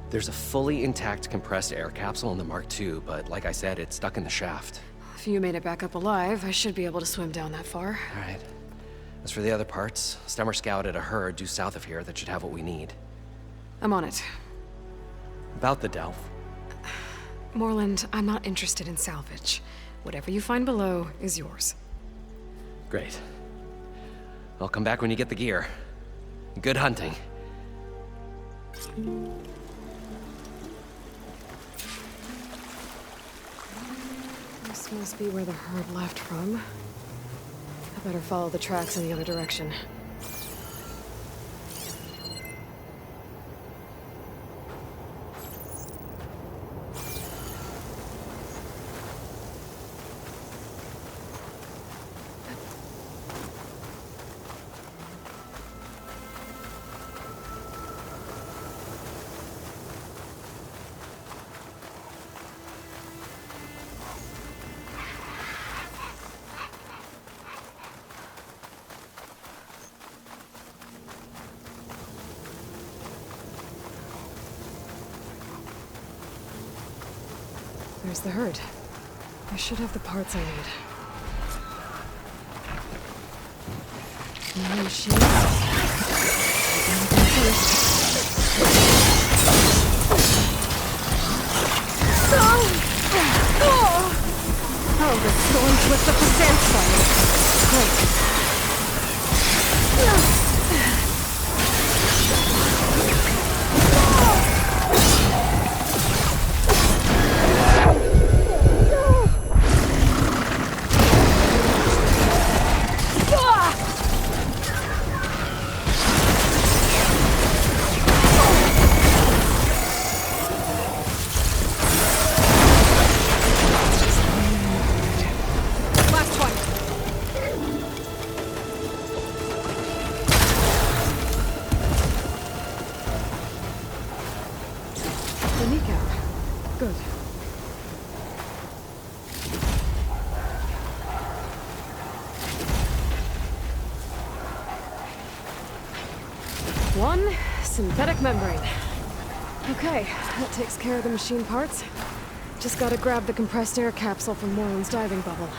There's a fully intact compressed air capsule in the Mark II, but like I said, it's stuck in the shaft. If you made it back up alive, I should be able to swim down that far. All right. As for the other parts, Stemmer scouted a herd due south of here that should have what we need. I'm on it. About the Delph. Moreland, I'm not interested in salvage. Whatever you find below is yours. Great. I'll come back when you get the gear. Good hunting. This must be where the herd left from. I better follow the tracks in the other direction. There's the herd. I should have the parts I need. More machines. Oh, the storm twists up the sand spire. Great. Good. One synthetic membrane. Okay, that takes care of the machine parts. Just gotta grab the compressed air capsule from Moreland's diving bubble.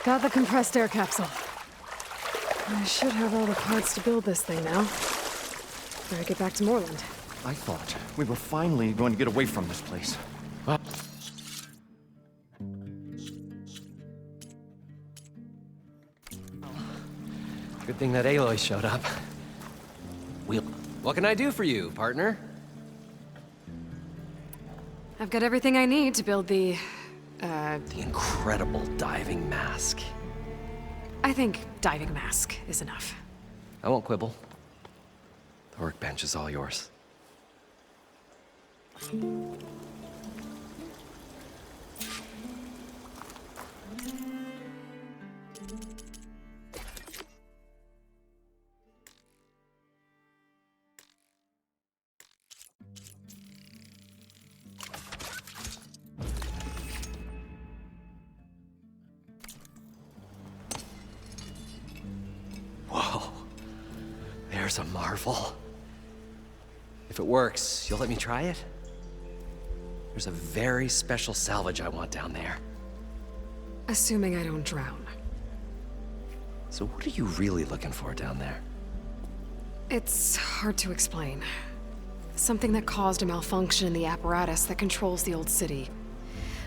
Got the compressed air capsule. I should have all the parts to build this thing now. Better get back to Moreland. I thought we were finally going to get away from this place. Good thing that Aloy showed up. What can I do for you, partner? I've got everything I need to build the incredible diving mask. I think diving mask is enough. I won't quibble. The workbench is all yours. Whoa. There's a marvel. If it works, you'll let me try it? There's a very special salvage I want down there. Assuming I don't drown. So what are you really looking for down there? It's hard to explain. Something that caused a malfunction in the apparatus that controls the old city.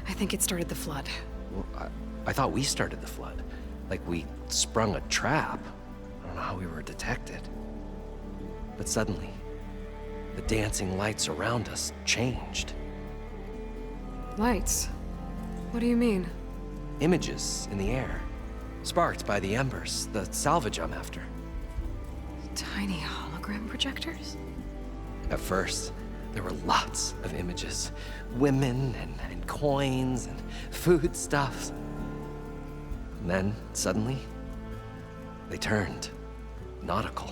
I think it started the flood. Well, I thought we started the flood. Like we sprung a trap. I don't know how we were detected. But suddenly, the dancing lights around us changed. Lights? What do you mean? Images in the air, sparked by the embers, the salvage I'm after. Tiny hologram projectors? At first, there were lots of images. Women and coins and foodstuffs. And then, suddenly, they turned nautical.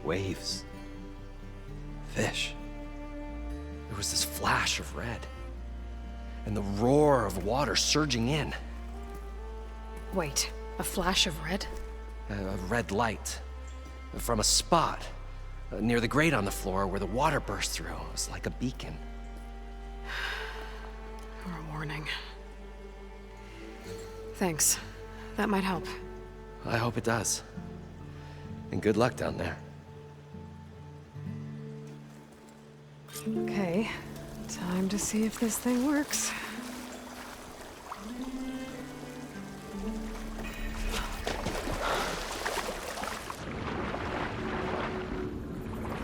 Waves. Fish. There was this flash of red. And the roar of water surging in. Wait, a flash of red? A red light. From a spot near the grate on the floor where the water burst through. It was like a beacon. Or a warning. Thanks. That might help. I hope it does. And good luck down there. Okay. Time to see if this thing works.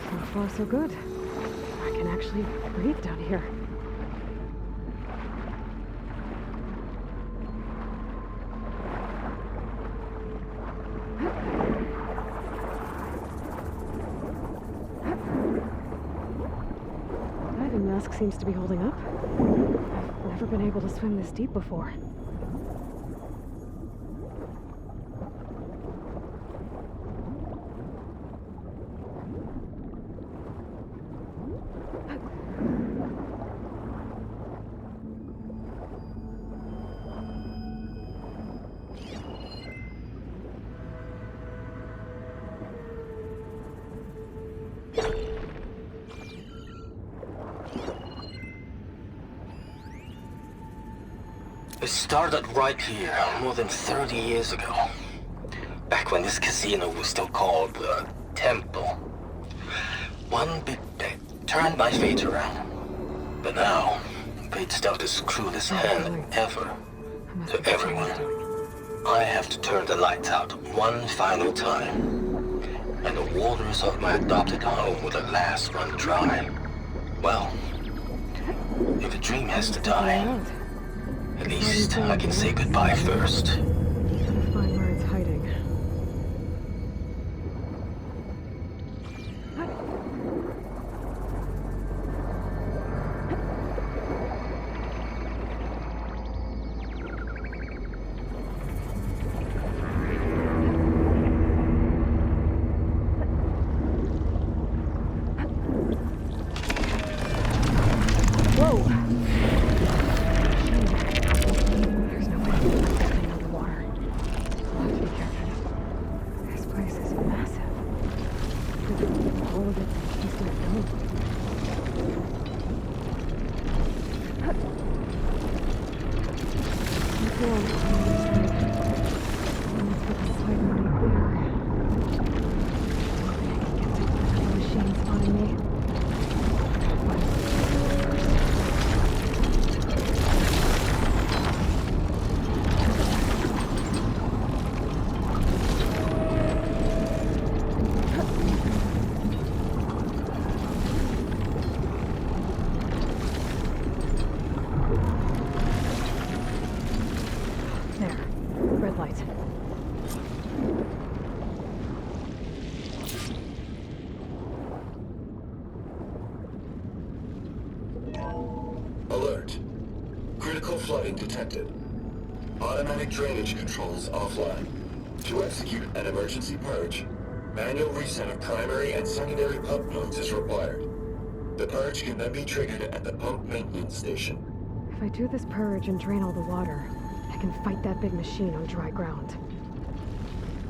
So far, so good. I can actually breathe down here. Diving mask seems to be holding up. I've never been able to swim this deep before. It started right here, more than 30 years ago. Back when this casino was still called the Temple. One big bet turned my fate around. But now, fate's dealt this cruelest hand ever to everyone. I have to turn the lights out one final time. And the waters of my adopted home will at last run dry. Well, if a dream has to die, at least I can say goodbye first. Gotta find where it's hiding. all of it just in film. Alert. Critical flooding detected. Automatic drainage controls offline. To execute an emergency purge, manual reset of primary and secondary pump nodes is required. The purge can then be triggered at the pump maintenance station. If I do this purge and drain all the water, I can fight that big machine on dry ground.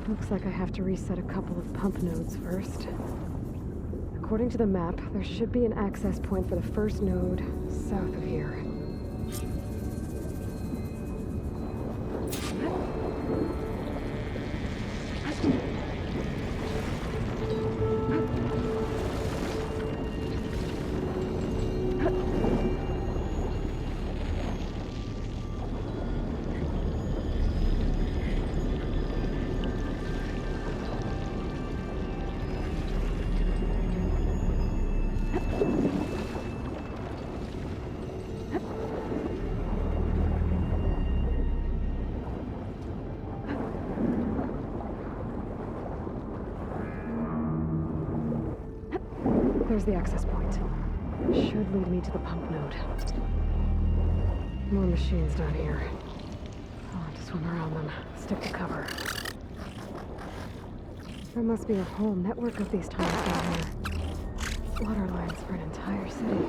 Looks like I have to reset a couple of pump nodes first. According to the map, there should be an access point for the first node south of here. There's the access point. Should lead me to the pump node. More machines down here. I'll have to swim around them. Stick to cover. There must be a whole network of these tunnels down here. Water lines for an entire city.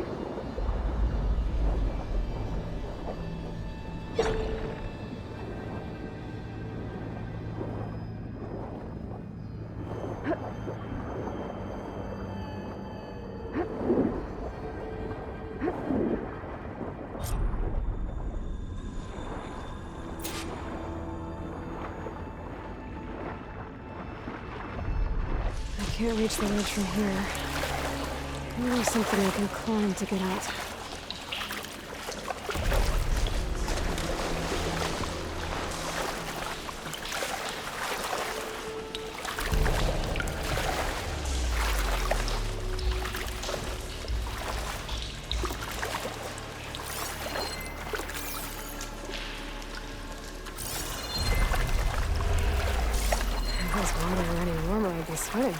I can't reach the ledge from here. Maybe something I can climb to get out. If this water were any warmer, I'd be sweating.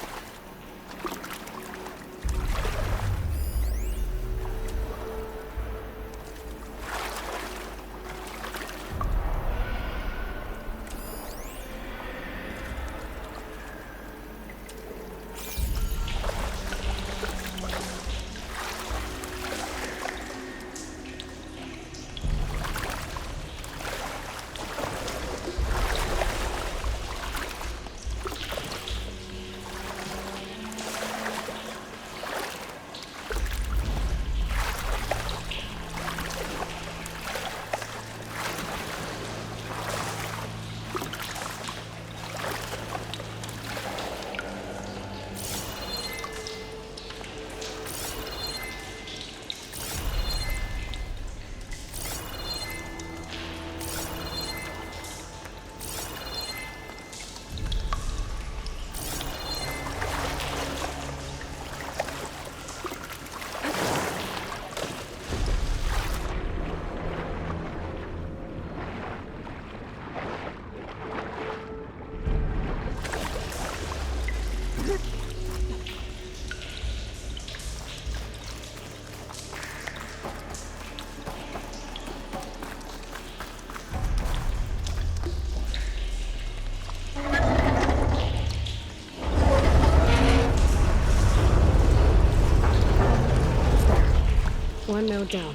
One node down.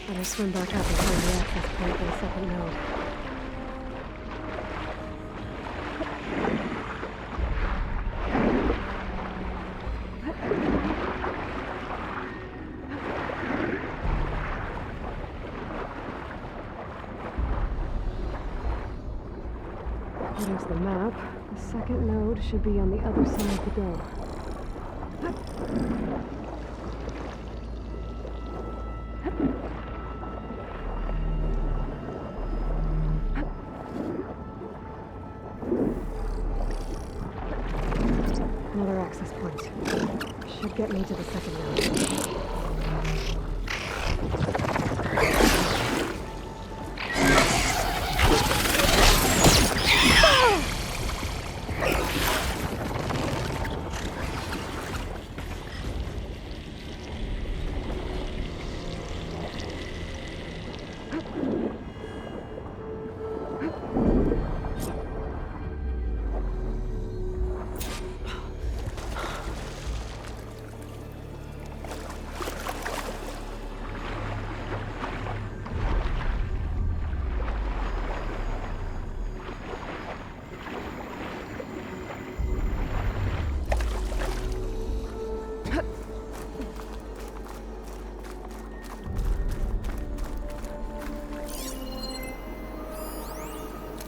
Better swim back up and find the access point for the second node. map, the second node should be on the other side of the dome. Another access point. Should get me to the second node.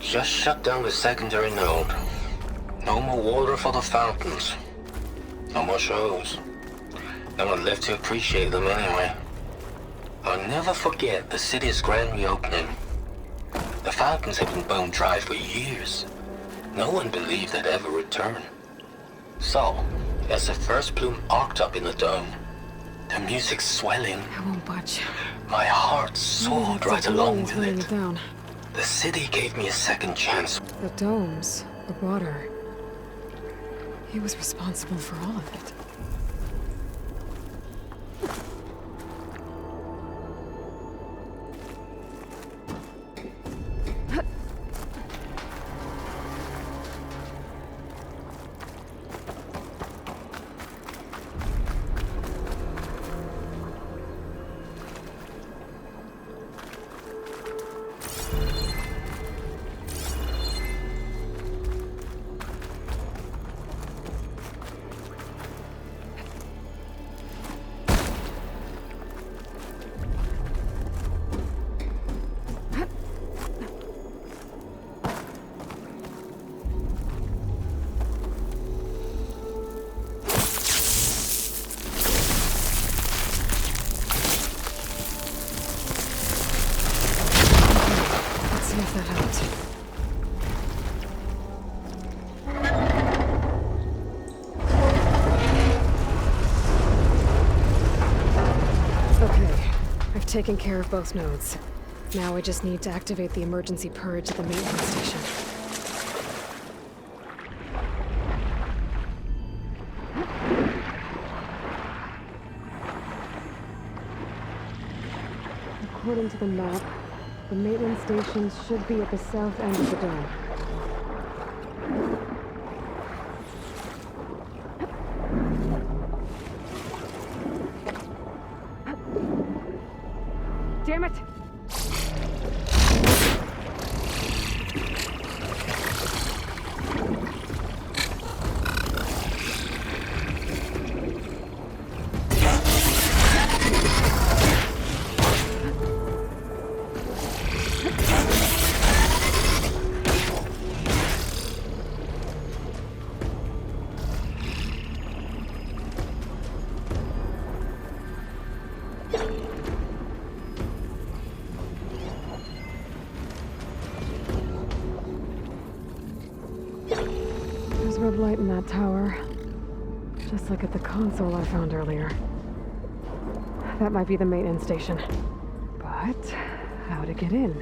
Just shut down the secondary node. No more water for the fountains. No more shows. No one left to appreciate them anyway. I'll never forget the city's grand reopening. The fountains had been bone dry for years. No one believed they'd ever return. So, as the first plume arced up in the dome, the music swelling, I won't budge. my heart soared right along with laying it. it down. The city gave me a second chance. The domes, the water. He was responsible for all of it. Taken care of both nodes. Now I just need to activate the emergency purge at the maintenance station. According to the map, the maintenance stations should be at the south end of the dome. Damn it! Red light in that tower. Just like at the console I found earlier. That might be the maintenance station. But how to get in?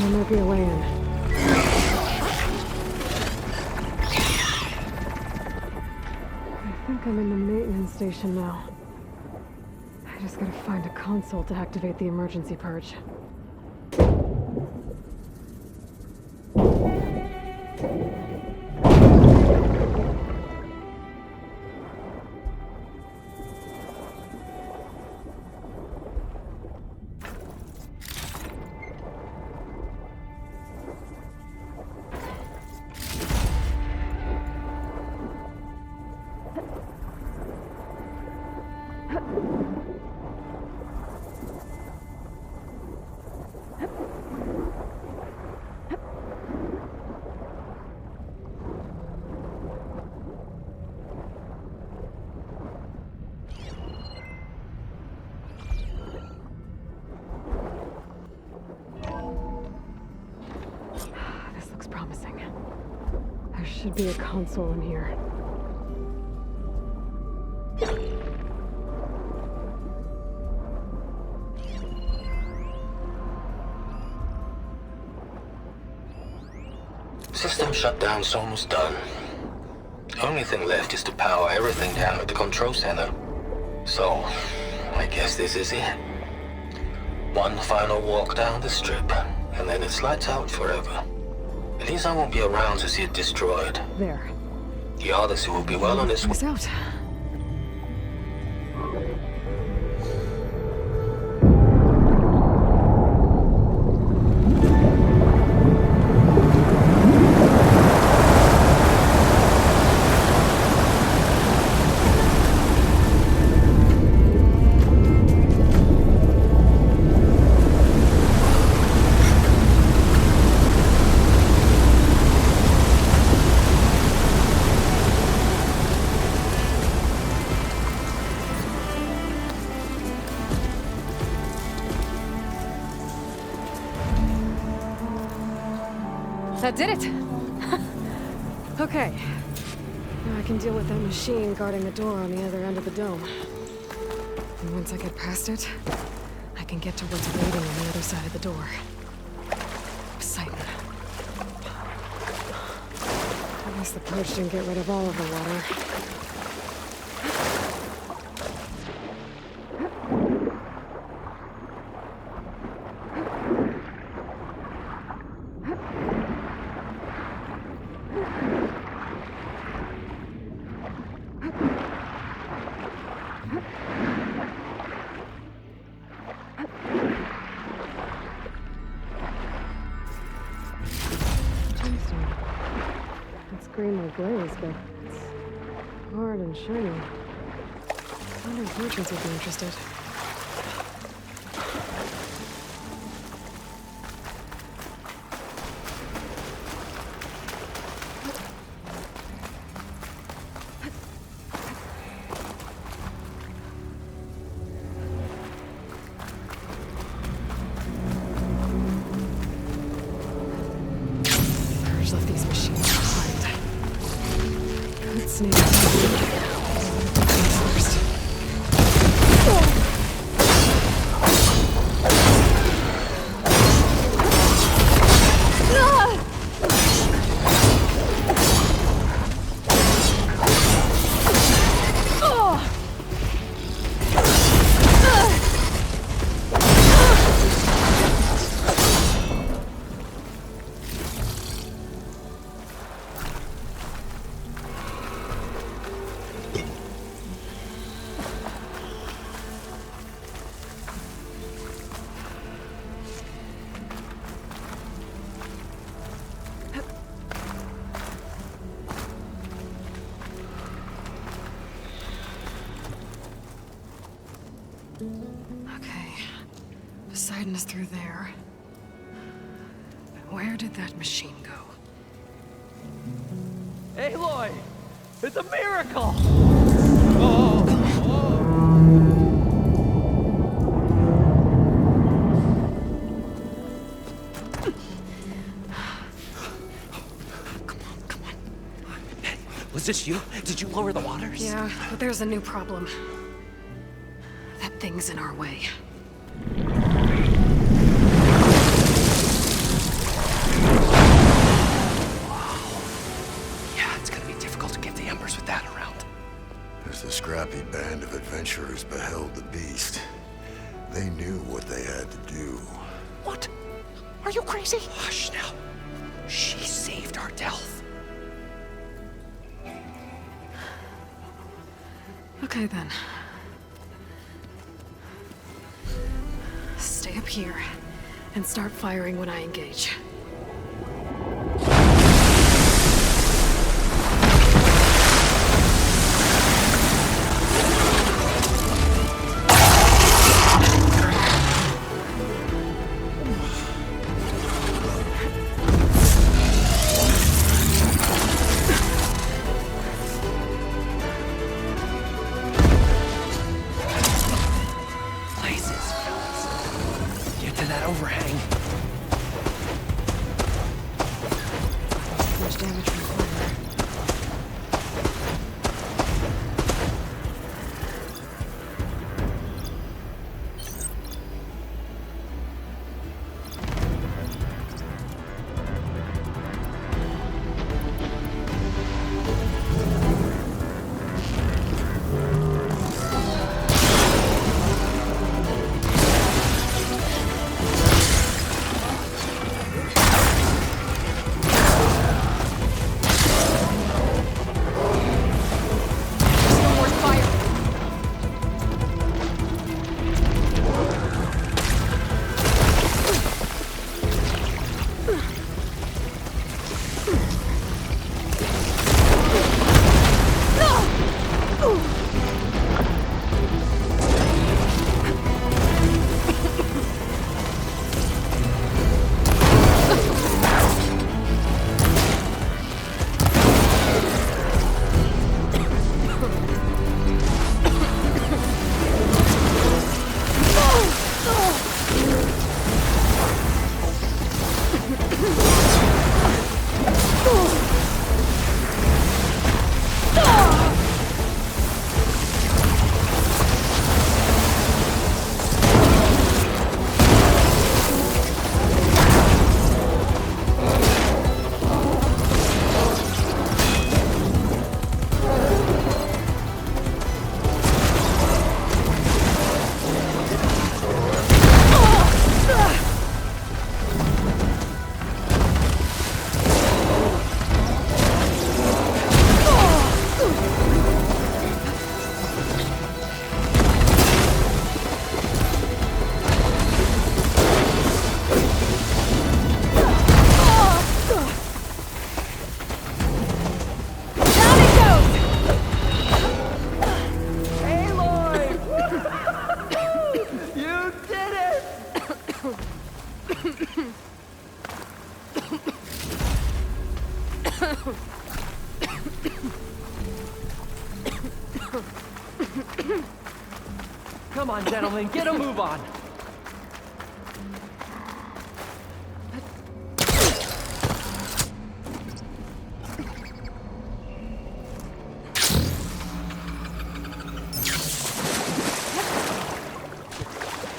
There might be a way in. I think I'm in the maintenance station now. I just gotta find a console to activate the emergency purge. There should be a console in here. System shutdown's almost done. Only thing left is to power everything down at the control center. So, I guess this is it. One final walk down the strip, and then it's lights out forever. At least I won't be around to see it destroyed. There. The Odyssey will be well on its way. Out. That did it! Okay. Now I can deal with that machine guarding the door on the other end of the dome. And once I get past it, I can get to what's waiting on the other side of the door. Poseidon. At least the purge didn't get rid of all of the water. It's green like glaze, but it's hard and shiny. I wonder if merchants would be interested. Left these machines behind. Good snake. First. Okay. Poseidon is through there. But where did that machine go? Aloy! It's a miracle! Was this you? Did you lower the waters? Yeah, but there's a new problem. That thing's in our way. Are you crazy? Hush now. She saved our Delph. Okay then. Stay up here and start firing when I engage. Come on, gentlemen, get a move on.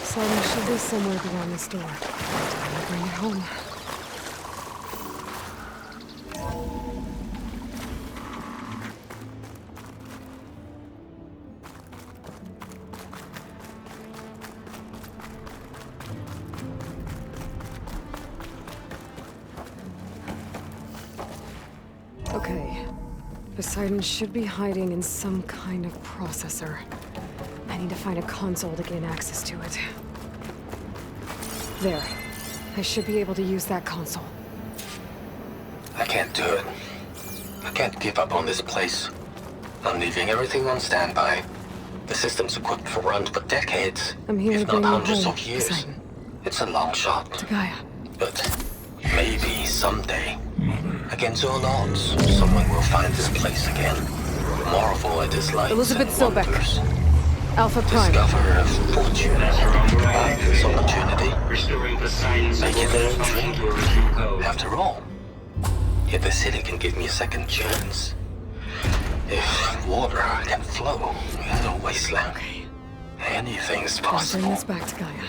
Poseidon should be somewhere beyond this door. Time to bring it home. Okay. Poseidon should be hiding in some kind of processor. I need to find a console to gain access to it. There. I should be able to use that console. I can't do it. I can't give up on this place. I'm leaving everything on standby. The system's equipped for runs for decades, I'm here if to not bring you hundreds home, of years. Poseidon. It's a long shot. To Gaia. But maybe someday, against all odds, someone will find this place again. Marvel at its lights Elizabeth and Sobek. wonders. Alpha Prime. Discover a fortune. Buy this opportunity. Make it their dream. After all, if the city can give me a second chance, if water can flow in the wasteland, anything's I'll bring possible. this back to Gaia.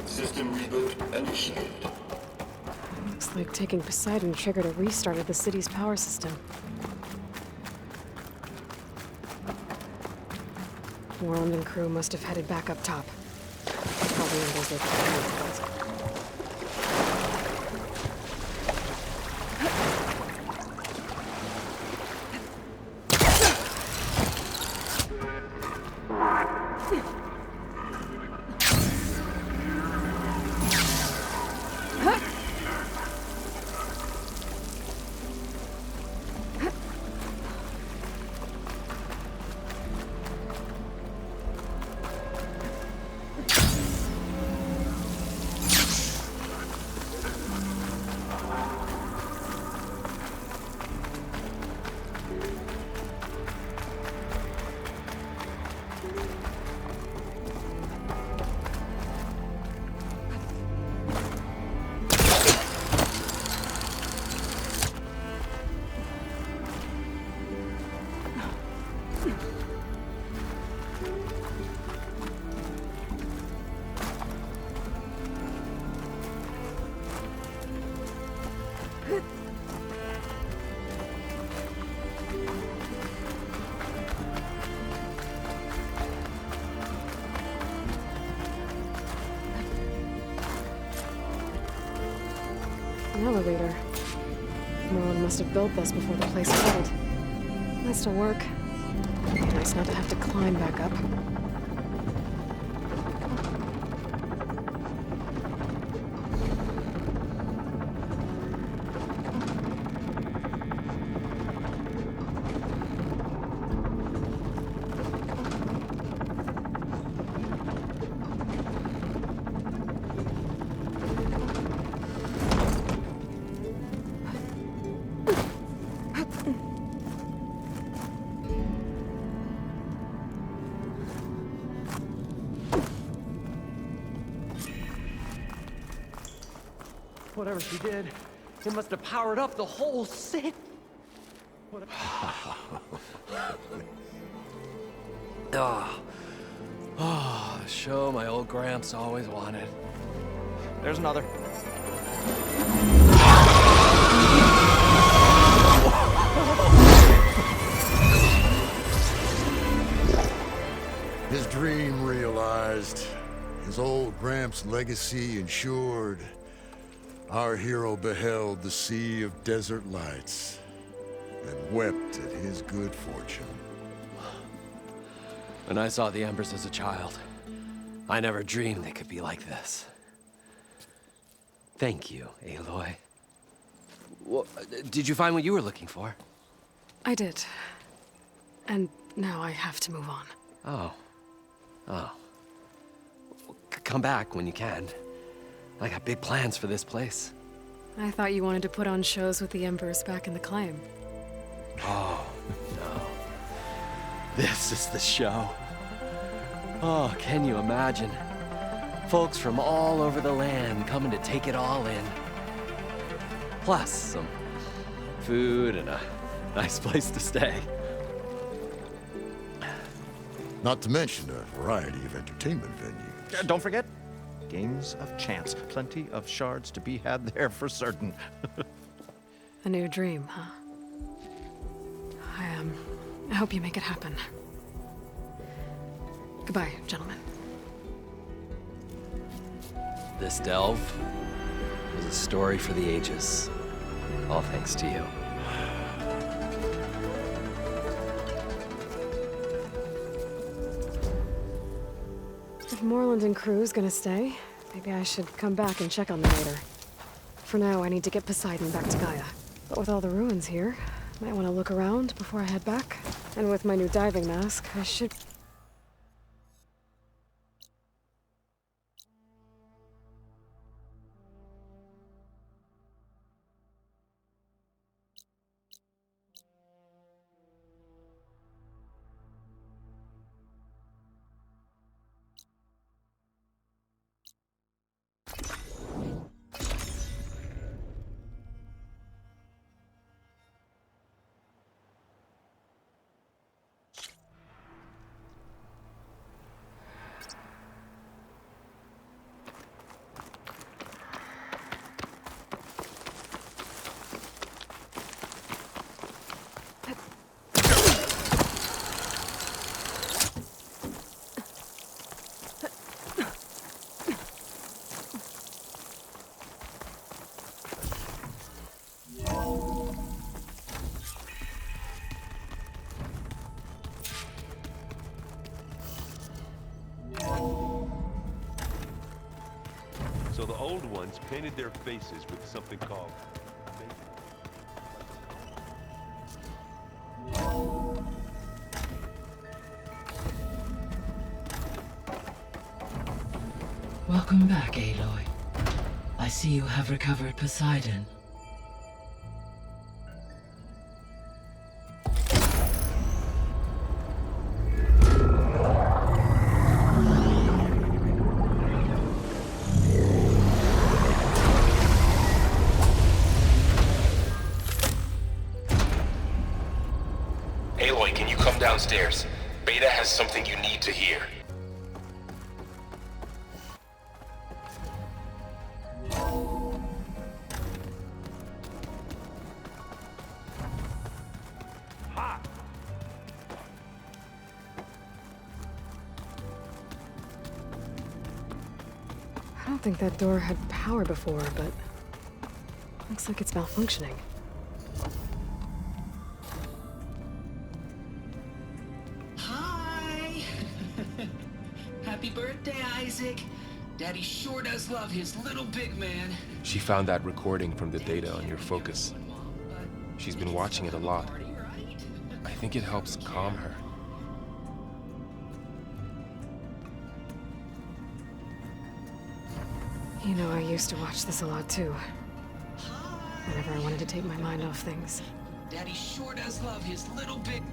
System reboot initiated. Looks like taking Poseidon triggered a restart of the city's power system. Moreland and crew must have headed back up top. Probably in those locations. An elevator. Moreland must have built this before the place flooded. Might still work. Be nice not to have to climb back up. Whatever she did, it must have powered up the whole city. Oh, show my old Gramps always wanted. There's another. His dream realized. His old Gramps' legacy ensured. Our hero beheld the sea of desert lights and wept at his good fortune. When I saw the embers as a child, I never dreamed they could be like this. Thank you, Aloy. Well, did you find what you were looking for? I did. And now I have to move on. Oh. Oh. Come back when you can. I got big plans for this place. I thought you wanted to put on shows with the Embers back in the claim. Oh, no. This is the show. Oh, can you imagine? Folks from all over the land coming to take it all in. Plus some food and a nice place to stay. Not to mention a variety of entertainment venues. Don't forget, games of chance. Plenty of shards to be had there for certain. A new dream, huh? I hope you make it happen. Goodbye, gentlemen. This delve is a story for the ages. All thanks to you. If Moreland and crew's gonna stay, maybe I should come back and check on them later. For now, I need to get Poseidon back to Gaia. But with all the ruins here, I might want to look around before I head back. And with my new diving mask, I should... So the old ones painted their faces with something called... Welcome back, Aloy. I see you have recovered Poseidon. Aloy, can you come downstairs? Beta has something you need to hear. I don't think that door had power before, but looks like it's malfunctioning. Hi! Happy birthday, Isaac. Daddy sure does love his little big man. She found that recording from the data on your focus. She's been watching it a lot. I think it helps calm her. You know, I used to watch this a lot too. Whenever I wanted to take my mind off things. Daddy sure does love his little big...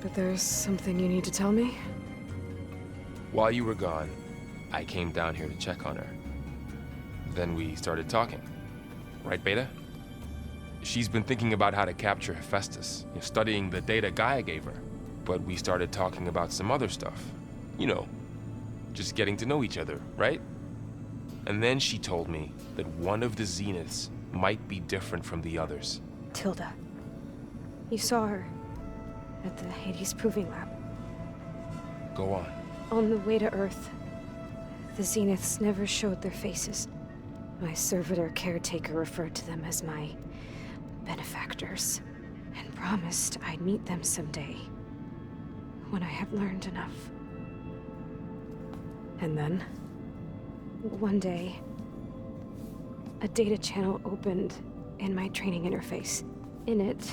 But there's something you need to tell me? While you were gone, I came down here to check on her. Then we started talking. Right, Beta? She's been thinking about how to capture Hephaestus, studying the data Gaia gave her. But we started talking about some other stuff. You know, just getting to know each other, right? And then she told me that one of the Zeniths might be different from the others. Tilda. You saw her at the Hades Proving Lab. Go on. On the way to Earth, the Zeniths never showed their faces. My servitor caretaker referred to them as my benefactors, and promised I'd meet them someday, when I have learned enough. And then? One day, a data channel opened in my training interface. In it,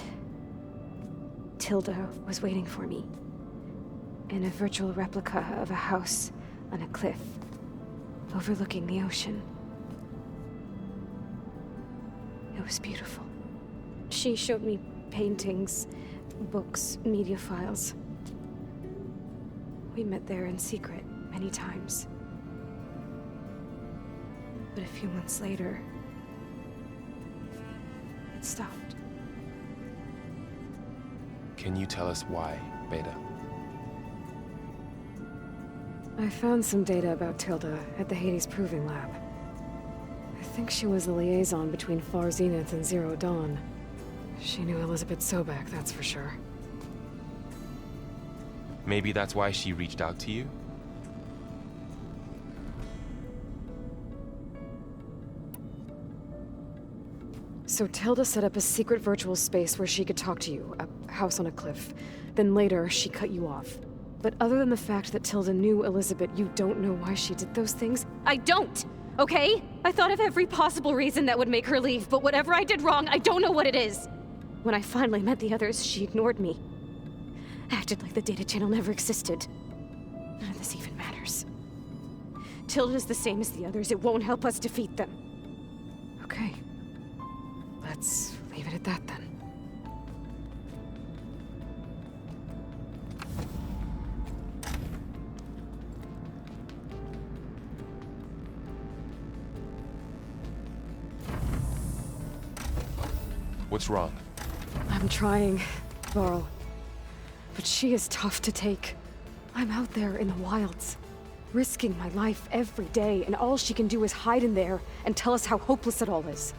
Tilda was waiting for me, in a virtual replica of a house on a cliff, overlooking the ocean. It was beautiful. She showed me paintings, books, media files. We met there in secret many times. But a few months later, it stopped. Can you tell us why, Beta? I found some data about Tilda at the Hades Proving Lab. I think she was the liaison between Far Zenith and Zero Dawn. She knew Elizabeth Sobek, that's for sure. Maybe that's why she reached out to you? So Tilda set up a secret virtual space where she could talk to you, a house on a cliff. Then later, she cut you off. But other than the fact that Tilda knew Elizabeth, you don't know why she did those things? I don't! Okay? I thought of every possible reason that would make her leave, but whatever I did wrong, I don't know what it is! When I finally met the others, she ignored me. Acted like the data channel never existed. None of this even matters. Tilda's the same as the others. It won't help us defeat them. Okay. Let's leave it at that then. What's wrong? I'm trying, Varl. But she is tough to take. I'm out there in the wilds, risking my life every day, and all she can do is hide in there and tell us how hopeless it all is.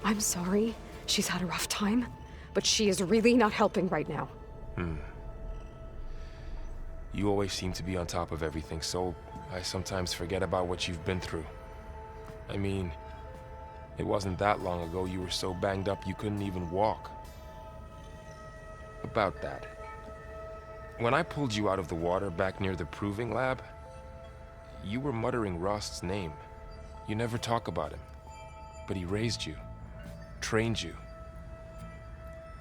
I'm sorry, she's had a rough time, but she is really not helping right now. You always seem to be on top of everything, so I sometimes forget about what you've been through. I mean, it wasn't that long ago you were so banged up you couldn't even walk. About that. When I pulled you out of the water back near the Proving Lab, you were muttering Rost's name. You never talk about him, but he raised you, trained you.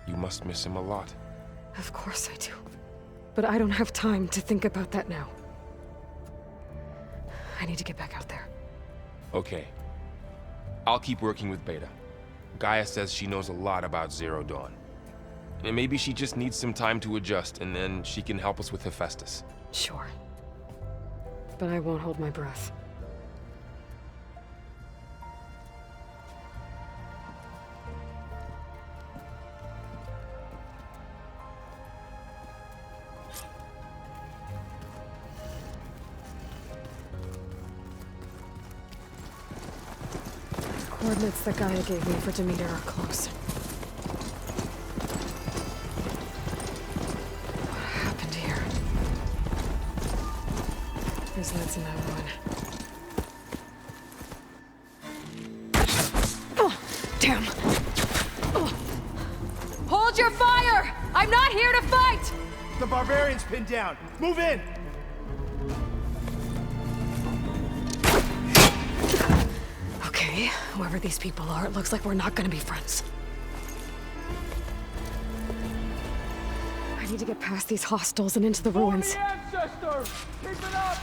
You must miss him a lot. Of course I do. But I don't have time to think about that now. I need to get back out there. Okay. I'll keep working with Beta. Gaia says she knows a lot about Zero Dawn. And maybe she just needs some time to adjust, and then she can help us with Hephaestus. Sure. But I won't hold my breath. Coordinates that Gaia gave me for Demeter are close. What happened here? There's lights in that one. Oh, damn! Oh. Hold your fire! I'm not here to fight! The barbarian's pinned down. Move in! Okay, whoever these people are, it looks like we're not gonna be friends. I need to get past these hostels and into the ruins. Ancestor! Keep it up!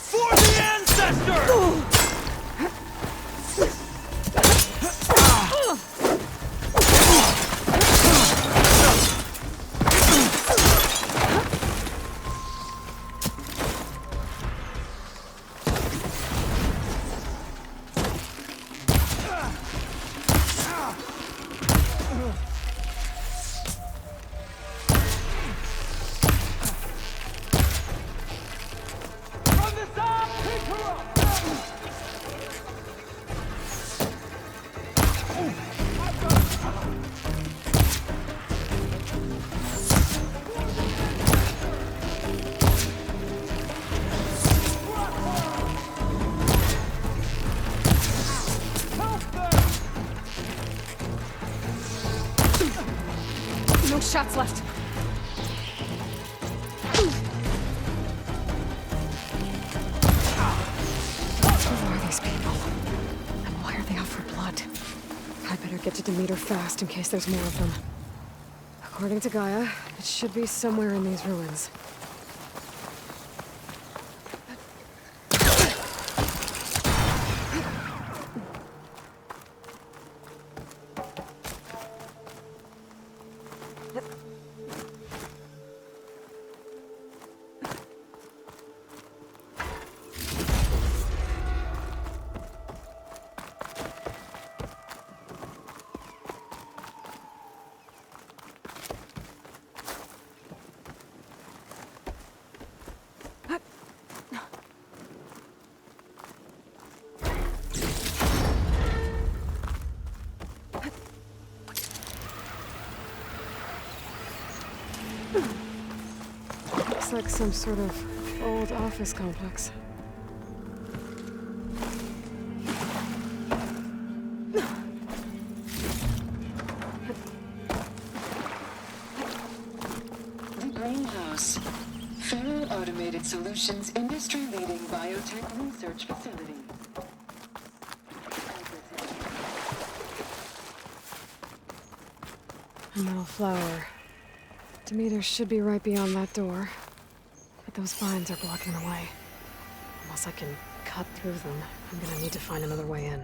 For the ancestor! No shots left. Who are these people? And why are they out for blood? I better get to Demeter fast in case there's more of them. According to Gaia, it should be somewhere in these ruins. Looks like some sort of old office complex. The Greenhouse. Federal Automated Solutions industry-leading biotech research facility. A metal flower. Demeter should be right beyond that door. But those vines are blocking the way. Unless I can cut through them, I'm gonna need to find another way in.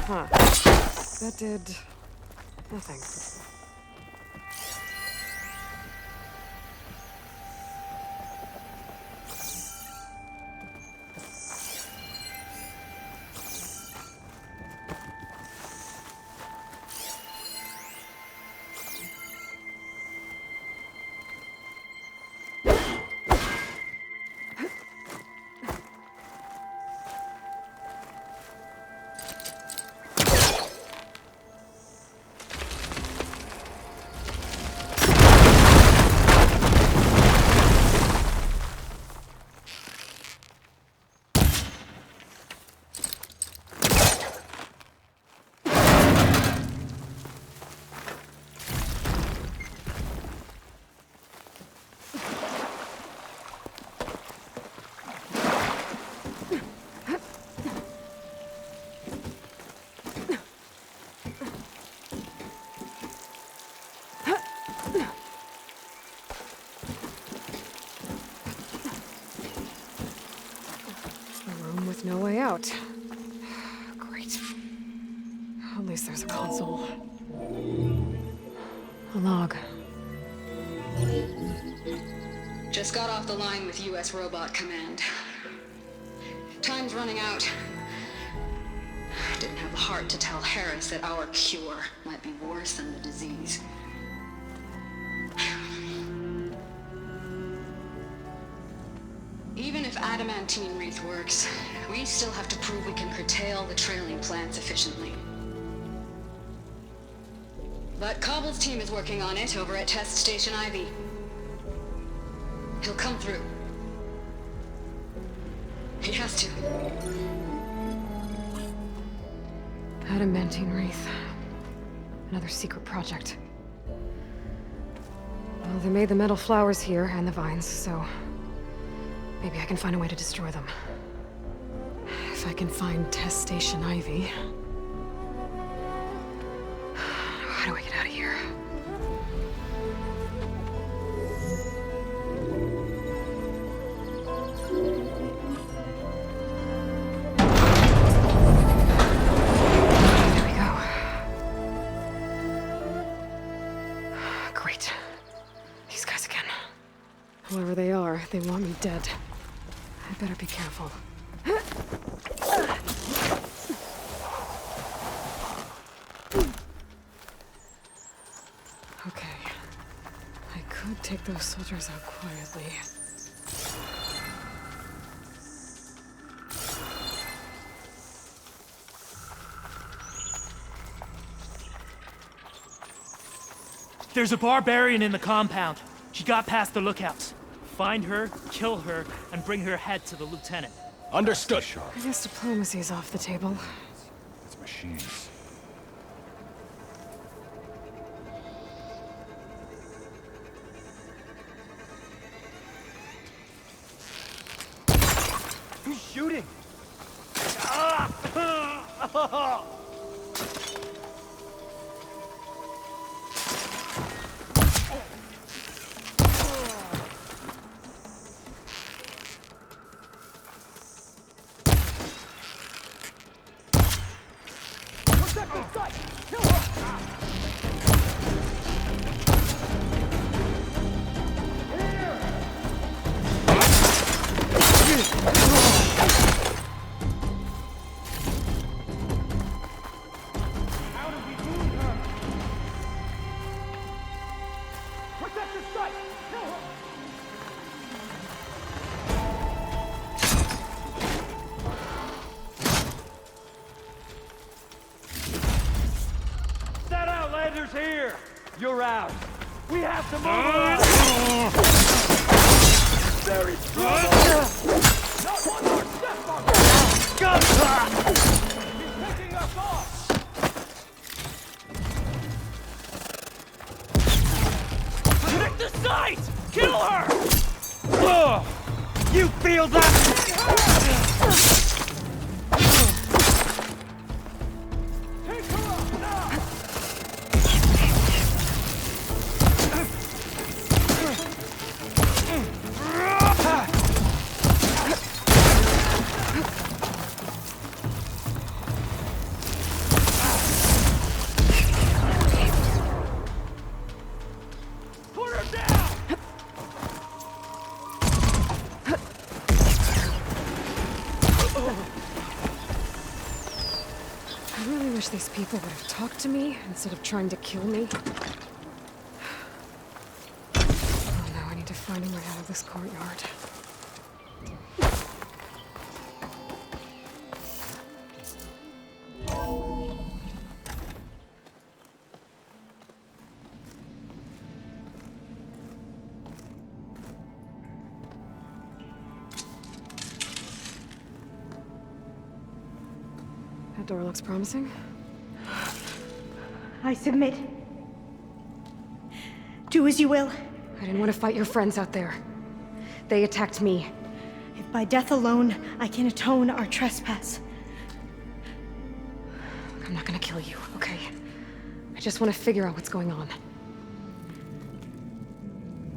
Huh. That did nothing. way out. Great. At least there's a console. A log. Just got off the line with U.S. Robot Command. Time's running out. Didn't have the heart to tell Harris that our cure might be worse than the disease. Even if adamantine wreath works, we still have to prove we can curtail the trailing plants efficiently. But Cobble's team is working on it over at Test Station Ivy. He'll come through. He has to. Adamantine wreath. Another secret project. Well, they made the metal flowers here and the vines, so maybe I can find a way to destroy them. If I can find Test Station Ivy. How do I get out of here? There we go. Great. These guys again. Whoever they are, they want me dead. I better be careful. Okay. I could take those soldiers out quietly. There's a barbarian in the compound. She got past the lookouts. Find her, kill her, and bring her head to the lieutenant. Understood. I guess diplomacy's off the table. It's machines. Who's shooting? That Outlander's here! You're out. We have to move Very strong! Not one more step, Mark! He's picking us off! Hit the sight! Kill her! You feel that? I really wish these people would have talked to me instead of trying to kill me. Oh, now I need to find a way out of this courtyard. That door looks promising. I submit. Do as you will. I didn't want to fight your friends out there. They attacked me. If by death alone I can atone our trespass. I'm not gonna kill you, okay? I just want to figure out what's going on.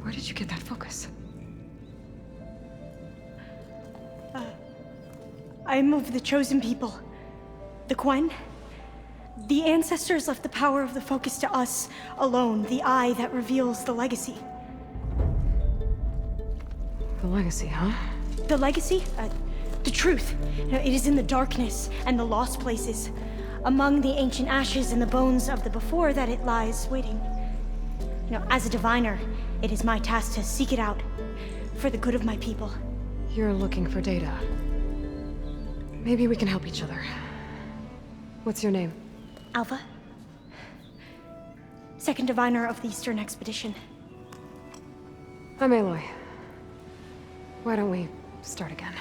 Where did you get that focus? I'm of the chosen people. The Quen. The ancestors left the power of the focus to us alone, the eye that reveals the legacy. The legacy, huh? The legacy? The truth. It is in the darkness and the lost places, among the ancient ashes and the bones of the before that it lies waiting. As a diviner, it is my task to seek it out, for the good of my people. You're looking for data. Maybe we can help each other. What's your name? Alpha. Second diviner of the Eastern Expedition. I'm Aloy. Why don't we start again?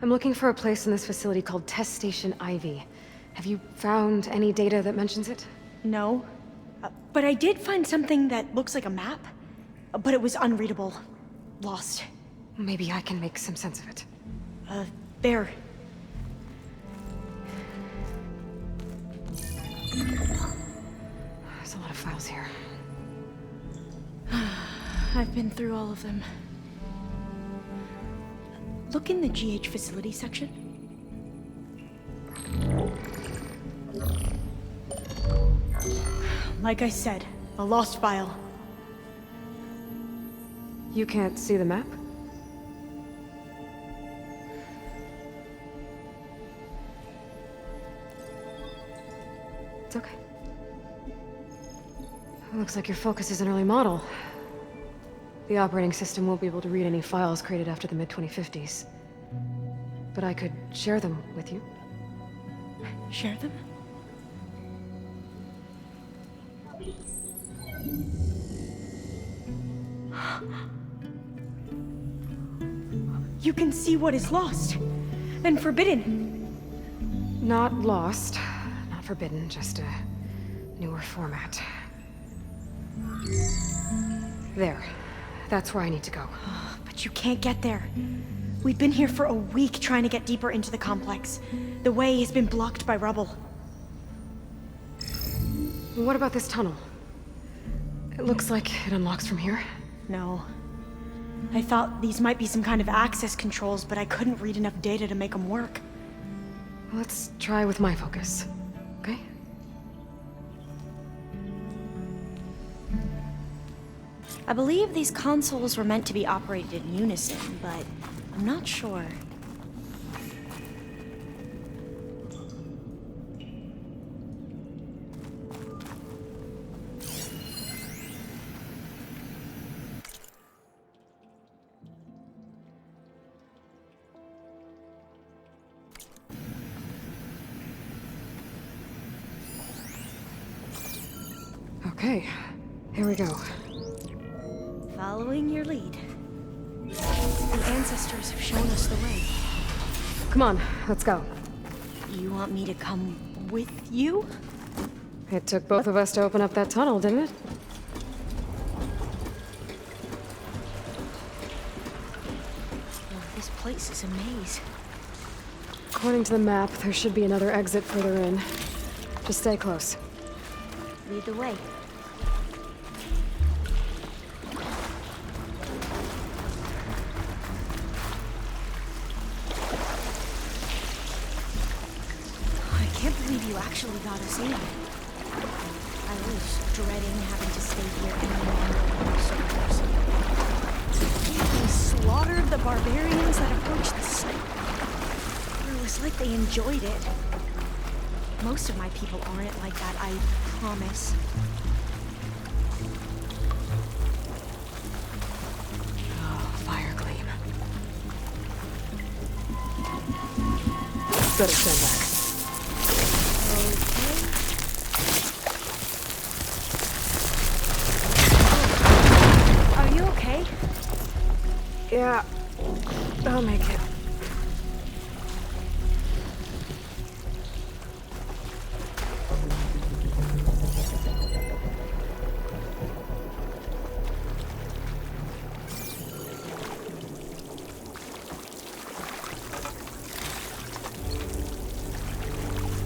I'm looking for a place in this facility called Test Station Ivy. Have you found any data that mentions it? No. But I did find something that looks like a map. But it was unreadable. Lost. Maybe I can make some sense of it. There. There's a lot of files here. I've been through all of them. Look in the GH facility section. Like I said, a lost file. You can't see the map? It's okay. Looks like your focus is an early model. The operating system won't be able to read any files created after the mid-2050s. But I could share them with you. Share them? You can see what is lost and forbidden. Not lost, not forbidden, just a newer format. There. That's where I need to go. But you can't get there. We've been here for a week trying to get deeper into the complex. The way has been blocked by rubble. What about this tunnel? It looks like it unlocks from here. No. I thought these might be some kind of access controls, but I couldn't read enough data to make them work. Let's try with my focus, okay? I believe these consoles were meant to be operated in unison, but I'm not sure. Okay, here we go. Following your lead. The ancestors have shown us the way. Come on, let's go. You want me to come with you? It took both of us to open up that tunnel, didn't it? Oh, this place is a maze. According to the map, there should be another exit further in. Just stay close. Lead the way. I can't believe you actually got us in. I was dreading having to stay here any longer with soldiers. They slaughtered the barbarians that approached the site. It was like they enjoyed it. Most of my people aren't like that, I promise. Oh, fire gleam. Better stand back. Okay. Are you okay? Yeah, I'll make it.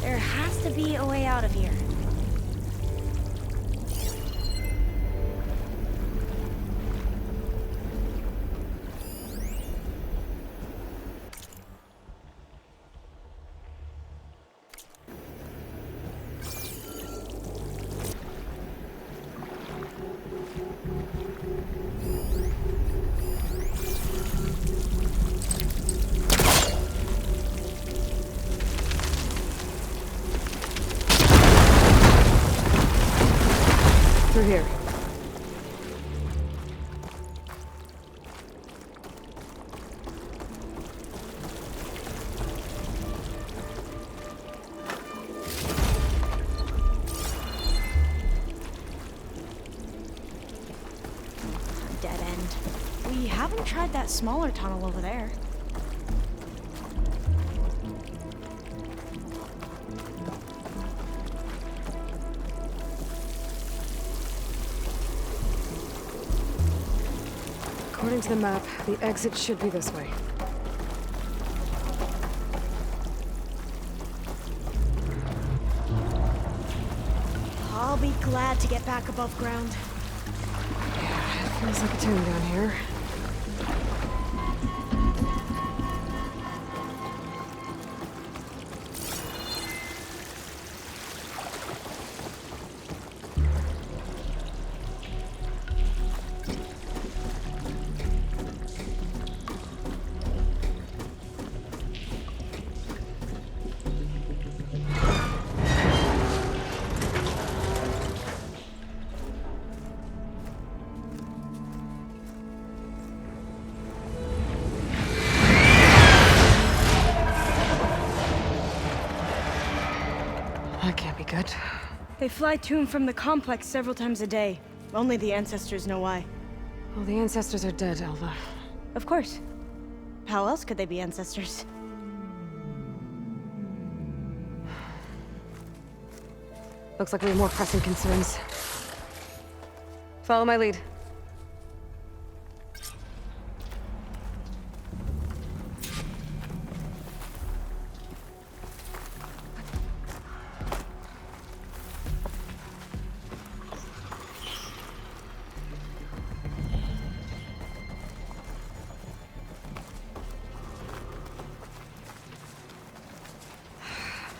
There has to be a way out of here. Through here. Dead end. We haven't tried that smaller tunnel over there. According to the map, the exit should be this way. I'll be glad to get back above ground. Feels like a tomb down here. That can't be good. They fly to and from the complex several times a day. Only the ancestors know why. Well, the ancestors are dead, Alva. Of course. How else could they be ancestors? Looks like we have more pressing concerns. Follow my lead.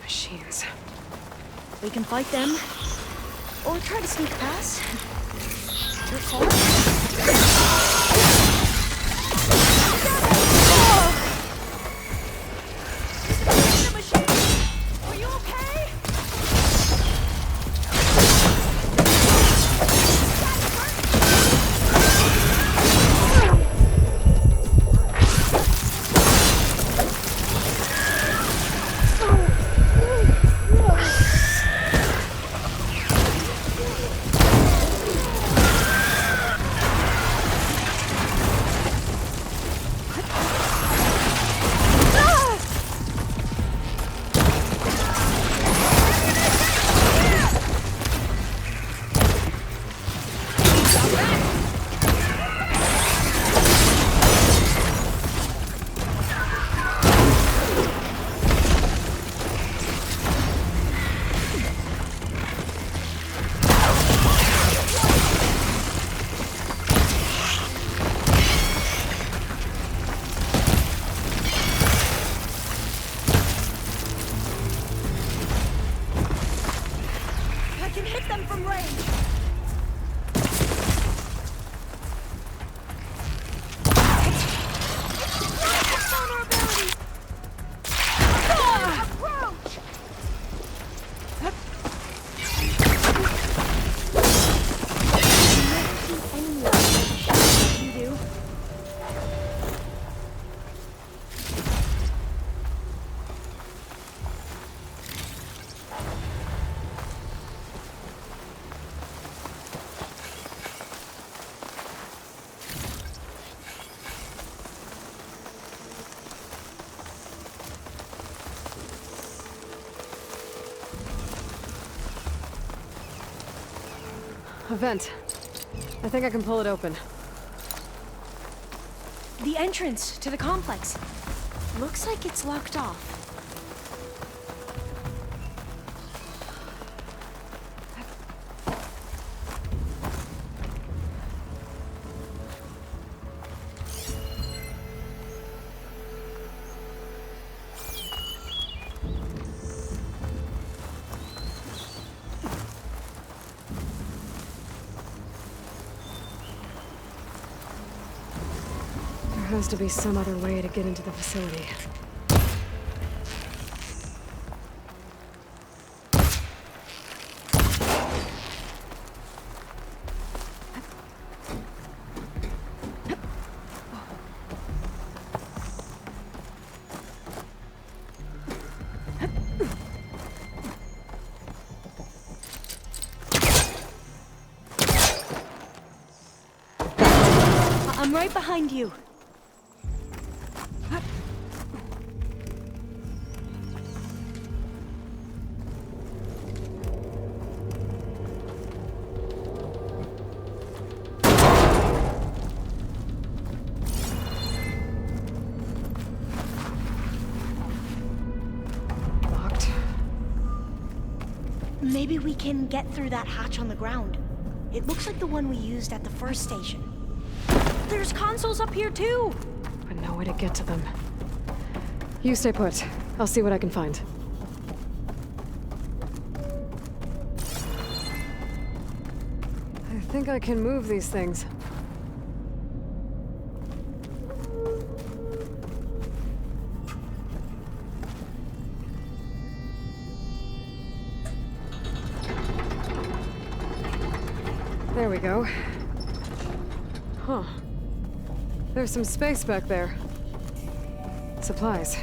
Machines. We can fight them, or try to sneak past. Your call? Are you okay? I can hit them from range. Vulnerability. Approach. You do. A vent. I think I can pull it open. The entrance to the complex. Looks like it's locked off. There has to be some other way to get into the facility. I'm right behind you. Locked. Maybe we can get through that hatch on the ground. It looks like the one we used at the first station. There's consoles up here too! But no way to get to them. You stay put. I'll see what I can find. I think I can move these things. There we go. Huh. There's some space back there. Supplies.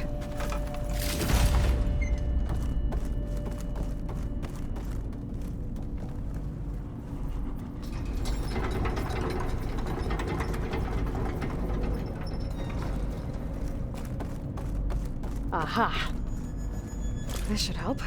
Aha. This should help.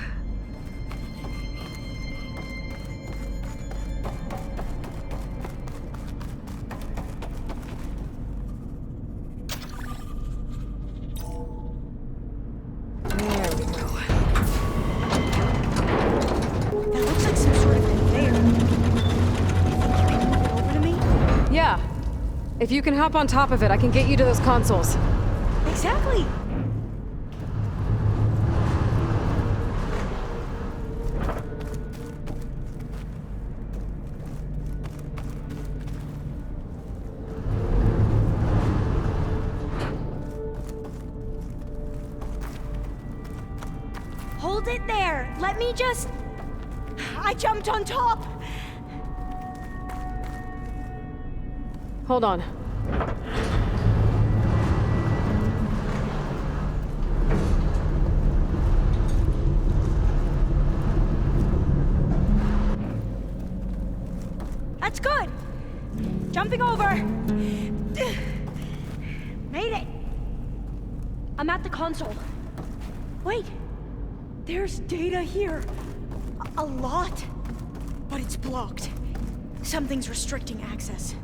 If you can hop on top of it, I can get you to those consoles. Exactly! Hold it there! Let me just... I jumped on top! Hold on. That's good! Jumping over! Made it! I'm at the console. Wait! There's data here. A lot. But it's blocked. Something's restricting access.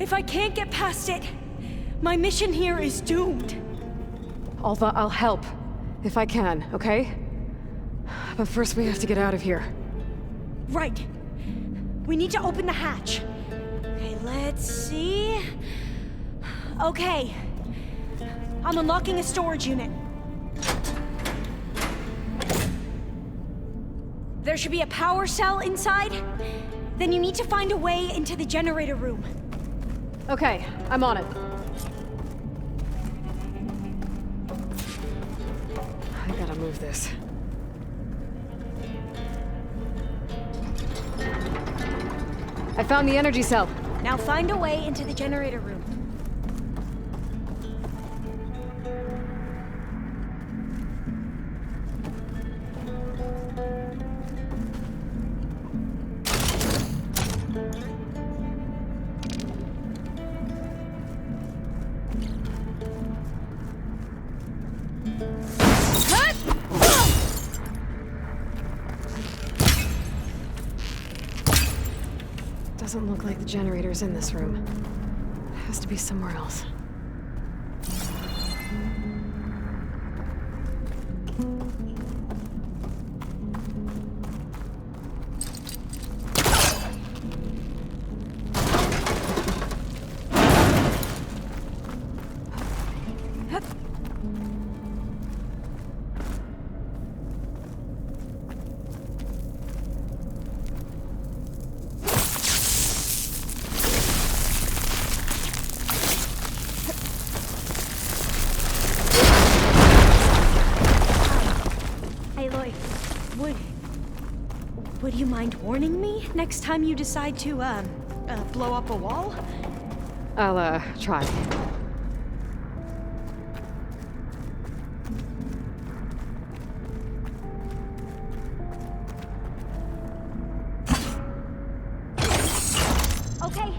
If I can't get past it, my mission here is doomed. Alva, I'll help. If I can, okay? But first we have to get out of here. Right. We need to open the hatch. Okay, let's see... Okay. I'm unlocking a storage unit. There should be a power cell inside. Then you need to find a way into the generator room. Okay, I'm on it. I gotta move this. I found the energy cell. Now find a way into the generator room. Doesn't look like the generator's in this room. It has to be somewhere else. Would you mind warning me next time you decide to, blow up a wall? I'll, try. Okay,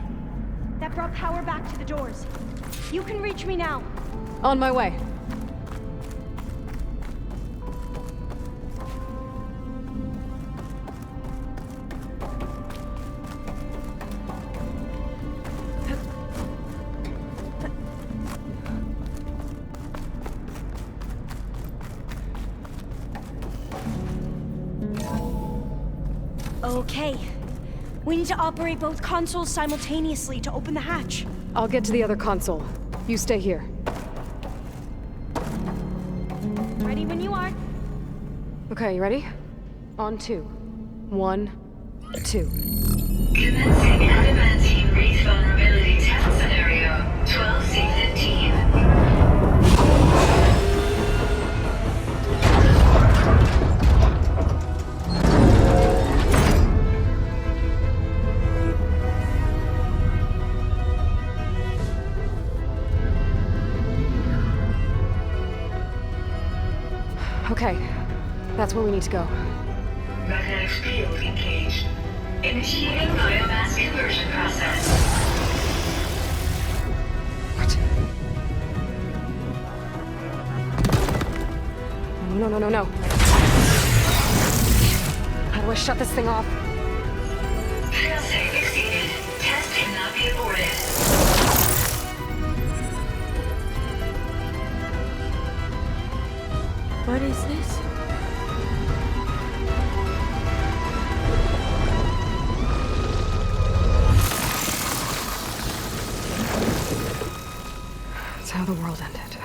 brought power back to the doors. You can reach me now. On my way. Okay. We need to operate both consoles simultaneously to open the hatch. I'll get to the other console. You stay here. Ready when you are. Okay, you ready? On 2. 1, 2. Commencing adamantine wreath vulnerability test scenario 12C15. Okay, that's where we need to go. Magnetic field engaged. Initiating biomass conversion process. What? No. How do I shut this thing off? Failsafe exceeded. Test cannot be aborted. What is this? That's how the world ended.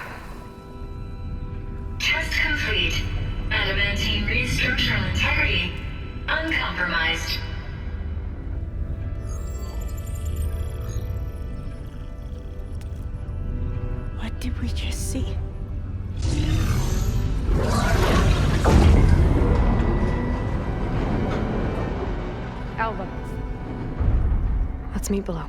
Test complete. Adamantine wreath structural integrity uncompromised. What did we just see? Alva. Let's meet below.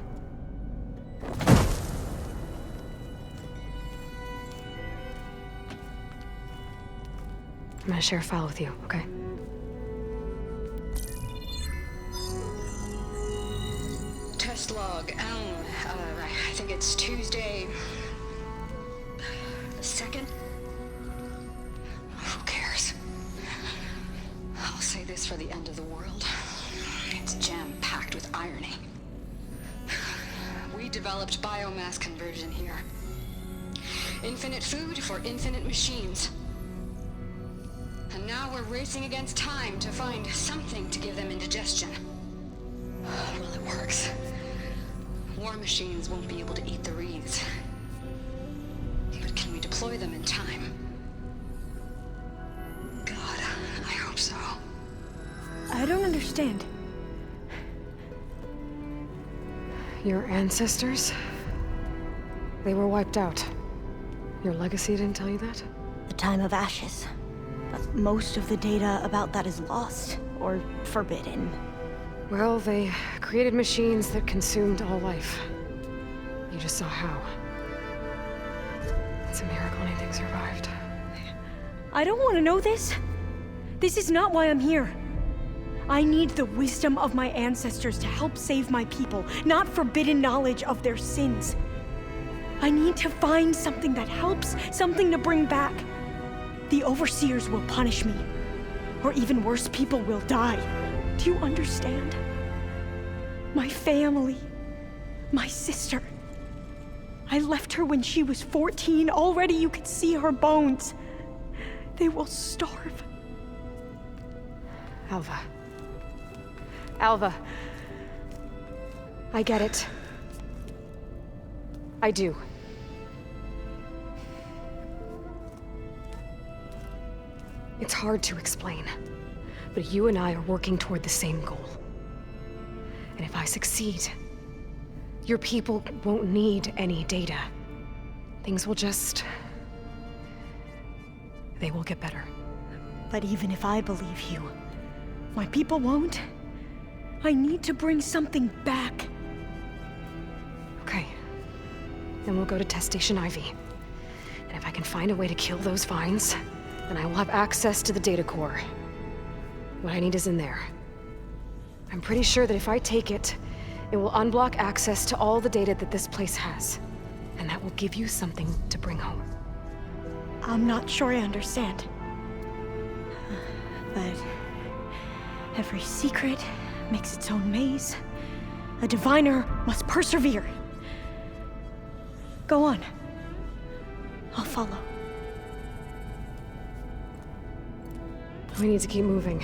I'm gonna share a file with you, okay? Test log, I think it's Tuesday... the 2nd? Who cares? I'll say this for the end of the world. It's jam-packed with irony. We developed biomass conversion here. Infinite food for infinite machines. And now we're racing against time to find something to give them indigestion. Well, it works. War machines won't be able to eat the wreaths. But can we deploy them in time? God, I hope so. I don't understand. Your ancestors? They were wiped out. Your legacy didn't tell you that? The time of ashes. But most of the data about that is lost, or forbidden. Well, they created machines that consumed all life. You just saw how. It's a miracle anything survived. I don't want to know this. This is not why I'm here. I need the wisdom of my ancestors to help save my people, not forbidden knowledge of their sins. I need to find something that helps, something to bring back. The overseers will punish me. Or even worse, people will die. Do you understand? My family. My sister. I left her when she was 14. Already you could see her bones. They will starve. Alva. Alva. I get it. I do. It's hard to explain, but you and I are working toward the same goal. And if I succeed, your people won't need any data. Things will just... they will get better. But even if I believe you, my people won't. I need to bring something back. Okay. Then we'll go to Test Station Ivy. And if I can find a way to kill those vines, then I will have access to the data core. What I need is in there. I'm pretty sure that if I take it, It will unblock access to all the data that this place has. And that will give you something to bring home. I'm not sure I understand. But every secret makes its own maze. A diviner must persevere. Go on. I'll follow. We need to keep moving.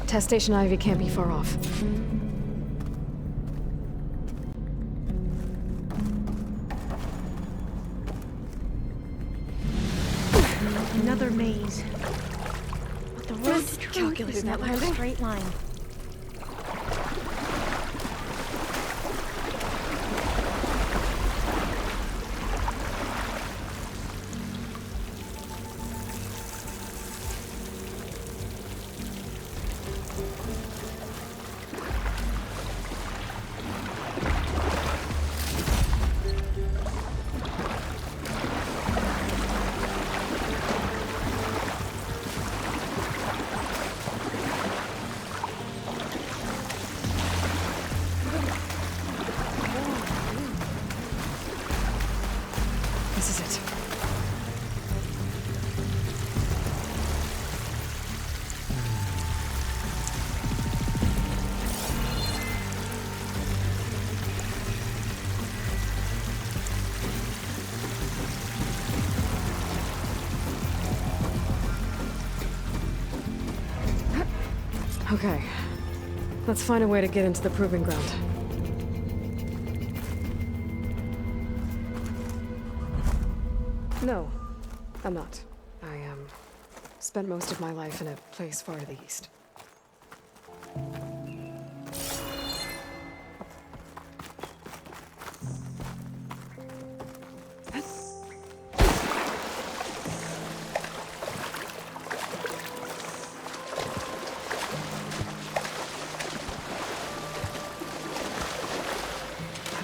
Test Station Ivy can't be far off. Another maze. But the road Just to truth calculated is that never a landing. straight line. This is it. Okay. Let's find a way to get into the proving ground. No, I'm not. I, spent most of my life in a place far to the east.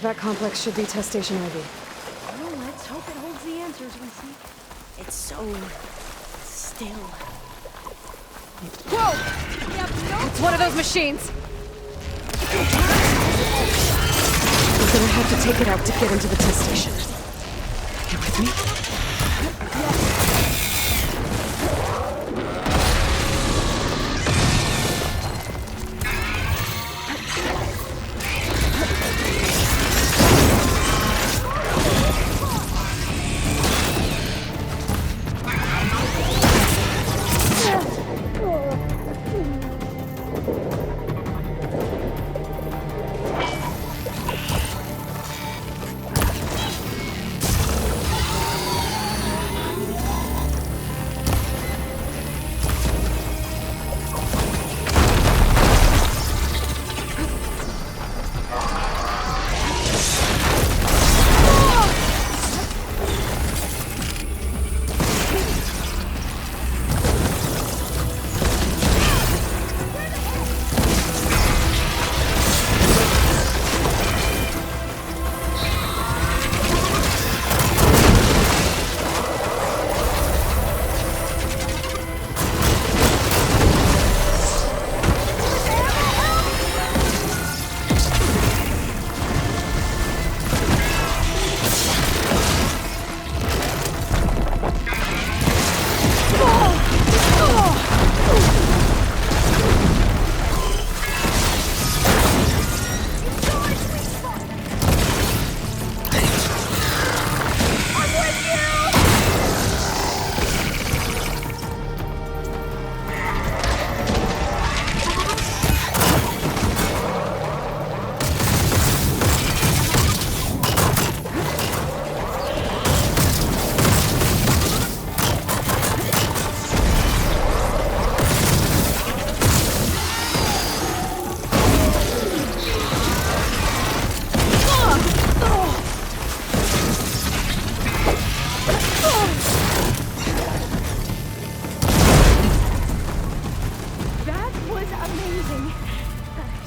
That complex should be Test Station Ivy. Well, let's hope it holds the answers we seek. It's so still. Whoa! We have no It's one of those machines! We're gonna have to take it out to get into the test station. You with me?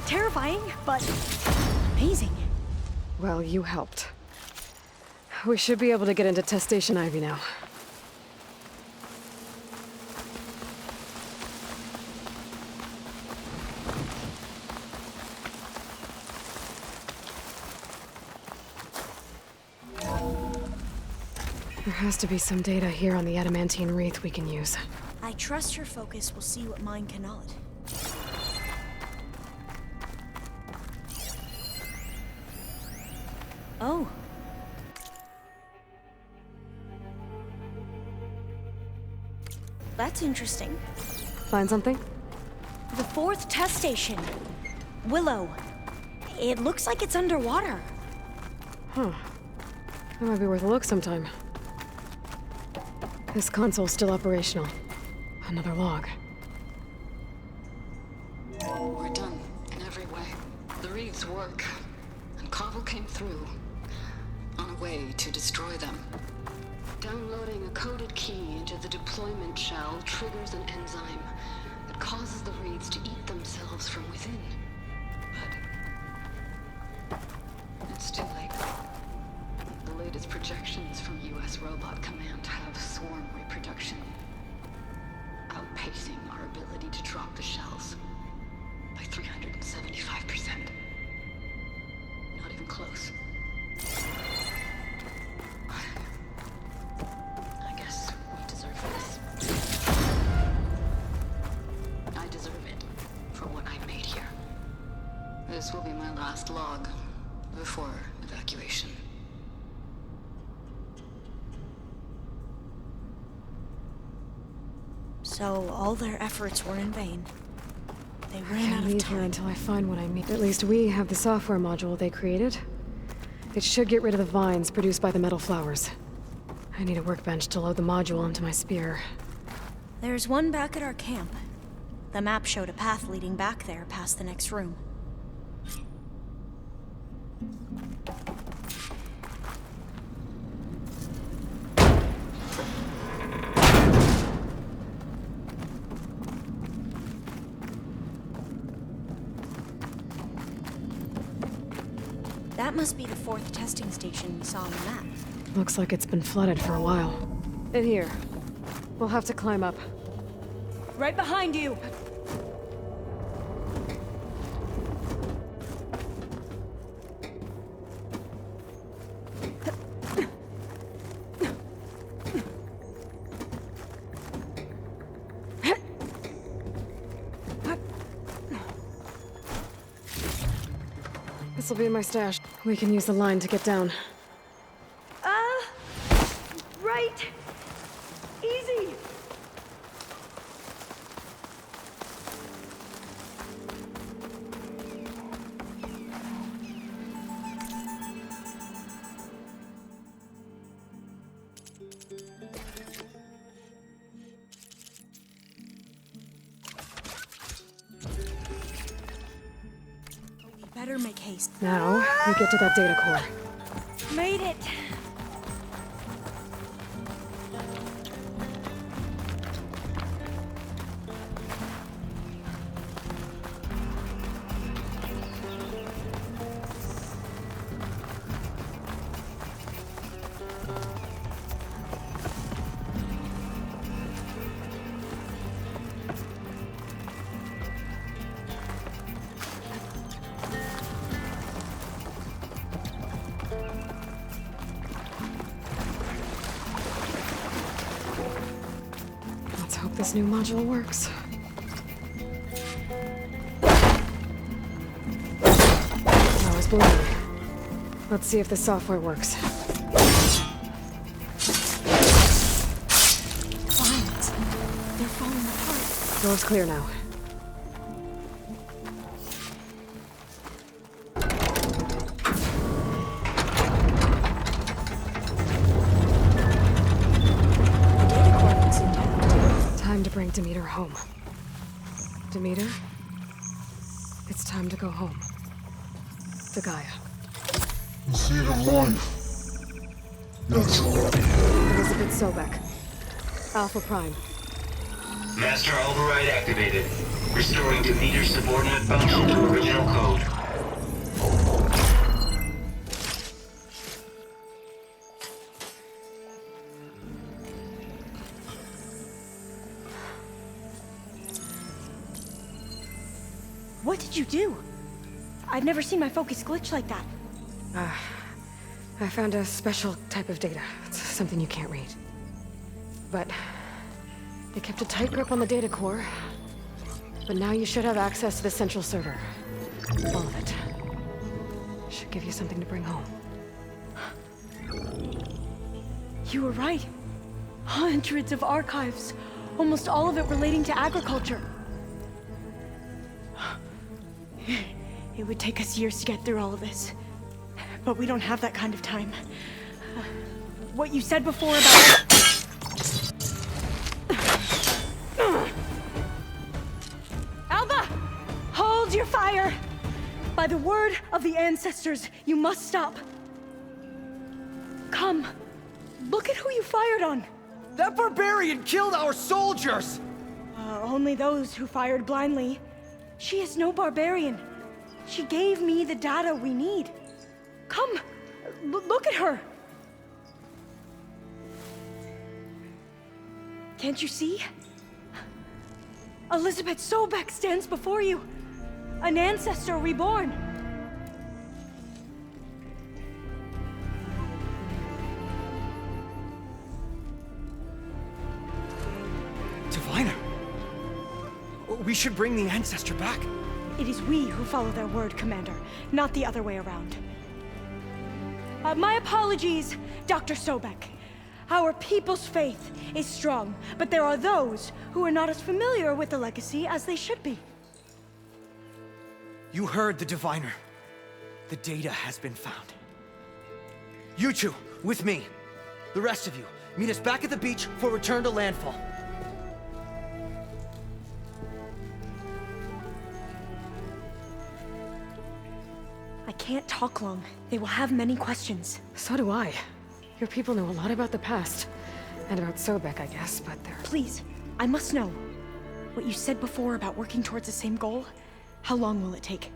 Terrifying, but amazing. Well, you helped. We should be able to get into Test Station Ivy now. There has to be some data here on the adamantine wreath we can use. I trust your focus will see what mine cannot. Oh. That's interesting. Find something? The 4th test station. Willow. It looks like it's underwater. Huh. That might be worth a look sometime. This console's still operational. Another log. We're done in every way. The wreaths work, and Cobble came through on a way to destroy them. Downloading a coded key into the deployment shell triggers an enzyme that causes the wreaths to eat themselves from within. But it's too late. The latest projections from U.S. Robot Command have swarm reproduction, outpacing our ability to drop the shells by 375%. Not even close. I guess we deserve this. I deserve it for what I made here. This will be my last log before evacuation. So all their efforts were in vain. They I ran can't out of leave time. here until I find what I need. At least we have the software module they created. It should get rid of the vines produced by the metal flowers. I need a workbench to load the module onto my spear. There's one back at our camp. The map showed a path leading back there past the next room. That must be the 4th testing station we saw on the map. Looks like it's been flooded for a while. In here. We'll have to climb up. Right behind you! This'll be in my stash. We can use the line to get down. Right! Easy! We better make haste. Now, we get to that data core. Made it! Let's hope this new module works. I was blown. Let's see if the software works. Vines. They're falling apart. Door's clear now. Time to bring Demeter home. Demeter, it's time to go home. To Gaia. The seed of life. Elizabeth Sobek. Alpha Prime. Master override activated. Restoring Demeter's subordinate function to original code. What did you do? I've never seen my focus glitch like that. I found a special type of data. It's something you can't read. But they kept a tight grip on the data core. But now you should have access to the central server. All of it. Should give you something to bring home. You were right. Hundreds of archives. Almost all of it relating to agriculture. It would take us years to get through all of this. But we don't have that kind of time. What you said before about... Alva! Hold your fire! By the word of the ancestors, you must stop. Come. Look at who you fired on. That barbarian killed our soldiers! Only those who fired blindly. She is no barbarian. She gave me the data we need. Come, look at her. Can't you see? Elizabeth Sobek stands before you. An ancestor reborn. Diviner! We should bring the ancestor back. It is we who follow their word, Commander, not the other way around. My apologies, Dr. Sobek. Our people's faith is strong, but there are those who are not as familiar with the legacy as they should be. You heard the Diviner. The data has been found. You two, with me. The rest of you, meet us back at the beach for return to landfall. I can't talk long. They will have many questions. So do I. Your people know a lot about the past. And about Sobek, I guess, but they're... Please, I must know. What you said before about working towards the same goal, how long will it take?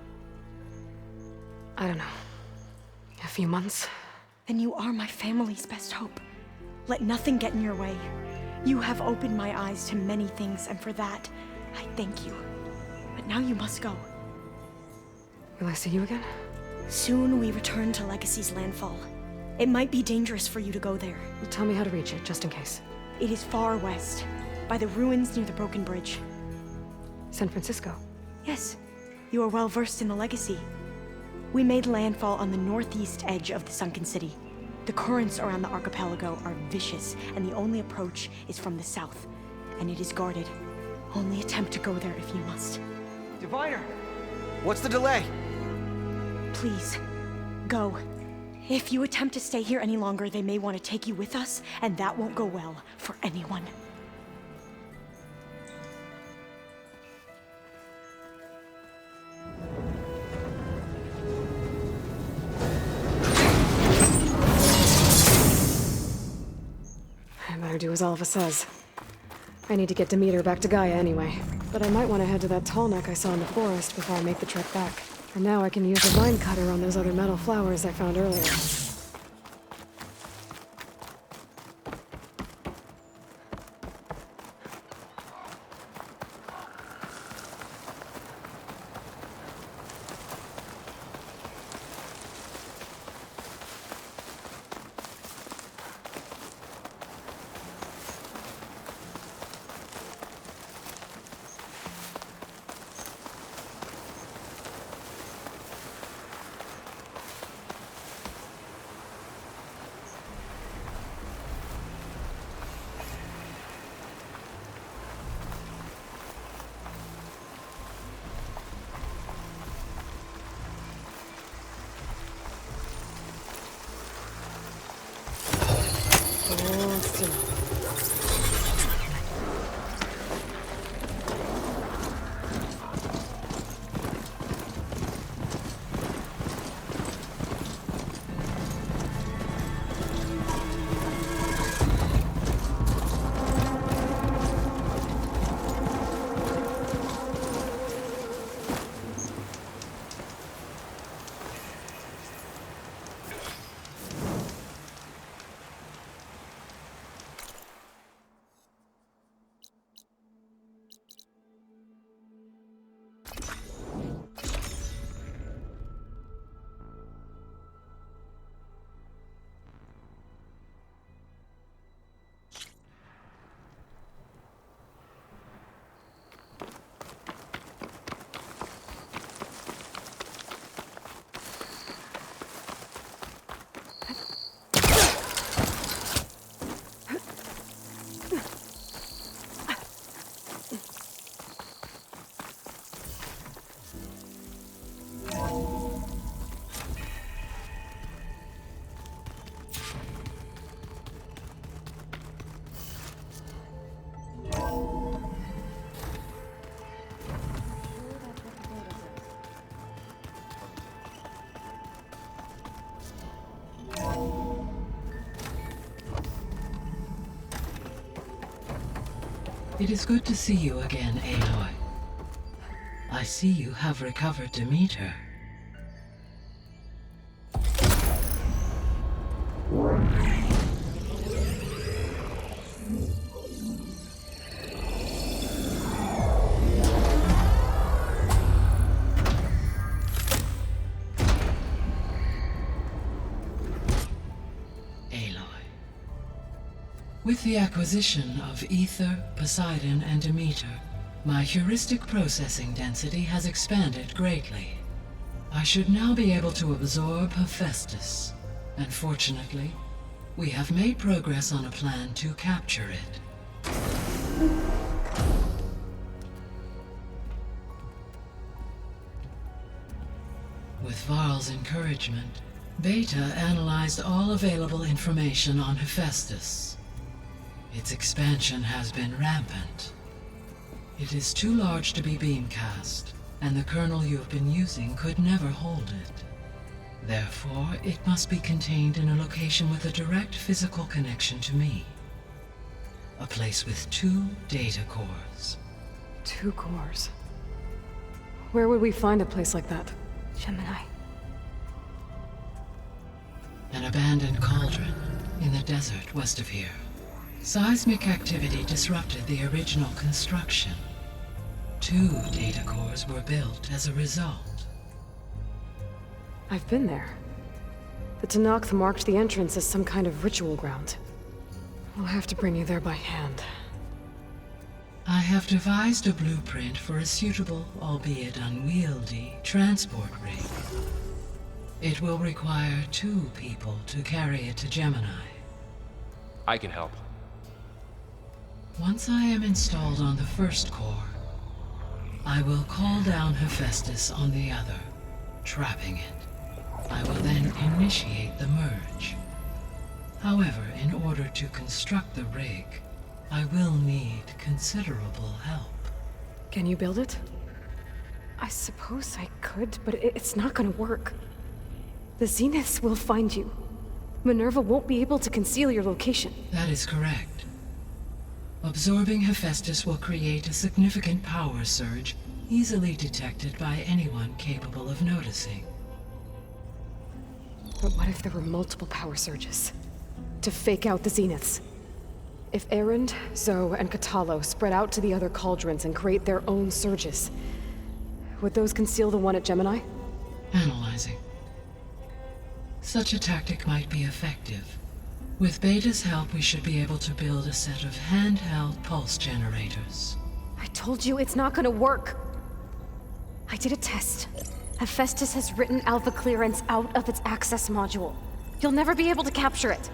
I don't know. A few months? Then you are my family's best hope. Let nothing get in your way. You have opened my eyes to many things, and for that, I thank you. But now you must go. Will I see you again? Soon we return to Legacy's landfall. It might be dangerous for you to go there. Well, tell me how to reach it, just in case. It is far west, by the ruins near the broken bridge. San Francisco? Yes. You are well versed in the Legacy. We made landfall on the northeast edge of the sunken city. The currents around the archipelago are vicious, and the only approach is from the south. And it is guarded. Only attempt to go there if you must. Diviner! What's the delay? Please, go. If you attempt to stay here any longer, they may want to take you with us, and that won't go well for anyone. I better do as Alva says. I need to get Demeter back to Gaia anyway. But I might want to head to that tall neck I saw in the forest before I make the trek back. And now I can use a vine cutter on those other metal flowers I found earlier. It is good to see you again, Aloy. I see you have recovered Demeter. With the acquisition of Ether, Poseidon, and Demeter, my heuristic processing density has expanded greatly. I should now be able to absorb Hephaestus, and fortunately, we have made progress on a plan to capture it. With Varl's encouragement, Beta analyzed all available information on Hephaestus. Its expansion has been rampant. It is too large to be beamcast, and the kernel you have been using could never hold it. Therefore, it must be contained in a location with a direct physical connection to me. A place with 2 data cores. 2 cores? Where would we find a place like that? Gemini. An abandoned cauldron in the desert west of here. Seismic activity disrupted the original construction. 2 data cores were built as a result. I've been there. The Tenakth marked the entrance as some kind of ritual ground. We'll have to bring you there by hand. I have devised a blueprint for a suitable, albeit unwieldy, transport rig. It will require 2 people to carry it to Gemini. I can help. Once I am installed on the first core, I will call down Hephaestus on the other, trapping it. I will then initiate the merge. However, in order to construct the rig, I will need considerable help. Can you build it? I suppose I could, but it's not gonna work. The Zeniths will find you. Minerva won't be able to conceal your location. That is correct. Absorbing Hephaestus will create a significant power surge, easily detected by anyone capable of noticing. But what if there were multiple power surges? To fake out the Zeniths? If Erend, Zoe, and Katalo spread out to the other cauldrons and create their own surges, would those conceal the one at Gemini? Analyzing. Such a tactic might be effective. With Beta's help, we should be able to build a set of handheld pulse generators. I told you it's not gonna work. I did a test. Hephaestus has written Alpha clearance out of its access module. You'll never be able to capture it.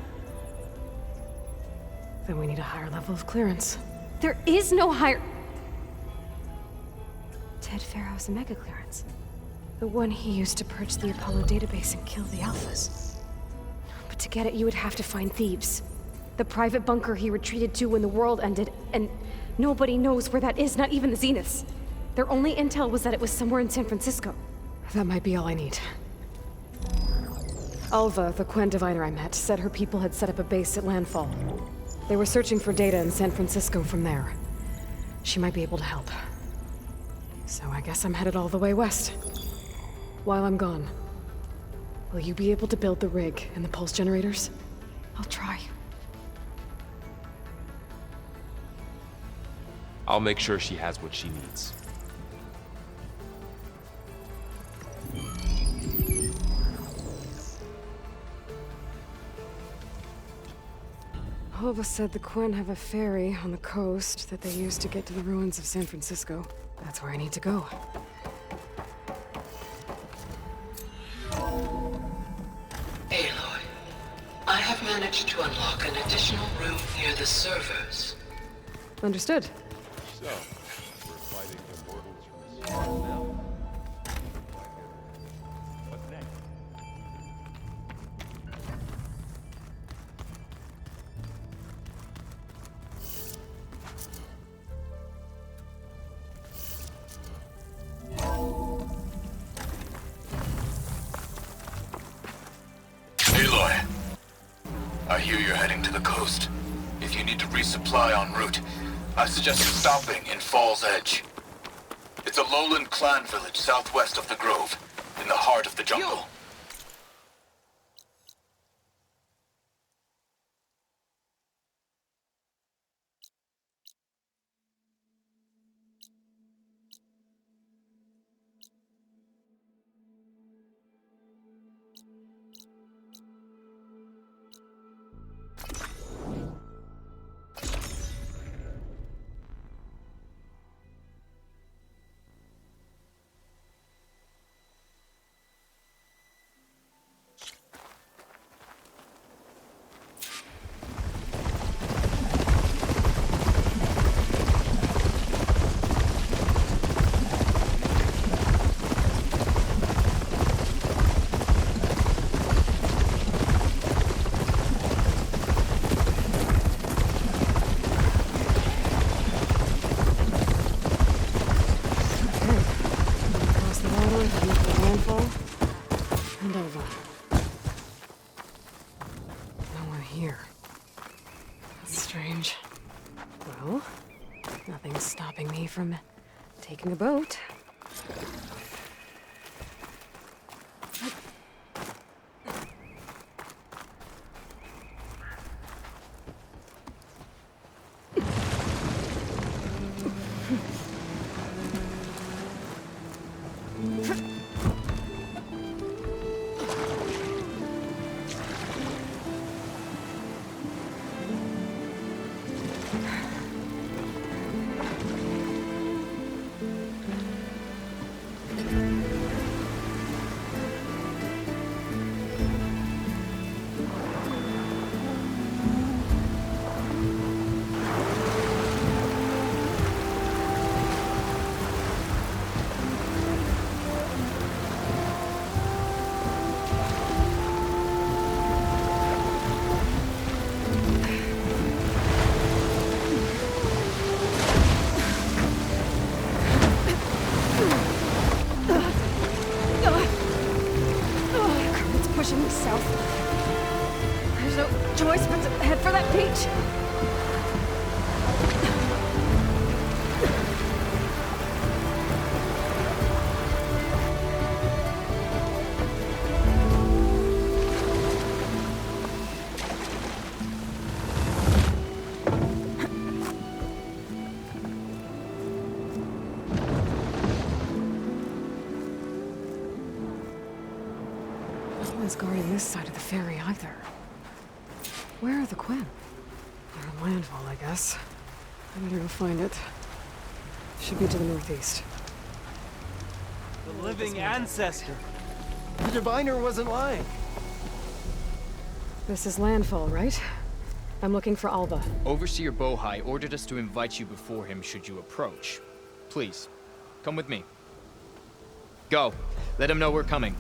Then we need a higher level of clearance. There is no higher... Ted Pharaoh's mega clearance. The one he used to purge the Apollo database and kill the Alphas. But to get it, you would have to find Thebes. The private bunker he retreated to when the world ended, and nobody knows where that is, not even the Zeniths. Their only intel was that it was somewhere in San Francisco. That might be all I need. Alva, the Quen diviner I met, said her people had set up a base at landfall. They were searching for data in San Francisco from there. She might be able to help. So I guess I'm headed all the way west. While I'm gone, will you be able to build the rig and the pulse generators? I'll try. I'll make sure she has what she needs. Alva said the Quen have a ferry on the coast that they use to get to the ruins of San Francisco. That's where I need to go. Aloy, I have managed to unlock an additional room near the servers. Understood. So, we're fighting immortals from the stars now? What's next? Aloy, I hear you're heading to the coast. If you need to resupply en route, I suggest stopping in Fall's Edge. It's a lowland clan village southwest of the Grove, in the heart of the jungle. From taking a boat. Guarding this side of the ferry either. Where are the Quinn? They're in landfall, I guess. I better go find it. Should be to the northeast. The living ancestor. The diviner wasn't lying. This is landfall, right? I'm looking for Alva. Overseer Bohai ordered us to invite you before him should you approach. Please, come with me. Go. Let him know we're coming.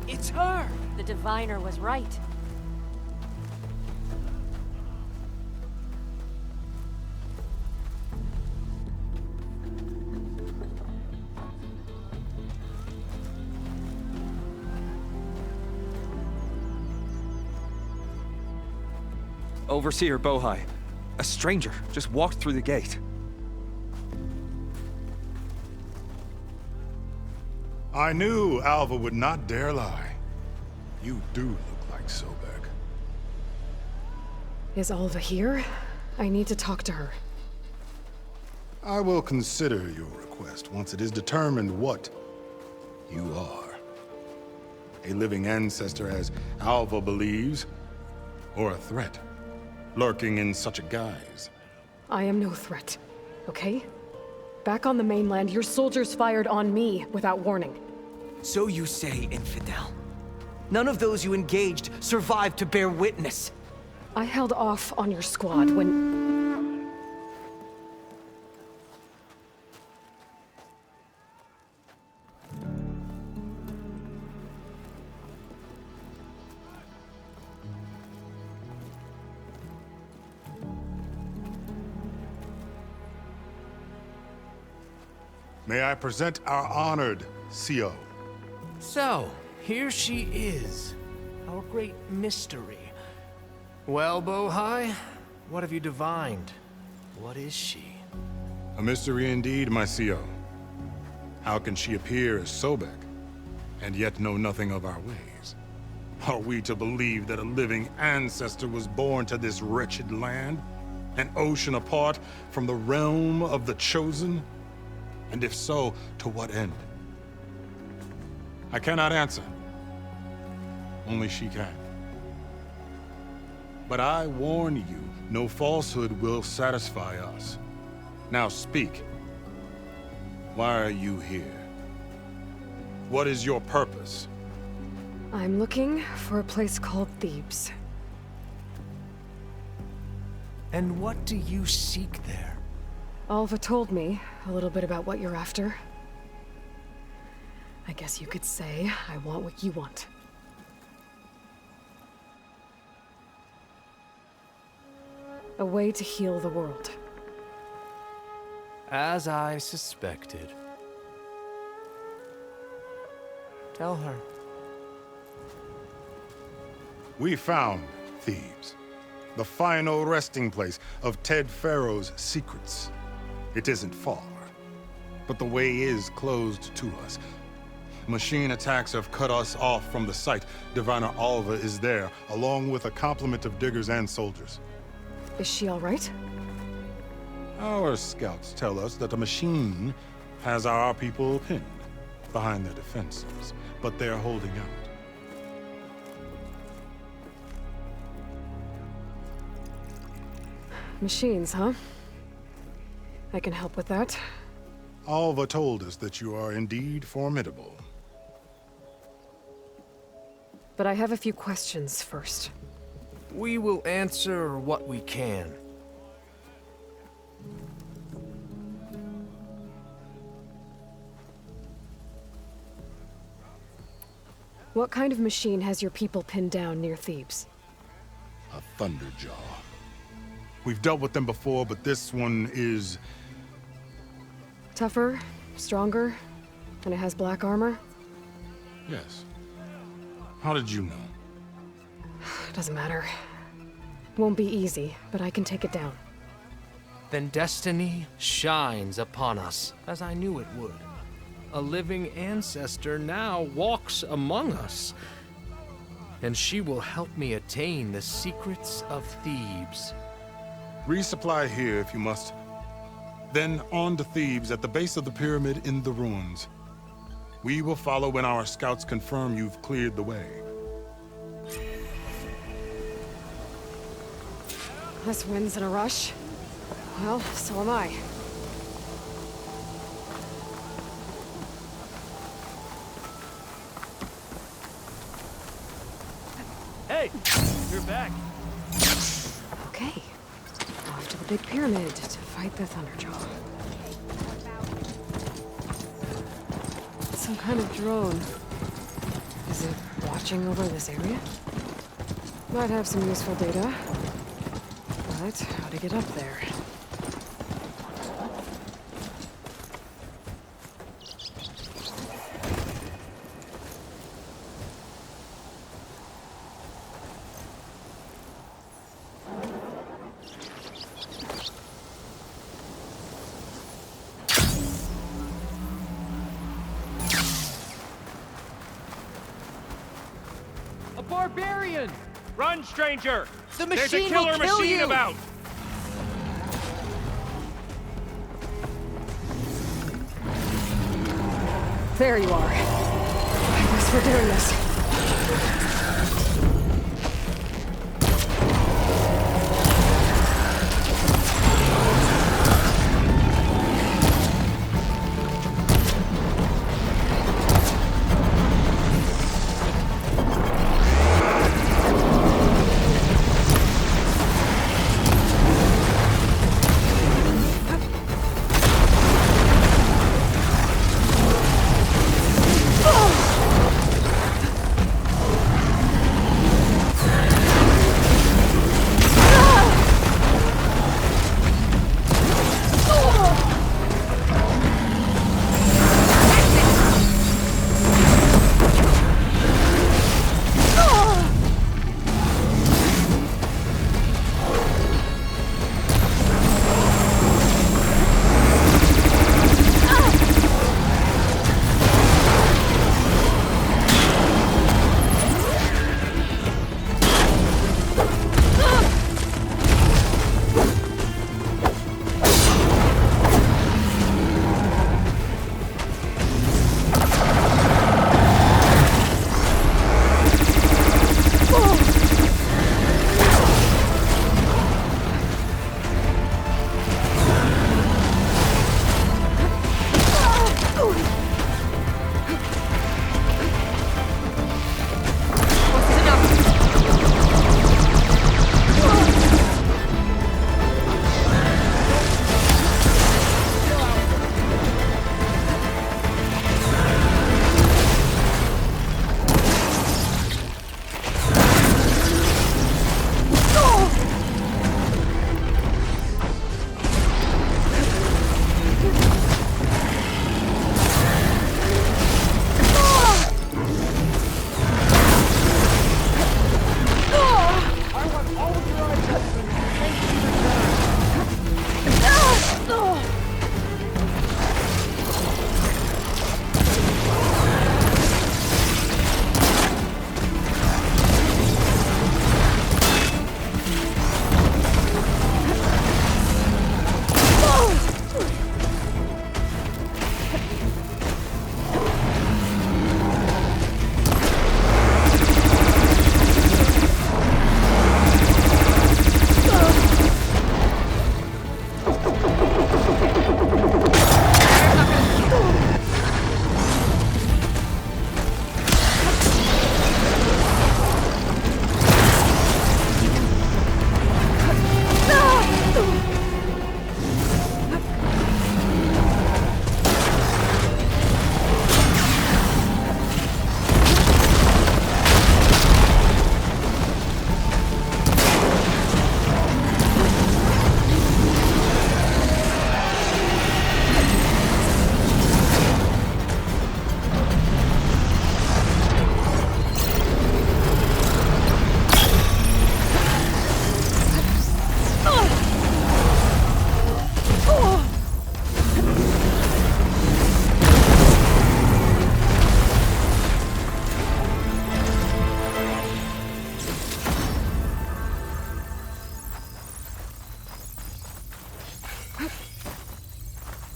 It's her! The diviner was right. Overseer Bohai. A stranger just walked through the gate. I knew Alva would not dare lie. You do look like Sobek. Is Alva here? I need to talk to her. I will consider your request once it is determined what you are. A living ancestor, as Alva believes, or a threat, lurking in such a guise. I am no threat, okay? Back on the mainland, your soldiers fired on me without warning. So you say, infidel. None of those you engaged survived to bear witness. I held off on your squad when... May I present our honored CO, So, here she is, our great mystery. Well, Bohai, what have you divined? What is she? A mystery indeed, my CO. How can she appear as Sobek, and yet know nothing of our ways? Are we to believe that a living ancestor was born to this wretched land? An ocean apart from the realm of the Chosen? And if so, to what end? I cannot answer. Only she can. But I warn you, no falsehood will satisfy us. Now speak. Why are you here? What is your purpose? I'm looking for a place called Thebes. And what do you seek there? Alva told me a little bit about what you're after. I guess you could say I want what you want. A way to heal the world. As I suspected. Tell her. We found Thebes, the final resting place of Ted Pharaoh's secrets. It isn't far, but the way is closed to us. Machine attacks have cut us off from the site. Diviner Alva is there, along with a complement of diggers and soldiers. Is she all right? Our scouts tell us that a machine has our people pinned behind their defenses, but they're holding out. Machines, huh? I can help with that. Alva told us that you are indeed formidable. But I have a few questions first. We will answer what we can. What kind of machine has your people pinned down near Thebes? A Thunderjaw. We've dealt with them before, but this one is... Tougher, stronger, and it has black armor? Yes. How did you know? Doesn't matter. Won't be easy, but I can take it down. Then destiny shines upon us, as I knew it would. A living ancestor now walks among us, and she will help me attain the secrets of Thebes. Resupply here if you must. Then on to Thebes at the base of the pyramid in the ruins. We will follow when our scouts confirm you've cleared the way. This wind's in a rush. Well, so am I. Hey, you're back. Okay. Off to the big pyramid to fight the Thunderjaw. It's some kind of drone. Is it watching over this area? Might have some useful data. But how to get up there? A barbarian! Run, stranger! The There's a machine killer will kill machine you! about! There you are. I guess we're doing this.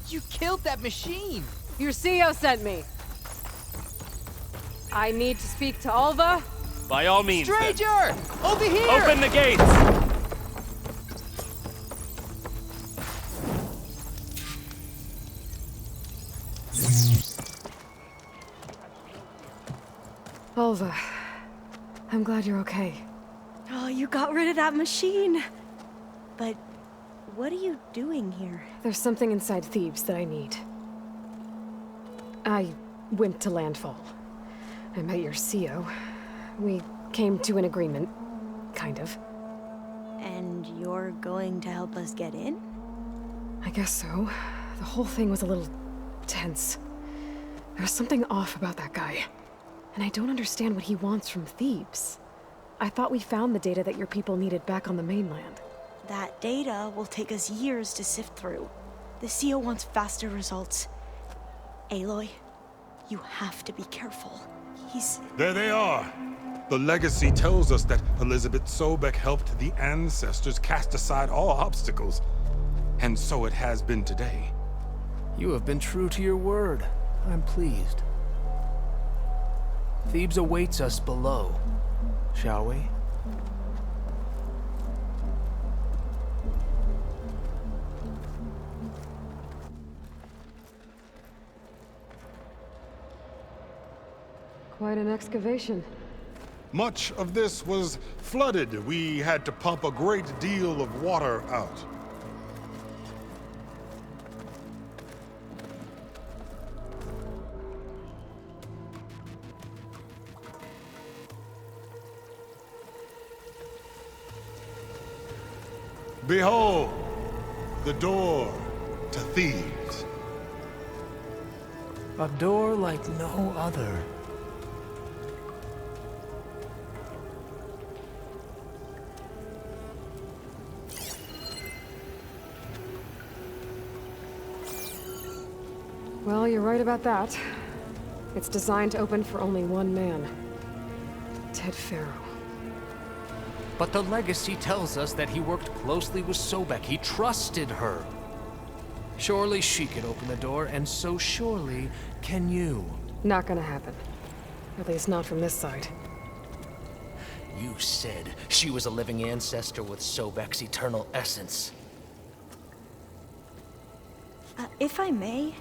You killed that machine! Your CEO sent me. I need to speak to Alva. By all means, then. Stranger! Over here! Open the gates! Alva, I'm glad you're okay. Oh, you got rid of that machine. But what are you doing here? There's something inside Thebes that I need. I went to landfall. I met your CEO. We came to an agreement, kind of. And you're going to help us get in? I guess so. The whole thing was a little tense. There was something off about that guy. And I don't understand what he wants from Thebes. I thought we found the data that your people needed back on the mainland. That data will take us years to sift through. The CEO wants faster results. Aloy, you have to be careful. There they are! The legacy tells us that Elizabeth Sobek helped the ancestors cast aside all obstacles. And so it has been today. You have been true to your word. I'm pleased. Thebes awaits us below, shall we? Quite an excavation. Much of this was flooded. We had to pump a great deal of water out. Behold, the door to Thebes. A door like no other. Well, you're right about that. It's designed to open for only one man. Ted Farrow. But the legacy tells us that he worked closely with Sobek. He trusted her. Surely she could open the door, and so surely can you. Not gonna happen. At least not from this side. You said she was a living ancestor with Sobek's eternal essence. If I may,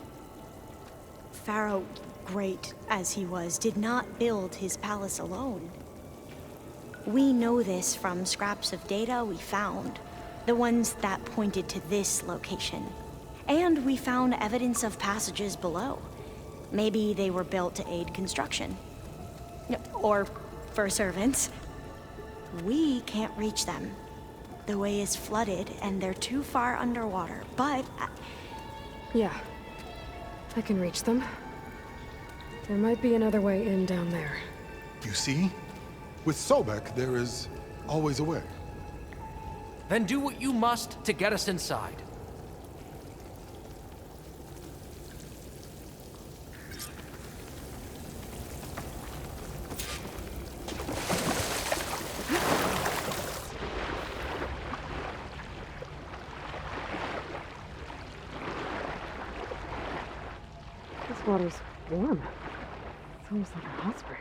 Pharaoh, great as he was, did not build his palace alone. We know this from scraps of data we found, the ones that pointed to this location. And we found evidence of passages below. Maybe they were built to aid construction. Or for servants. We can't reach them. The way is flooded and they're too far underwater, but... Yeah. I can reach them. There might be another way in down there. You see? With Sobek, there is always a way. Then do what you must to get us inside. This water's warm. It's almost like a hot spring.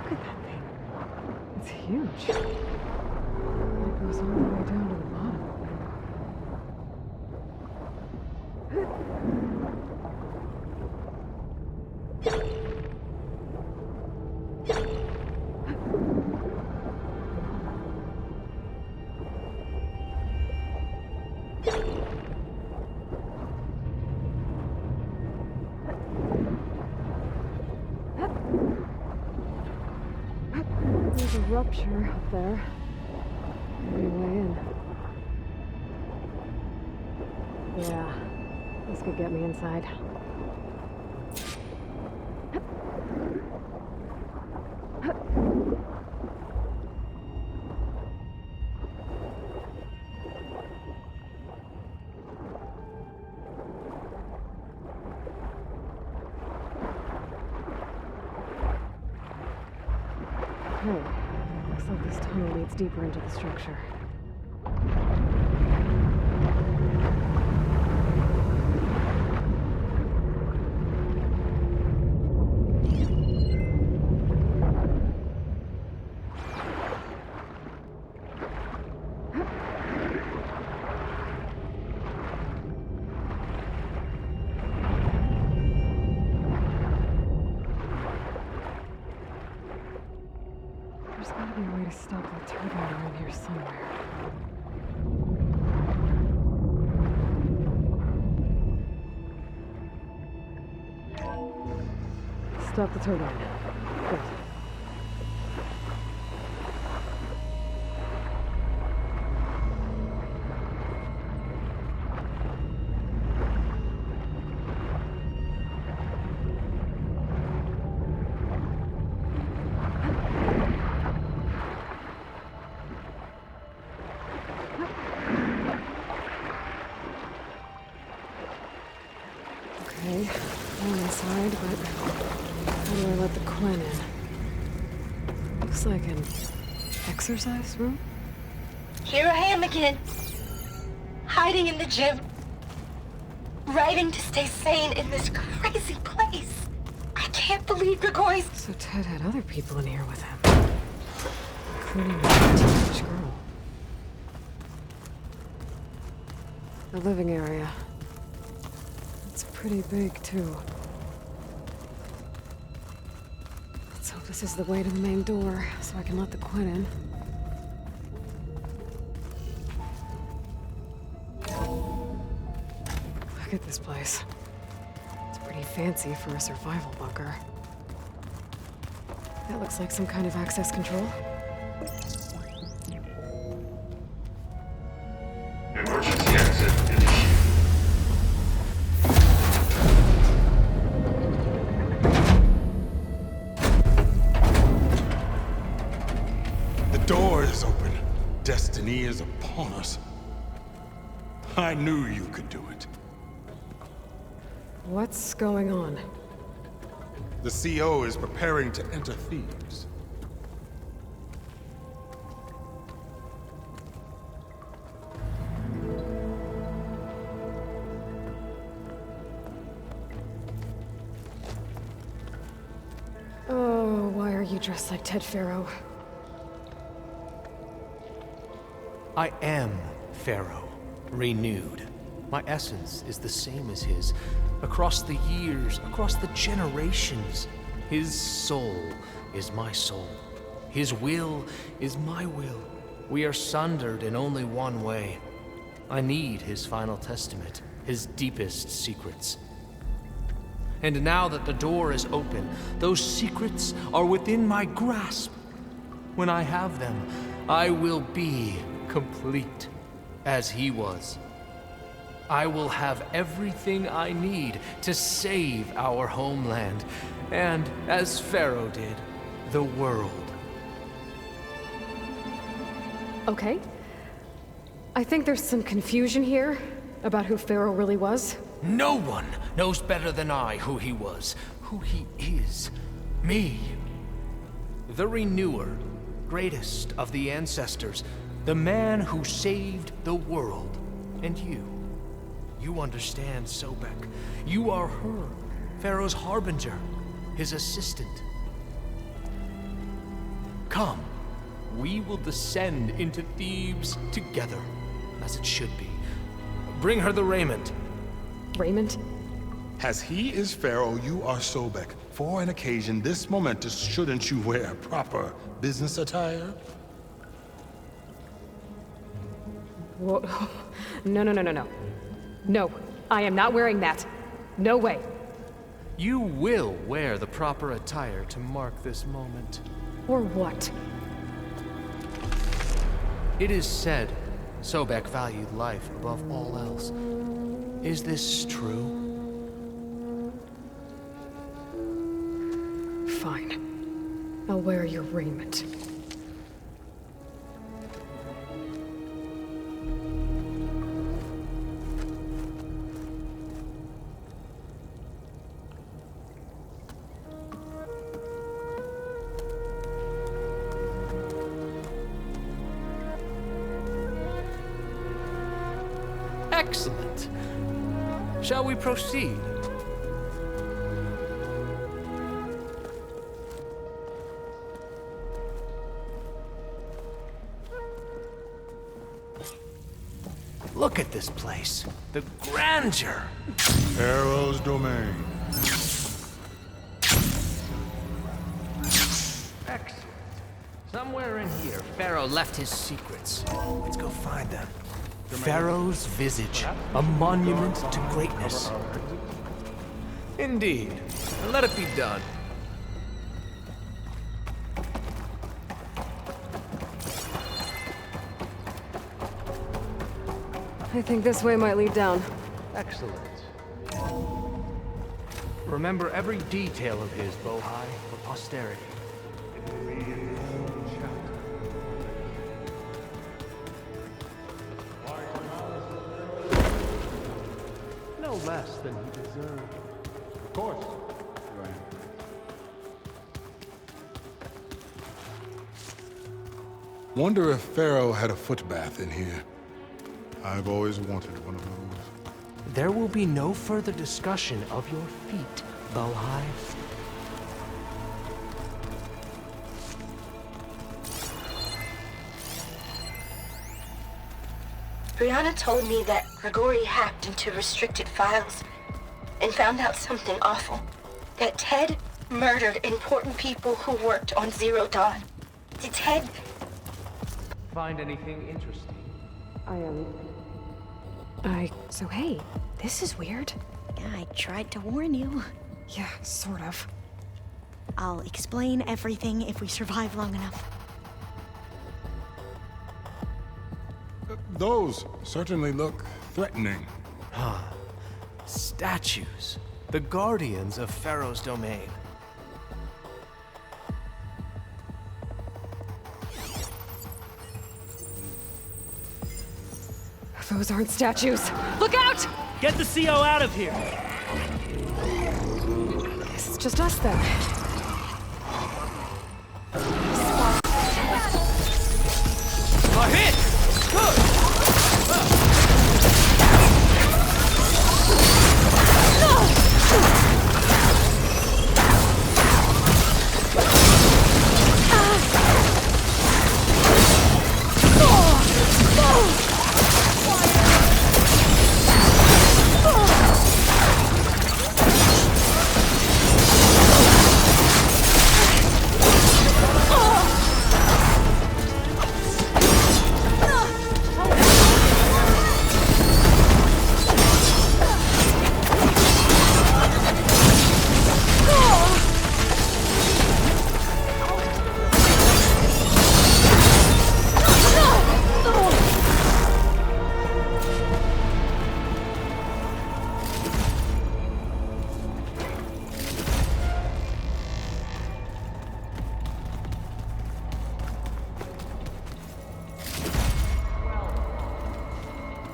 Look at that thing. It's huge. It goes all the way down to the bottom. There's a rupture up there. Maybe a way in. Yeah, this could get me inside. like this tunnel leads deeper into the structure. There's gotta be a way to stop that turbine around here somewhere. Stop the turbine. Good. Okay, I'm inside, but how do I let the Quinn in? Looks like an exercise room? Here I am again. Hiding in the gym. Writing to stay sane in this crazy place. I can't believe you're going. So Ted had other people in here with him, including a teenage girl. The living area. It's pretty big, too. Let's hope this is the way to the main door, so I can let the Quinn in. Look at this place. It's pretty fancy for a survival bunker. That looks like some kind of access control. Emergency exit initiated. The door is open. Destiny is upon us. I knew you could do it. What's going on? The CO is preparing to enter Thebes. Oh, why are you dressed like Ted Faro? I am Pharaoh, renewed. My essence is the same as his. Across the years, across the generations, his soul is my soul. His will is my will. We are sundered in only one way. I need his final testament, his deepest secrets. And now that the door is open, those secrets are within my grasp. When I have them, I will be complete, as he was. I will have everything I need to save our homeland, and, as Pharaoh did, the world. Okay. I think there's some confusion here about who Pharaoh really was. No one knows better than I who he was, who he is. Me. The Renewer, greatest of the ancestors, the man who saved the world. And you. You understand Sobek. You are her, Pharaoh's harbinger, his assistant. Come, we will descend into Thebes together, as it should be. Bring her the raiment. Raiment? As he is Pharaoh, you are Sobek. For an occasion this momentous, shouldn't you wear proper business attire? Whoa. No. No, I am not wearing that. No way. You will wear the proper attire to mark this moment. Or what? It is said Sobek valued life above all else. Is this true? Fine. I'll wear your raiment. Excellent. Shall we proceed? Look at this place. The grandeur. Pharaoh's domain. Excellent. Somewhere in here, Pharaoh left his secrets. Let's go find them. Pharaoh's visage, a monument to greatness. Indeed. Let it be done. I think this way might lead down. Excellent. Remember every detail of his, Bohai, for posterity. No less than he deserved. Of course. Wonder if Pharaoh had a foot bath in here. I've always wanted one of those. There will be no further discussion of your feet, Bohai. Brianna told me that Grigori hacked into restricted files and found out something awful. That Ted murdered important people who worked on Zero Dawn. Did Ted... Find anything interesting? So hey, this is weird. Yeah, I tried to warn you. Yeah, sort of. I'll explain everything if we survive long enough. Those certainly look threatening. Huh. Statues. The guardians of Pharaoh's domain. Those aren't statues. Look out! Get the CO out of here! Guess it's just us then. A hit! Good!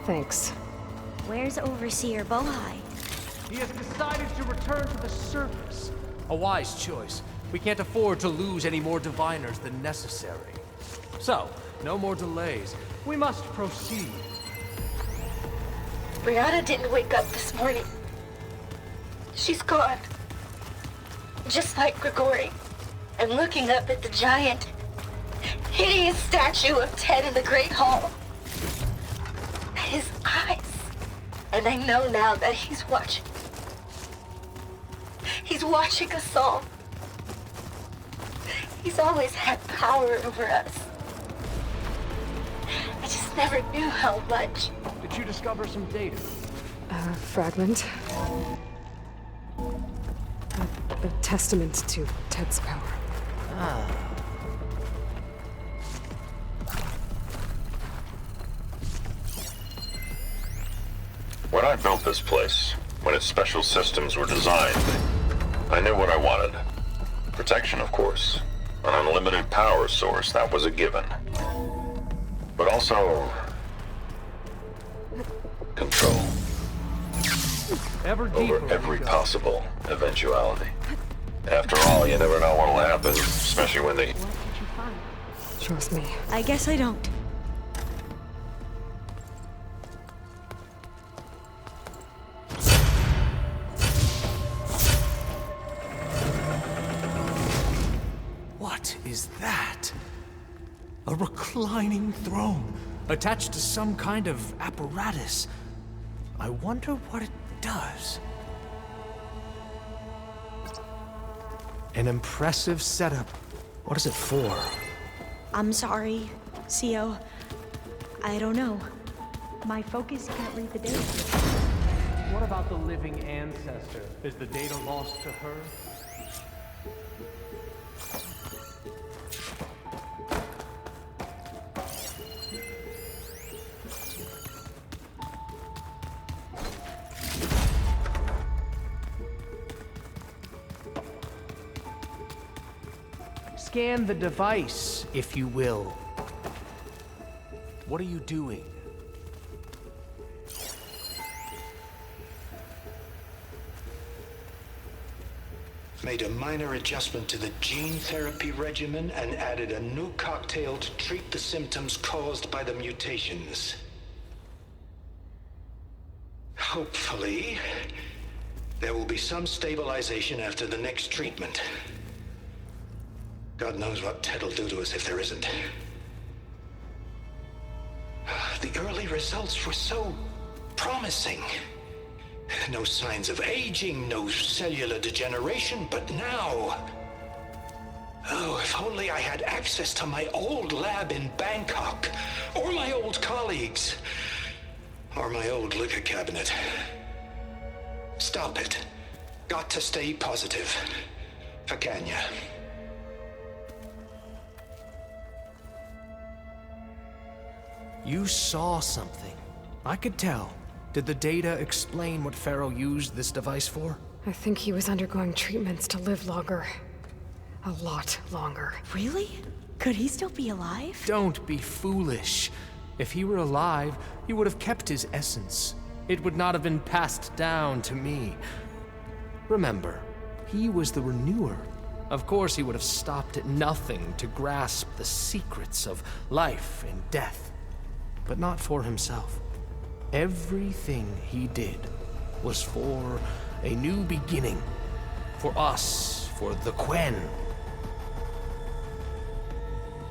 Thanks. Where's Overseer Bohai? He has decided to return to the surface. A wise choice. We can't afford to lose any more diviners than necessary. So, no more delays. We must proceed. Brianna didn't wake up this morning. She's gone. Just like Grigori. I'm looking up at the giant, hideous statue of Ted in the Great Hall. His eyes. And I know now that he's watching. He's watching us all. He's always had power over us. I just never knew how much. Did you discover some data? A fragment. A testament to Ted's power. Ah. When I built this place, when its special systems were designed, I knew what I wanted. Protection, of course. An unlimited power source, that was a given. But also... control. Over every possible eventuality. After all, you never know what'll happen, especially when they... Trust me. I guess I don't. What is that? A reclining throne, attached to some kind of apparatus. I wonder what it does. An impressive setup. What is it for? I'm sorry, CO. I don't know. My focus can't read the data. What about the living ancestor? Is the data lost to her? Scan the device, if you will. What are you doing? Made a minor adjustment to the gene therapy regimen and added a new cocktail to treat the symptoms caused by the mutations. Hopefully, there will be some stabilization after the next treatment. God knows what Ted'll do to us if there isn't. The early results were so promising. No signs of aging, no cellular degeneration, but now... Oh, if only I had access to my old lab in Bangkok, or my old colleagues, or my old liquor cabinet. Stop it. Got to stay positive. Fakanya. You saw something. I could tell. Did the data explain what Pharaoh used this device for? I think he was undergoing treatments to live longer. A lot longer. Really? Could he still be alive? Don't be foolish. If he were alive, he would have kept his essence. It would not have been passed down to me. Remember, he was the renewer. Of course, he would have stopped at nothing to grasp the secrets of life and death. But not for himself. Everything he did was for a new beginning. For us, for the Quen.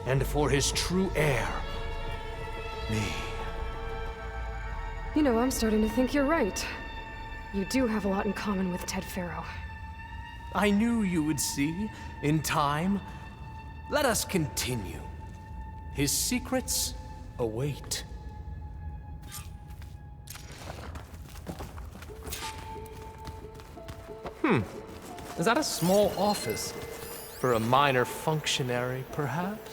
And for his true heir, me. You know, I'm starting to think you're right. You do have a lot in common with Ted Pharaoh. I knew you would see, in time. Let us continue. His secrets await. Is that a small office? For a minor functionary, perhaps?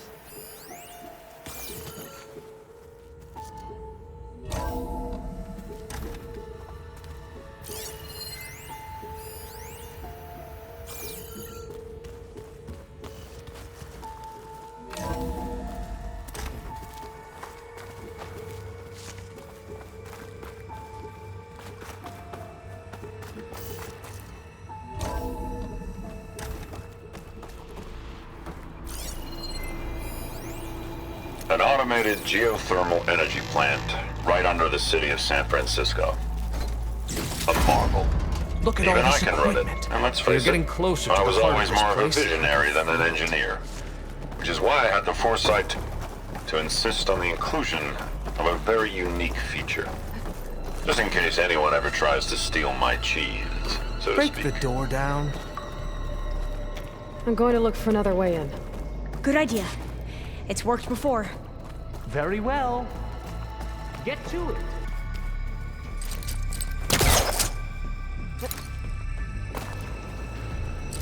An automated geothermal energy plant right under the city of San Francisco. A marvel. Look at Even all I this can run it. equipment. And let's You're face getting it, closer to I the was heart of always this more of a place. visionary than an engineer. Which is why I had the foresight to insist on the inclusion of a very unique feature. Just in case anyone ever tries to steal my cheese, so to Break speak. the door down. I'm going to look for another way in. Good idea. It's worked before. Very well. Get to it.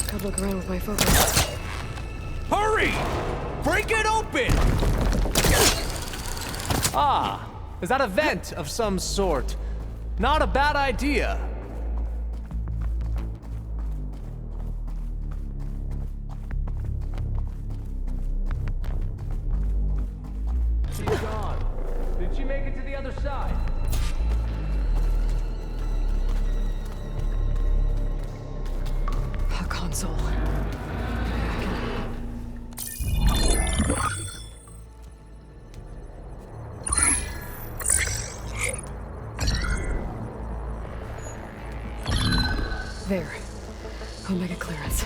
Gotta look around with my focus. Hurry! Break it open! Ah, is that a vent of some sort? Not a bad idea. She's gone. Did she make it to the other side? A console. There. Omega clearance.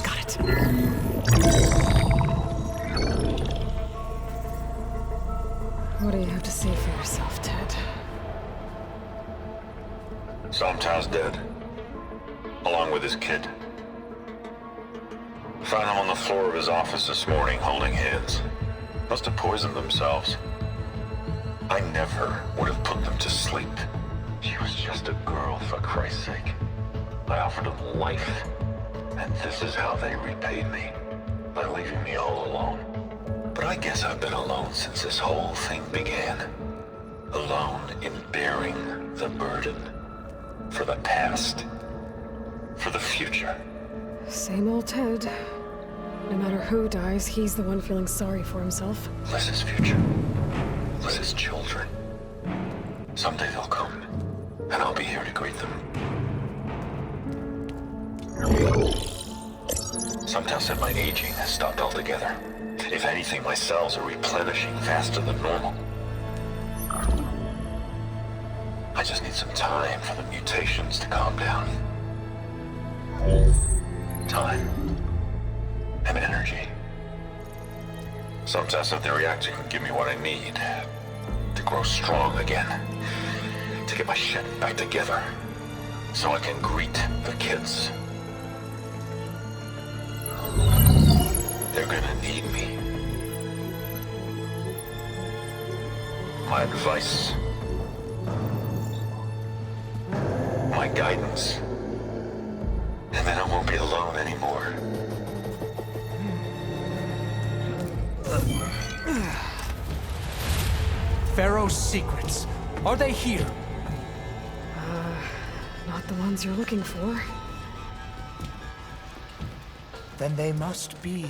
Got it. What do you have to say for yourself, Ted? Somtow's dead. Along with his kid. Found him on the floor of his office this morning, holding hands. Must have poisoned themselves. I never would have put them to sleep. She was just a girl, for Christ's sake. I offered them life, and this is how they repaid me. By leaving me all alone. But I guess I've been alone since this whole thing began. Alone in bearing the burden. For the past. For the future. Same old Ted. No matter who dies, he's the one feeling sorry for himself. Liz's future. Liz's children. Someday they'll come, and I'll be here to greet them. Sometimes said my aging has stopped altogether. If anything, my cells are replenishing faster than normal. I just need some time for the mutations to calm down. Time. And energy. Sometimes said the reactor can give me what I need. To grow strong again. To get my shit back together. So I can greet the kids. They're gonna need me. My advice. My guidance. And then I won't be alone anymore. Pharaoh's secrets. Are they here? Not the ones you're looking for. Then they must be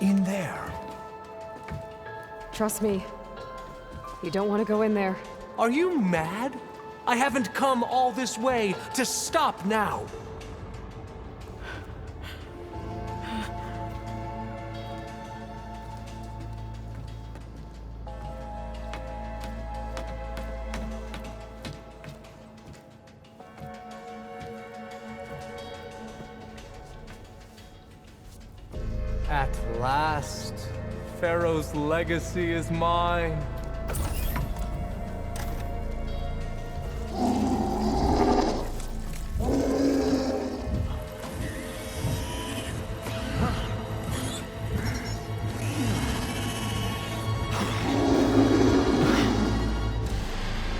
in there. Trust me. You don't want to go in there. Are you mad? I haven't come all this way to stop now. At last, Pharaoh's legacy is mine.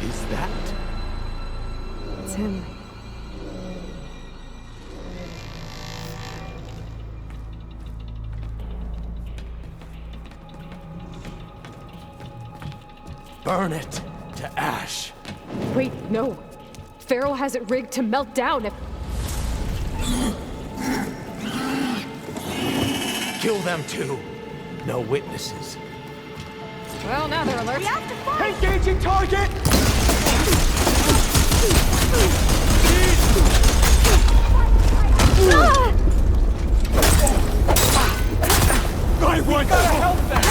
Is that? It's him. Burn it to ash. Wait, no. Pharaoh has it rigged to melt down if... Kill them too. No witnesses. Well, now they're alert. We have to find... Engaging target! I want to help them!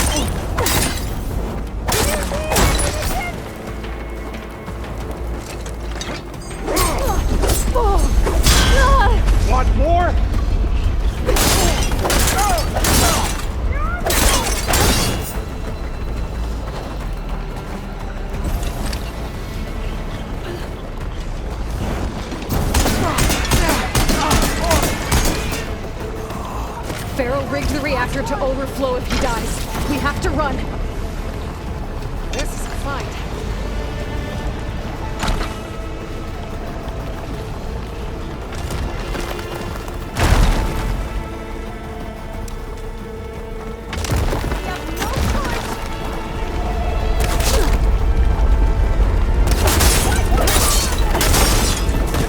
Want more? Pharaoh rigged the reactor to overflow if he dies. We have to run. This is a find.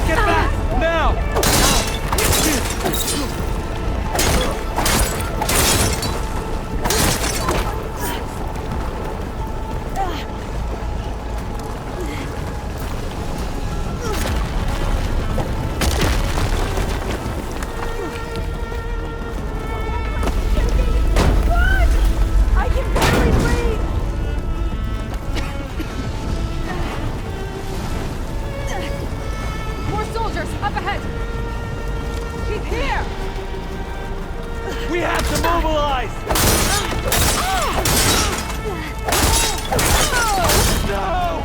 Get back! Now! I can barely breathe! More soldiers, up ahead! Keep here! We have to mobilize! No!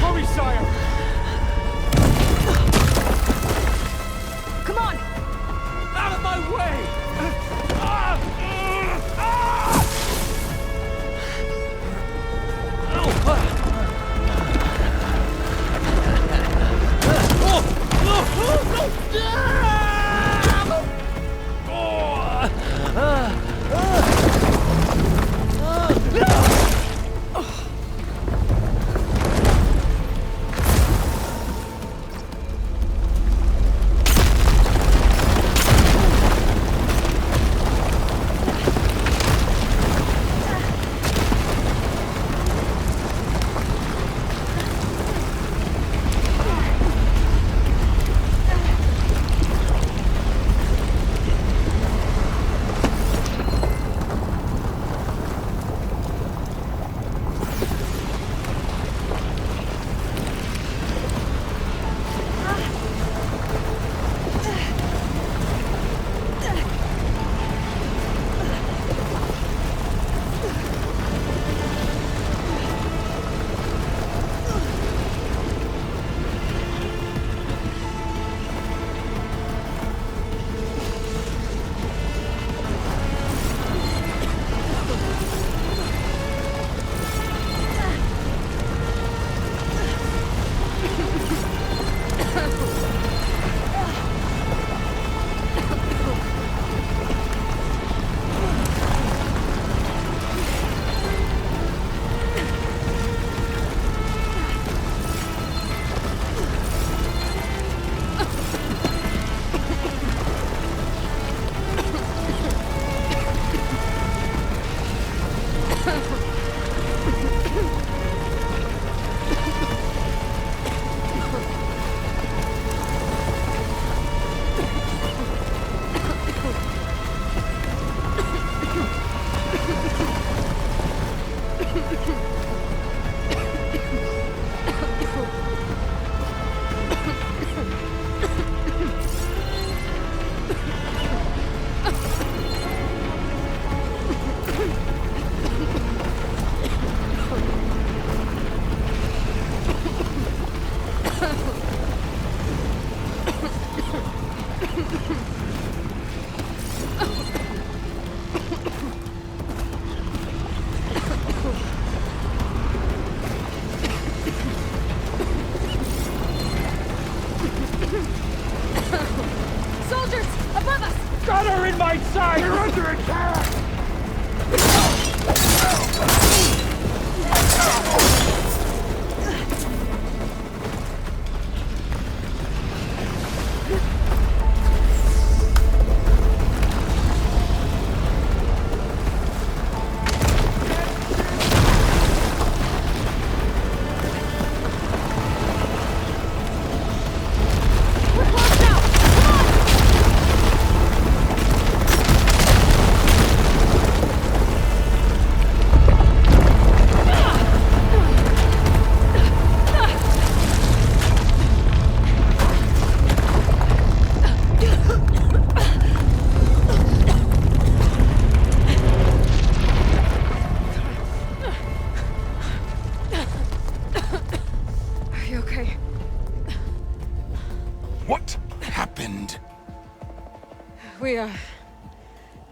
Hurry, sire! Come on! Out of my way! Soldiers! Above us! Got her in my sight! You're under attack!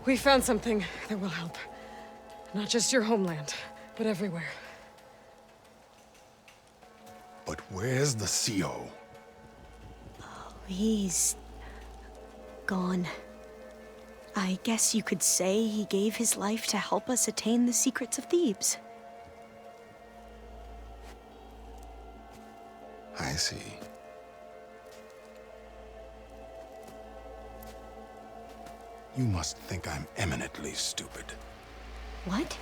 We found something that will help. Not just your homeland, but everywhere. But where's the CO? He's gone. I guess you could say he gave his life to help us attain the secrets of Thebes. I see. You must think I'm eminently stupid. What?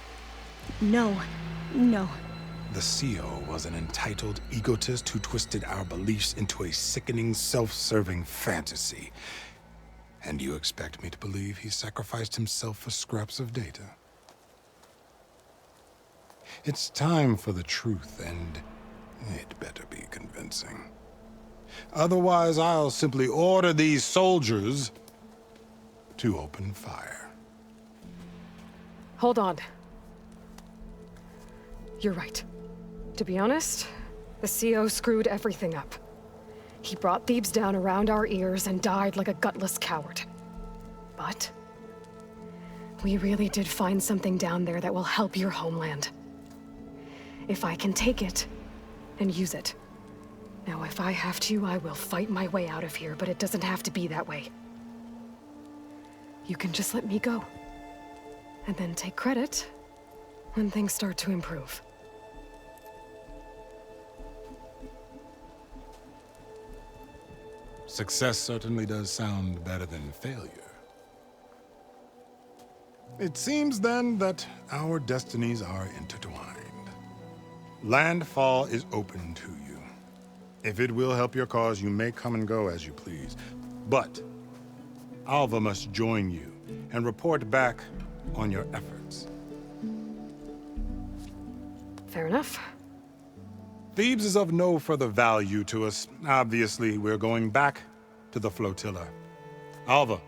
No. The CO was an entitled egotist who twisted our beliefs into a sickening, self-serving fantasy. And you expect me to believe he sacrificed himself for scraps of data? It's time for the truth, and it better be convincing. Otherwise, I'll simply order these soldiers to open fire. Hold on. You're right. To be honest, the CO screwed everything up. He brought Thebes down around our ears and died like a gutless coward. But we really did find something down there that will help your homeland. If I can take it and use it. Now, if I have to, I will fight my way out of here, but it doesn't have to be that way. You can just let me go. And then take credit when things start to improve. Success certainly does sound better than failure. It seems then that our destinies are intertwined. Landfall is open to you. If it will help your cause, you may come and go as you please. But Alva must join you and report back on your efforts. Fair enough. Thebes is of no further value to us. Obviously, we're going back to the flotilla. Alva,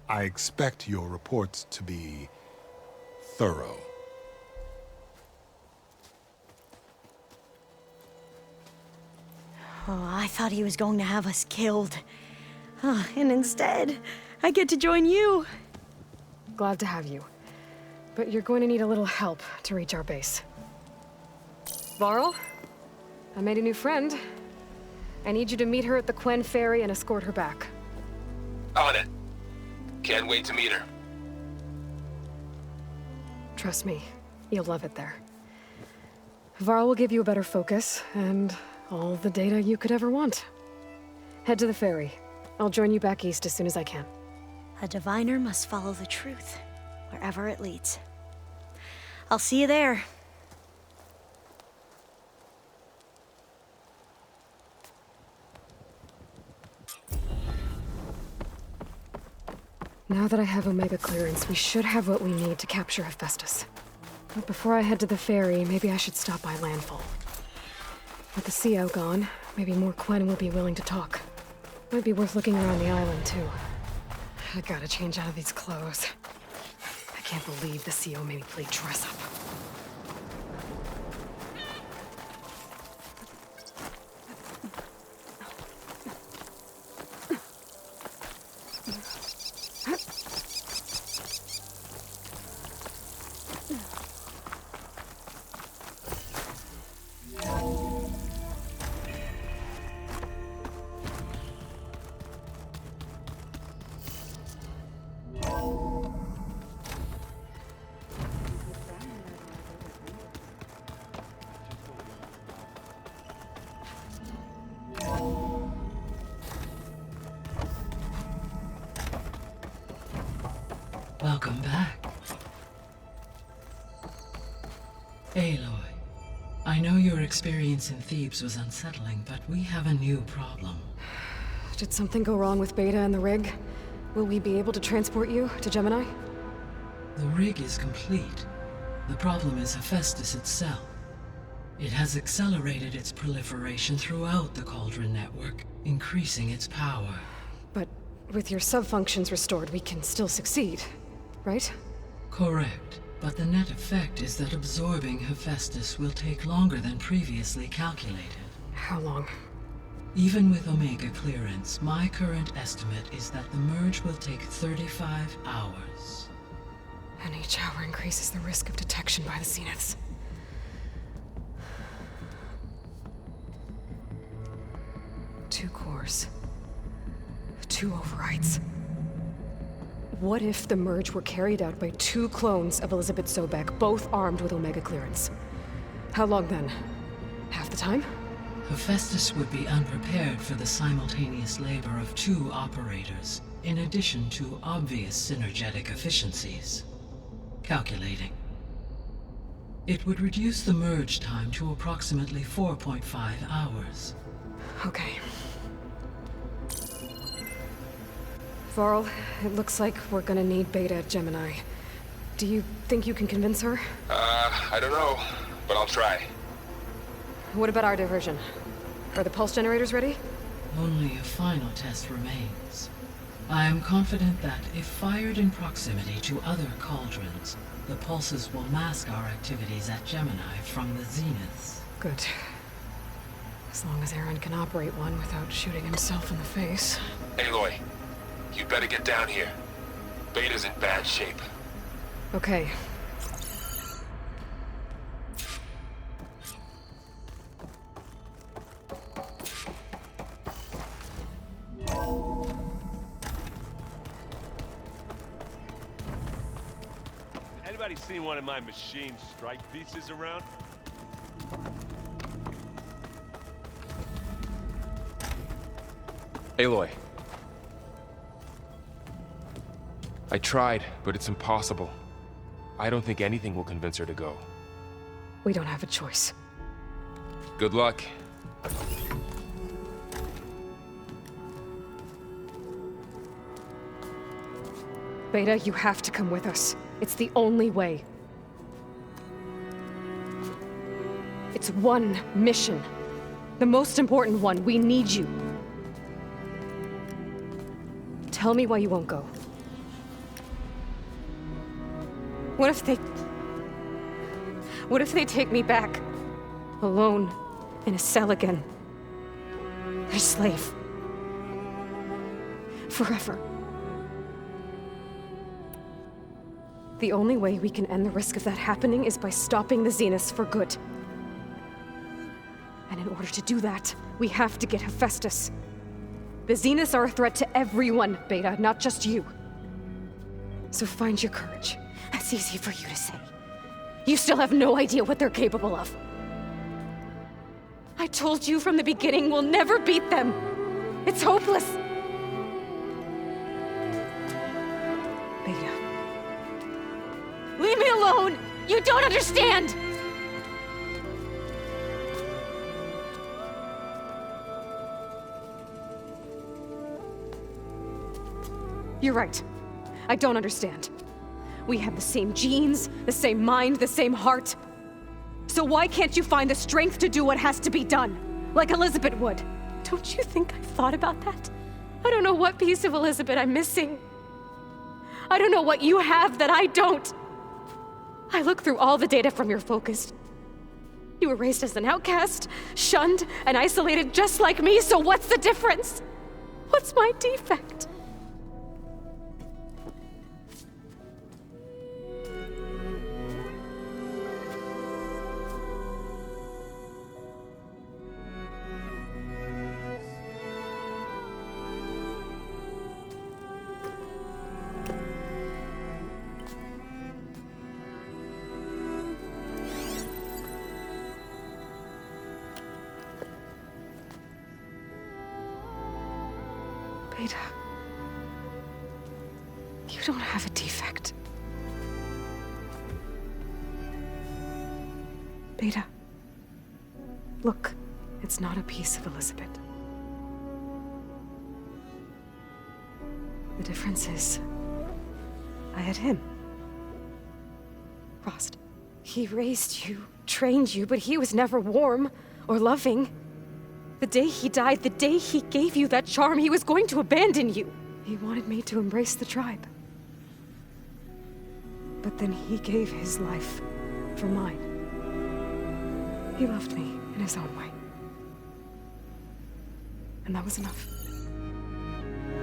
I expect your reports to be thorough. Oh, I thought he was going to have us killed. And instead, I get to join you. Glad to have you. But you're going to need a little help to reach our base. Varl, I made a new friend. I need you to meet her at the Quen Ferry and escort her back. On it. Can't wait to meet her. Trust me, you'll love it there. Varl will give you a better focus, and all the data you could ever want. Head to the ferry. I'll join you back east as soon as I can. A diviner must follow the truth, wherever it leads. I'll see you there. Now that I have Omega clearance, we should have what we need to capture Hephaestus. But before I head to the ferry, maybe I should stop by Landfall. With the CO gone, maybe more Quen will be willing to talk. Might be worth looking around the island, too. I gotta change out of these clothes. I can't believe the CO made me play dress up. Welcome back. Aloy, I know your experience in Thebes was unsettling, but we have a new problem. Did something go wrong with Beta and the rig? Will we be able to transport you to Gemini? The rig is complete. The problem is Hephaestus itself. It has accelerated its proliferation throughout the Cauldron network, increasing its power. But with your sub-functions restored, we can still succeed, right? Correct. But the net effect is that absorbing Hephaestus will take longer than previously calculated. How long? Even with Omega clearance, my current estimate is that the merge will take 35 hours. And each hour increases the risk of detection by the Zeniths. Two cores. 2 overrides. What if the merge were carried out by 2 clones of Elizabeth Sobek, both armed with Omega clearance? How long then? Half the time? Hephaestus would be unprepared for the simultaneous labor of 2 operators, in addition to obvious synergetic efficiencies. Calculating. It would reduce the merge time to approximately 4.5 hours. Okay. Varl, it looks like we're gonna need Beta at Gemini. Do you think you can convince her? I don't know, but I'll try. What about our diversion? Are the pulse generators ready? Only a final test remains. I am confident that if fired in proximity to other cauldrons, the pulses will mask our activities at Gemini from the zeniths. Good. As long as Aaron can operate one without shooting himself in the face. Aloy, you better get down here. Beta's in bad shape. Okay. Anybody seen one of my machine strike pieces around? Aloy. I tried, but it's impossible. I don't think anything will convince her to go. We don't have a choice. Good luck. Beta, you have to come with us. It's the only way. It's one mission. The most important one. We need you. Tell me why you won't go. What if they take me back? Alone, in a cell again. Their slave. Forever. The only way we can end the risk of that happening is by stopping the Zeniths for good. And in order to do that, we have to get Hephaestus. The Zeniths are a threat to everyone, Beta, not just you. So find your courage. That's easy for you to say. You still have no idea what they're capable of. I told you from the beginning we'll never beat them. It's hopeless. Beta. Leave me alone! You don't understand! You're right. I don't understand. We have the same genes, the same mind, the same heart. So why can't you find the strength to do what has to be done? Like Elizabeth would. Don't you think I've thought about that? I don't know what piece of Elizabeth I'm missing. I don't know what you have that I don't. I look through all the data from your focus. You were raised as an outcast, shunned, and isolated just like me, so what's the difference? What's my defect? Beta, you don't have a defect. Beta, look, it's not a piece of Elizabeth. The difference is, I had him. Frost. He raised you, trained you, but he was never warm or loving. The day he died, the day he gave you that charm, he was going to abandon you. He wanted me to embrace the tribe. But then he gave his life for mine. He loved me in his own way. And that was enough.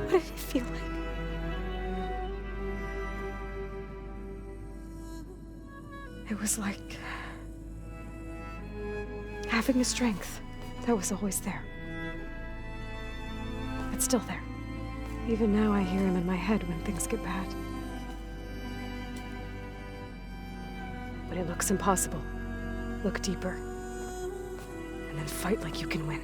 What did it feel like? It was like having a strength that was always there. It's still there. Even now I hear him in my head when things get bad. When it looks impossible, look deeper. And then fight like you can win.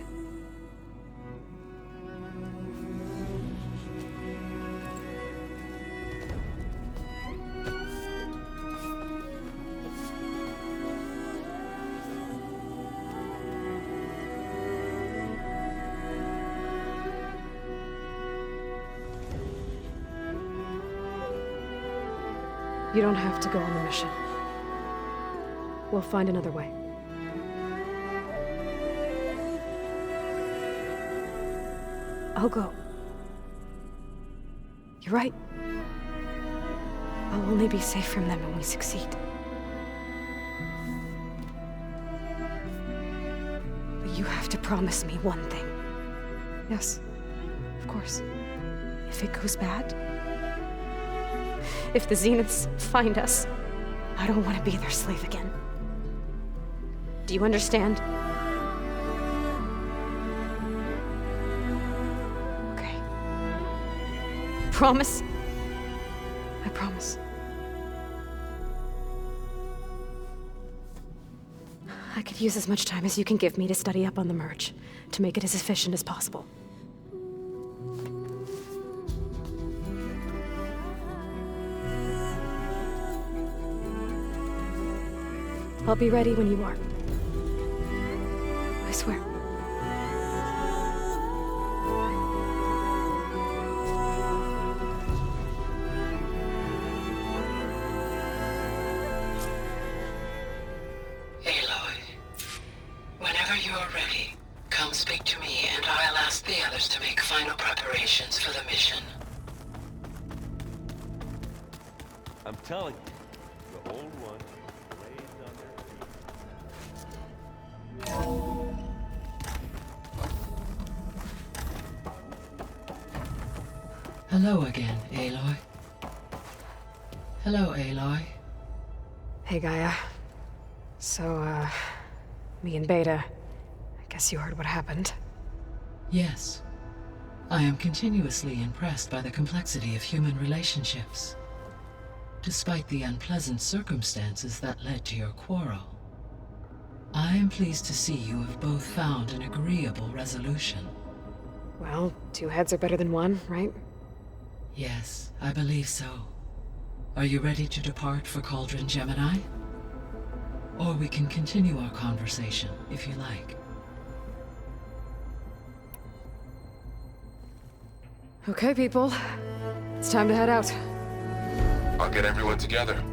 You don't have to go on the mission. We'll find another way. I'll go. You're right. I'll only be safe from them when we succeed. But you have to promise me one thing. Yes, of course. If it goes bad, if the Zeniths find us, I don't want to be their slave again. Do you understand? Okay. Promise? I promise. I could use as much time as you can give me to study up on the merge, to make it as efficient as possible. I'll be ready when you are. I swear. Aloy, whenever you are ready, come speak to me and I'll ask the others to make final preparations for the mission. I'm telling you, the old one lays on their Hello again, Aloy. Hello, Aloy. Hey, Gaia. So, me and Beta, I guess you heard what happened. Yes. I am continuously impressed by the complexity of human relationships. Despite the unpleasant circumstances that led to your quarrel, I am pleased to see you have both found an agreeable resolution. Well, 2 heads are better than 1, right? Yes, I believe so. Are you ready to depart for Cauldron Gemini? Or we can continue our conversation, if you like. Okay, people. It's time to head out. I'll get everyone together.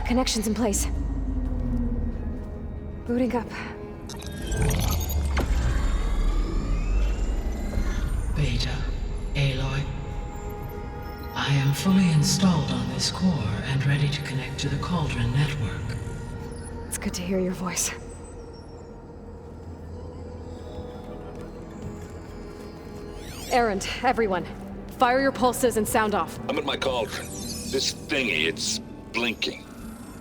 Connections in place. Booting up. Beta, Aloy. I am fully installed on this core and ready to connect to the Cauldron network. It's good to hear your voice. Errand, everyone. Fire your pulses and sound off. I'm at my cauldron. This thingy, it's blinking.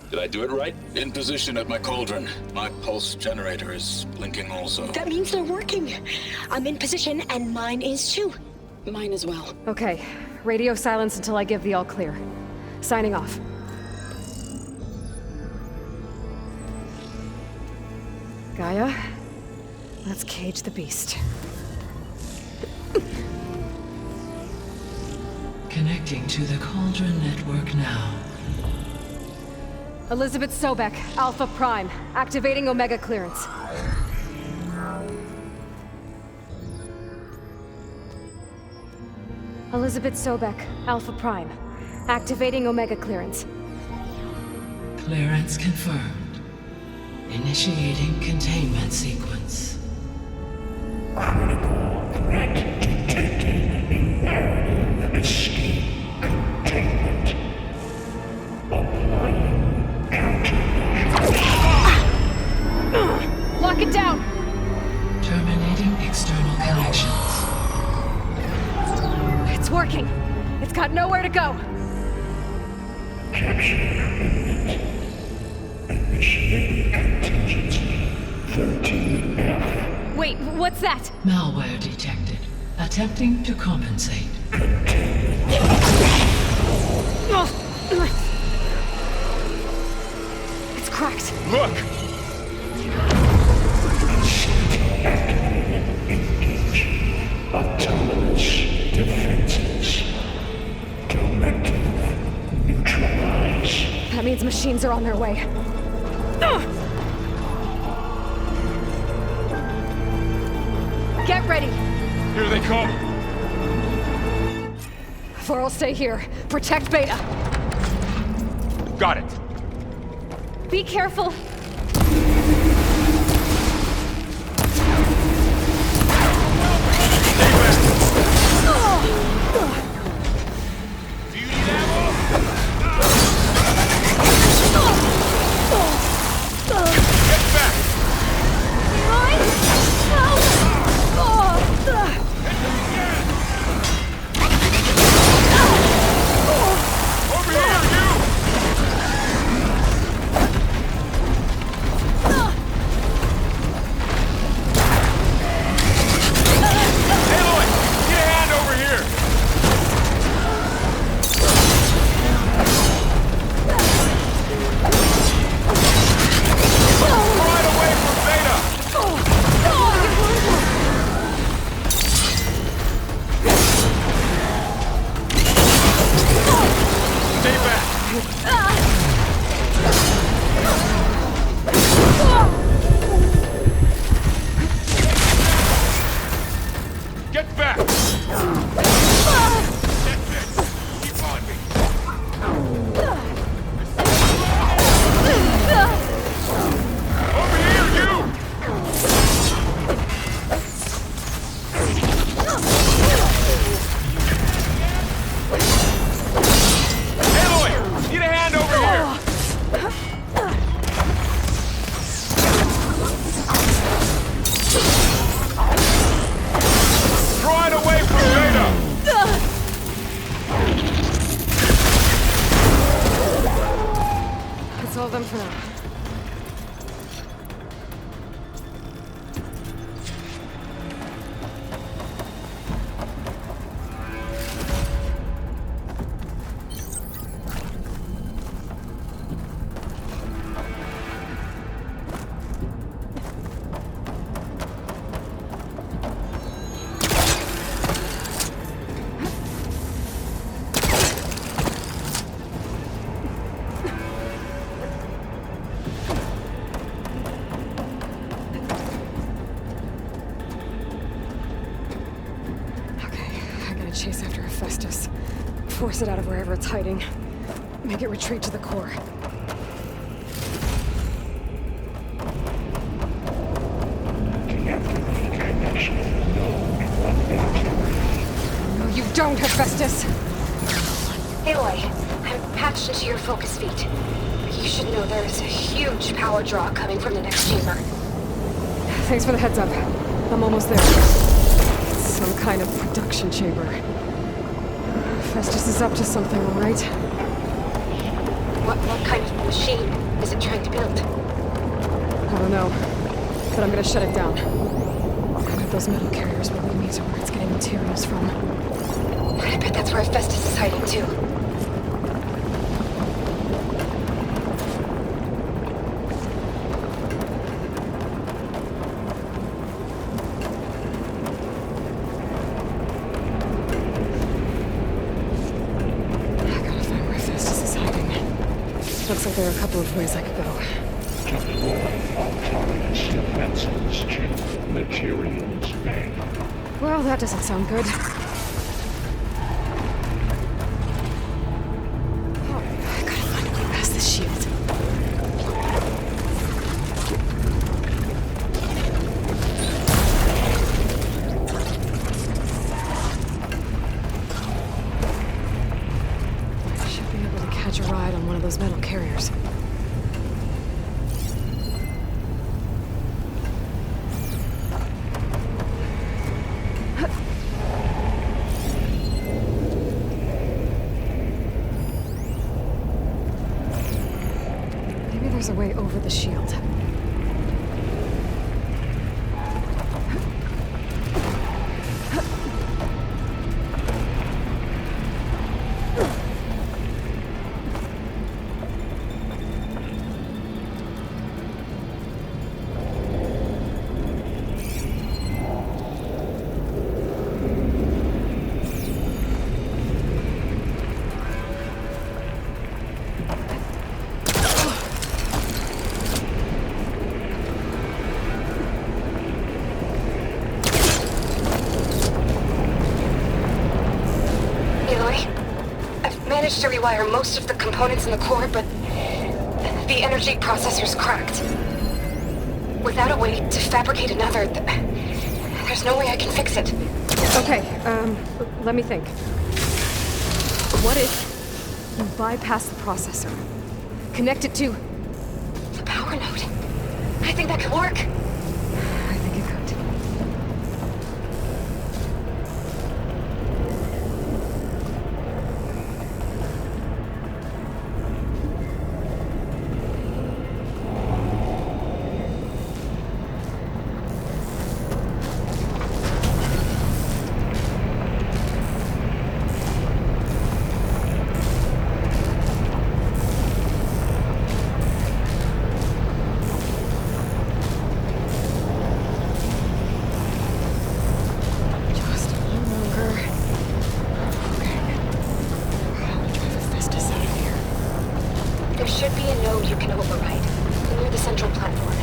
Did I do it right? In position at my cauldron. My pulse generator is blinking also. That means they're working. I'm in position and mine is too. Mine as well. Okay. Radio silence until I give the all clear. Signing off. Gaia, let's cage the beast. Connecting to the Cauldron network now. Elizabeth Sobek, Alpha Prime, activating Omega clearance. Elizabeth Sobek, Alpha Prime, activating Omega clearance. Clearance confirmed. Initiating containment sequence. Critical threat detected. Imperative escape containment. Applying countermeasures. Lock it down! Terminating external connections. It's working. It's got nowhere to go. Capture imminent. Initiating contingency 13F. Wait, what's that? Malware detected. Attempting to compensate. It's cracked. Look! Engage. Autonomous defenses. Directive. Neutralize. That means machines are on their way. Get ready. Here they come. Vor'll stay here. Protect Beta. Got it. Be careful. Get back! Keep on me! Over here, you! Aloy! Need a hand over here! Draw it away from Beta! That's all of them for now. Chase after Hephaestus. Force it out of wherever it's hiding. Make it retreat to the core. Deactivate connection. No, you don't, Hephaestus! Aloy, I'm patched into your focus feed. You should know there is a huge power draw coming from the next chamber. Thanks for the heads up. I'm almost there. It's some kind of production chamber. Hephaestus is up to something, all right? What kind of machine is it trying to build? I don't know, but I'm gonna shut it down. I bet those metal carriers will lead me to where it's getting materials from. I bet that's where Hephaestus is hiding too. Looks like there are a couple of ways I could go. Deploy autonomous defenses to materials bank. Well, that doesn't sound good. Oh, I gotta find a way past this shield. way over the shield. Managed to rewire most of the components in the core, but the energy processor's cracked. Without a way to fabricate another, there's no way I can fix it. Okay, let me think. What if you bypass the processor? Connect it to... the power node? I think that could work. I think it could. There should be a node you can override, near the central platform.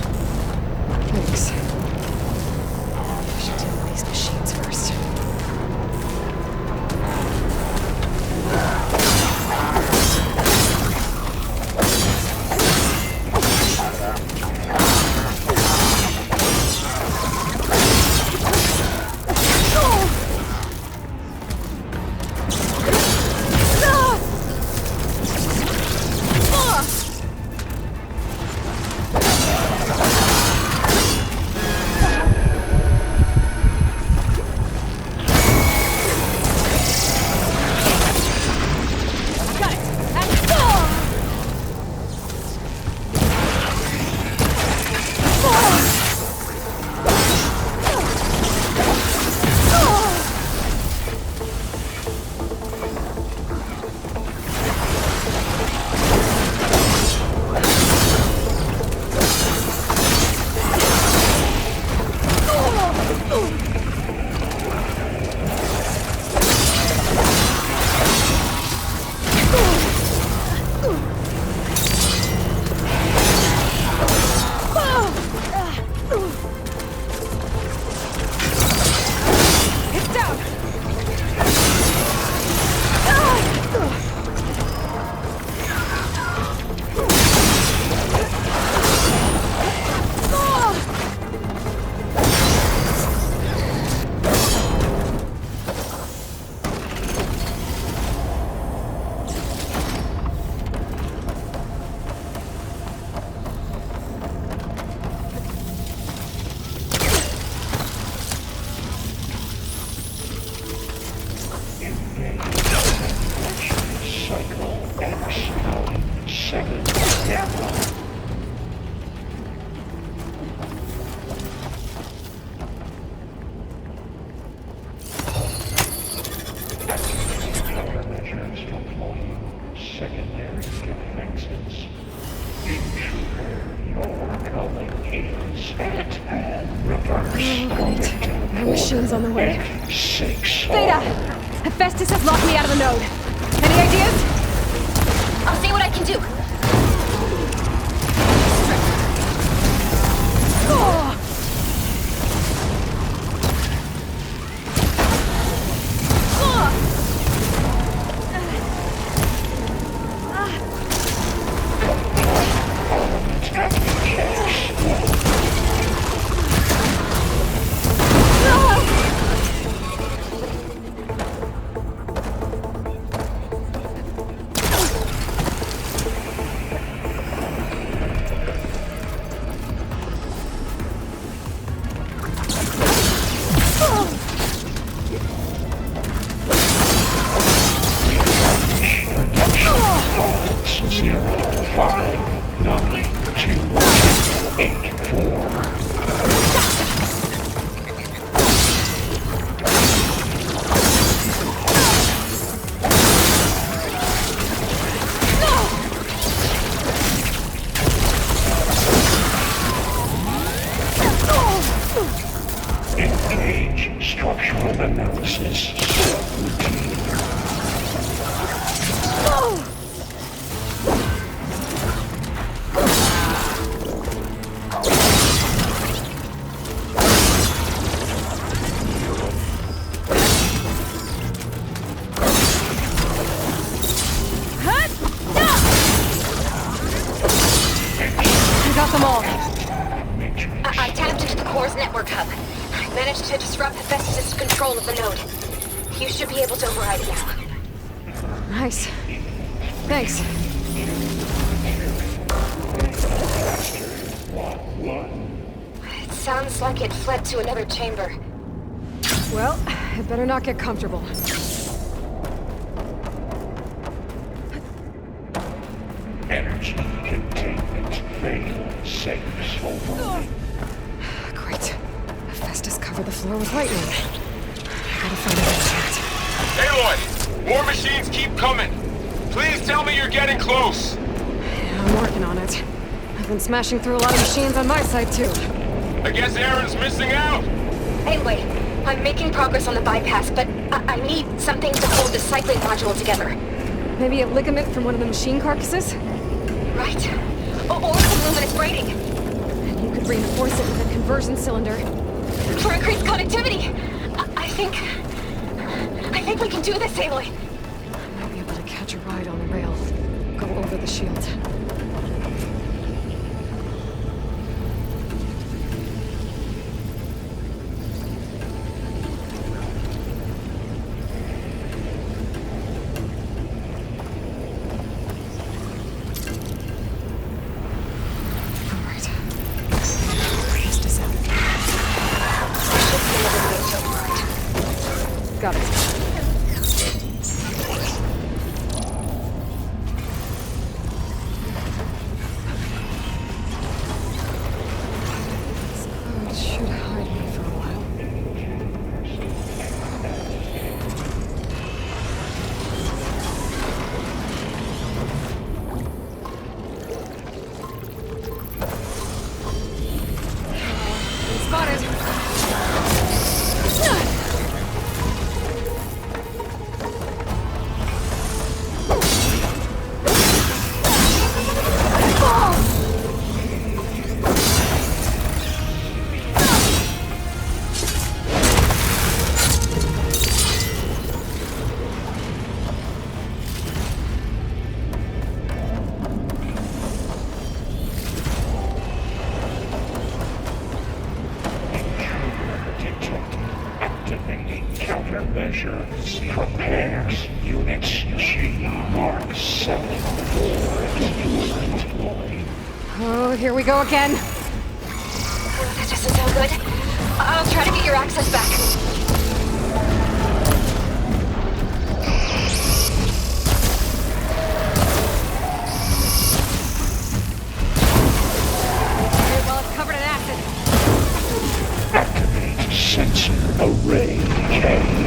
Thanks. I should deal with these machines first. Machines on the way. Theta! Hephaestus has locked me out of the node. Any ideas? I'll see what I can do. We got them all. I tapped into the core's network hub. I managed to disrupt Hephaestus' control of the node. You should be able to override it now. Nice. Thanks. It sounds like it fled to another chamber. Well, it better not get comfortable. Energy containment failed. Safe over. Great. Hephaestus covered the floor with lightning. I gotta find an exit. Aloy! More machines keep coming! Please tell me you're getting close! Yeah, I'm working on it. I've been smashing through a lot of machines on my side, too. I guess Aaron's missing out! Anyway, I'm making progress on the bypass, but I need something to hold the cycling module together. Maybe a ligament from one of the machine carcasses? Right. Or some luminous braiding. And you could reinforce it with a conversion cylinder. For increased connectivity! I think we can do this, Aloy. I might be able to catch a ride on the rail. Go over the shield. Got it. It should hide me for a while. Spotted. Countermeasure. Prepare units. G Mark 7 deployed. Oh, here we go again. That doesn't sound good. I'll try to get your access back. Well, it's covered in acid. Activate sensor array cage.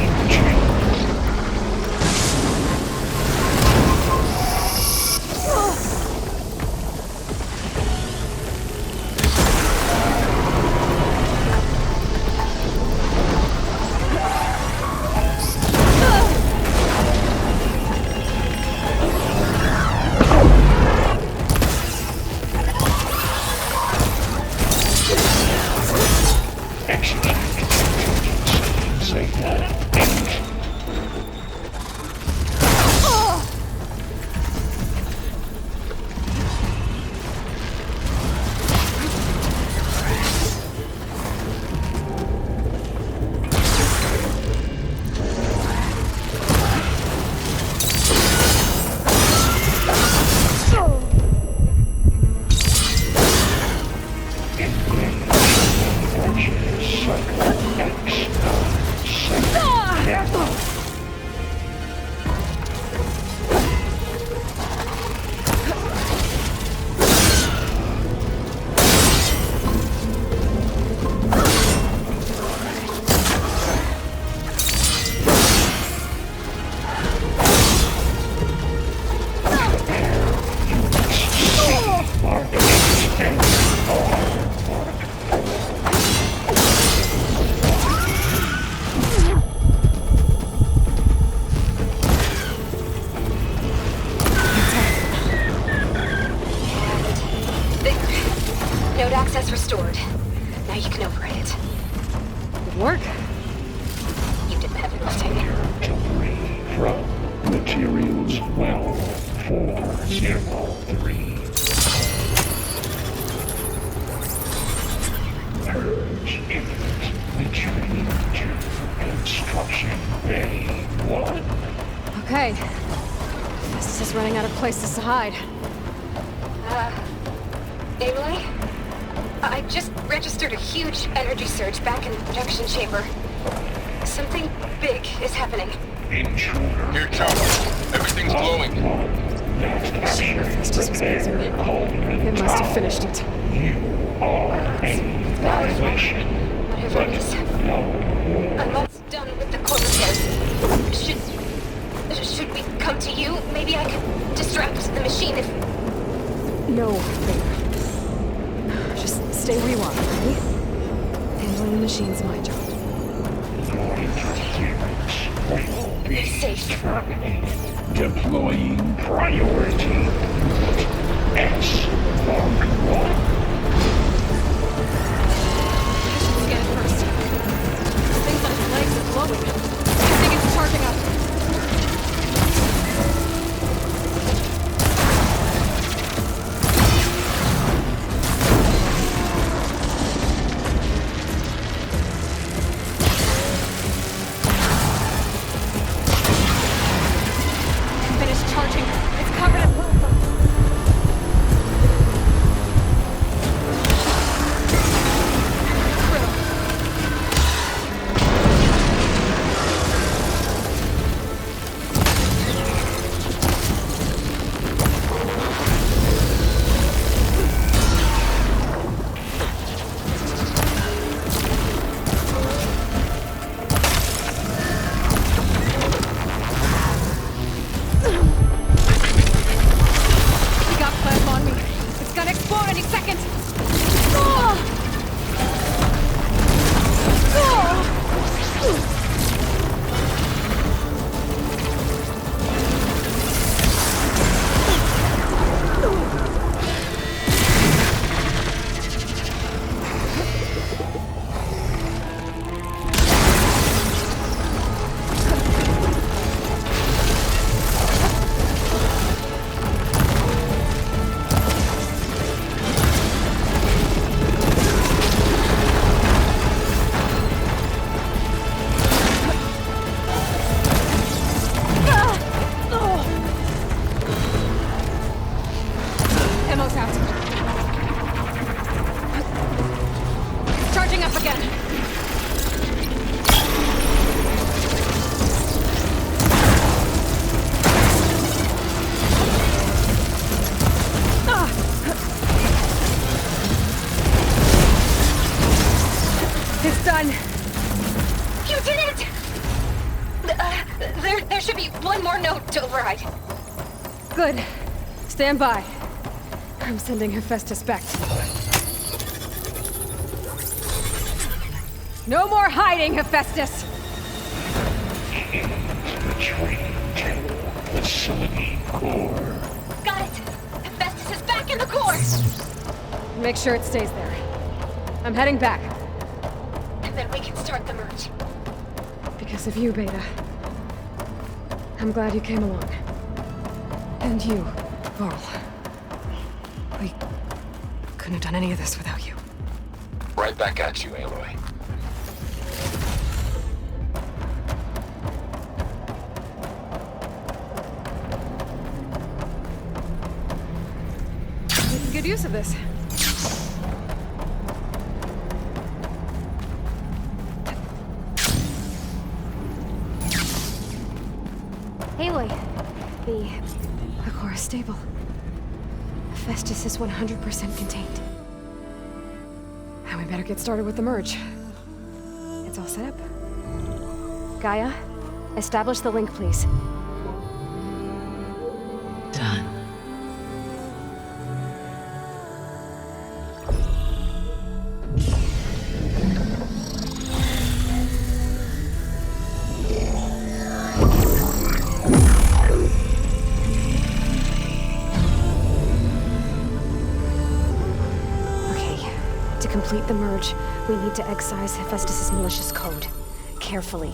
access restored. Now you can override it. Good work. You didn't have enough time. From materials well 403. Purge imminent. Retreating to construction bay 1. Okay. This is running out of places to hide. Aloy? I just registered a huge energy surge back in the production chamber. Something big is happening. Here, Chopper. Everything's glowing. This just was busy. It must have finished it. Whatever it is. I'm almost done with the core repairs. Should we come to you? Maybe I could distract the machine if... No, Vader. Just stay where you are, okay? Handling the machine's my job. Be safe. Deploying priority. S Mark 1. Scan it first. Things on his legs are glowing. I think it's charging up. Finished charging. It's covered in plasma. He got plasma on me. It's gonna explode any second. Ammo's out. Charging up again. It's done. You did it! There should be one more node to override. Good. Stand by. I'm sending Hephaestus back to you. No more hiding, Hephaestus! Retreating to facility core. Got it! Hephaestus is back in the core! Make sure it stays there. I'm heading back. And then we can start the merge. Because of you, Beta. I'm glad you came along. And you, Varl. We couldn't have done any of this without you. Right back at you, Aloy. Making good use of this. Aloy, the core is stable. Hephaestus is 100% contained. And we better get started with the merge. It's all set up. Gaia, establish the link, please. Done. To complete the merge, we need to excise Hephaestus' malicious code. Carefully.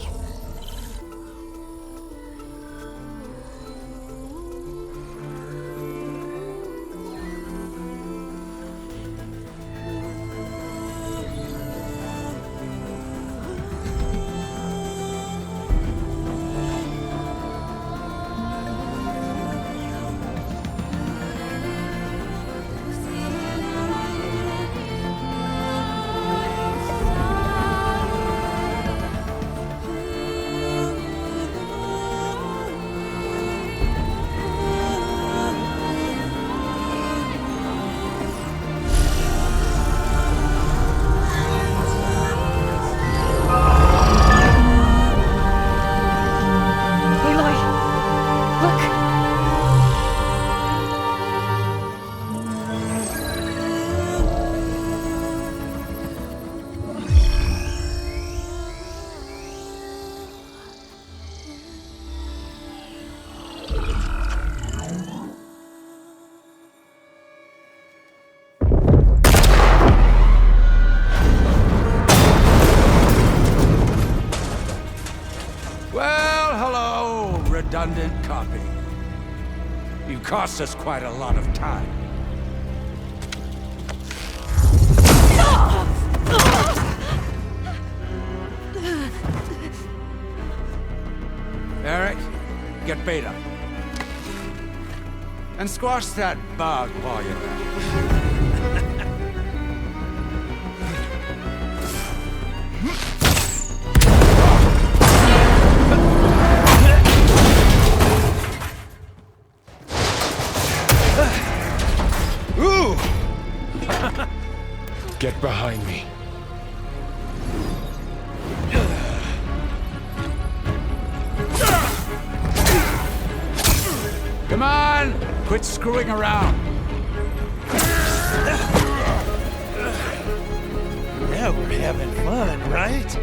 Well, hello, redundant copy. You've cost us quite a lot of time. Eric, get Beta. And squash that bug while you're at it. Ooh! Get behind me. Come on! Quit screwing around. Now we're having fun, right?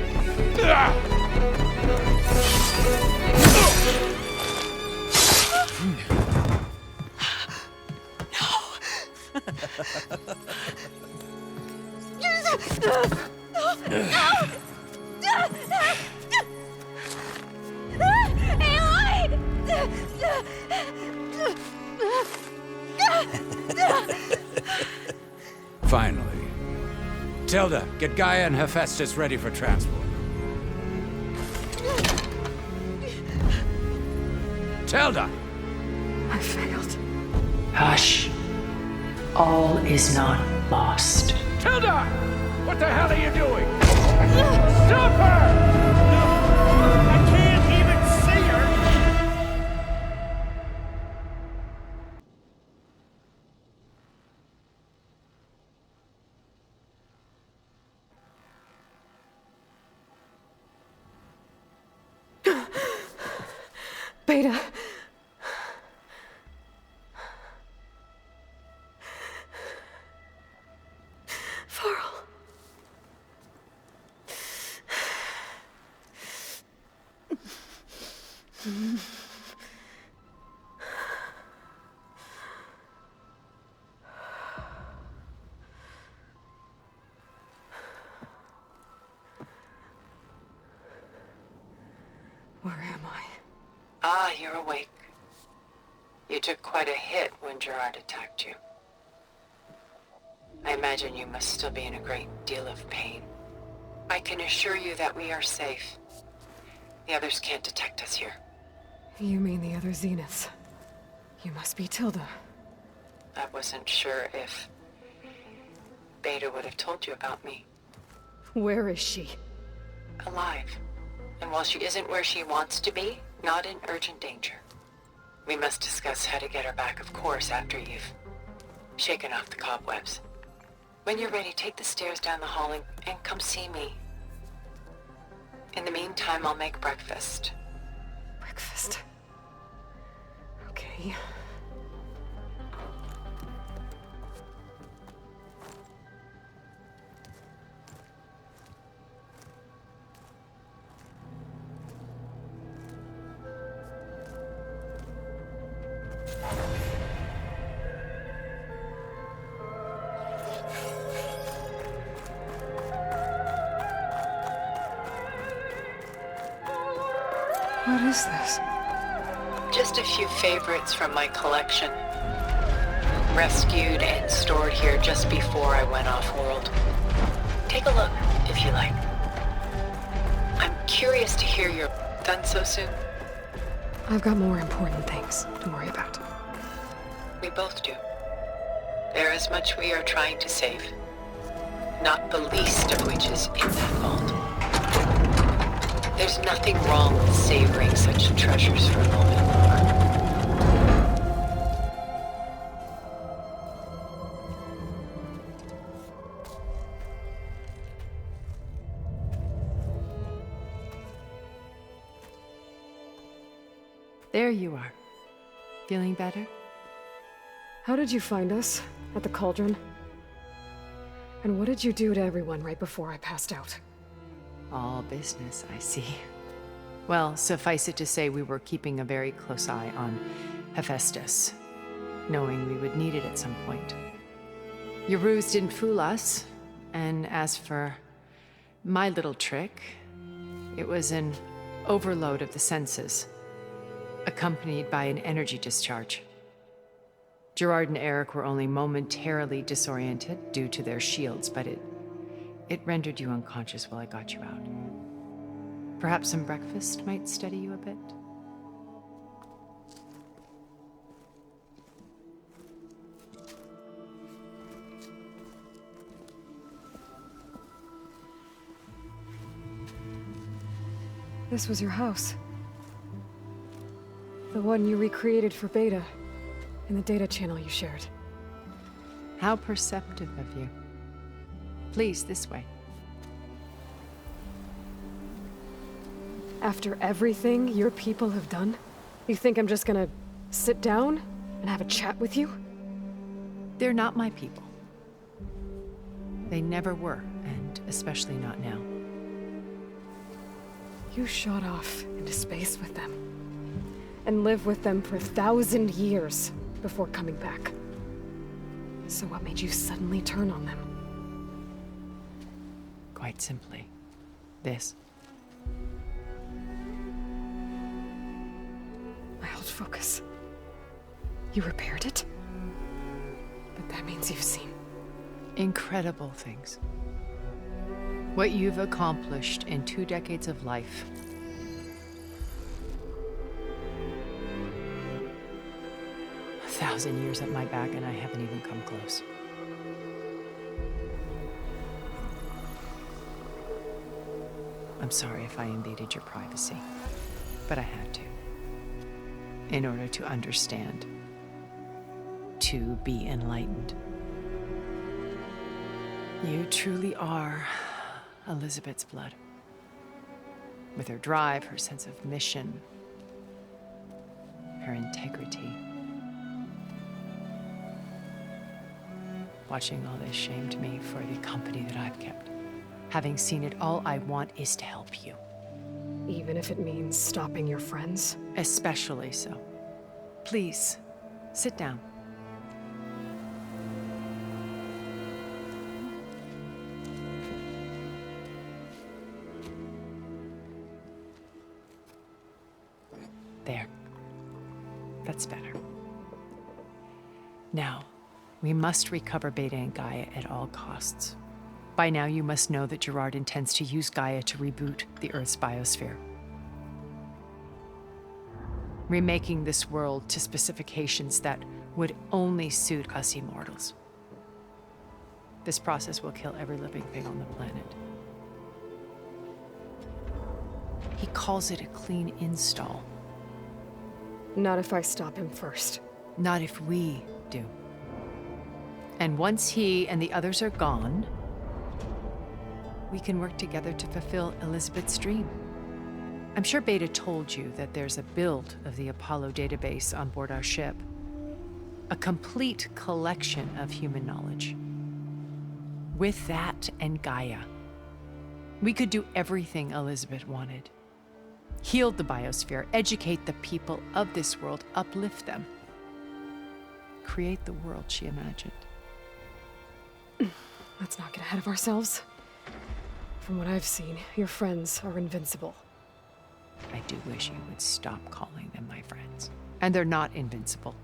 Finally. Tilda, get Gaia and Hephaestus ready for transport. Tilda! I failed. Hush. All is not lost. Tilda! What the hell are you doing? Stop her! I can't even see her! Beta. Farrell. Where am I? Ah, you're awake. You took quite a hit when Gerard attacked you. I imagine you must still be in a great deal of pain. I can assure you that we are safe. The others can't detect us here. You mean the other Zeniths? You must be Tilda. I wasn't sure if Beta would have told you about me. Where is she? Alive. And while she isn't where she wants to be, not in urgent danger. We must discuss how to get her back, of course, after you've shaken off the cobwebs. When you're ready, take the stairs down the hall and come see me. In the meantime, I'll make breakfast. Breakfast. Okay. What is this? Just a few favorites from my collection. Rescued and stored here just before I went off-world. Take a look, if you like. I'm curious to hear your... Done so soon? I've got more important things to worry about. We both do. There is much we are trying to save. Not the least of which is in that vault. There's nothing wrong with savoring such treasures for a moment longer. There you are. Feeling better? How did you find us? At the cauldron? And what did you do to everyone right before I passed out? All business, I see. Well, suffice it to say we were keeping a very close eye on Hephaestus, knowing we would need it at some point. Your ruse didn't fool us, and as for my little trick, it was an overload of the senses, accompanied by an energy discharge. Gerard and Eric were only momentarily disoriented due to their shields, but it rendered you unconscious while I got you out. Perhaps some breakfast might steady you a bit? This was your house. The one you recreated for Beta, in the data channel you shared. How perceptive of you. Please, this way. After everything your people have done, you think I'm just gonna sit down and have a chat with you? They're not my people. They never were, and especially not now. You shot off into space with them, and lived with them for 1,000 years before coming back. So what made you suddenly turn on them? Quite simply, this. My old focus. You repaired it? But that means you've seen... incredible things. What you've accomplished in 2 decades of life. A 1,000 years at my back and I haven't even come close. I'm sorry if I invaded your privacy, but I had to. In order to understand. To be enlightened. You truly are Elizabeth's blood. With her drive, her sense of mission, her integrity. Watching all this shamed me for the company that I've kept. Having seen it, all I want is to help you. Even if it means stopping your friends? Especially so. Please, sit down. There. That's better. Now, we must recover Beta and Gaia at all costs. By now, you must know that Gerard intends to use Gaia to reboot the Earth's biosphere. Remaking this world to specifications that would only suit us immortals. This process will kill every living thing on the planet. He calls it a clean install. Not if I stop him first. Not if we do. And once he and the others are gone, we can work together to fulfill Elizabeth's dream. I'm sure Beta told you that there's a build of the Apollo database on board our ship. A complete collection of human knowledge. With that and Gaia, we could do everything Elizabeth wanted. Heal the biosphere, educate the people of this world, uplift them. Create the world she imagined. Let's not get ahead of ourselves. From what I've seen, your friends are invincible. I do wish you would stop calling them my friends. And they're not invincible.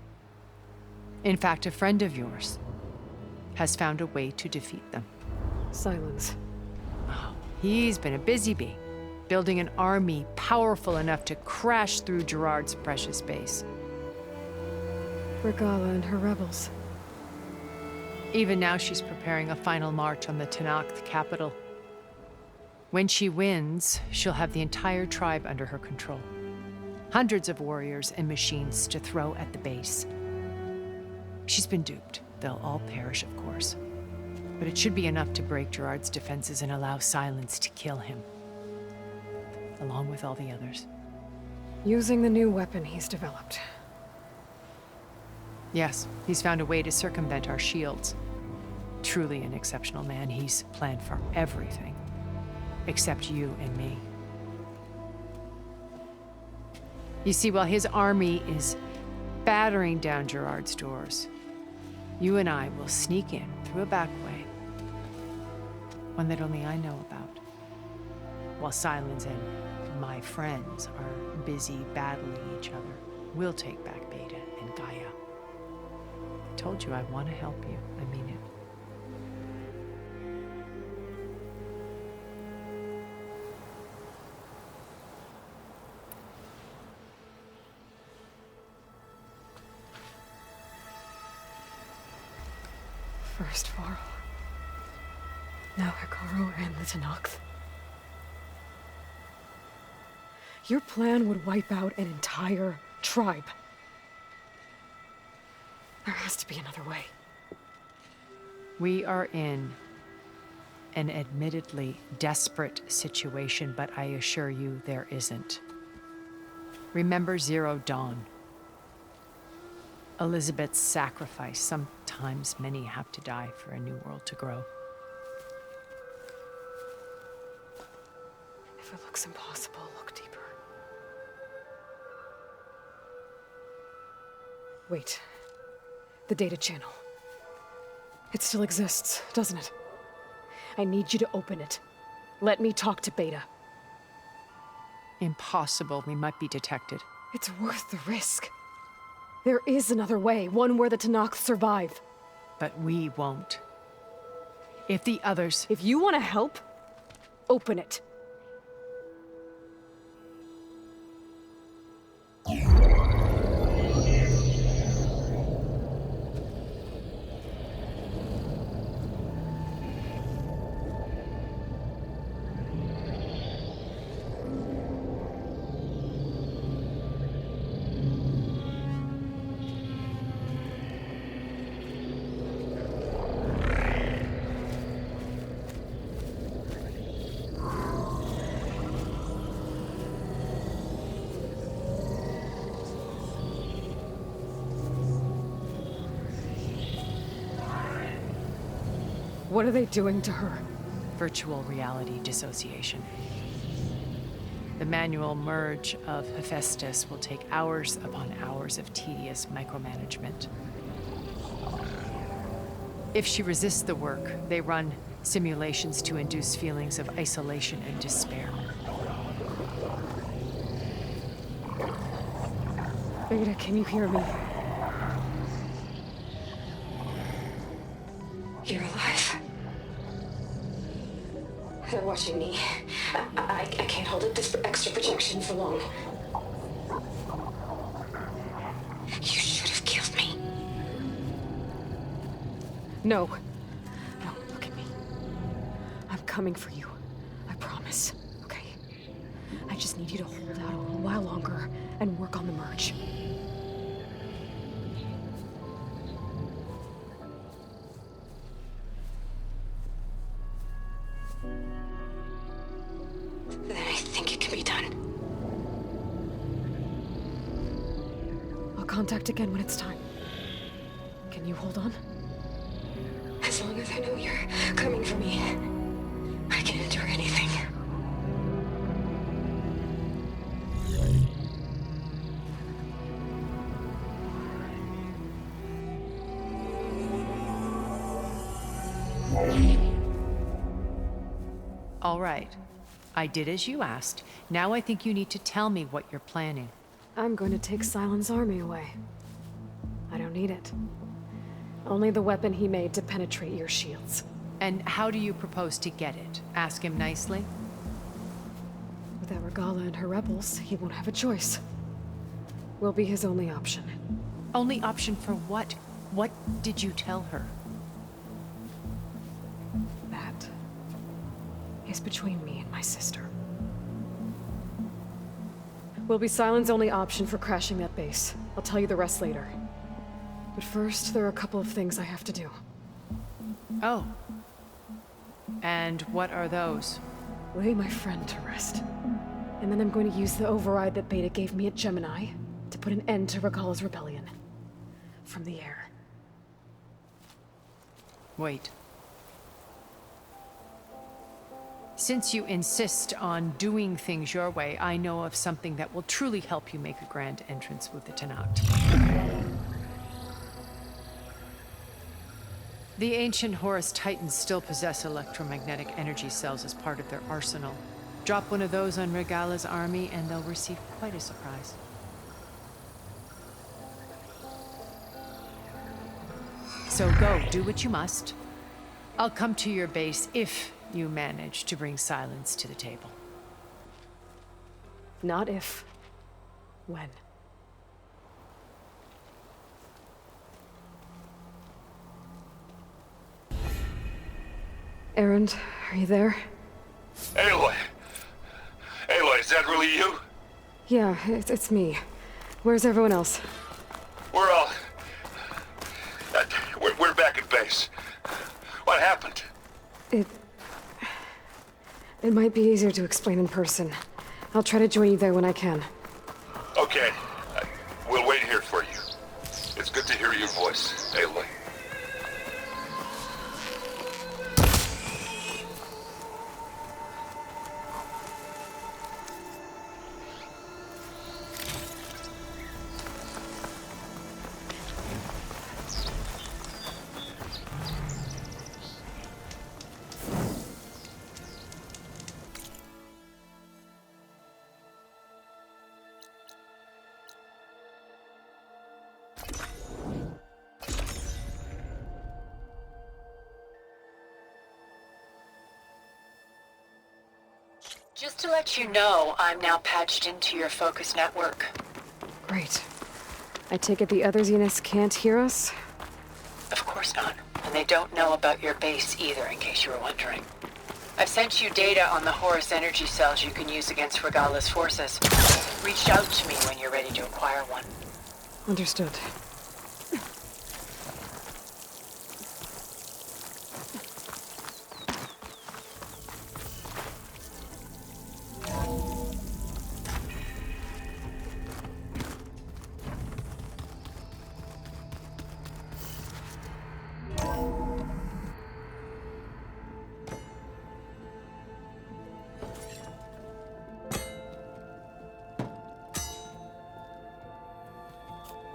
In fact, a friend of yours has found a way to defeat them. Silence. Oh, he's been a busy bee, building an army powerful enough to crash through Gerard's precious base. Regala and her rebels. Even now, she's preparing a final march on the Tenakth capital. When she wins, she'll have the entire tribe under her control. Hundreds of warriors and machines to throw at the base. She's been duped. They'll all perish, of course. But it should be enough to break Gerard's defenses and allow Silence to kill him, along with all the others. Using the new weapon he's developed. Yes, he's found a way to circumvent our shields. Truly an exceptional man. He's planned for everything, except you and me. You see, while his army is battering down Gerard's doors, you and I will sneak in through a back way, one that only I know about, while Silence and my friends are busy battling each other. We'll take back Beta and Gaia. I told you I want to help you. I mean it. First Varl. Now Hikaru and the Tenakth. Your plan would wipe out an entire tribe. There has to be another way. We are in an admittedly desperate situation, but I assure you there isn't. Remember Zero Dawn. Elizabeth's sacrifice. Sometimes many have to die for a new world to grow. If it looks impossible, look deeper. Wait. The data channel. It still exists, doesn't it? I need you to open it. Let me talk to Beta. Impossible. We might be detected. It's worth the risk. There is another way, one where the Tenakth survive. But we won't. If the others... If you want to help, open it. What are they doing to her? Virtual reality dissociation. The manual merge of Hephaestus will take hours upon hours of tedious micromanagement. If she resists the work, they run simulations to induce feelings of isolation and despair. Beta, can you hear me? You're alive. They're watching me. I can't hold up this extra projection for long. You should have killed me. No. No, look at me. I'm coming for you. I promise. Okay? I just need you to hold out a little while longer and work on the merge. Then I think it can be done. I'll contact again when it's time. Can you hold on? As long as I know you're coming for me, I can endure anything. All right. I did as you asked. Now I think you need to tell me what you're planning. I'm going to take Silent's army away. I don't need it. Only the weapon he made to penetrate your shields. And how do you propose to get it? Ask him nicely? Without Regala and her rebels, he won't have a choice. We'll be his only option. Only option for what? What did you tell her? That is between me and my sister. Will be Silent's only option for crashing that base. I'll tell you the rest later. But first, there are a couple of things I have to do. Oh. And what are those? Lay my friend to rest. And then I'm going to use the override that Beta gave me at Gemini to put an end to Regala's rebellion. From the air. Wait. Since you insist on doing things your way, I know of something that will truly help you make a grand entrance with the Tenakth. The ancient Horus Titans still possess electromagnetic energy cells as part of their arsenal. Drop one of those on Regala's army and they'll receive quite a surprise. So go, do what you must. I'll come to your base if you manage to bring Silence to the table. Not if. When. Erend, are you there? Aloy! Aloy, is that really you? Yeah, it's me. Where's everyone else? We're all... We're back at base. What happened? It might be easier to explain in person. I'll try to join you there when I can. Okay. We'll wait here for you. It's good to hear your voice, Aloy. Just to let you know, I'm now patched into your focus network. Great. I take it the other Zeniths can't hear us? Of course not. And they don't know about your base either, in case you were wondering. I've sent you data on the Horus energy cells you can use against Regala's forces. Reach out to me when you're ready to acquire one. Understood.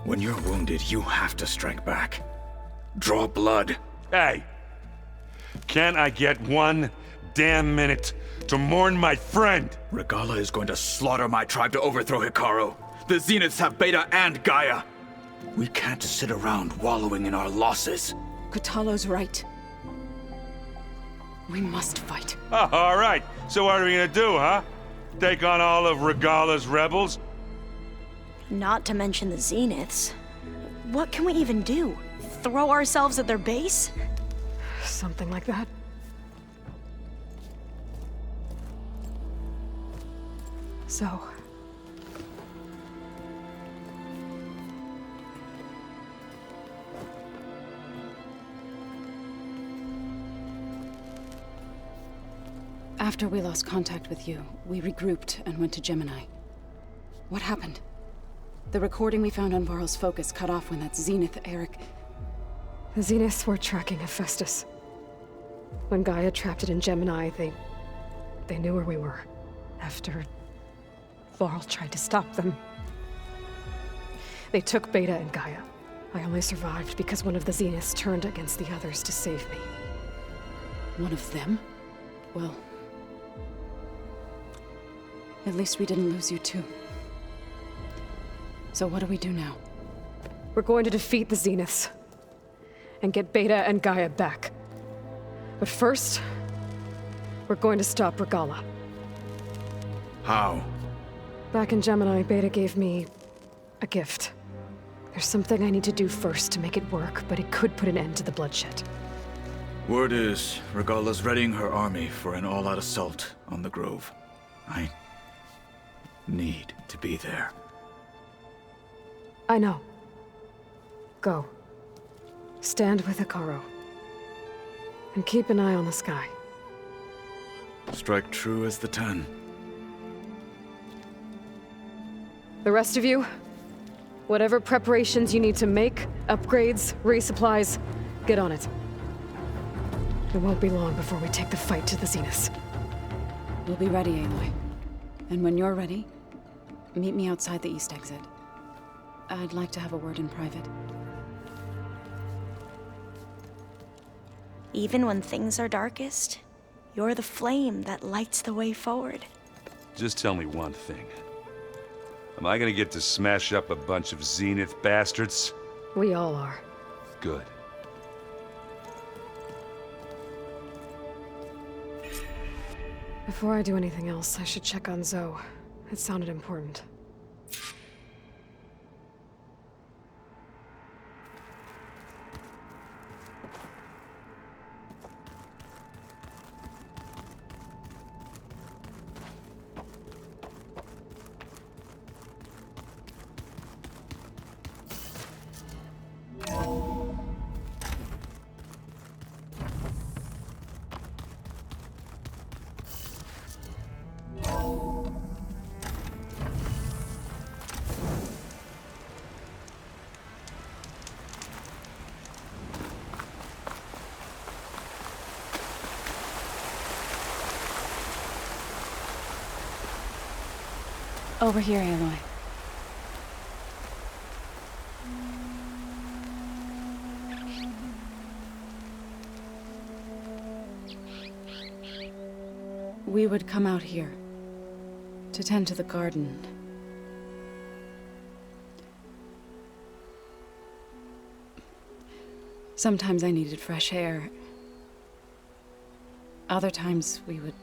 When you're wounded, you have to strike back. Draw blood. Hey! Can't I get one damn minute to mourn my friend? Regala is going to slaughter my tribe to overthrow Hikaru. The Zeniths have Beta and Gaia. We can't sit around wallowing in our losses. Kotallo's right. We must fight. Oh, all right. So what are we gonna do, huh? Take on all of Regala's rebels? Not to mention the Zeniths. What can we even do? Throw ourselves at their base? Something like that. So... After we lost contact with you, we regrouped and went to Gemini. What happened? The recording we found on Varl's focus cut off when that Zenith, Eric... The Zeniths were tracking Hephaestus. When Gaia trapped it in Gemini, they knew where we were. After... Varl tried to stop them. They took Beta and Gaia. I only survived because one of the Zeniths turned against the others to save me. One of them? Well... At least we didn't lose you too. So what do we do now? We're going to defeat the Zeniths. And get Beta and Gaia back. But first, we're going to stop Regala. How? Back in Gemini, Beta gave me a gift. There's something I need to do first to make it work, but it could put an end to the bloodshed. Word is, Regala's readying her army for an all-out assault on the Grove. I need to be there. I know. Go. Stand with Hikaru. And keep an eye on the sky. Strike true as the 10. The rest of you, whatever preparations you need to make, upgrades, resupplies, get on it. It won't be long before we take the fight to the Zeniths. We'll be ready, Aloy. And when you're ready, meet me outside the east exit. I'd like to have a word in private. Even when things are darkest, you're the flame that lights the way forward. Just tell me one thing. Am I gonna get to smash up a bunch of Zenith bastards? We all are. Good. Before I do anything else, I should check on Zoe. It sounded important. Over here, Aloy. We would come out here to tend to the garden. Sometimes I needed fresh air. Other times we would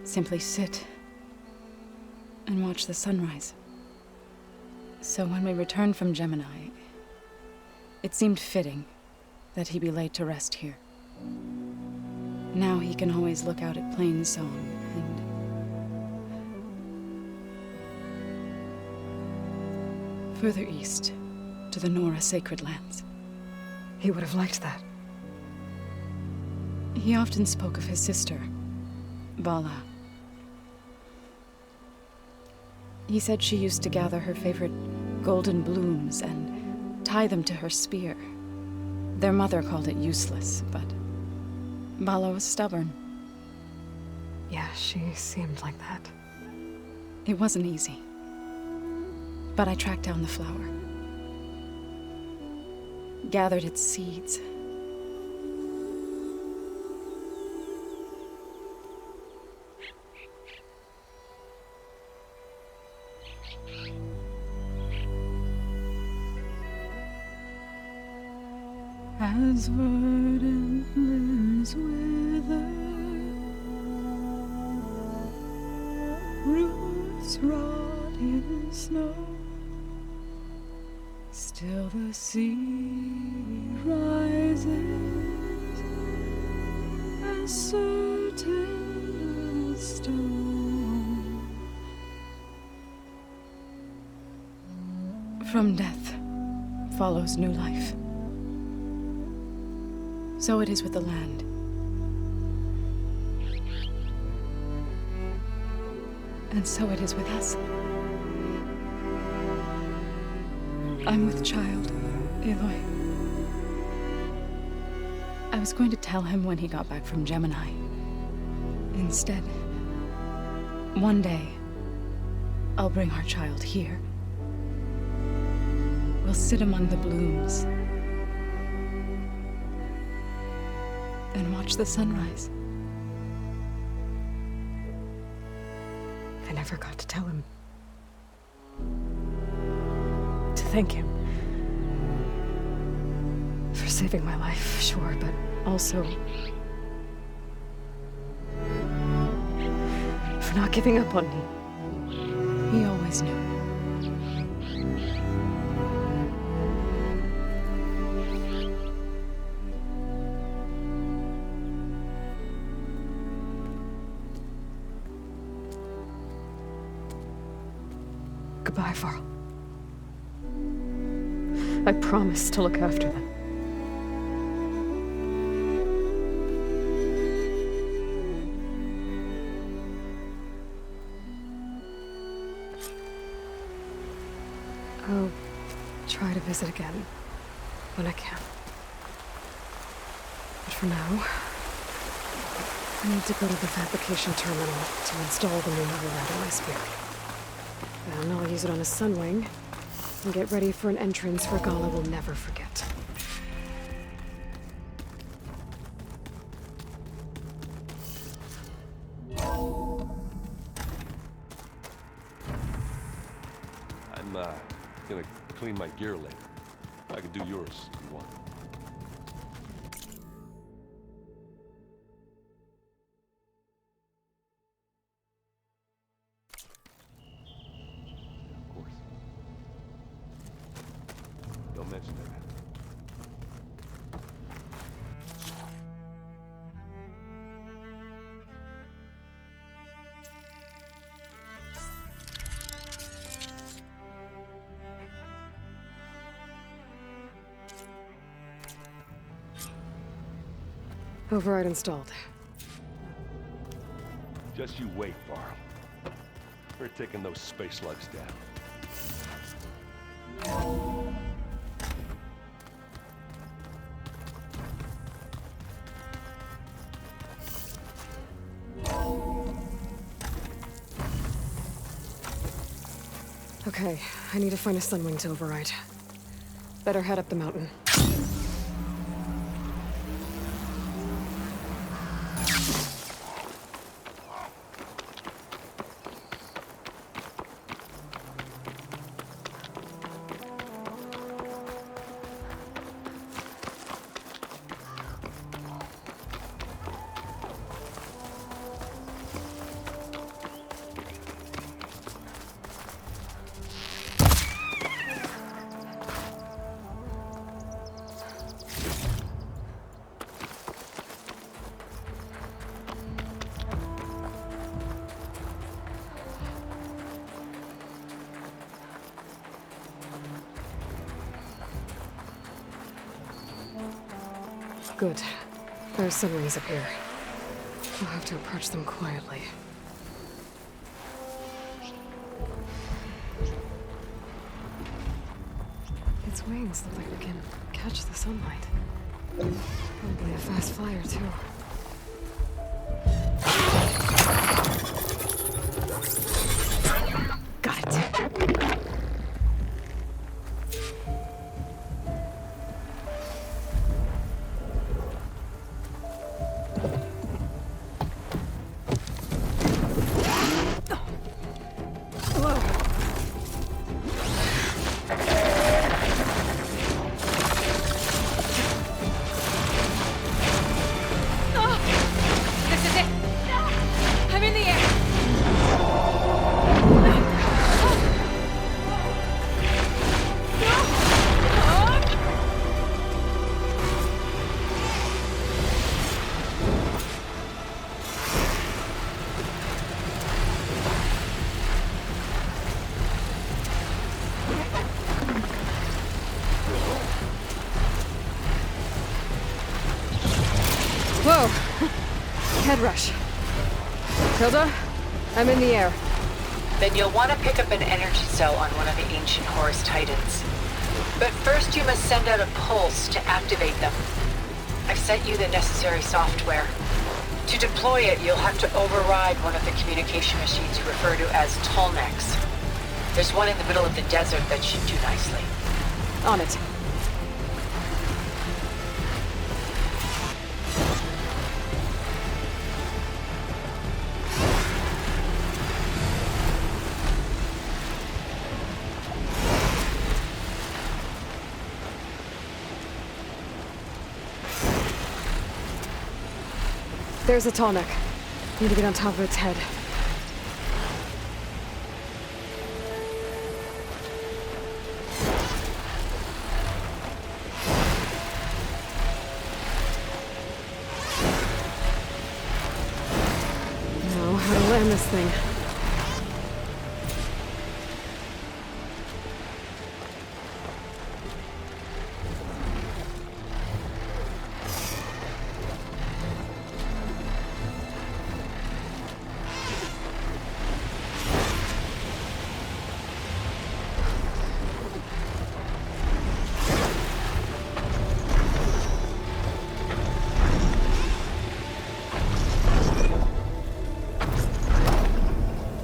simply sit and watch the sunrise. So when we returned from Gemini, it seemed fitting that he be laid to rest here. Now he can always look out at Plainsong and further east to the Nora Sacred Lands. He would have liked that. He often spoke of his sister, Vala. He said she used to gather her favorite golden blooms and tie them to her spear. Their mother called it useless, but Vala was stubborn. Yeah, she seemed like that. It wasn't easy. But I tracked down the flower. Gathered its seeds. As verdant limbs wither, roots rot in snow, still the sea rises as certain as stone. From death follows new life. So it is with the land. And so it is with us. I'm with child, Aloy. I was going to tell him when he got back from Gemini. Instead, one day, I'll bring our child here. We'll sit among the blooms and watch the sunrise. I never got to tell him. To thank him. For saving my life, sure, but also... for not giving up on me. He always knew. Goodbye, Varl. I promise to look after them. I'll try to visit again when I can. But for now, I need to go to the fabrication terminal to install the new override in my spear. Then I'll use it on a sunwing and get ready for an entrance Regala will never forget. I'm gonna clean my gear later. I can do yours if you want. Of course. Don't mention it. Override installed. Just you wait, Varl. We're taking those space slugs down. Okay, I need to find a sunwing to override. Better head up the mountain. Good. There are sunwings up here. I'll have to approach them quietly. Its wings look like they can catch the sunlight. Probably a fast flyer, too. Got it. Whoa! Head rush. Hilda, I'm in the air. Then you'll want to pick up an energy cell on one of the ancient Horus Titans. But first you must send out a pulse to activate them. I've sent you the necessary software. To deploy it, you'll have to override one of the communication machines you refer to as Tolnecs. There's one in the middle of the desert that should do nicely. On it. There's a tall neck. Need to get on top of its head. Now, how to land this thing?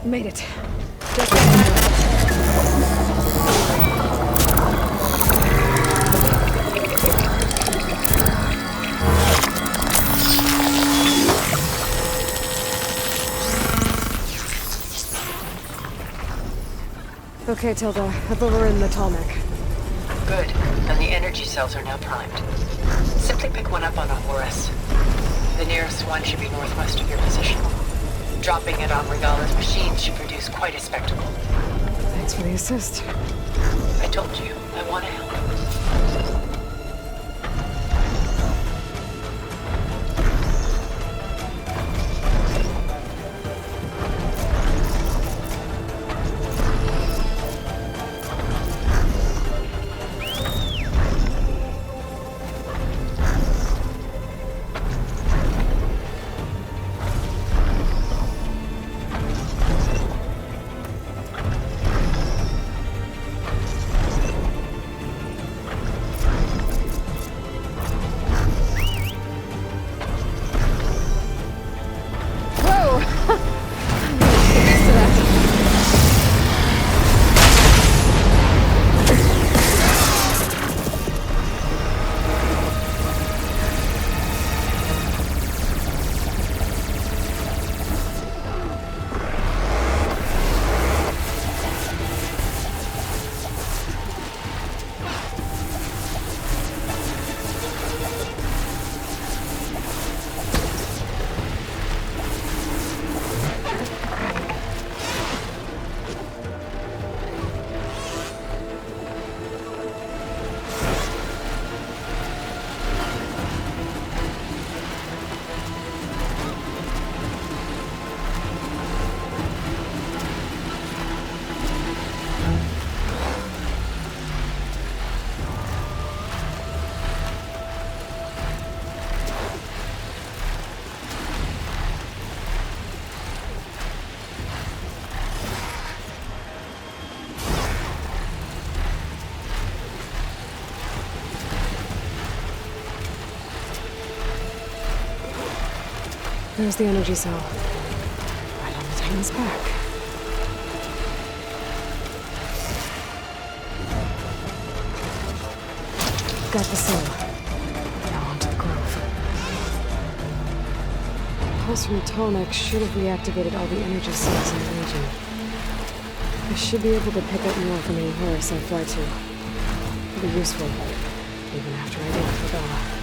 Made it. Okay, Tilda. I've overridden the tall neck. Good. And the energy cells are now primed. Simply pick one up on a Horus. The nearest one should be northwest of your position. Dropping it on Regala's machine should produce quite a spectacle. Thanks for the assist. I told you, I want to help. There's the energy cell. Right on the Titan's back. Got the cell. Now onto the grove. Pulse from Tolnek should have reactivated all the energy cells in the region. I should be able to pick up more from any Horus I fly to. It'll be useful, even after I deal with Regala.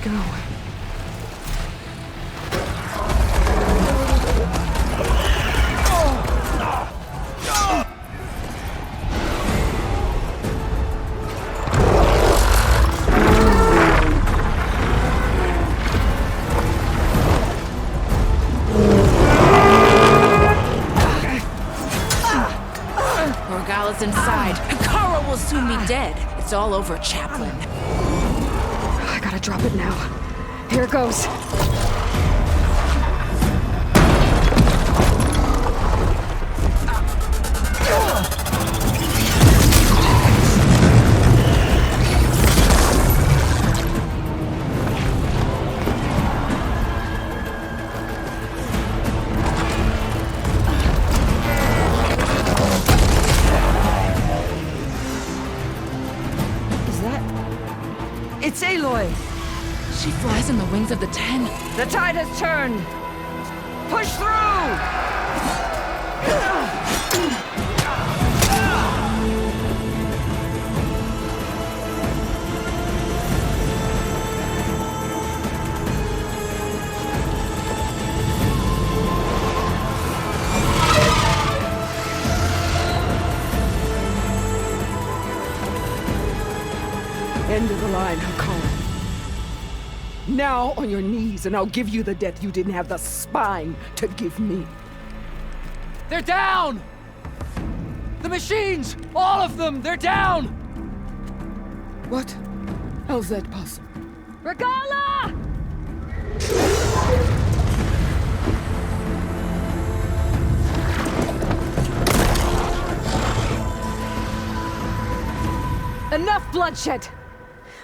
Go. Regala's inside. Kara will soon be dead. It's all over, Chaplain. I gotta drop it now. Here it goes. It's Aloy! She flies in the wings of the Ten. The tide has turned! Push through! End of the line, Hakon. Now on your knees, and I'll give you the death you didn't have the spine to give me. They're down! The machines! All of them! They're down! What? How's that possible? Regala! Enough bloodshed!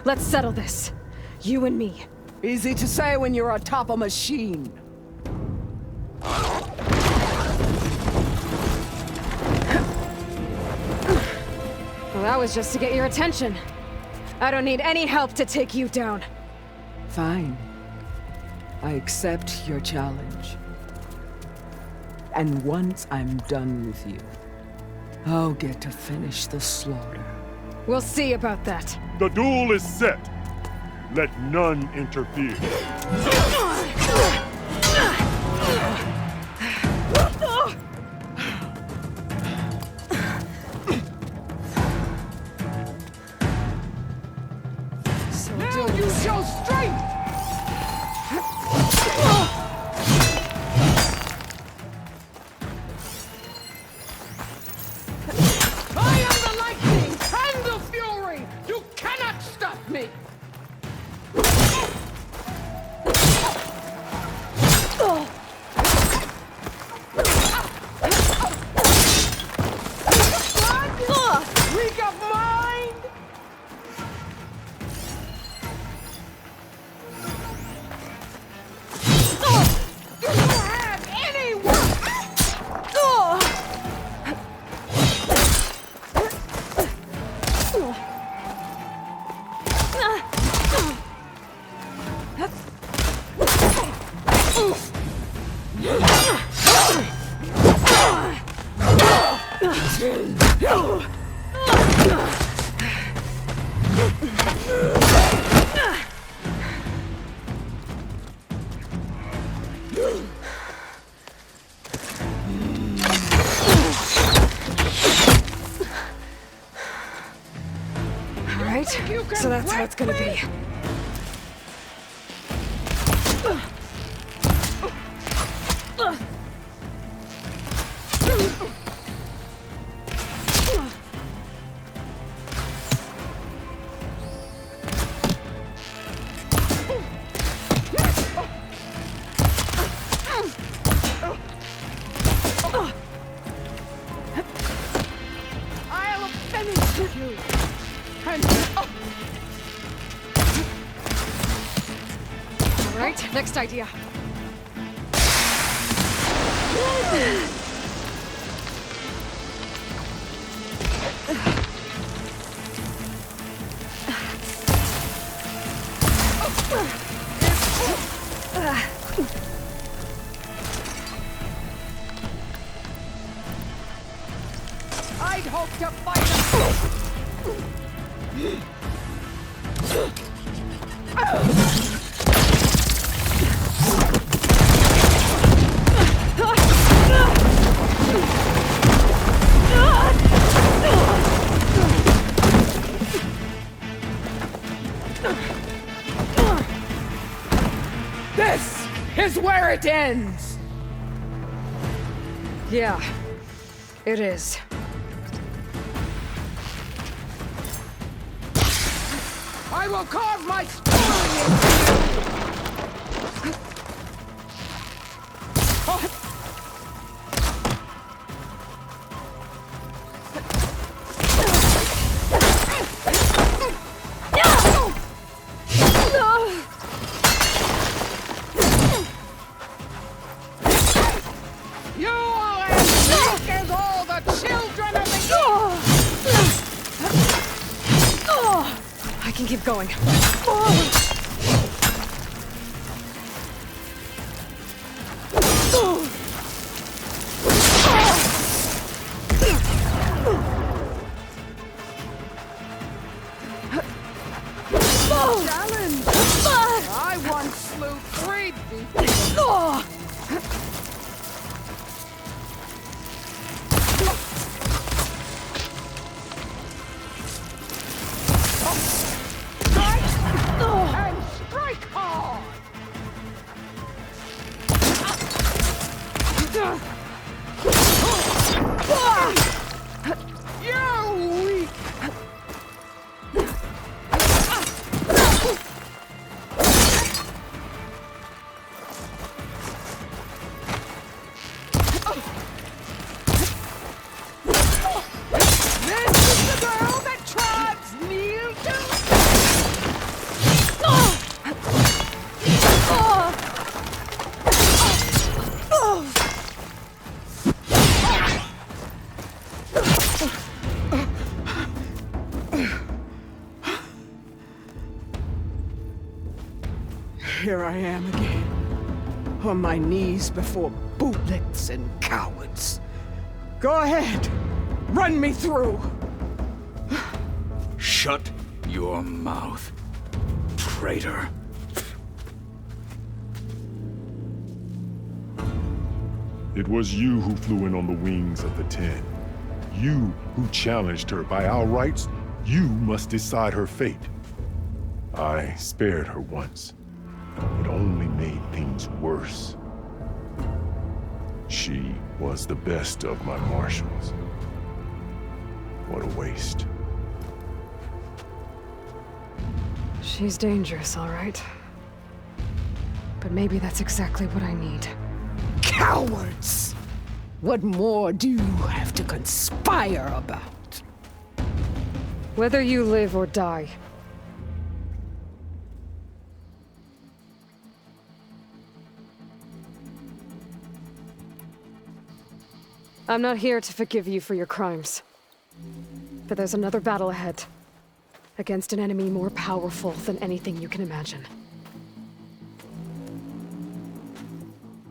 Let's settle this. You and me. Easy to say when you're atop a machine. Well, that was just to get your attention. I don't need any help to take you down. Fine. I accept your challenge. And once I'm done with you, I'll get to finish the slaughter. We'll see about that. The duel is set. Let none interfere. Now you show strength! I am the lightning and the fury! You cannot stop me! Weak of mind! Do you have any All right, so that's how it's gonna be. I'll finish you! And All right, next idea. I'd hope to fight This is where it ends! Yeah, it is. I will carve my story into you! You are as weak as all the children of the I can keep going. Challenge! I once slew 3 people. And strike hard! You're weak! This is the girl that tribes kneel Here I am again, on my knees before bootlets and cowards. Go ahead, run me through. Shut your mouth, traitor. It was you who flew in on the wings of the 10. You who challenged her. By our rights, you must decide her fate. I spared her once. It only made things worse. She was the best of my marshals. What a waste. She's dangerous, all right. But maybe that's exactly what I need. Cowards! What more do you have to conspire about? Whether you live or die. I'm not here to forgive you for your crimes. But there's another battle ahead. Against an enemy more powerful than anything you can imagine.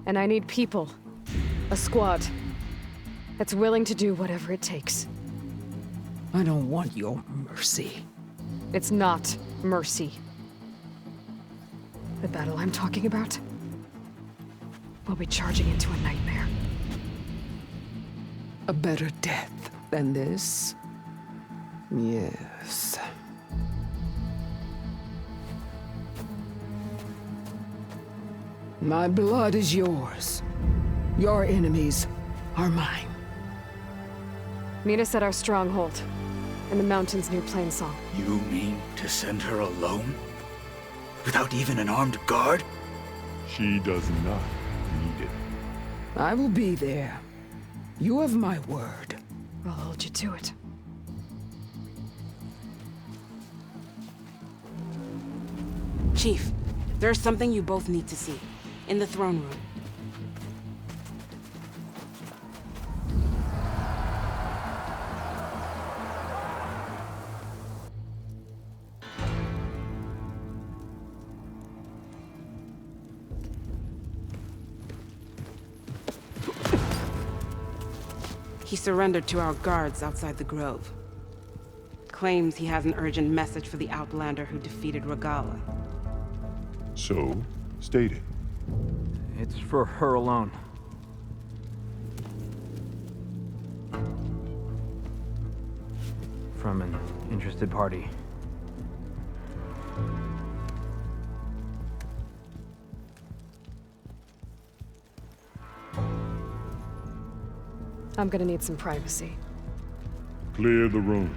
And I need people. A squad. That's willing to do whatever it takes. I don't want your mercy. It's not mercy. The battle I'm talking about will be charging into a nightmare. A better death than this? Yes. My blood is yours. Your enemies are mine. Meet us at our stronghold, in the mountains near Plainsong. You mean to send her alone? Without even an armed guard? She does not need it. I will be there. You have my word. I'll hold you to it. Chief, there's something you both need to see. In the throne room. He surrendered to our guards outside the grove. Claims he has an urgent message for the Outlander who defeated Regala. So, state it. It's for her alone. From an interested party. I'm gonna need some privacy. Clear the room.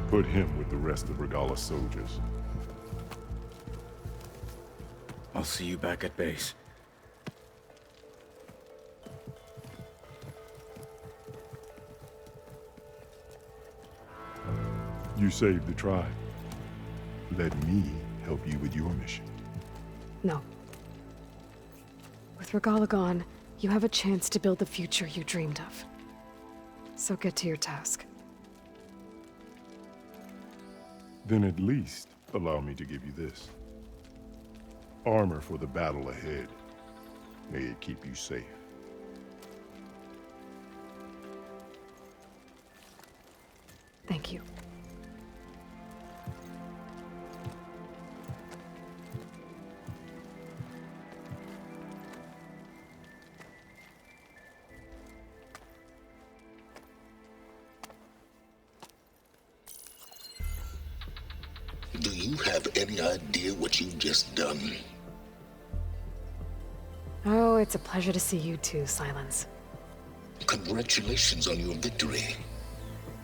Put him with the rest of Regala's soldiers. I'll see you back at base. You saved the tribe. Let me help you with your mission. No. With Regala gone, you have a chance to build the future you dreamed of. So get to your task. Then at least allow me to give you this. Armor for the battle ahead. May it keep you safe. Thank you. Do you have any idea what you've just done? Oh, it's a pleasure to see you too, Silence. Congratulations on your victory.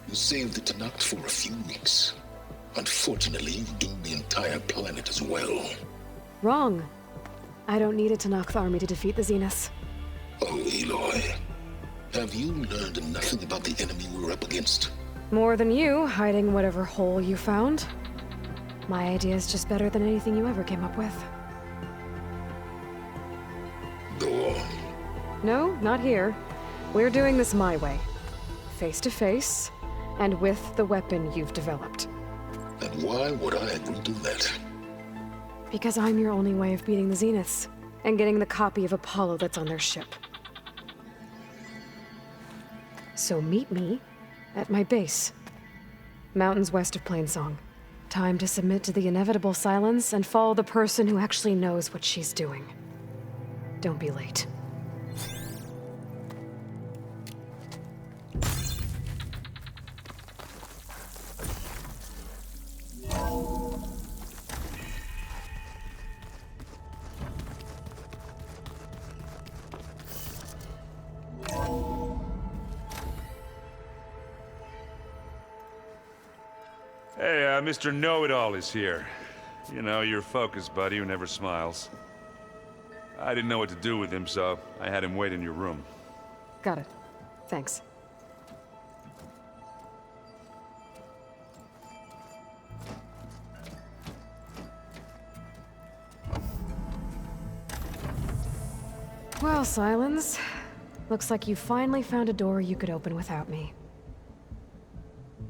You saved the Tanakh for a few weeks. Unfortunately, you've doomed the entire planet as well. Wrong. I don't need a Tanakh army to defeat the Zeniths. Oh, Aloy. Have you learned nothing about the enemy we're up against? More than you, hiding whatever hole you found. My idea is just better than anything you ever came up with. Go on. No, not here. We're doing this my way. Face to face, and with the weapon you've developed. And why would I agree to that? Because I'm your only way of beating the Zeniths, and getting the copy of Apollo that's on their ship. So meet me at my base. Mountains west of Plainsong. Time to submit to the inevitable silence and follow the person who actually knows what she's doing. Don't be late. Hey, Mr. Know-It-All is here. You know, your focus buddy who never smiles. I didn't know what to do with him, so I had him wait in your room. Got it. Thanks. Well, Silence. Looks like you finally found a door you could open without me.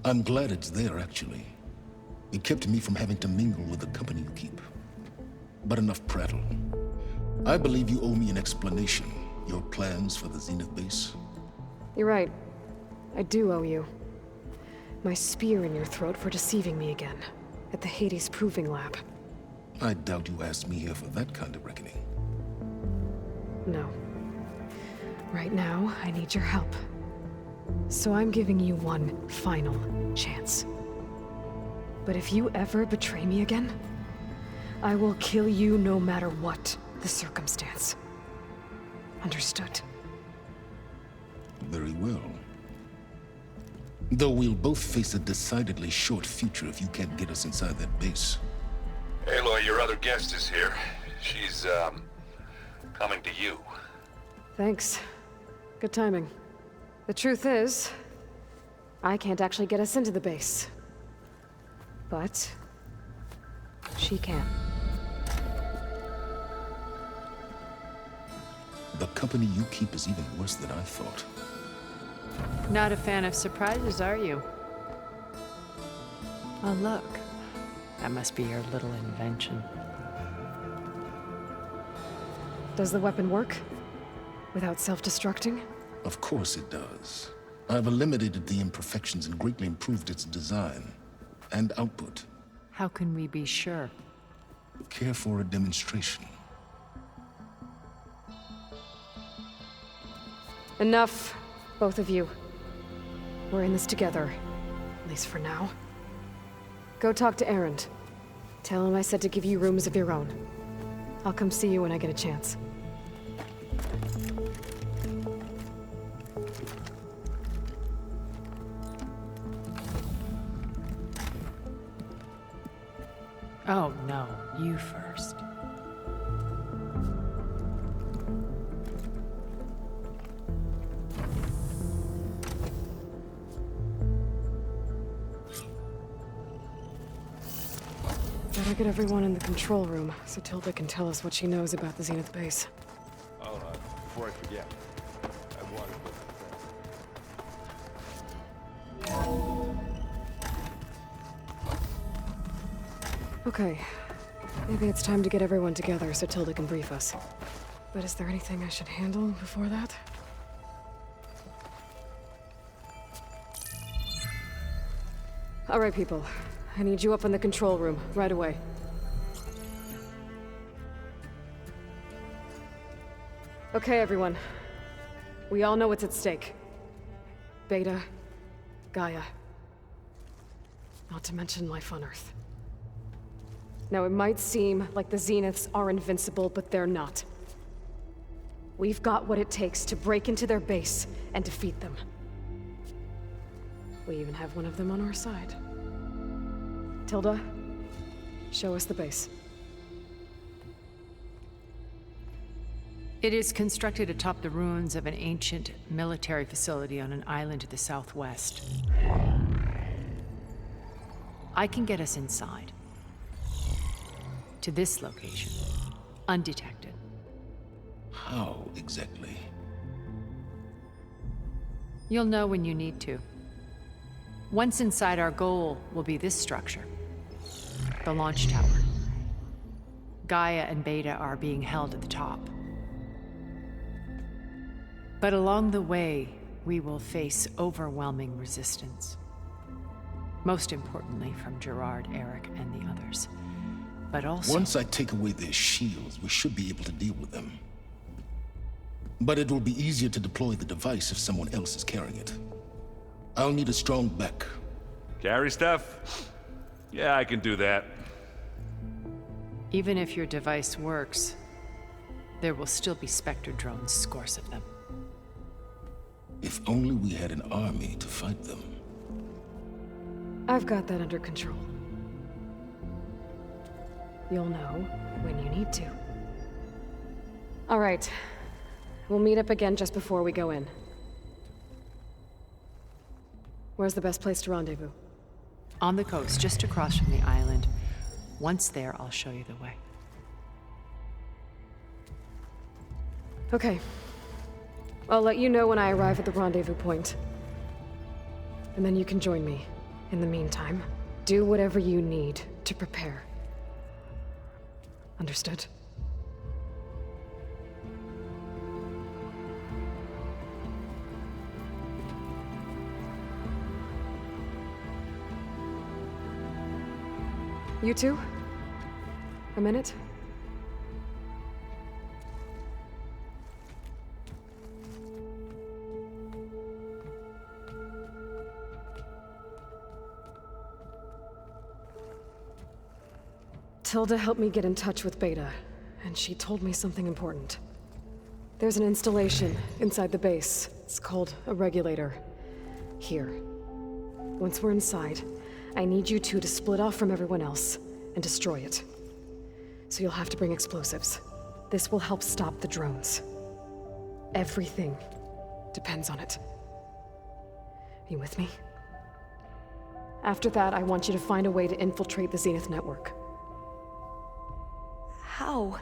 I'm glad it's there, actually. It kept me from having to mingle with the company you keep. But enough prattle. I believe you owe me an explanation. Your plans for the Zenith base? You're right. I do owe you. My spear in your throat for deceiving me again. At the Hades Proving Lab. I doubt you asked me here for that kind of reckoning. No. Right now, I need your help. So I'm giving you one final chance. But if you ever betray me again, I will kill you no matter what the circumstance. Understood? Very well. Though we'll both face a decidedly short future if you can't get us inside that base. Aloy, your other guest is here. She's, coming to you. Thanks. Good timing. The truth is, I can't actually get us into the base. But she can. The company you keep is even worse than I thought. Not a fan of surprises, are you? Oh, look. That must be your little invention. Does the weapon work? Without self-destructing? Of course it does. I've eliminated the imperfections and greatly improved its design and output. How can we be sure? Care for a demonstration? Enough, both of you. We're in this together, at least for now. Go talk to Erend. Tell him I said to give you rooms of your own. I'll come see you when I get a chance. Oh, no. You first. Better get everyone in the control room, so Tilda can tell us what she knows about the Zenith base. Oh, before I forget, I wanted Okay. Maybe it's time to get everyone together so Tilda can brief us. But is there anything I should handle before that? All right, people. I need you up in the control room, right away. Okay, everyone. We all know what's at stake. Beta, Gaia. Not to mention life on Earth. Now, it might seem like the Zeniths are invincible, but they're not. We've got what it takes to break into their base and defeat them. We even have one of them on our side. Tilda, show us the base. It is constructed atop the ruins of an ancient military facility on an island to the southwest. I can get us inside. To this location, undetected. How exactly? You'll know when you need to. Once inside, our goal will be this structure. The launch tower. Gaia and Beta are being held at the top. But along the way, we will face overwhelming resistance. Most importantly from Gerard, Eric, and the others. But also... Once I take away their shields, we should be able to deal with them. But it will be easier to deploy the device if someone else is carrying it. I'll need a strong back. Carry stuff? Yeah, I can do that. Even if your device works, there will still be Spectre drones, scores of them. If only we had an army to fight them. I've got that under control. You'll know when you need to. All right. We'll meet up again just before we go in. Where's the best place to rendezvous? On the coast, just across from the island. Once there, I'll show you the way. Okay. I'll let you know when I arrive at the rendezvous point. And then you can join me. In the meantime, do whatever you need to prepare. Understood? You two? A minute? Tilda helped me get in touch with Beta, and she told me something important. There's an installation inside the base. It's called a regulator. Here. Once we're inside, I need you two to split off from everyone else and destroy it. So you'll have to bring explosives. This will help stop the drones. Everything depends on it. Are you with me? After that, I want you to find a way to infiltrate the Zenith network. How?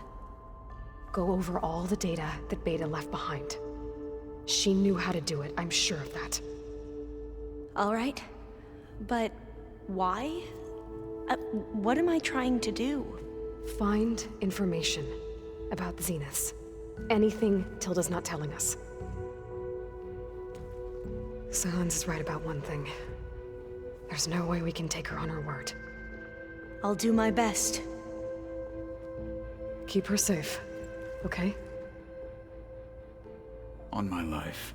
Go over all the data that Beta left behind. She knew how to do it, I'm sure of that. All right. But why? What am I trying to do? Find information about the Zeniths. Anything Tilda's not telling us. Silence is right about one thing. There's no way we can take her on her word. I'll do my best. Keep her safe, okay? On my life.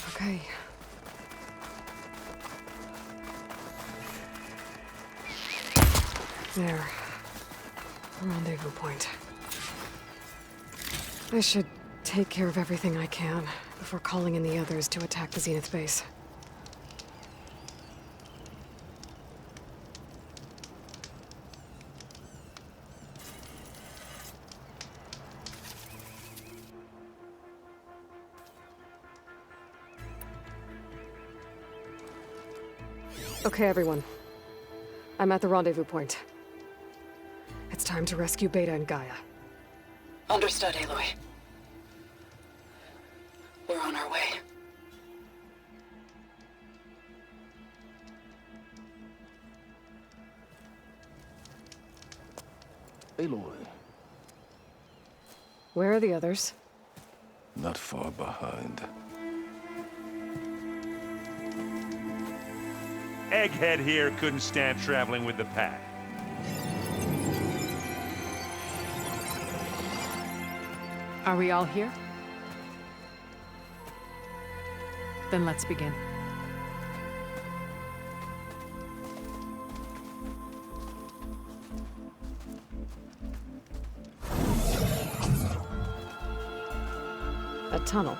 Okay. There. Rendezvous point. I should take care of everything I can before calling in the others to attack the Zenith base. Okay, everyone. I'm at the rendezvous point. It's time to rescue Beta and Gaia. Understood, Aloy. We're on our way. Aloy, Where are the others? not far behind. Egghead here couldn't stand traveling with the pack. Are we all here? Then let's begin. A tunnel.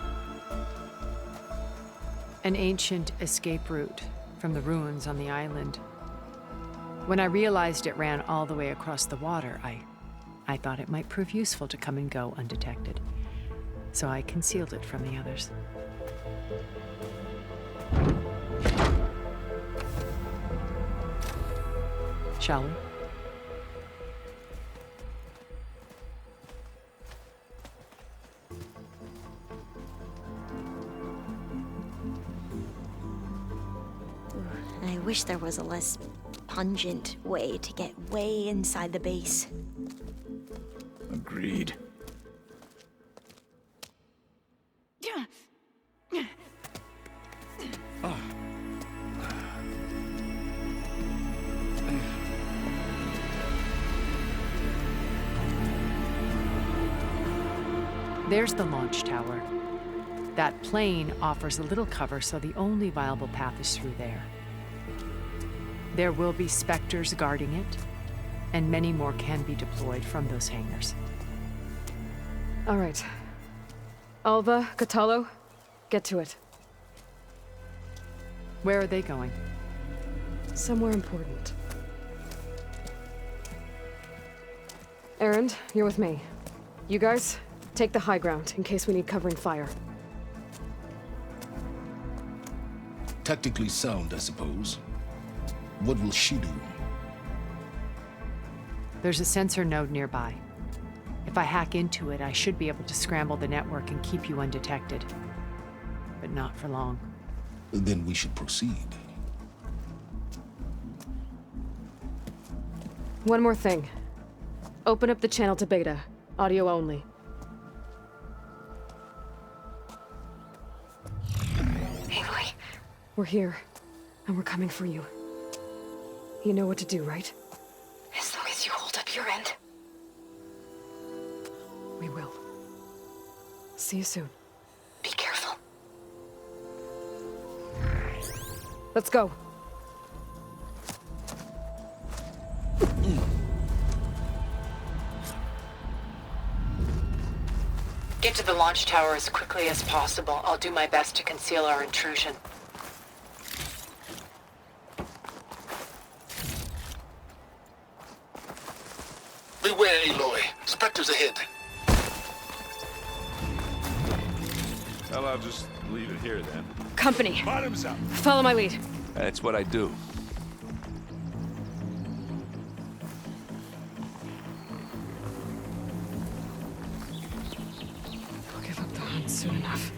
An ancient escape route from the ruins on the island. When I realized it ran all the way across the water, I thought it might prove useful to come and go undetected. So I concealed it from the others. Shall we? I wish there was a less pungent way to get way inside the base. Agreed. There's the launch tower. That plane offers a little cover, so the only viable path is through there. There will be Spectres guarding it, and many more can be deployed from those hangars. All right. Alva, Catalo, get to it. Where are they going? Somewhere important. Erend, you're with me. You guys, take the high ground in case we need covering fire. Tactically sound, I suppose. What will she do? There's a sensor node nearby. If I hack into it, I should be able to scramble the network and keep you undetected. But not for long. Then we should proceed. One more thing. Open up the channel to Beta. Audio only. Aloy. We're here, and we're coming for you. You know what to do, right? As long as you hold up your end. We will. See you soon. Be careful. Let's go. Get to the launch tower as quickly as possible. I'll do my best to conceal our intrusion. Beware, Aloy. Spectres ahead. Well, I'll just leave it here then. Company. Bottoms up. Follow my lead. That's what I do. I'll give up the hunt soon enough.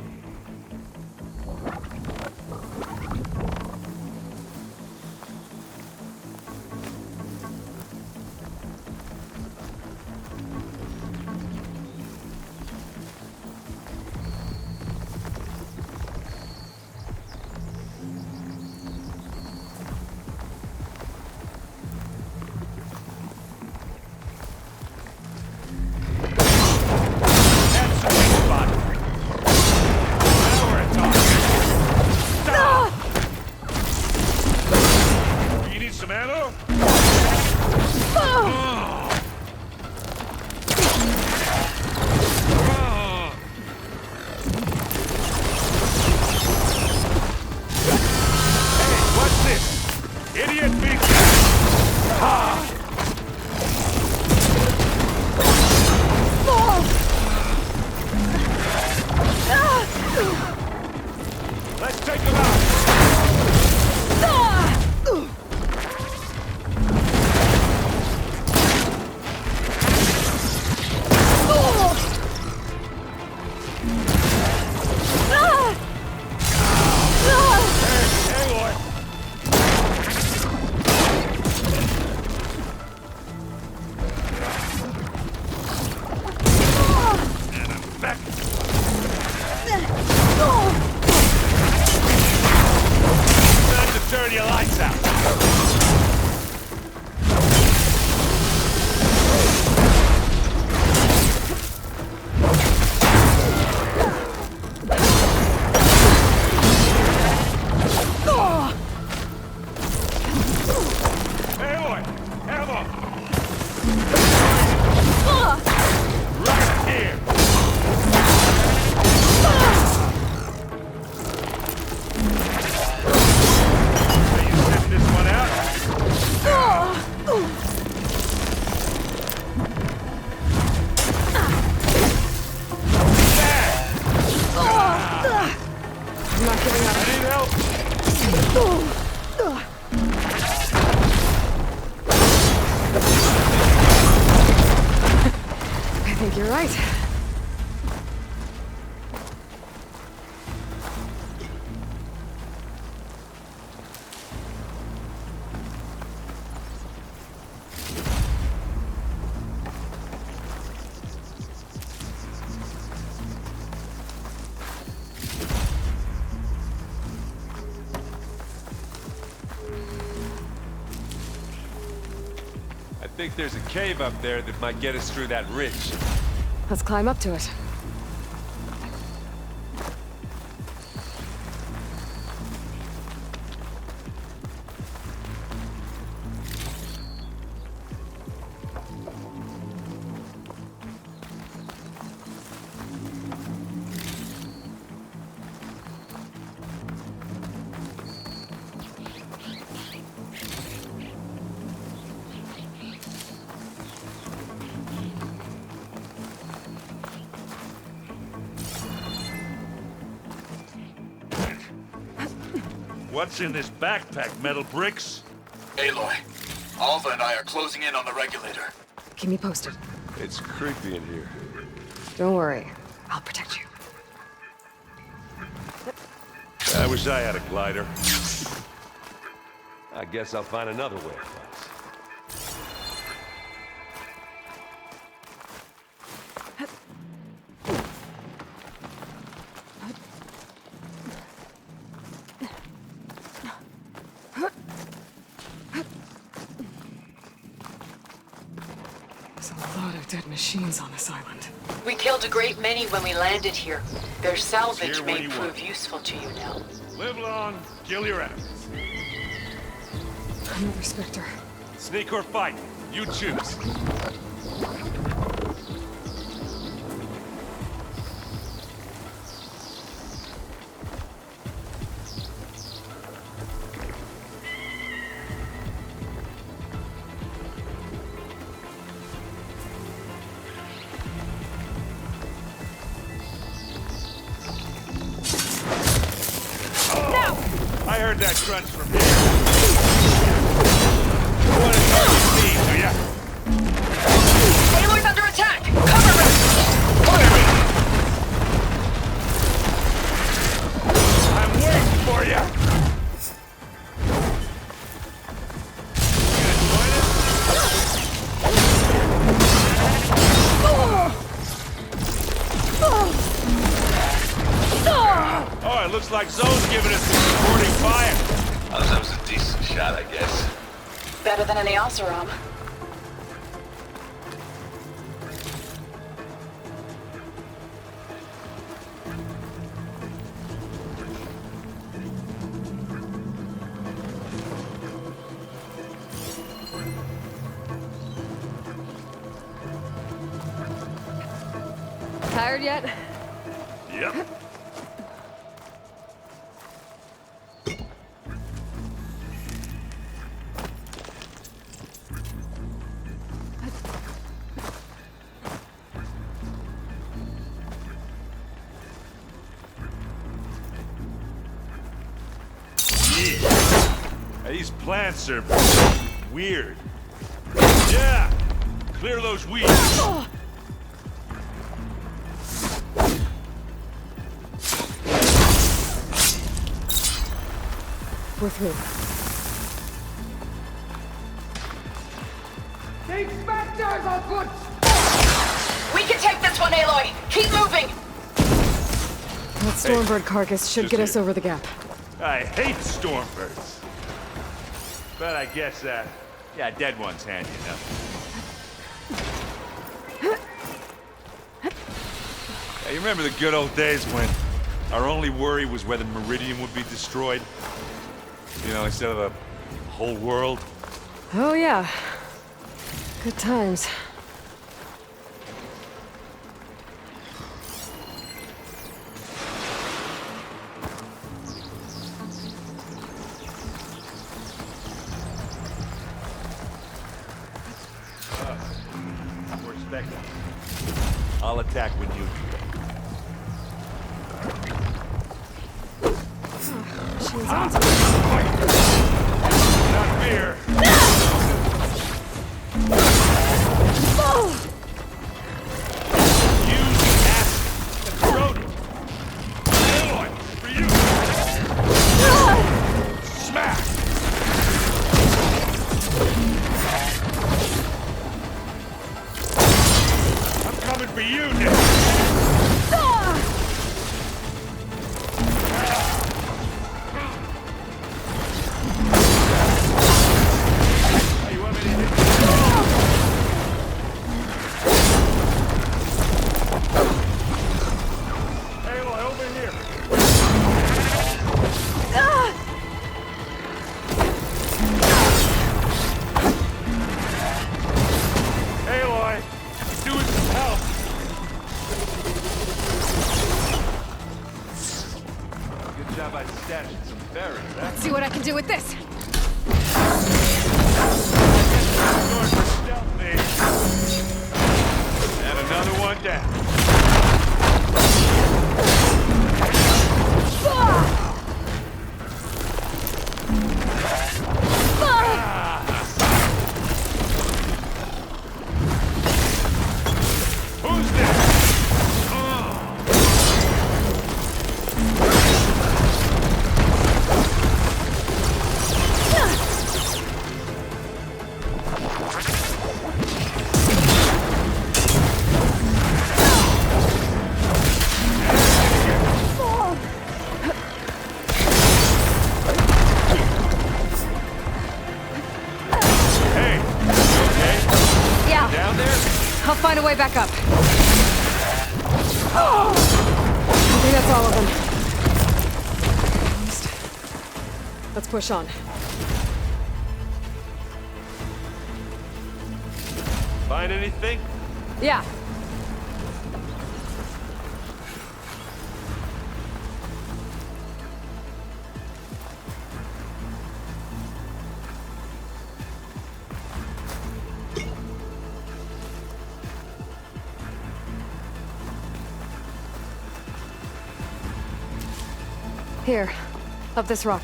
Let's take them out! right. I think there's a cave up there that might get us through that ridge. Let's climb up to it. What's in this backpack, metal bricks? Aloy, Alva and I are closing in on the regulator. Keep me posted. It's creepy in here. Don't worry. I'll protect you. I wish I had a glider. I guess I'll find another way. There's a lot of dead machines on this island. We killed a great many when we landed here. Their salvage Here may when you prove want. useful to you now. Live long, kill your enemies. Another Spectre. Sneak or fight, you choose. I heard that crunch from here. You want to target me, do ya? Aloy's under attack! Cover me! Fire me! I'm waiting for ya! Oh, it looks like Zoe's giving us some supporting fire. Oh, that was a decent shot, I guess. Better than any Oseram. Tired yet? Yep. These plants are weird. Yeah! Clear those weeds. We're through. The Spectres are good! We can take this one, Aloy! Keep moving! That Stormbird carcass should get us over the gap. I hate stormbirds. But I guess, yeah, dead one's handy enough. Yeah, you remember the good old days when our only worry was whether Meridian would be destroyed? You know, instead of the whole world? Oh yeah. Good times. We're expecting. I'll attack when you do. She's on to Not fear. for you now! Let's see what I can do with this. And another one down. Who's there? I'll find a way back up. I think that's all of them. Let's push on. Find anything? Yeah. Here, up this rock.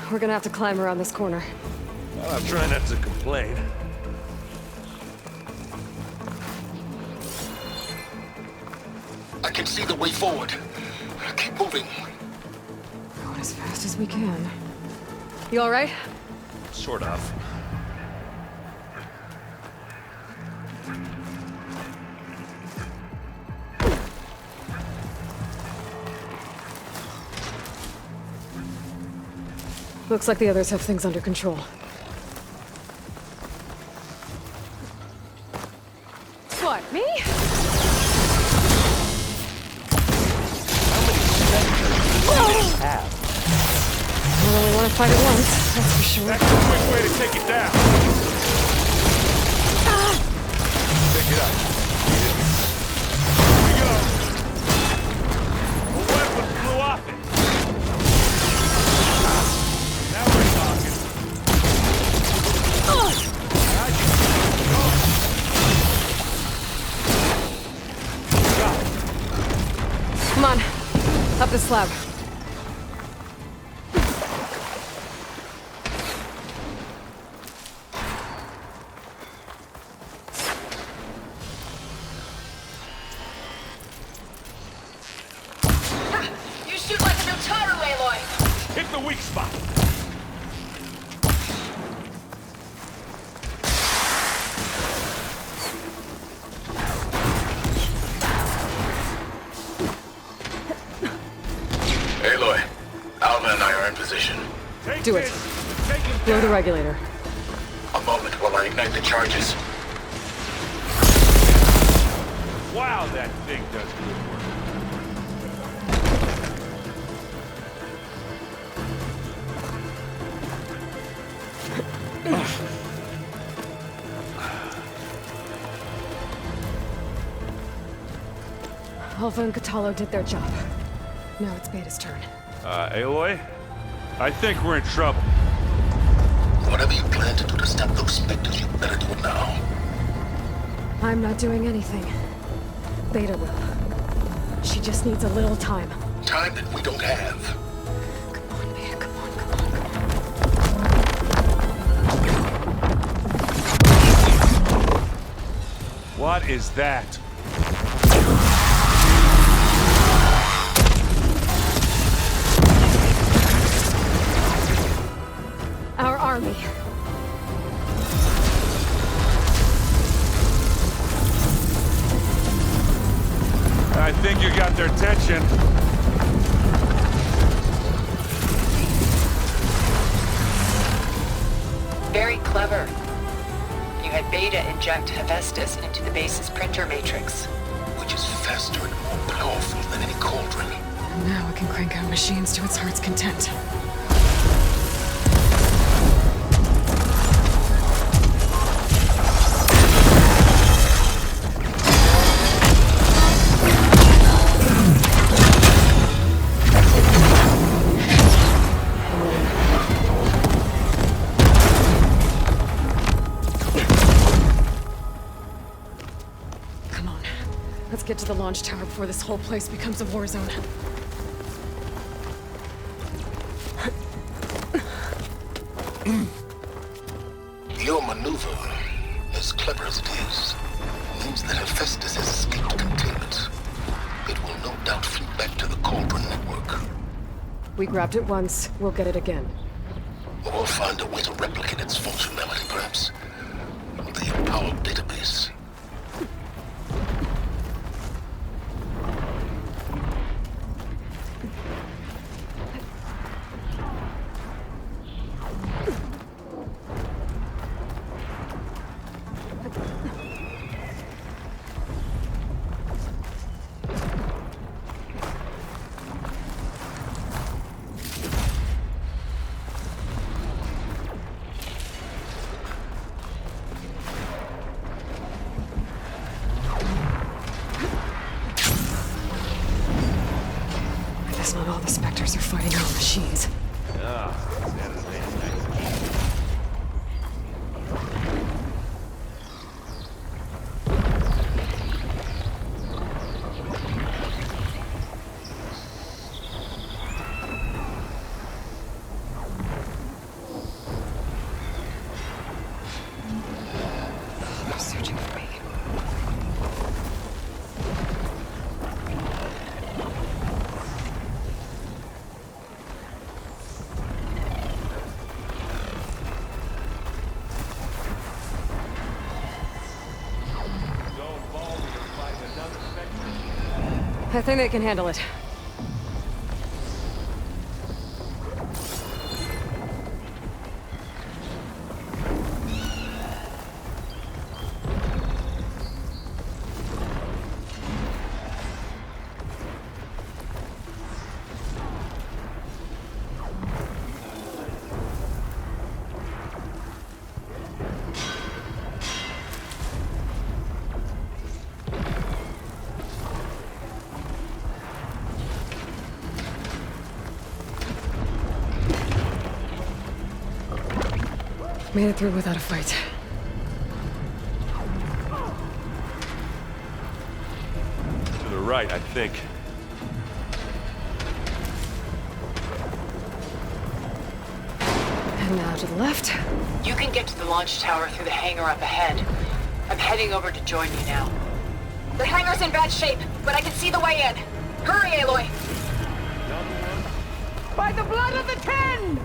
We're gonna have to climb around this corner. Well, I'm trying not to complain. I can see the way forward. Keep moving. Going as fast as we can. You all right? Sort of. Looks like the others have things under control. What, me? I don't really want to fight at once, that's for sure. That's a quick way to take it down. Pick it up. Here we go. The weapon flew off it. Now we're talking. Come on, up the slab. You shoot like a Notaru, Aloy! Hit the weak spot. Aloy, Alva and I are in position. Do it. Blow the regulator. A moment while I ignite the charges. Wow, that thing does good work. Alva and Katalo did their job. Now it's Beta's turn. Aloy? I think we're in trouble. Whatever you plan to do to stop those specters, you better do it now. I'm not doing anything. Beta will. She just needs a little time. Time that we don't have. What is that? Our army. I think you got their attention. Very clever. You had Beta inject Hephaestus into the base's printer matrix. Which is faster and more powerful than any cauldron. And now it can crank out machines to its heart's content. Let's get to the launch tower before this whole place becomes a war zone. Your maneuver, as clever as it is, means that Hephaestus has escaped containment. It will no doubt flee back to the Cauldron network. We grabbed it once, we'll get it again. Or find a way to replicate its functionality, perhaps. The Apollo database. Not all the Spectres are fighting our machines. They're searching for me. I think they can handle it. Made it through without a fight. To the right, I think. And now to the left. You can get to the launch tower through the hangar up ahead. I'm heading over to join you now. The hangar's in bad shape, but I can see the way in. Hurry, Aloy! By the blood of the Ten!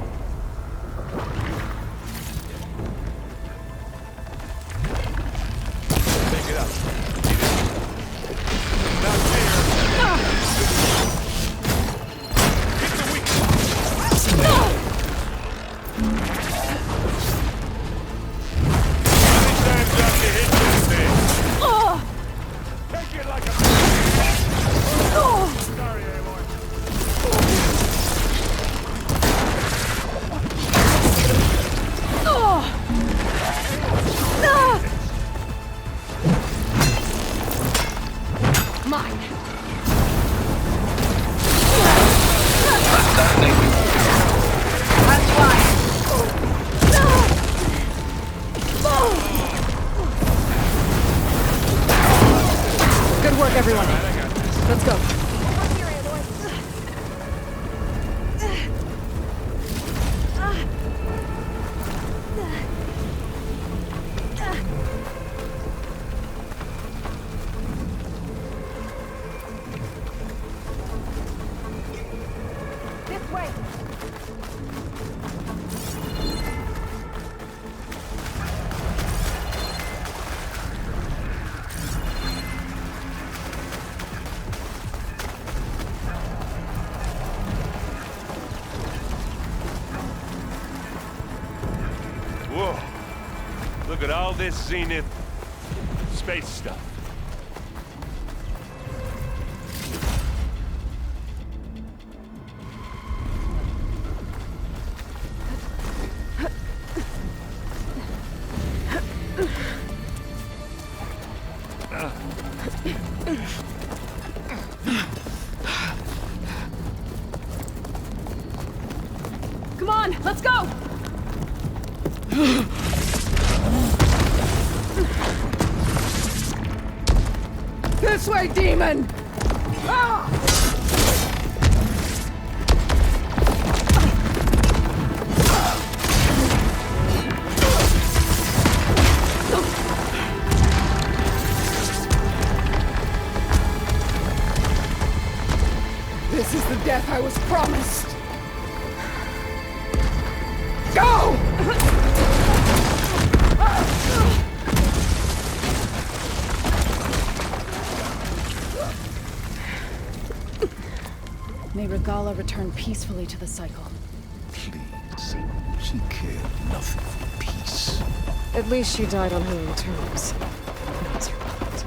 Take it up. Good work, everyone. Let's go. way! Whoa. Look at all this Zenith space stuff. Come on, let's go! This way, demon! Ah! This is the death I was promised. Go! May Regala return peacefully to the cycle. Please. She cared nothing for peace. At least she died on her own terms. That was her fault.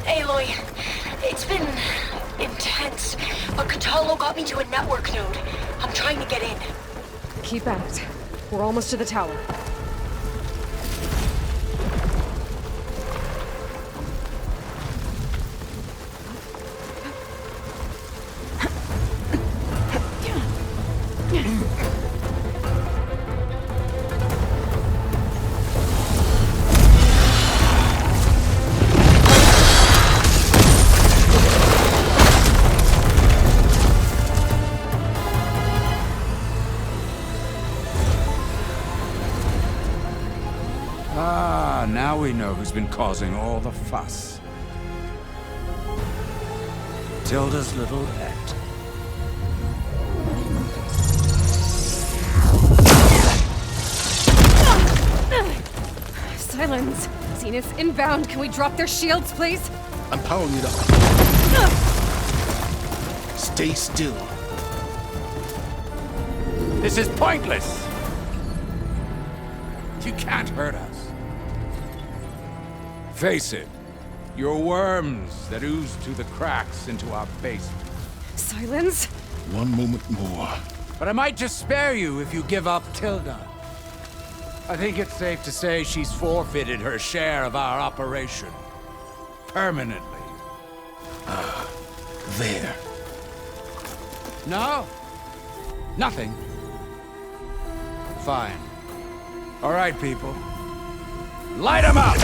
Aloy, it's been intense, but Katalo got me to a network node. I'm trying to get in. Keep at it. We're almost to the tower. Ah, now we know who's been causing all the fuss. Tilda's little pet. Silence! Zenith inbound. Can we drop their shields, please? I'm powering it up. Stay still. This is pointless! You can't hurt us. Face it, you're worms that ooze through the cracks into our basement. Silence? One moment more. But I might just spare you if you give up Tilda. I think it's safe to say she's forfeited her share of our operation. Permanently. There. No? Nothing. Fine. All right, people. Light them up!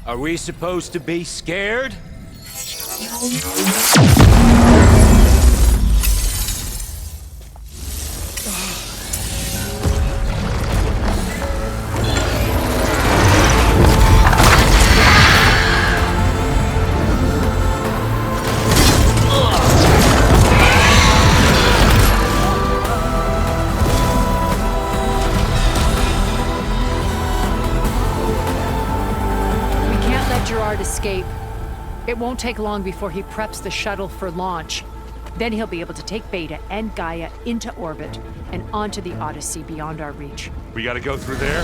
Are we supposed to be scared? Escape. It won't take long before he preps the shuttle for launch. Then he'll be able to take Beta and Gaia into orbit and onto the Odyssey beyond our reach. We gotta go through there?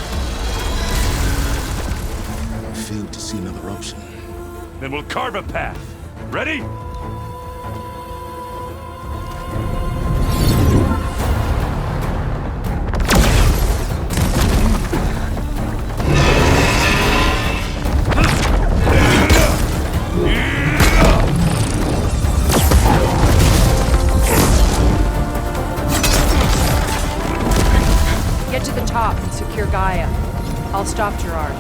I failed to see another option. Then we'll carve a path. Ready? Get to the top and secure Gaia. I'll stop Gerard.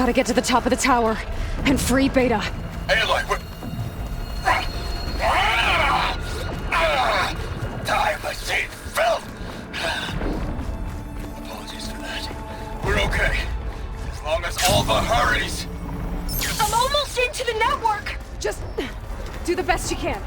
Gotta get to the top of the tower and free Beta. Aloy, what? Die, my Satan filth! Apologies for that. We're okay. As long as Alva hurries. I'm almost into the network! Just do the best you can.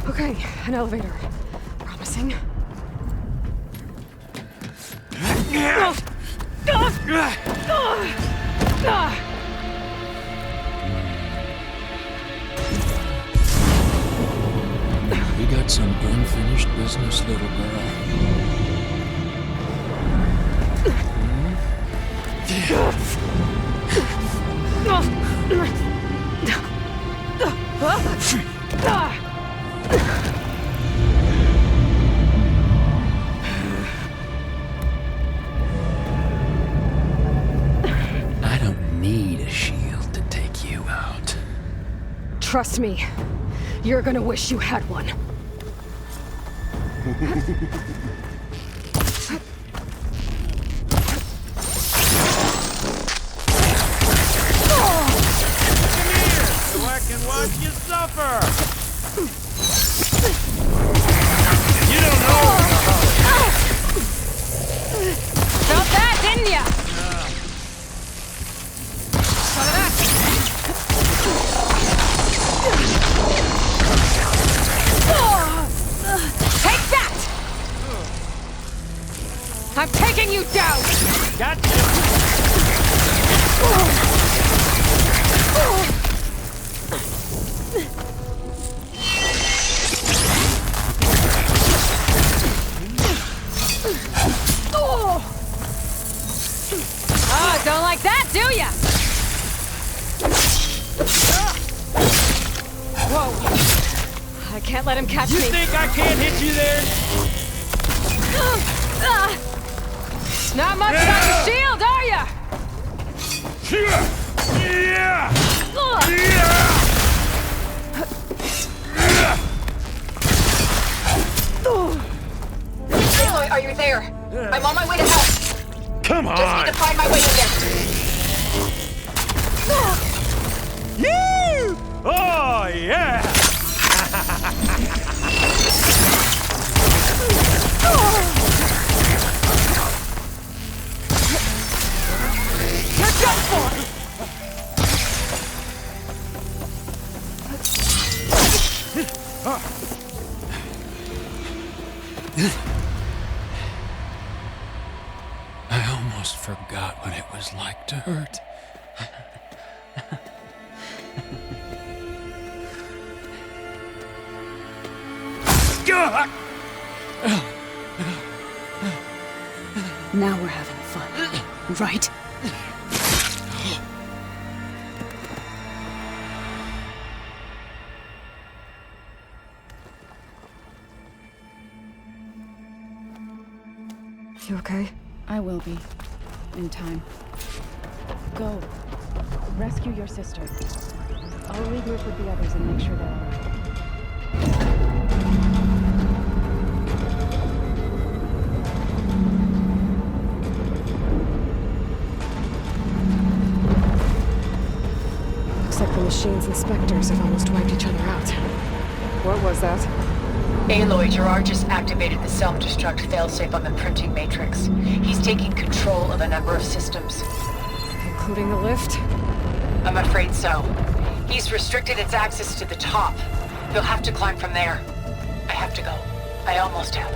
Okay, an elevator. Promising. We got some unfinished business, little girl. I don't need a shield to take you out. Trust me, you're gonna wish you had one. So I can watch you suffer! You don't know! Felt that, didn't ya? Take that! I'm taking you down! Oh, don't like that, do ya? Whoa. I can't let him catch me. You think I can't hit you there? Not much about your shield, are ya? Aloy, are you there? I'm on my way to help. Come on! Just need to find my way in there. Oh, yeah! You're done for! I almost forgot what it was like to hurt. Now we're having fun, right? You okay? I will be. In time. Go. Rescue your sister. I'll regroup with the others and make sure they're alright. Looks like the machine's inspectors have almost wiped each other out. What was that? Aloy, Gerard just activated the self-destruct failsafe on the printing matrix. He's taking control of a number of systems. Including the lift? I'm afraid so. He's restricted its access to the top. You'll have to climb from there. I have to go. I almost have.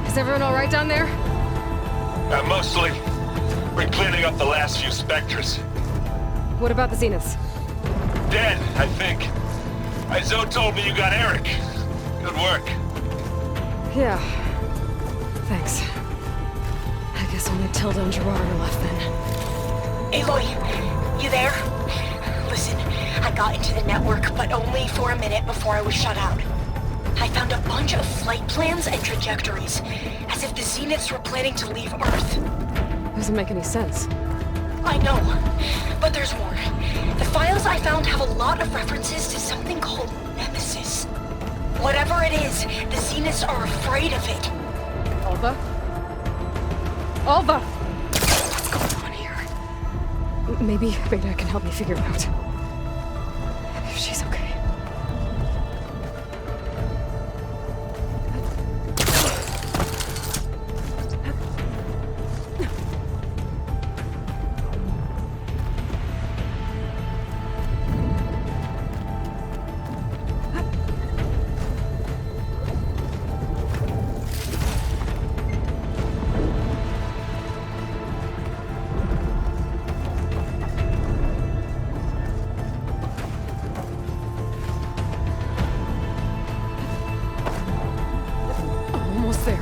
Is everyone all right down there? Mostly. We're cleaning up the last few specters. What about the Zeniths? Dead, I think. Zoe told me you got Eric. Good work. Yeah. Thanks. I guess only Tilda and Gerard are left then. Aloy, you there? Listen, I got into the network, but only for a minute before I was shut out. I found a bunch of flight plans and trajectories, as if the Zeniths were planning to leave Earth. Doesn't make any sense. I know, but there's more. The files I found have a lot of references to something called Nemesis. Whatever it is, the Zeniths are afraid of it. Alva? Alva! What's going on here? Maybe Beta can help me figure it out. If she's okay. Almost there.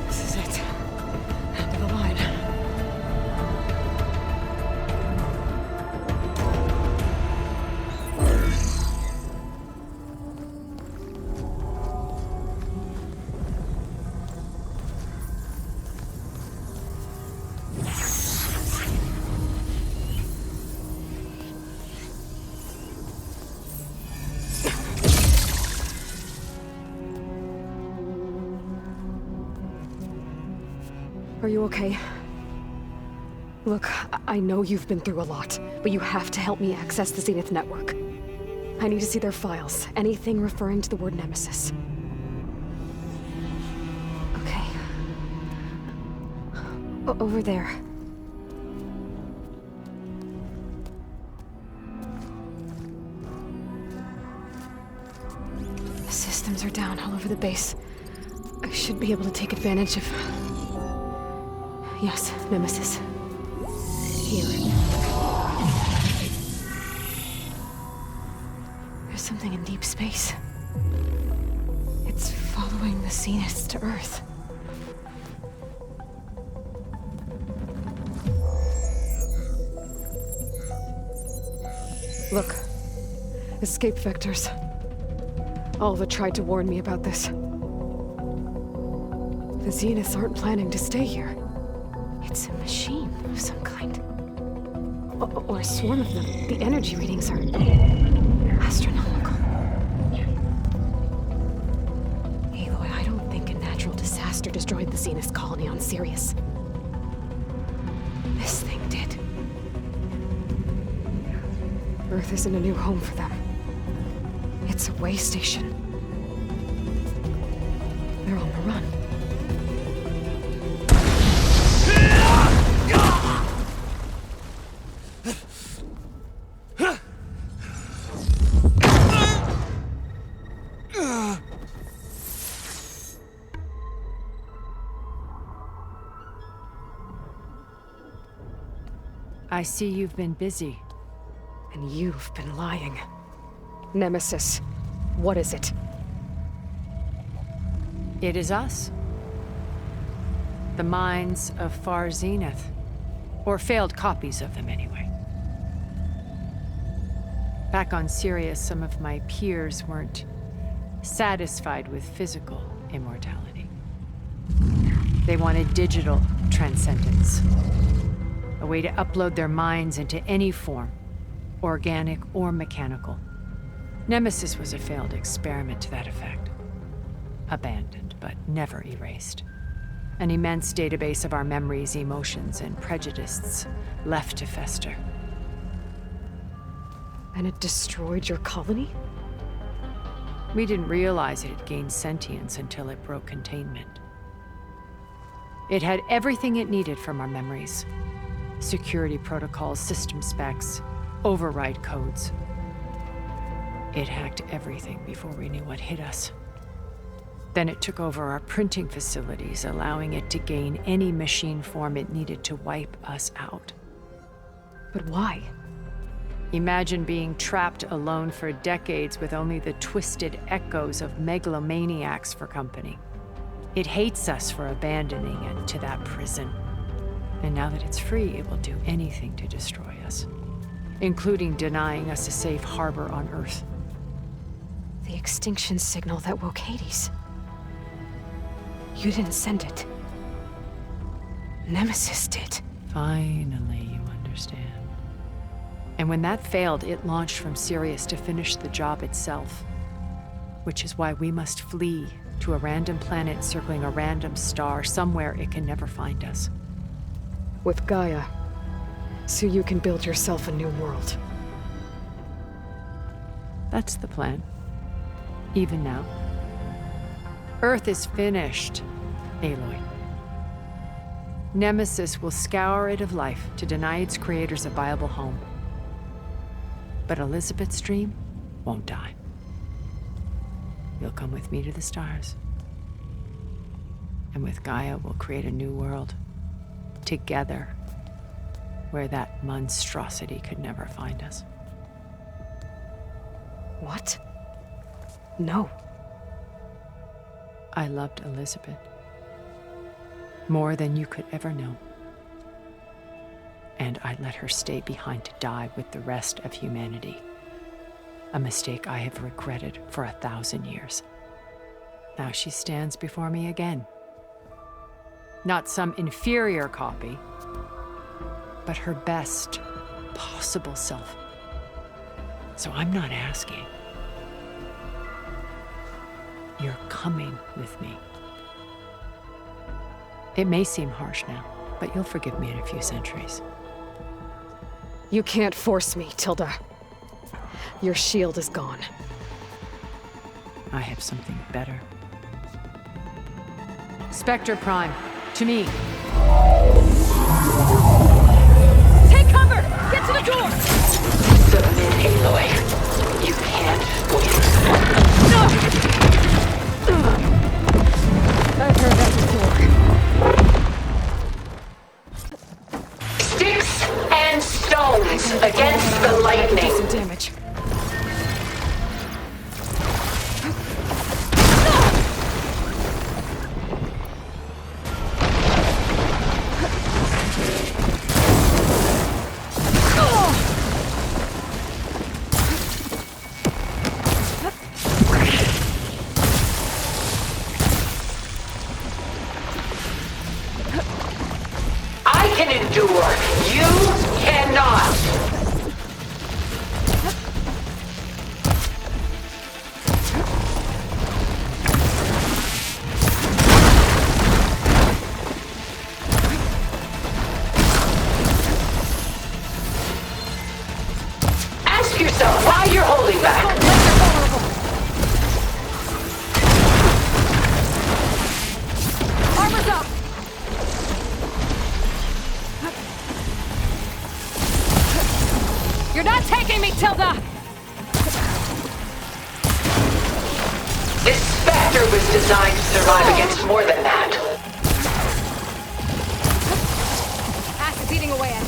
This is it. End of the line. Are you okay? Look, I know you've been through a lot, but you have to help me access the Zenith network. I need to see their files, anything referring to the word Nemesis. Okay. Over there. The systems are down all over the base. I should be able to take advantage of... Yes, Nemesis. Here. There's something in deep space. It's following the Zeniths to Earth. Look. Escape vectors. Alva tried to warn me about this. The Zeniths aren't planning to stay here. It's a machine of some kind. Or a swarm of them. The energy readings are astronomical. Aloy, I don't think a natural disaster destroyed the Zenith colony on Sirius. This thing did. Earth isn't a new home for them. It's a way station. They're on the run. I see you've been busy. And you've been lying. Nemesis, what is it? It is us. The minds of Far Zenith. Or failed copies of them, anyway. Back on Sirius, some of my peers weren't satisfied with physical immortality. They wanted digital transcendence. A way to upload their minds into any form, organic or mechanical. Nemesis was a failed experiment to that effect. Abandoned, but never erased. An immense database of our memories, emotions, and prejudices left to fester. And it destroyed your colony? We didn't realize it had gained sentience until it broke containment. It had everything it needed from our memories. Security protocols, system specs, override codes. It hacked everything before we knew what hit us. Then it took over our printing facilities, allowing it to gain any machine form it needed to wipe us out. But why? Imagine being trapped alone for decades with only the twisted echoes of megalomaniacs for company. It hates us for abandoning it to that prison. And now that it's free, it will do anything to destroy us, including denying us a safe harbor on Earth. The extinction signal that woke Hades. You didn't send it. Nemesis did. Finally, you understand. And when that failed, it launched from Sirius to finish the job itself. Which is why we must flee to a random planet circling a random star, somewhere it can never find us. With Gaia, so you can build yourself a new world. That's the plan. Even now. Earth is finished, Aloy. Nemesis will scour it of life to deny its creators a viable home. But Elizabeth's dream won't die. You'll come with me to the stars. And with Gaia, we'll create a new world. Together. Where that monstrosity could never find us. What? No. I loved Elizabeth. More than you could ever know. And I let her stay behind to die with the rest of humanity. A mistake I have regretted for 1,000 years. Now she stands before me again. Not some inferior copy, but her best possible self. So I'm not asking. You're coming with me. It may seem harsh now, but you'll forgive me in a few centuries. You can't force me, Tilda. Your shield is gone. I have something better. Spectre Prime, to me. Take cover! Get to the door! Submit, Aloy. You can't win. I've heard that before. Sticks and stones against the lightning. Some damage. You're not taking me, Tilda! This Spectre was designed to survive against more than that. Acid's eating away at it.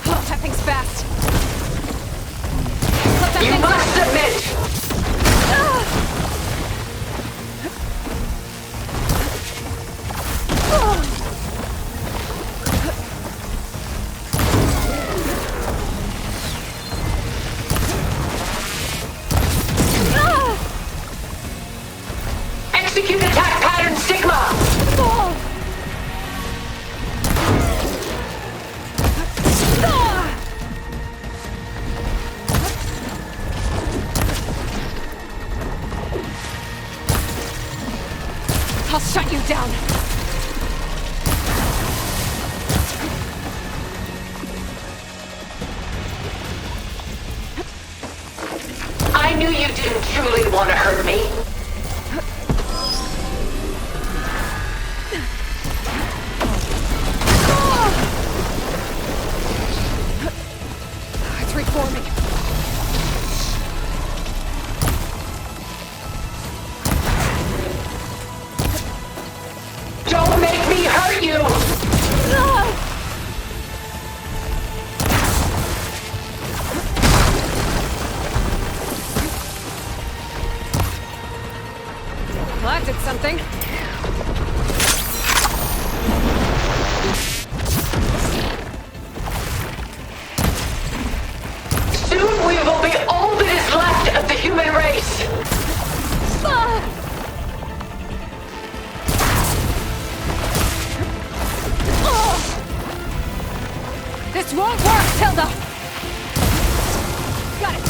Oh, that thing's fast. You must submit! shut you down! I knew you didn't truly want to hurt me. It's reforming. Don't make me hurt you! Well, that did something. Soon we will be all that is left of the human race! This won't work, Tilda! Got it.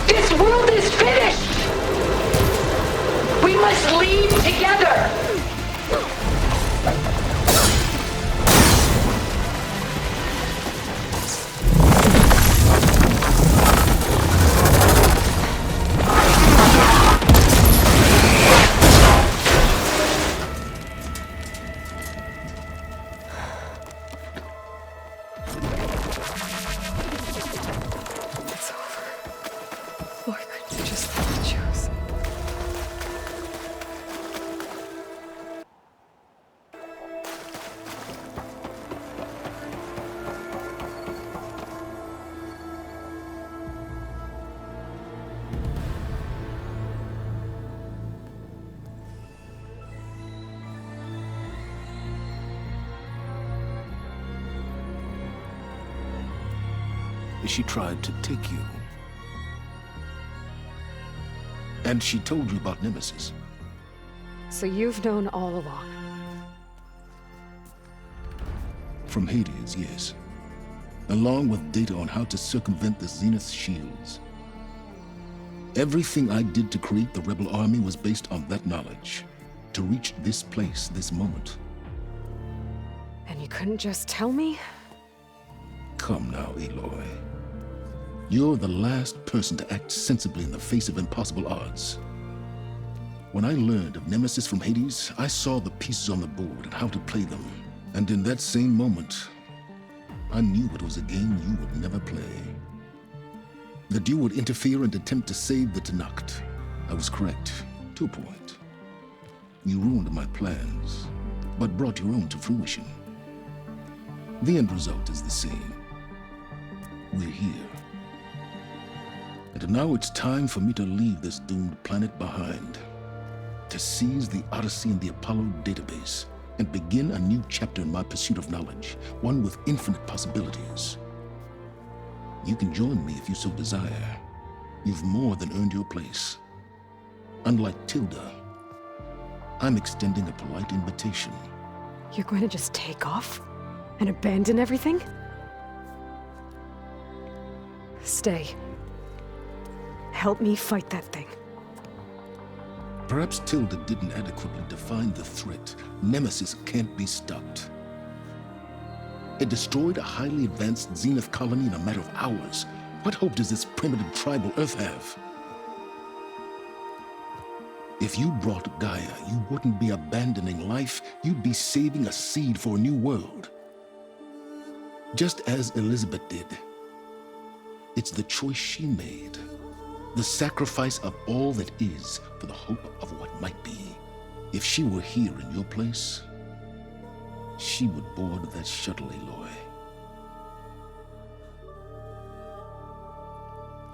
This world is finished! We must leave together! It's over. Why couldn't you just let me choose? She tried to take you. And she told you about Nemesis. So you've known all along. From Hades, yes. Along with data on how to circumvent the Zenith shields. Everything I did to create the rebel army was based on that knowledge. To reach this place, this moment. And you couldn't just tell me? Come now, Aloy. You're the last person to act sensibly in the face of impossible odds. When I learned of Nemesis from Hades, I saw the pieces on the board and how to play them. And in that same moment, I knew it was a game you would never play. That you would interfere and attempt to save the Tenakth. I was correct, to a point. You ruined my plans, but brought your own to fruition. The end result is the same. We're here. And now it's time for me to leave this doomed planet behind. To seize the Odyssey and the Apollo database, and begin a new chapter in my pursuit of knowledge, one with infinite possibilities. You can join me if you so desire. You've more than earned your place. Unlike Tilda, I'm extending a polite invitation. You're going to just take off? And abandon everything? Stay. Help me fight that thing. Perhaps Tilda didn't adequately define the threat. Nemesis can't be stopped. It destroyed a highly advanced Zenith colony in a matter of hours. What hope does this primitive tribal Earth have? If you brought Gaia, you wouldn't be abandoning life, you'd be saving a seed for a new world. Just as Elizabeth did. It's the choice she made. The sacrifice of all that is for the hope of what might be. If she were here in your place, she would board that shuttle, Aloy.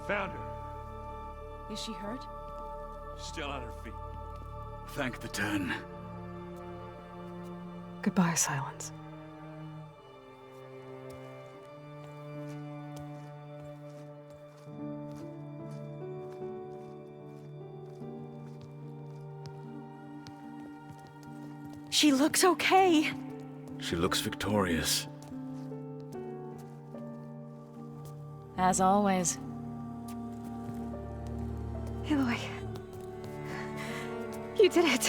Found her. Is she hurt? Still on her feet. Thank the Ten. Goodbye, Silence. She looks okay. She looks victorious. As always. Aloy. You did it.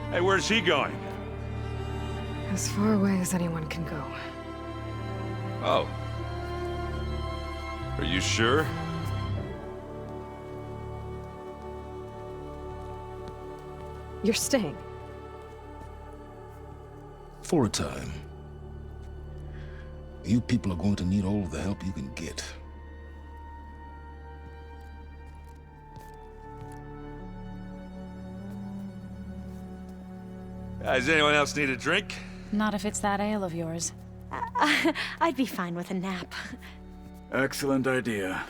Hey, where's he going? As far away as anyone can go. Oh. Are you sure? You're staying. For a time. You people are going to need all of the help you can get. Does anyone else need a drink? Not if it's that ale of yours. I'd be fine with a nap. Excellent idea.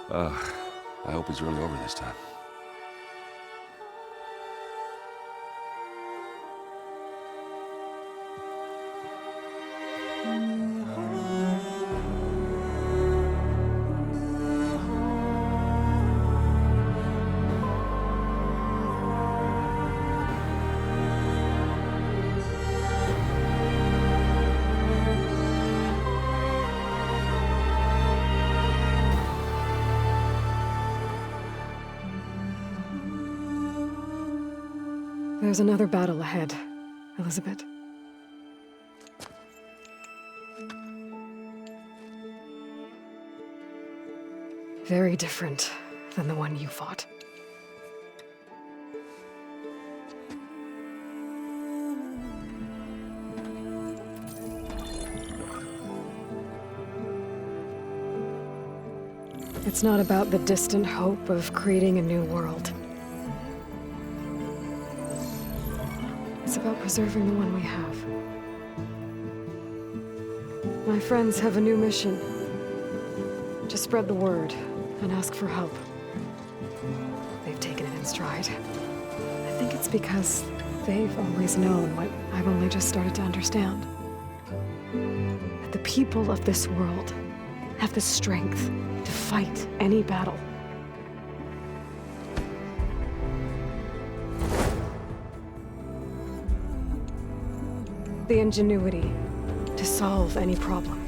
I hope it's really over this time. There's another battle ahead, Elizabeth. Very different than the one you fought. It's not about the distant hope of creating a new world. It's about preserving the one we have. My friends have a new mission. To spread the word and ask for help. They've taken it in stride. I think it's because they've always known what I've only just started to understand. That the people of this world have the strength to fight any battle. The ingenuity to solve any problem.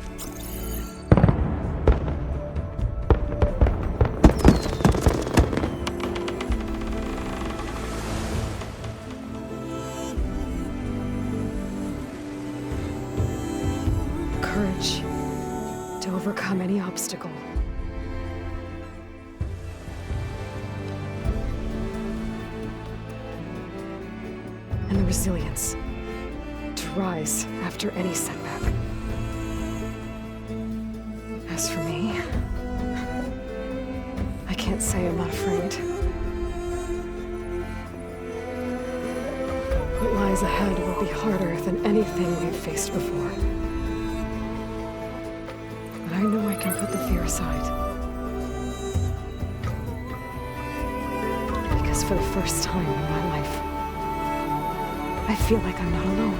Courage to overcome any obstacle. And the resilience to rise after any setback. As for me, I can't say I'm not afraid. What lies ahead will be harder than anything we've faced before. But I know I can put the fear aside. Because for the first time in my life, I feel like I'm not alone.